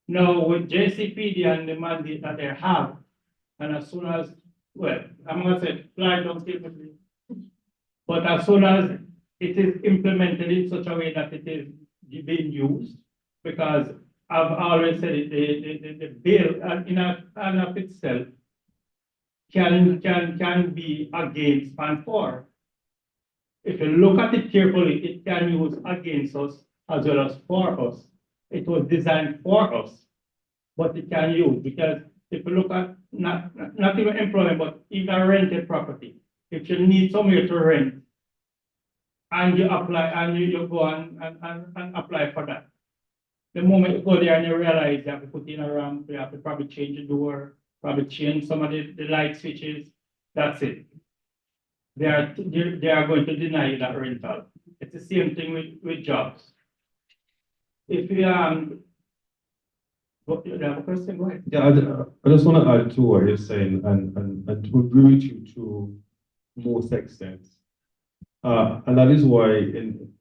Now with JCPD and the mandate that they have, and as soon as, well, I'm going to say fly down capably, but as soon as it is implemented in such a way that it is being used, because I've always said it, the bill in and of itself can be against and for. If you look at it carefully, it can use against us as well as for us. It was designed for us, but it can use, because if you look at not even employment, but even a rented property, if you need somewhere to rent, and you apply and you go and apply for that. The moment you go there and you realize you have to put in a ramp, you have to probably change the door, probably change some of the light switches, that's it. They are going to deny you that rental. It's the same thing with jobs. If you you have a question, go ahead. Yeah, I just want to add to what you're saying and to agree with you to most extent. And that is why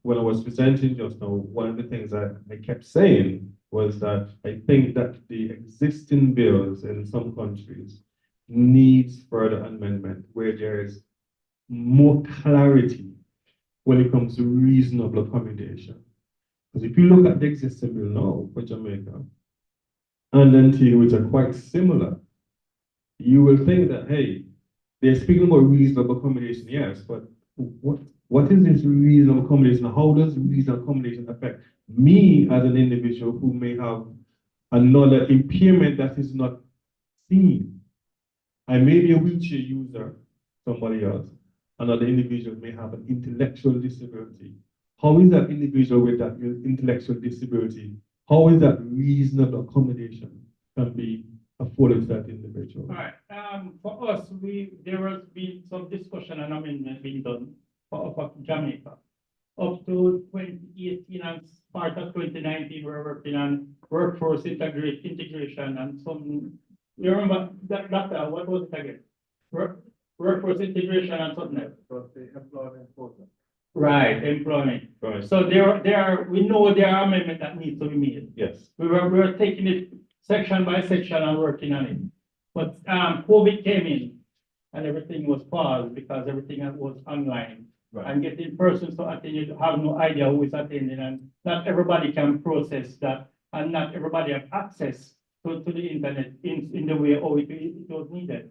when I was presenting just now, one of the things I kept saying was that I think that the existing bills in some countries needs further amendment where there is more clarity when it comes to reasonable accommodation. Because if you look at the existing bill now for Jamaica, and then to which are quite similar, you will think that, hey, they're speaking about reasonable accommodation, yes, but what is this reasonable accommodation? How does reasonable accommodation affect me as an individual who may have another impairment that is not seen? I may be a wheelchair user, somebody else. Another individual may have an intellectual disability. How is that individual with that intellectual disability? How is that reasonable accommodation can be afforded to that individual? All right. For us, there has been some discussion and amendment being done for Jamaica. Up to 2018 and part of 2019, we're working on workforce integration and some. You remember that? What was it again? Workforce integration and something else. Employment program. Right, employment. Right. So we know there are amendments that need to be made. Yes. We're taking it section by section and working on it. But COVID came in and everything was paused because everything was online. Right. And getting persons to attend, you have no idea who is attending, and not everybody can process that, and not everybody have access to the internet in the way how it was needed.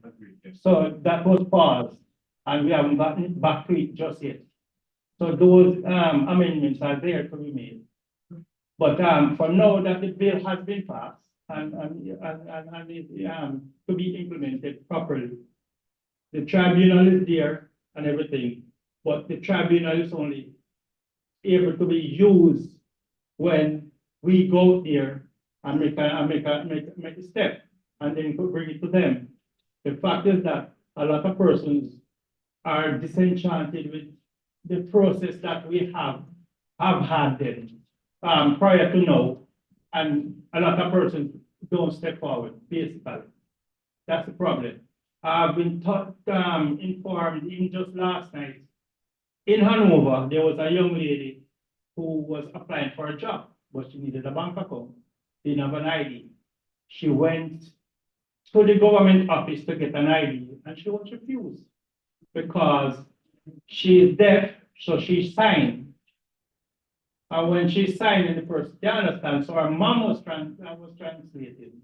So that was paused, and we haven't gotten back to it just yet. So those amendments are there to be made. But for now that the bill has been passed and is to be implemented properly, the tribunal is there and everything, but the tribunal is only able to be used when we go there and make a step and then bring it to them. The fact is that a lot of persons are disenchanted with the process that we have had then prior to now, and a lot of persons don't step forward, basically. That's the problem. I've been informed in just last night In Hanover, there was a young lady who was applying for a job, but she needed a bank account, didn't have an ID. She went to the government office to get an ID, and she was refused because she is deaf, so she signed. And when she signed in the person, they understand, so her mom was translating,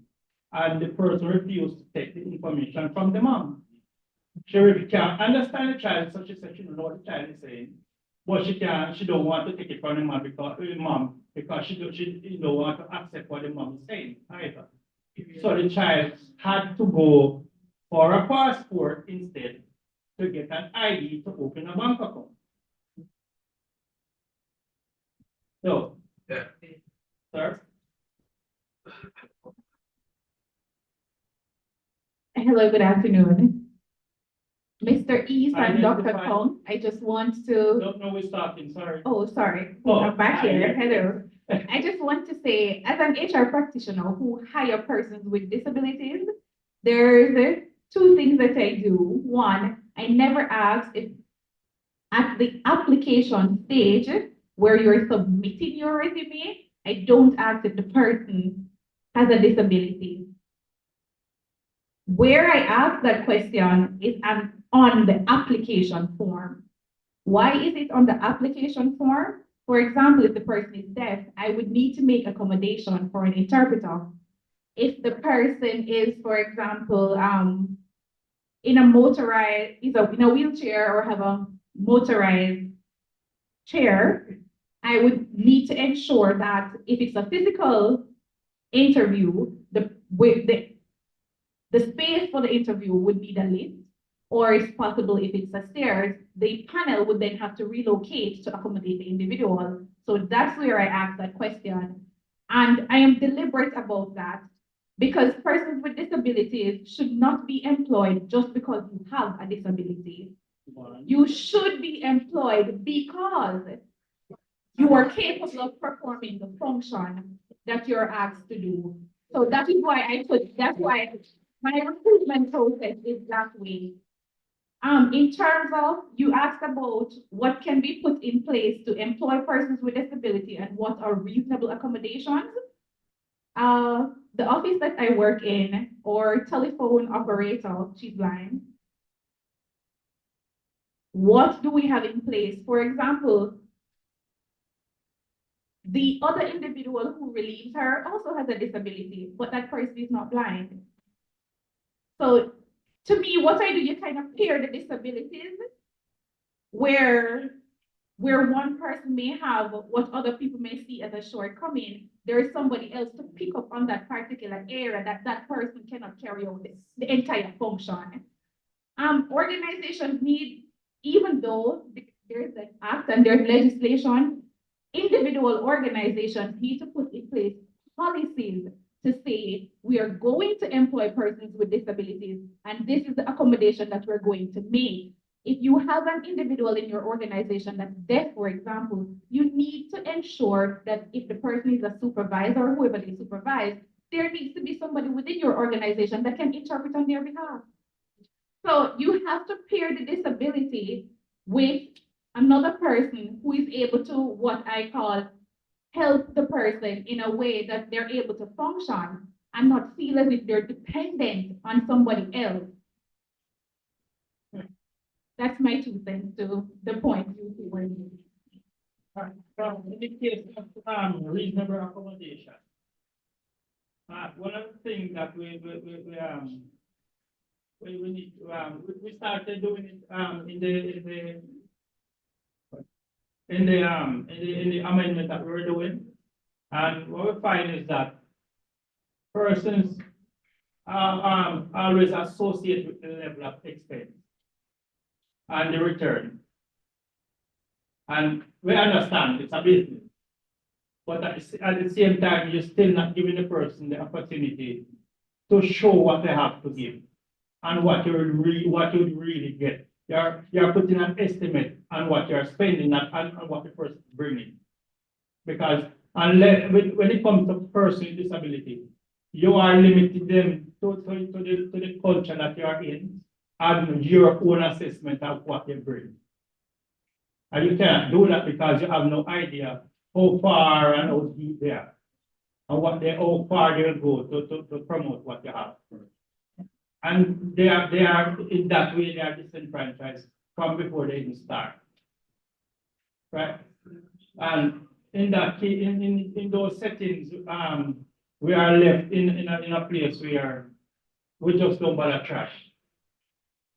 and the person refused to take the information from the mom. She really can't understand the child, so she said she don't know what the child is saying. But she don't want to take it from the mom because she don't want to accept what the mom is saying either. So the child had to go for a passport instead to get an ID to open a bank account. So, sir? Hello, good afternoon. Mr. East and Dr. Identify. Kong, I just want to, No, we're starting, sorry. oh, sorry. Oh, I'm back here. hi. Hello. I just want to say, as an HR practitioner who hire persons with disabilities, there's two things that I do. One, I never ask if at the application stage where you're submitting your resume, I don't ask if the person has a disability. Where I ask that question is on the application form. Why is it on the application form? For example, if the person is deaf, I would need to make accommodation for an interpreter. If the person is, for example, in a motorized, in a wheelchair or have a motorized chair, I would need to ensure that if it's a physical interview, the space for the interview would be the lift, or if possible, if it's a stairs, the panel would then have to relocate to accommodate the individual. So that's where I ask that question. And I am deliberate about that because persons with disabilities should not be employed just because you have a disability. You should be employed because you are capable of performing the function that you're asked to do. So that is why that's why my recruitment process is that way. In terms of, you asked about what can be put in place to employ persons with disability and what are reasonable accommodations. The office that I work in, or telephone operator, she's blind. What do we have in place? For example, the other individual who relieves her also has a disability, but that person is not blind. So to me, what I do, you kind of pair the disabilities where one person may have what other people may see as a shortcoming, there is somebody else to pick up on that particular area that person cannot carry out the entire function. Organizations need, even though there's an act and there's legislation, individual organizations need to put in place policies to say, we are going to employ persons with disabilities, and this is the accommodation that we're going to make. If you have an individual in your organization that's deaf, for example, you need to ensure that if the person is a supervisor or whoever they supervise, there needs to be somebody within your organization that can interpret on their behalf. So you have to pair the disability with another person who is able to, what I call, help the person in a way that they're able to function and not feel as if they're dependent on somebody else. That's my 2 cents to the point you were making. In the case of reasonable accommodation, one of the things that we need to, we started doing it in the amendment that we were doing, and what we find is that persons are always associated with the level of expense and the return. And we understand it's a business, but at the same time, you're still not giving the person the opportunity to show what they have to give and what you really get. You're putting an estimate on what you're spending and what the person is bringing. Because unless, when it comes to person with disability, you are limiting them to the culture that you are in and your own assessment of what they bring. And you cannot do that because you have no idea how far and how deep they are. And how far they will go to promote what you have. And they are in that way, they are disenfranchised from before they even start. Right? And in that case, in those settings, we are left in a place where we just don't bother trash.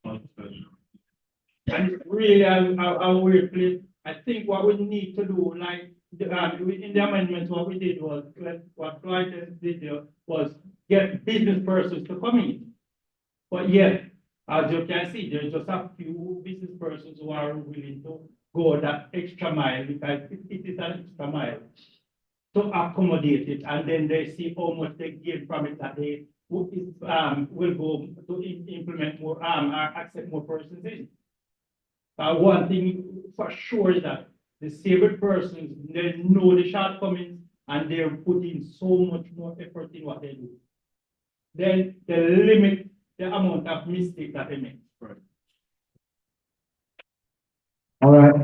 And it's really a weird place. I think what we need to do, like in the amendment, what we did was, what Floyd did was get business persons to come in. But yet, as you can see, there's just a few business persons who are willing to go that extra mile, because it is an extra mile, to accommodate it, and then they see how much they gain from it, that they will go to implement more, or accept more persons in. One thing for sure is that the disabled persons, they know the shortcomings, and they're putting so much more effort in what they do. Then they limit the amount of mistake that they make. Right. All right.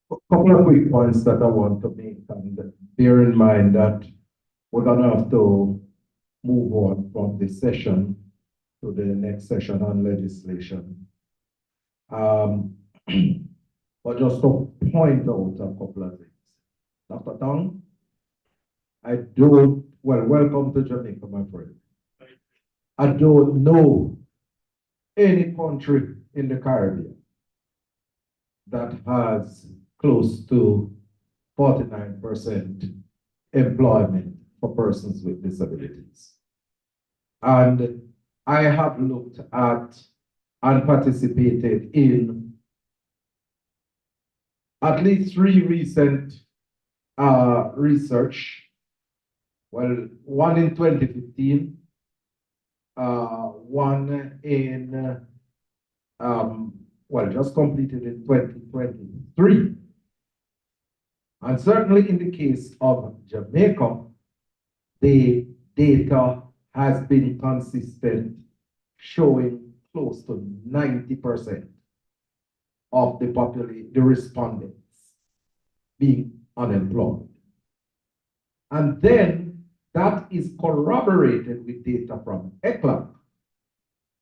A couple of quick points that I want to make, and bear in mind that we're gonna have to move on from this session to the next session on legislation. But just to point out a couple of things. Dr. Tong, welcome to Jamaica, my friend. I don't know any country in the Caribbean that has close to 49% employment for persons with disabilities. And I have looked at and participated in at least 3 recent research. Well, one in 2015, one in, just completed in 2023. And certainly in the case of Jamaica, the data has been consistent, showing close to 90% of the population, the respondents, being unemployed. And then that is corroborated with data from ECLAC,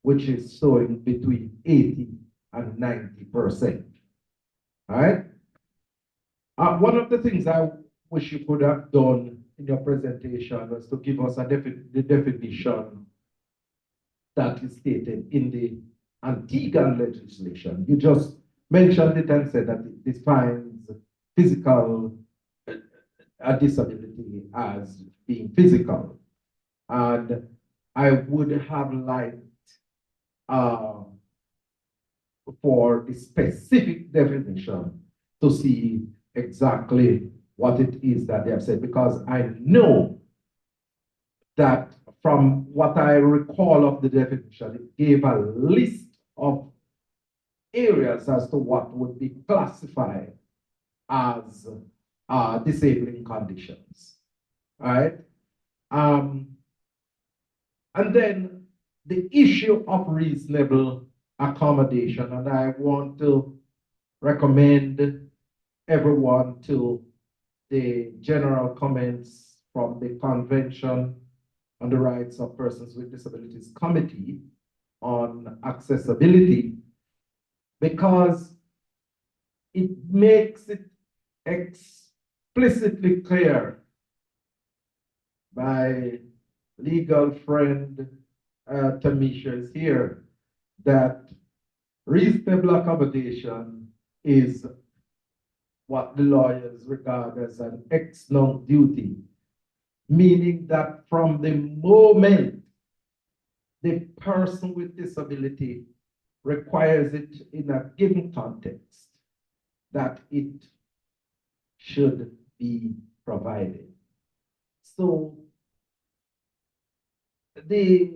which is showing between 80 and 90%. All right? One of the things I wish you could have done in your presentation was to give us the definition that is stated in the Antiguan legislation. You just mentioned it and said that it defines physical disability as being physical. And I would have liked for the specific definition to see exactly what it is that they have said, because I know that from what I recall of the definition, it gave a list of areas as to what would be classified as disabling conditions. All right? And then the issue of reasonable accommodation, and I want to recommend everyone to the general comments from the Convention on the Rights of Persons with Disabilities Committee on Accessibility, because it makes it explicitly clear my legal friend Tamisha is here, that reasonable accommodation is what the lawyers regard as an ex nunc duty, meaning that from the moment the person with disability requires it in a given context, that it should be provided. So the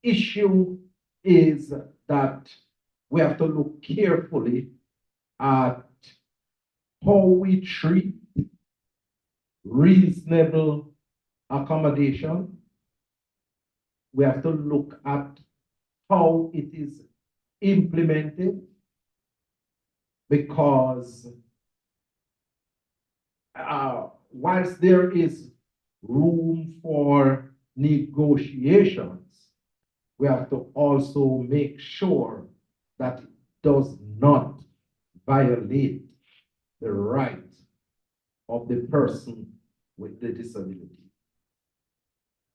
issue is that we have to look carefully at how we treat reasonable accommodation. We have to look at how it is implemented. because whilst there is room for negotiations, we have to also make sure that it does not violate the right of the person with the disability.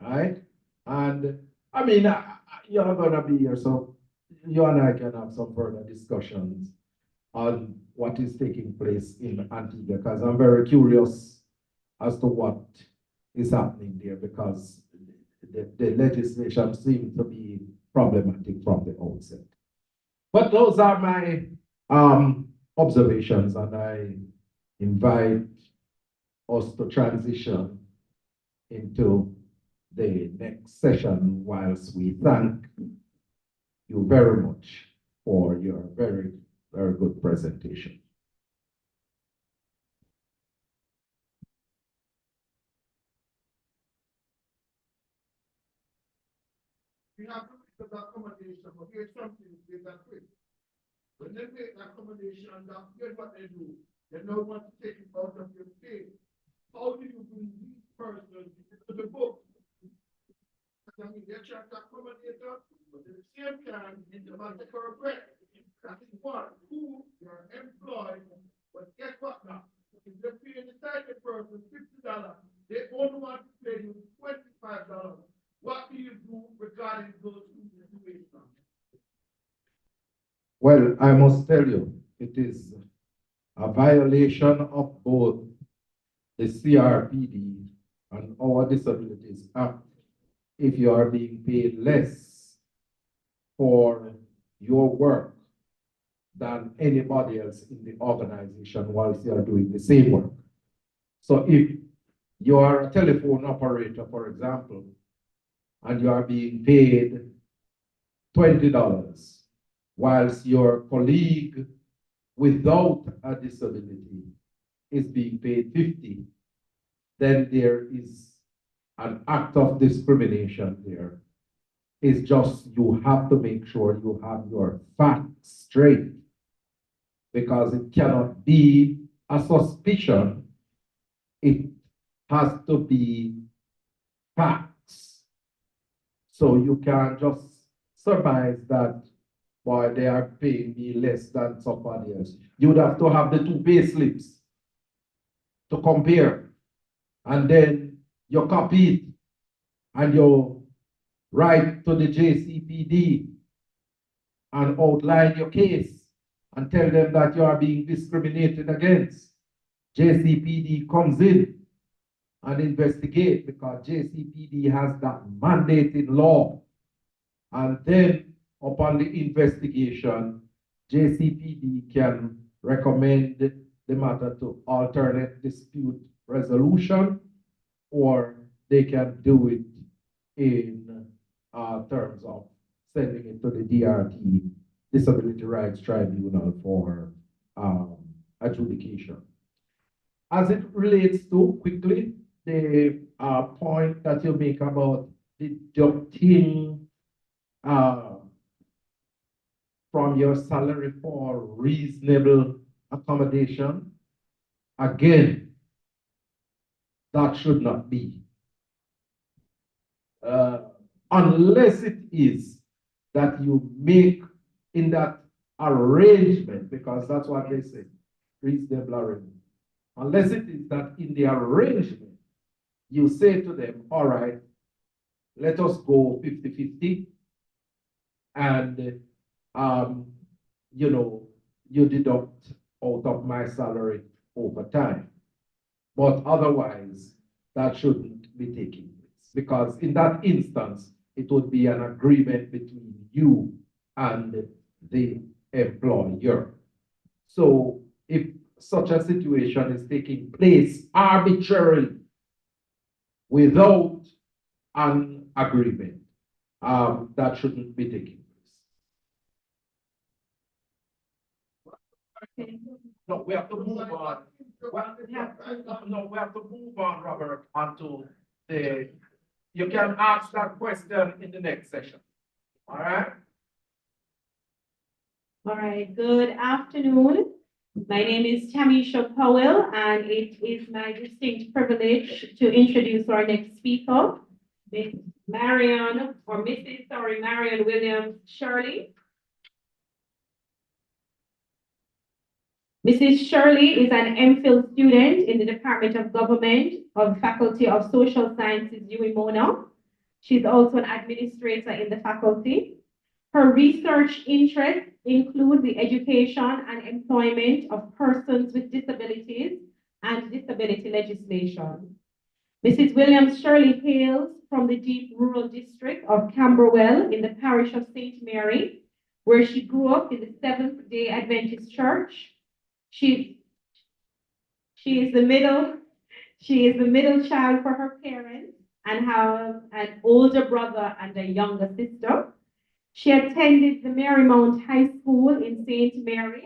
Right? And I mean, you're gonna be here, so you and I can have some further discussions on what is taking place in Antigua, because I'm very curious as to what is happening there, because the legislation seems to be problematic from the outset. But those are my observations, and I invite us to transition into the next session, whilst we thank you very much for your very, very good presentation. We have to make the accommodation, but here's something they can quick. When they make the accommodation, here's what they do. They don't want to take it out of your pay. How do you bring these persons to the book? I mean, they're trying to accommodate us, but at the same time, they want to correct. That is one. Two, you're employed, but guess what now? If they're paying the second person $50, they only want to pay you $25. What do you do regarding those two situations? Well, I must tell you, it is a violation of both the CRPD and our Disabilities Act if you are being paid less for your work than anybody else in the organization whilst you are doing the same work. So if you are a telephone operator, for example, and you are being paid $20, whilst your colleague without a disability is being paid $50, then there is an act of discrimination there. It's just you have to make sure you have your facts straight, because it cannot be a suspicion. It has to be facts. So you can't just surmise that, boy, they are paying me less than somebody else. You would have to have the two pay slips to compare, and then you copy it and you write to the JCPD and outline your case and tell them that you are being discriminated against. JCPD comes in and investigate, because JCPD has that mandate in law. And then upon the investigation, JCPD can recommend the matter to alternate dispute resolution, or they can do it in terms of sending it to the DRT, Disability Rights Tribunal, for adjudication. As it relates to, quickly, the point that you make about deducting from your salary for reasonable accommodation, again, that should not be. Unless it is that you make in that arrangement, because that's what they say, reasonable arrangement. Unless it is that in the arrangement, you say to them, all right, let us go 50-50, and you know, you deduct out of my salary over time. But otherwise, that shouldn't be taking place, because in that instance, it would be an agreement between you and the employer. So if such a situation is taking place arbitrarily without an agreement, that shouldn't be taking place. No, we have to move on. We have to move on, Robert, onto the, you can ask that question in the next session. All right? All right, good afternoon. My name is Tamisha Powell, and it is my distinct privilege to introduce our next speaker, Miss Marion, or Mrs. Sorry, Marion Williams Shirley. Mrs. Shirley is an MPhil student in the Department of Government of Faculty of Social Sciences, UWI. She's also an administrator in the faculty. Her research interests include the education and employment of persons with disabilities and disability legislation. Mrs. Williams Shirley hails from the deep rural district of Camberwell in the parish of St. Mary, where she grew up in the Seventh-day Adventist Church. She is the middle child for her parents and has an older brother and a younger sister. She attended the Marymount High School in St. Mary,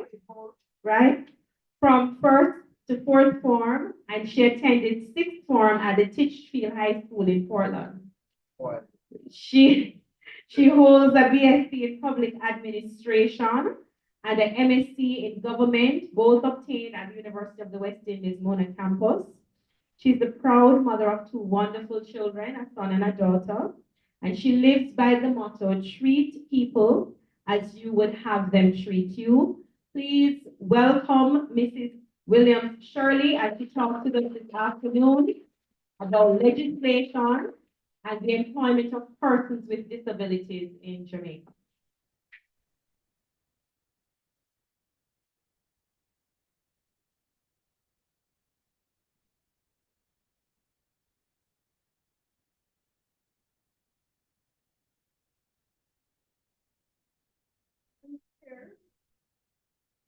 right, from 1st to 4th form, and she attended 6th form at the Titchfield High School in Portland. She holds a BSc in Public Administration and an MSc in Government, both obtained at the University of the West Indies Mona campus. She's the proud mother of 2 wonderful children, a son and a daughter. And she lives by the motto, treat people as you would have them treat you. Please welcome Mrs. Williams Shirley as she talks to us this afternoon about legislation and the employment of persons with disabilities in Jamaica.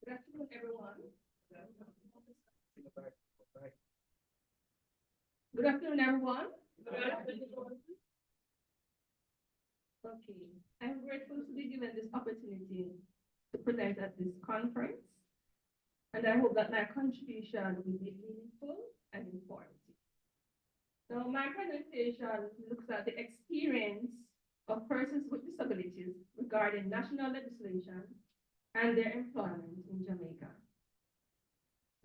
Good afternoon, everyone. Good afternoon, everyone. Okay, I'm grateful to be given this opportunity to present at this conference, and I hope that my contribution will be meaningful and informative. Now, my presentation looks at the experience of persons with disabilities regarding national legislation and their employment in Jamaica.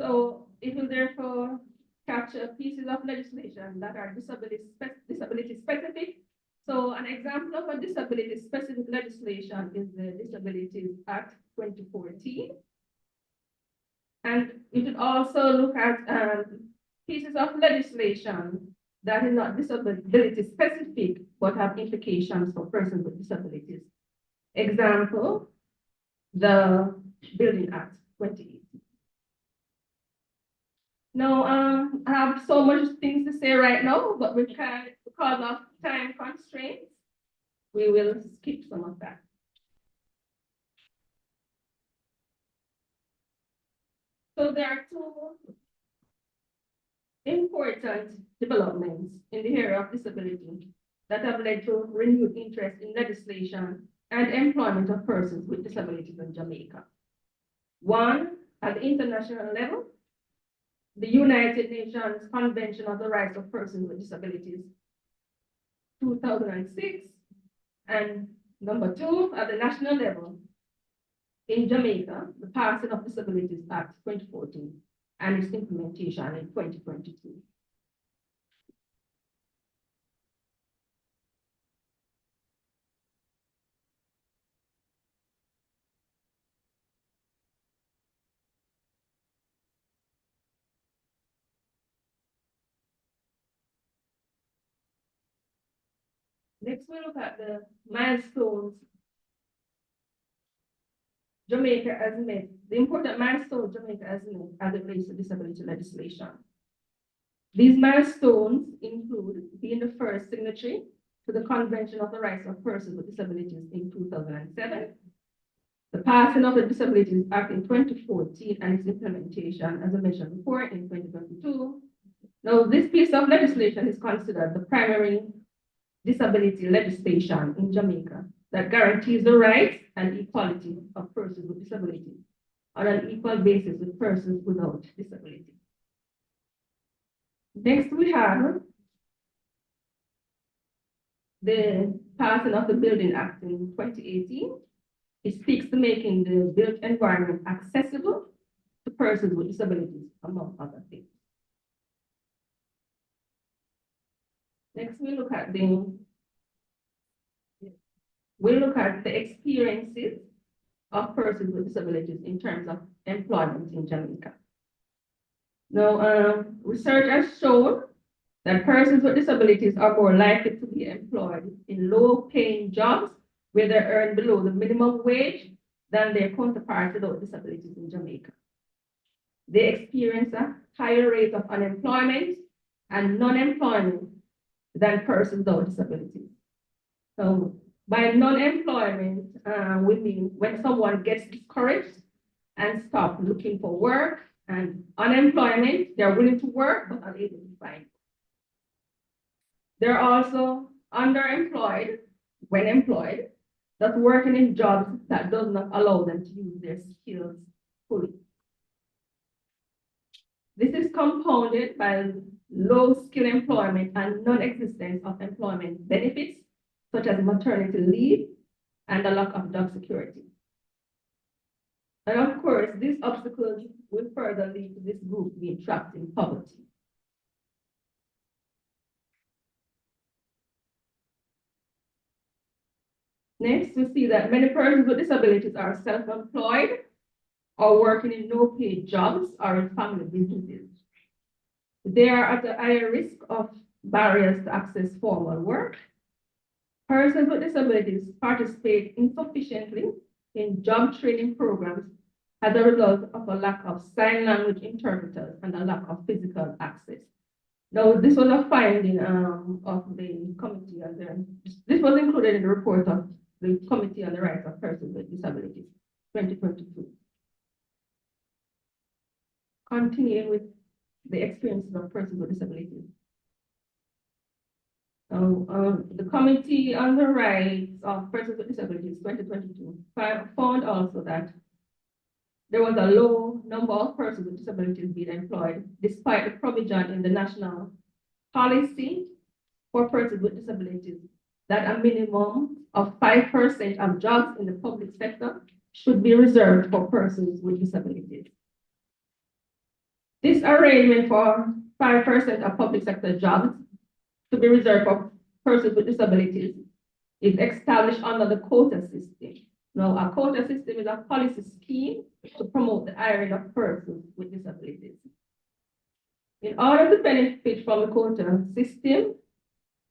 So it will therefore capture pieces of legislation that are disability specific. So an example of a disability specific legislation is the Disabilities Act 2014. And it will also look at pieces of legislation that is not disability specific, but have implications for persons with disabilities. Example, the Building Act 2018. Now, I have so much things to say right now, but because of time constraints, we will skip some of that. So there are 2 important developments in the area of disability that have led to renewed interest in legislation and employment of persons with disabilities in Jamaica. One, at the international level, the United Nations Convention on the Rights of Persons with Disabilities, 2006, and number 2, at the national level, in Jamaica, the passing of Disabilities Act 2014 and its implementation in 2022. Next, we look at the milestones Jamaica has met, the important milestones Jamaica has met as it relates to disability legislation. These milestones include being the first signatory to the Convention of the Rights of Persons with Disabilities in 2007, the passing of the Disabilities Act in 2014 and its implementation, as I mentioned before, in 2022. Now, this piece of legislation is considered the primary disability legislation in Jamaica that guarantees the rights and equality of persons with disabilities on an equal basis with persons without disability. Next, we have the passing of the Building Act in 2018. It speaks to making the built environment accessible to persons with disabilities, among other things. Next, we look at the experiences of persons with disabilities in terms of employment in Jamaica. Now, research has shown that persons with disabilities are more likely to be employed in low-paying jobs where they earn below the minimum wage than their counterparts without disabilities in Jamaica. They experience a higher rate of unemployment and non-employment than persons without disabilities. So by non-employment, we mean when someone gets discouraged and stop looking for work, and unemployment, they're willing to work but unable to find. They're also underemployed when employed, that's working in jobs that does not allow them to use their skills fully. This is compounded by low skill employment and non-existence of employment benefits, such as maternity leave and a lack of job security. And of course, these obstacles will further lead to this group being trapped in poverty. Next, we see that many persons with disabilities are self-employed or working in no-paid jobs or in family businesses. They are at a higher risk of barriers to access formal work. Persons with disabilities participate insufficiently in job training programs as a result of a lack of sign language interpreters and a lack of physical access. Now, this was a finding of the committee, this was included in the report of the Committee on the Rights of Persons with Disabilities, 2022. Continuing with the experiences of persons with disabilities. The Committee on the Rights of Persons with Disabilities, 2022, found also that there was a low number of persons with disabilities being employed, despite the provision in the national policy for persons with disabilities that a minimum of 5% of jobs in the public sector should be reserved for persons with disabilities. This arrangement for 5% of public sector jobs to be reserved for persons with disabilities is established under the quota system. Now, a quota system is a policy scheme to promote the hiring of persons with disabilities. In order to benefit from the quota system,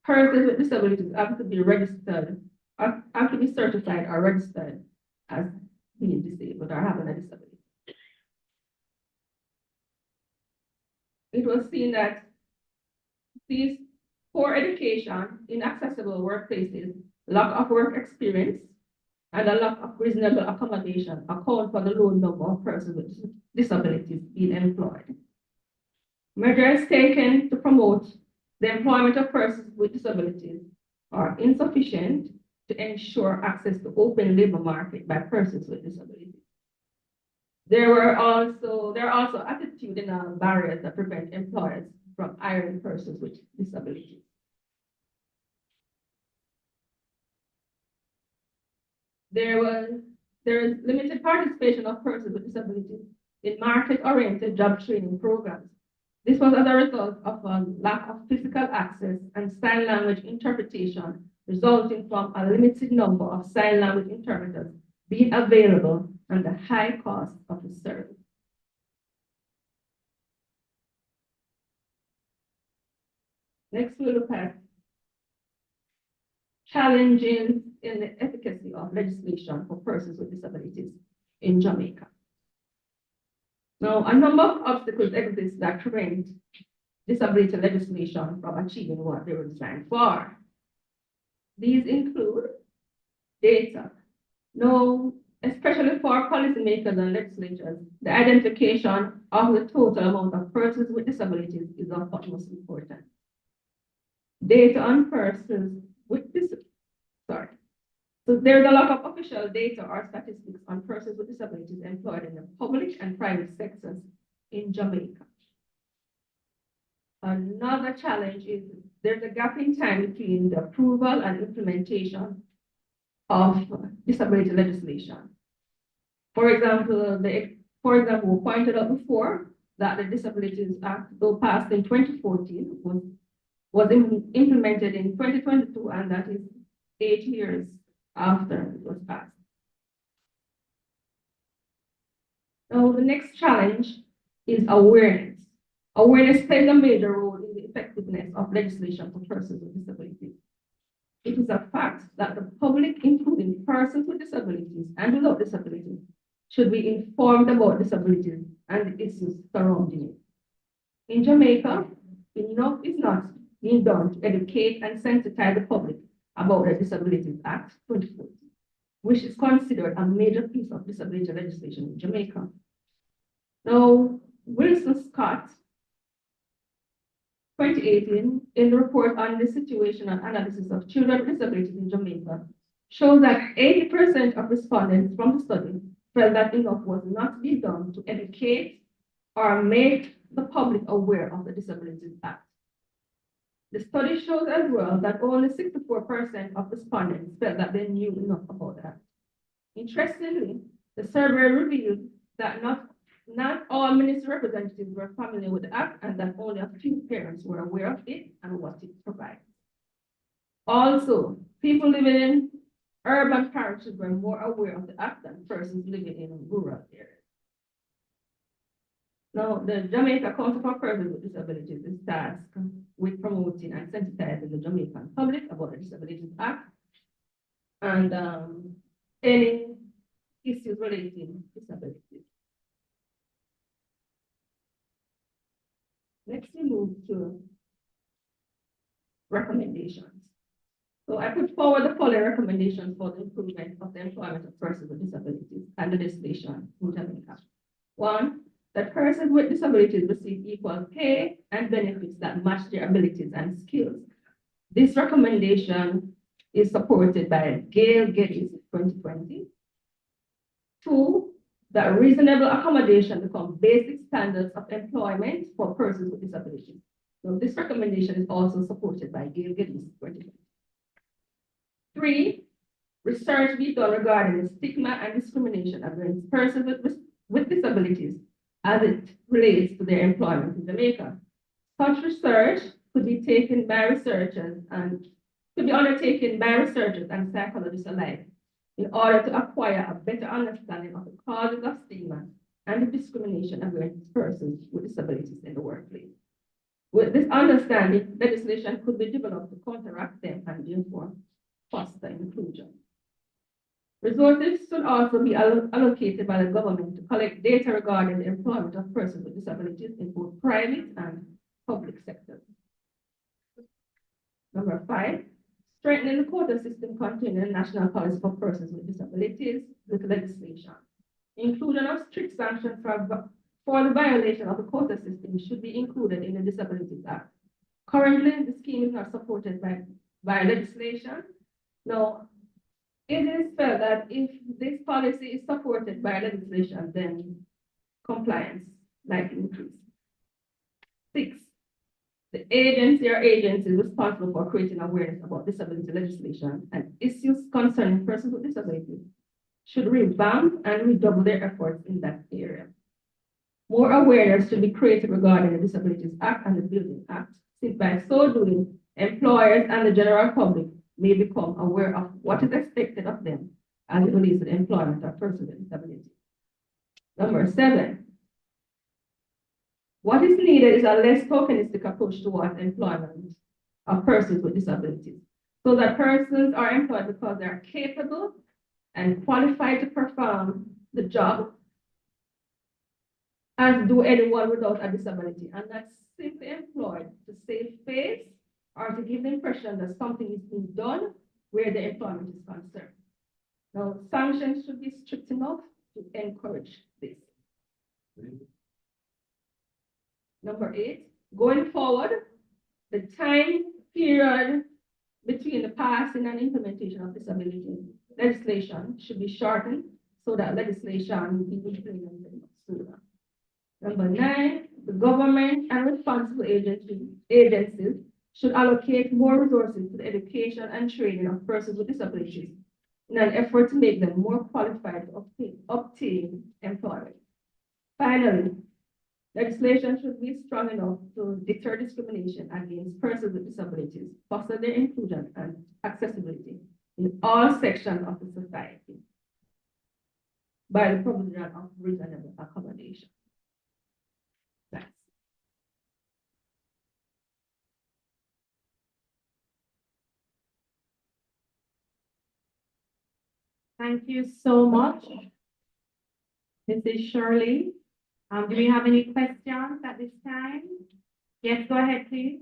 persons with disabilities have to be registered, have to be certified or registered as being disabled or having a disability. It was seen that these poor education, inaccessible workplaces, lack of work experience, and a lack of reasonable accommodation account for the low number of persons with disabilities being employed. Measures taken to promote the employment of persons with disabilities are insufficient to ensure access to open labor market by persons with disabilities. There are also attitudinal barriers that prevent employers from hiring persons with disabilities. There is limited participation of persons with disabilities in market-oriented job training programs. This was as a result of a lack of physical access and sign language interpretation, resulting from a limited number of sign language interpreters being available and the high cost of the service. Next, we'll look at challenges in the efficacy of legislation for persons with disabilities in Jamaica. Now, a number of obstacles exist that prevent disability legislation from achieving what they were designed for. These include data. Now, especially for policymakers and legislators, the identification of the total amount of persons with disabilities is of utmost importance. Data on persons with disabilities, So there's a lack of official data or statistics on persons with disabilities employed in the public and private sectors in Jamaica. Another challenge is there's a gap in time between the approval and implementation of disability legislation. For example, the For example, we pointed out before that the Disabilities Act, though passed in 2014, was implemented in 2022, and that is 8 years after it was passed. Now, the next challenge is awareness. Awareness plays a major role in the effectiveness of legislation for persons with disabilities. It is a fact that the public, including persons with disabilities and without disabilities, should be informed about disabilities and the issues surrounding it. In Jamaica, enough is not being done to educate and sensitize the public about the Disabilities Act 2014, which is considered a major piece of disability legislation in Jamaica. Now, Wilson Scott, 2018, in the report on the situation and analysis of children with disabilities in Jamaica, shows that 80% of respondents from the study felt that enough was not being done to educate or make the public aware of the Disabilities Act. The study shows as well that only 64% of respondents felt that they knew enough about that. Interestingly, the survey revealed that not all ministry representatives were familiar with the Act and that only a few parents were aware of it and what it provides. Also, people living in urban parishes were more aware of the Act than persons living in rural areas. Now, the Jamaica Council for Persons with Disabilities is tasked with promoting and sensitizing the Jamaican public about the Disabilities Act and any issues relating to disabilities. Next, we move to recommendations. So I put forward the following recommendations for the improvement of the employment of persons with disabilities and the legislation in Jamaica. 1, that persons with disabilities receive equal pay and benefits that match their abilities and skills. This recommendation is supported by Gail Geddes 2020. 2, that reasonable accommodation become basic standards of employment for persons with disabilities. So this recommendation is also supported by Gail Geddes 2020. 3, research be done regarding the stigma and discrimination against persons with disabilities as it relates to their employment in Jamaica. Such research could be undertaken by researchers and psychologists alike in order to acquire a better understanding of the causes of stigma and the discrimination against persons with disabilities in the workplace. With this understanding, legislation could be developed to counteract them and therefore foster inclusion. Resources should also be allocated by the government to collect data regarding the employment of persons with disabilities in both private and public sectors. Number 5, strengthening the quota system contained in the National Policy for Persons with Disabilities with legislation. Inclusion of strict sanctions for the violation of the quota system should be included in the Disabilities Act. Currently, the scheme is not supported by legislation. Now, it is felt that if this policy is supported by legislation, then compliance likely increase. 6, the agency or agencies responsible for creating awareness about disability legislation and issues concerning persons with disabilities should revamp and redouble their efforts in that area. More awareness should be created regarding the Disabilities Act and the Building Act, since by so doing, employers and the general public may become aware of what is expected of them as it relates to the employment of persons with disabilities. Number 7, what is needed is a less tokenistic approach towards employment of persons with disabilities, so that persons are employed because they are capable and qualified to perform the job as do anyone without a disability, and not simply employed to save face or to give the impression that something is being done where the employment is concerned. Now, sanctions should be strict enough to encourage this. Number 8, going forward, the time period between the passing and implementation of disability legislation should be shortened so that legislation will be implemented sooner. Number 9, the government and responsible agencies should allocate more resources to the education and training of persons with disabilities in an effort to make them more qualified to obtain employment. Finally, legislation should be strong enough to deter discrimination against persons with disabilities, foster their inclusion and accessibility in all sections of the society by the provision of reasonable accommodation. Thanks. Thank you so much, Mrs. Shirley. Do we have any questions at this time? Yes, go ahead, please.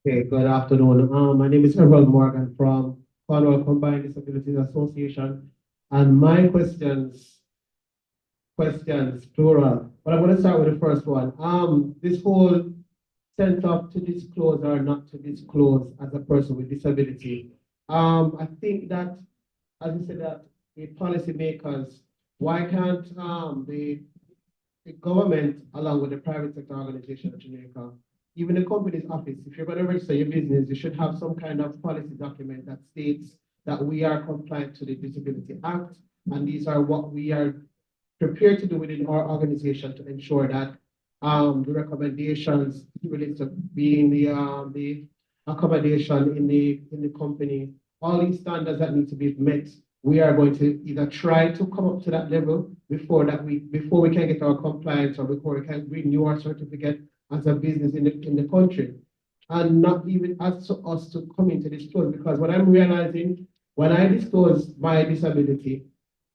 Okay, good afternoon. My name is Harold Morgan from Cornwall Combined Disabilities Association. And my questions, plural, but I'm going to start with the first one. This whole sense of to disclose or not to disclose as a person with disability. I think that, as you said, that the policymakers, why can't the government, along with the private sector organization of Jamaica, even the company's office, if you're going to register your business, you should have some kind of policy document that states that we are compliant to the Disability Act, and these are what we are prepared to do within our organization to ensure that the recommendations related to being the accommodation in the company, all these standards that need to be met, we are going to either try to come up to that level before we can get our compliance or before we can renew our certificate as a business in the country, and not even ask us to come into disclose, because what I'm realizing when I disclose my disability,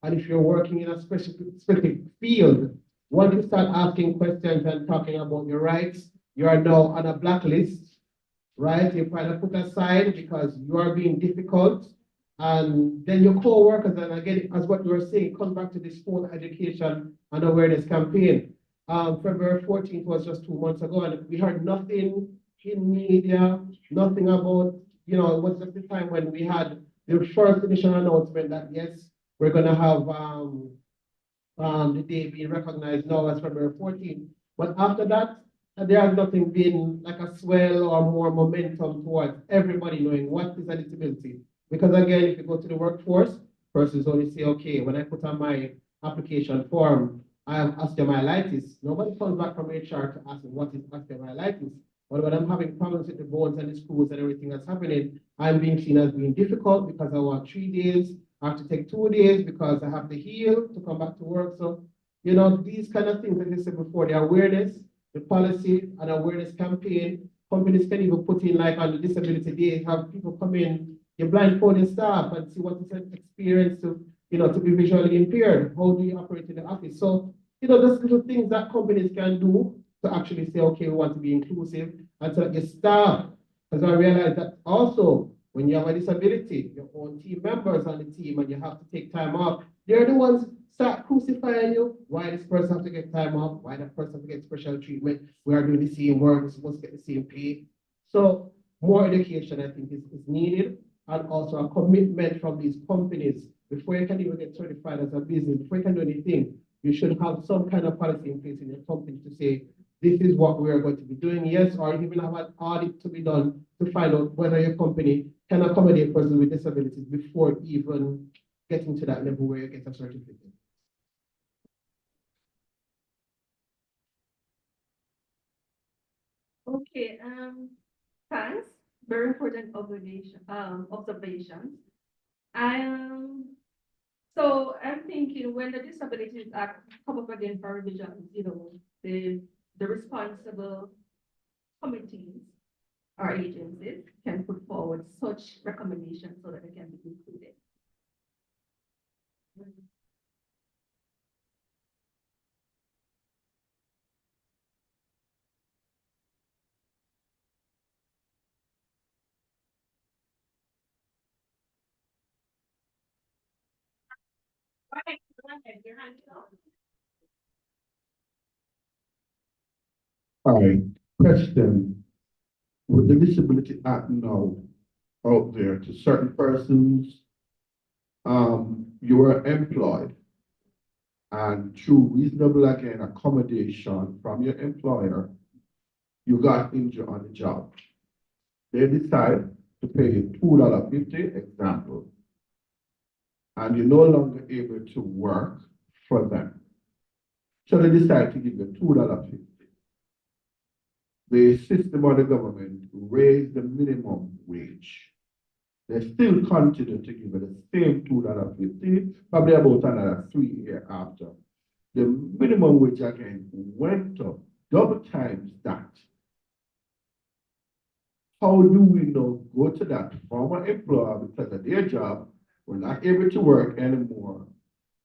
and if you're working in a specific field, once you start asking questions and talking about your rights, you are now on a blacklist, right? You're kind of put aside because you are being difficult, and then your co-workers, and again, as what you were saying, come back to this whole education and awareness campaign. February 14th was just 2 months ago, and we heard nothing in media, nothing about, it was just the time when we had the first initial announcement that yes, we're going to have the day being recognized now as February 14th. But after that, there has nothing been like a swell or more momentum towards everybody knowing what is a disability. Because again, if you go to the workforce, persons only say, okay, when I put on my application form, I have osteomyelitis. Nobody comes back from HR to ask me what is osteomyelitis. But when I'm having problems with the bones and the screws and everything that's happening, I'm being seen as being difficult because I want 3 days. I have to take 2 days because I have to heal to come back to work. So, these kind of things, as I said before, the awareness, the policy and awareness campaign, companies can even put in, like on the disability day, have people come in, you blindfold your staff and see what is an experience to be visually impaired. How do you operate in the office? So, those little things that companies can do to actually say, okay, we want to be inclusive, and so that your staff, because I realize that also when you have a disability, your own team members on the team, and you have to take time off, they're the ones start crucifying you. Why this person have to get time off? Why that person have to get special treatment? We are doing the same work, we're supposed to get the same pay. So more education, I think, is needed, and also a commitment from these companies. Before you can even get certified as a business, before you can do anything, you should have some kind of policy in place in your company to say, this is what we are going to be doing, yes, or even have an audit to be done to find out whether your company can accommodate persons with disabilities before even getting to that level where you get a certificate. Okay, thanks. Very important observations. So I'm thinking when the Disabilities Act come up again for revision, the responsible committees or agencies can put forward such recommendations so that they can be included. All right, question. With the Disability Act now out there to certain persons, you are employed, and through reasonable, again, accommodation from your employer, you got injured on the job. They decide to pay you $2.50, example, and you're no longer able to work for them. So they decide to give you $2.50. The system or the government raised the minimum wage. They still continue to give you the same $2.50, probably about another 3 years after. The minimum wage again went up double times that. How do we now go to that former employer because of their job, we're not able to work anymore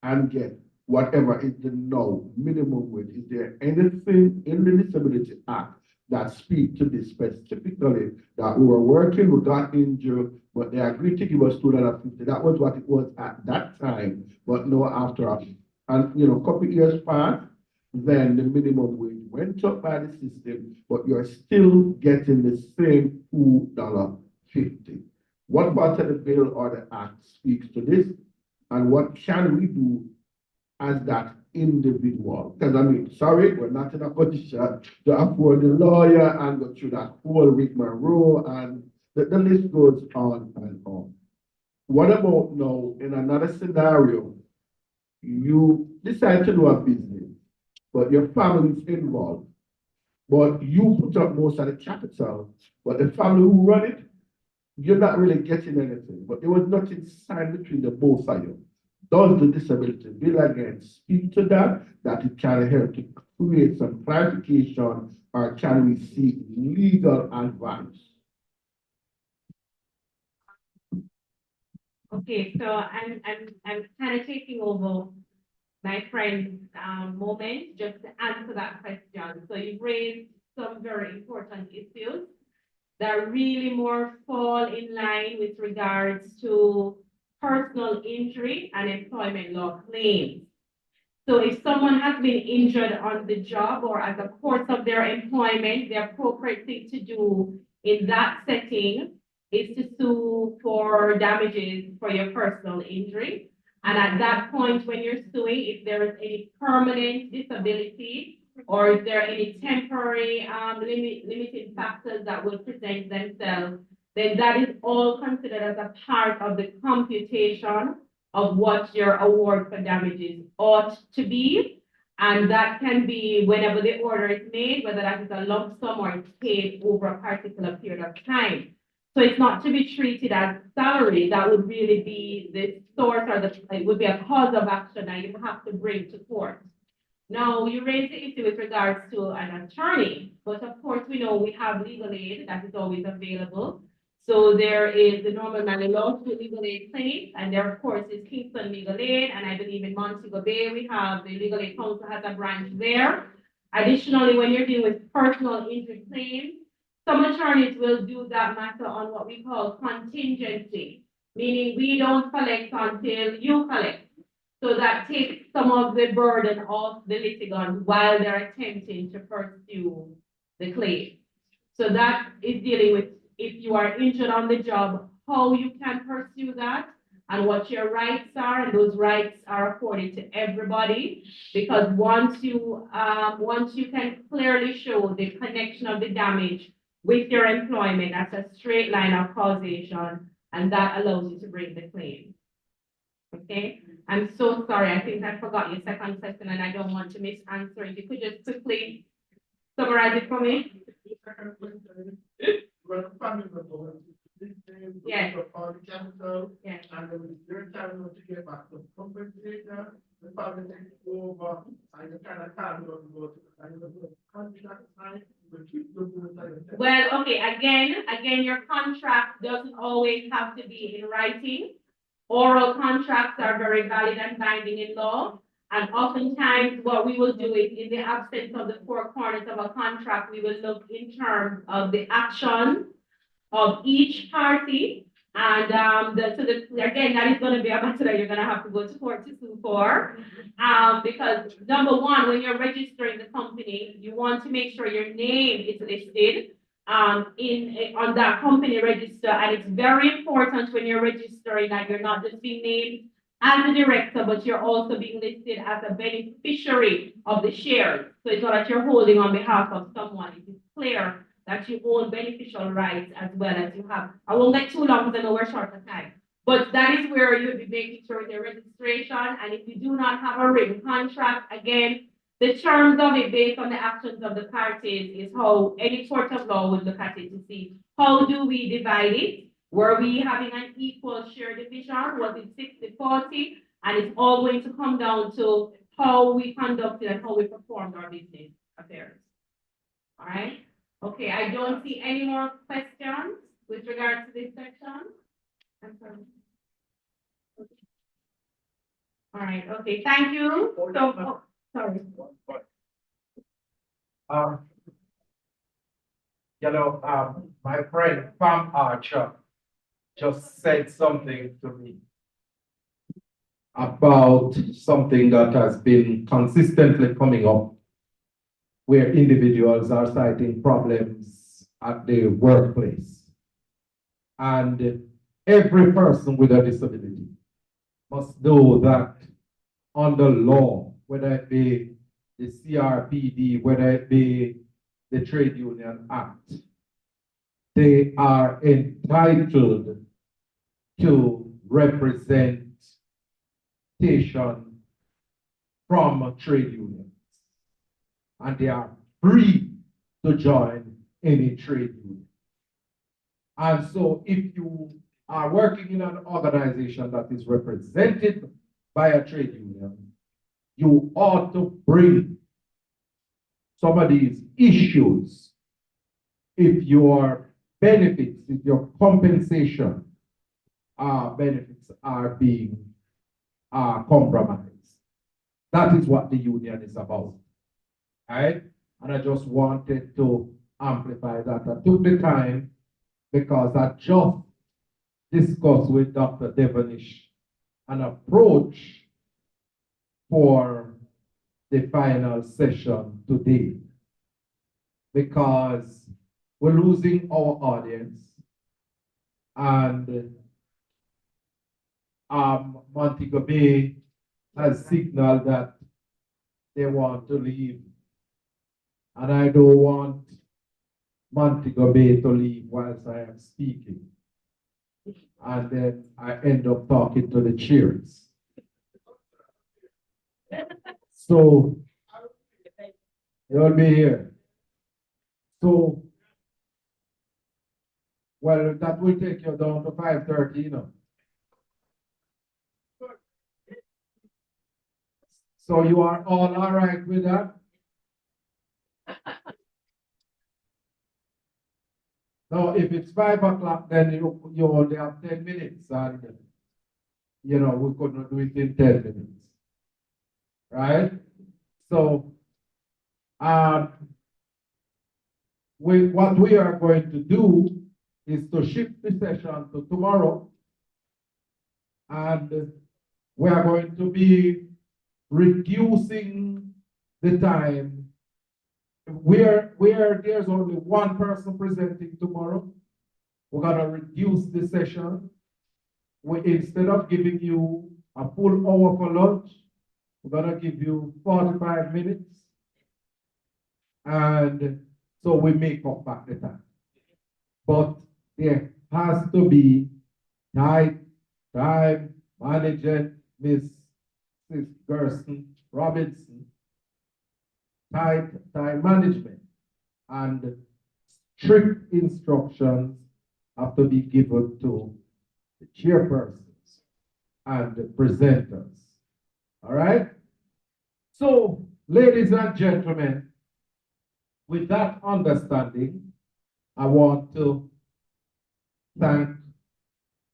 and get whatever is the now minimum wage? Is there anything in the Disability Act that speaks to this specifically, that we were working, we got injured, but they agreed to give us $2.50? That was what it was at that time, but no after. And a couple of years passed, then the minimum wage went up by the system, but you're still getting the same $2.50. What part of the bill or the act speaks to this? And what can we do as that individual? Because I mean, sorry, we're not in a position to afford a lawyer and go through that whole rigmarole, and the list goes on and on. What about now in another scenario? You decide to do a business, but your family is involved, but you put up most of the capital, but the family who run it, you're not really getting anything, but there was nothing signed between the both of you. Does the disability bill again speak to that it can help to create some clarification, or can we seek legal advice? Okay, so I'm kind of taking over my friend's moment just to answer that question. So you've raised some very important issues that really more fall in line with regards to personal injury and employment law claims. So if someone has been injured on the job or as a course of their employment, the appropriate thing to do in that setting is to sue for damages for your personal injury. And at that point, when you're suing, if there is any permanent disability or if there are any temporary limiting factors that will present themselves, then that is all considered as a part of the computation of what your award for damages ought to be. And that can be whenever the order is made, whether that is a lump sum or it's paid over a particular period of time. So it's not to be treated as salary. That would really be the source, or it would be a cause of action that you have to bring to court. Now, you raise the issue with regards to an attorney, but of course we know we have legal aid that is always available. So there is the normal lawsuit legal aid clinic, and there of course is Kingston Legal Aid, and I believe in Montego Bay we have the Legal Aid Council has a branch there. Additionally, when you're dealing with personal injury claims, some attorneys will do that matter on what we call contingency, meaning we don't collect until you collect. So that takes some of the burden off the litigant while they're attempting to pursue the claim. So that is dealing with if you are injured on the job, how you can pursue that and what your rights are, and those rights are afforded to everybody, because once you can clearly show the connection of the damage with your employment, that's a straight line of causation, and that allows you to bring the claim. Okay, I'm so sorry. I think I forgot your second question, and I don't want to misanswer it. You could just quickly summarize it for me. Yes. Yes. And then you're trying to get back to compensator, the family takes over, and you kind of can't go to the contract side. Well, okay, again, your contract doesn't always have to be in writing. Oral contracts are very valid and binding in law. And oftentimes what we will do is, in the absence of the four corners of a contract, we will look in terms of the action of each party. And again, that is going to be a matter that you're going to have to go to court to sue for. Because number one, when you're registering the company, you want to make sure your name is listed on that company register. And it's very important when you're registering that you're not just being named as a director, but you're also being listed as a beneficiary of the shares. So it's not that you're holding on behalf of someone. It is clear that you own beneficial rights as well as you have. I won't get too long because I know we're short of time. But that is where you'll be making sure the registration, and if you do not have a written contract, again, the terms of it based on the actions of the parties is how any sort of law would look at it to see how do we divide it? Were we having an equal share division? Was it 60-40? And it's all going to come down to how we conducted and how we performed our business affairs. All right? Okay, I don't see any more questions with regard to this section. I'm sorry. All right, okay, thank you. So, sorry. My friend Pam Archer just said something to me about something that has been consistently coming up, where individuals are citing problems at the workplace. And every person with a disability must know that under law, whether it be the CRPD, whether it be the Trade Union Act, they are entitled to representation from trade unions. And they are free to join any trade union. And so if you are working in an organization that is represented by a trade union, you ought to bring some of these issues if your benefits, if your compensation benefits are being compromised. That is what the union is about. Right? And I just wanted to amplify that. I took the time because I just discussed with Dr. Devonish an approach for the final session today, because we're losing our audience, and Montego Bay has signaled that they want to leave, and I don't want Montego Bay to leave whilst I am speaking, and then I end up talking to the chairs. So you'll be here. So, well, that will take you down to 5:30, you know. So you are all right with that? Now, if it's 5 o'clock, then you only have 10 minutes, and you know, we could not do it in 10 minutes. Right? So, what we are going to do is to shift the session to tomorrow, and we are going to be reducing the time where there's only one person presenting tomorrow. We're going to reduce the session. Instead of giving you a full hour for lunch, we're going to give you 45 minutes. And so we make up back the time. But there has to be tight time management, Miss Gerson Robinson, tight time management, and strict instructions have to be given to the chairpersons and the presenters. All right? So, ladies and gentlemen, with that understanding, I want to thank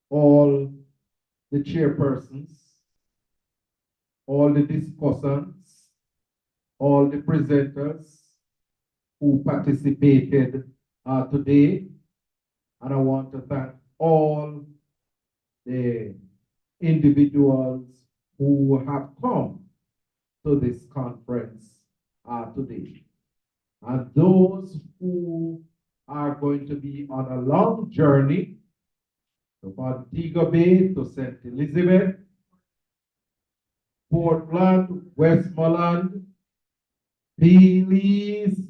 all the chairpersons, all the discussants, all the presenters who participated today. And I want to thank all the individuals who have come to this conference today. And those who are going to be on a long journey to Montego Bay, to St. Elizabeth, Portland, Westmoreland, Belize,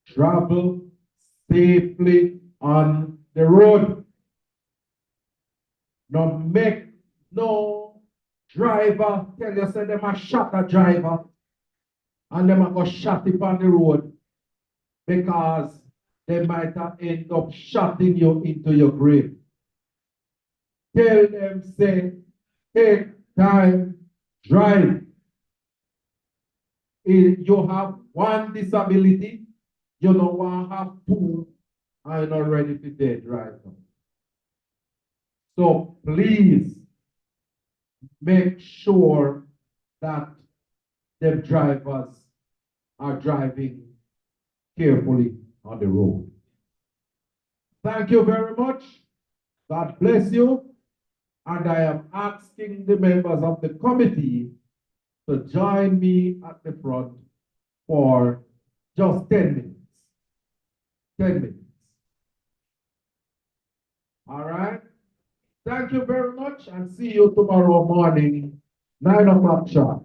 travel safely on the road. No make no driver tell you say them a shot a driver and them a go shot it on the road because they might have end up shotting you into your grave. Tell them say, take time, drive. If you have one disability, you don't want to have two, I'm not ready to dead right now. So please make sure that the drivers are driving carefully on the road. Thank you very much. God bless you. And I am asking the members of the committee to join me at the front for just 10 minutes. 10 minutes. All right. Thank you very much and see you tomorrow morning, 9 o'clock sharp.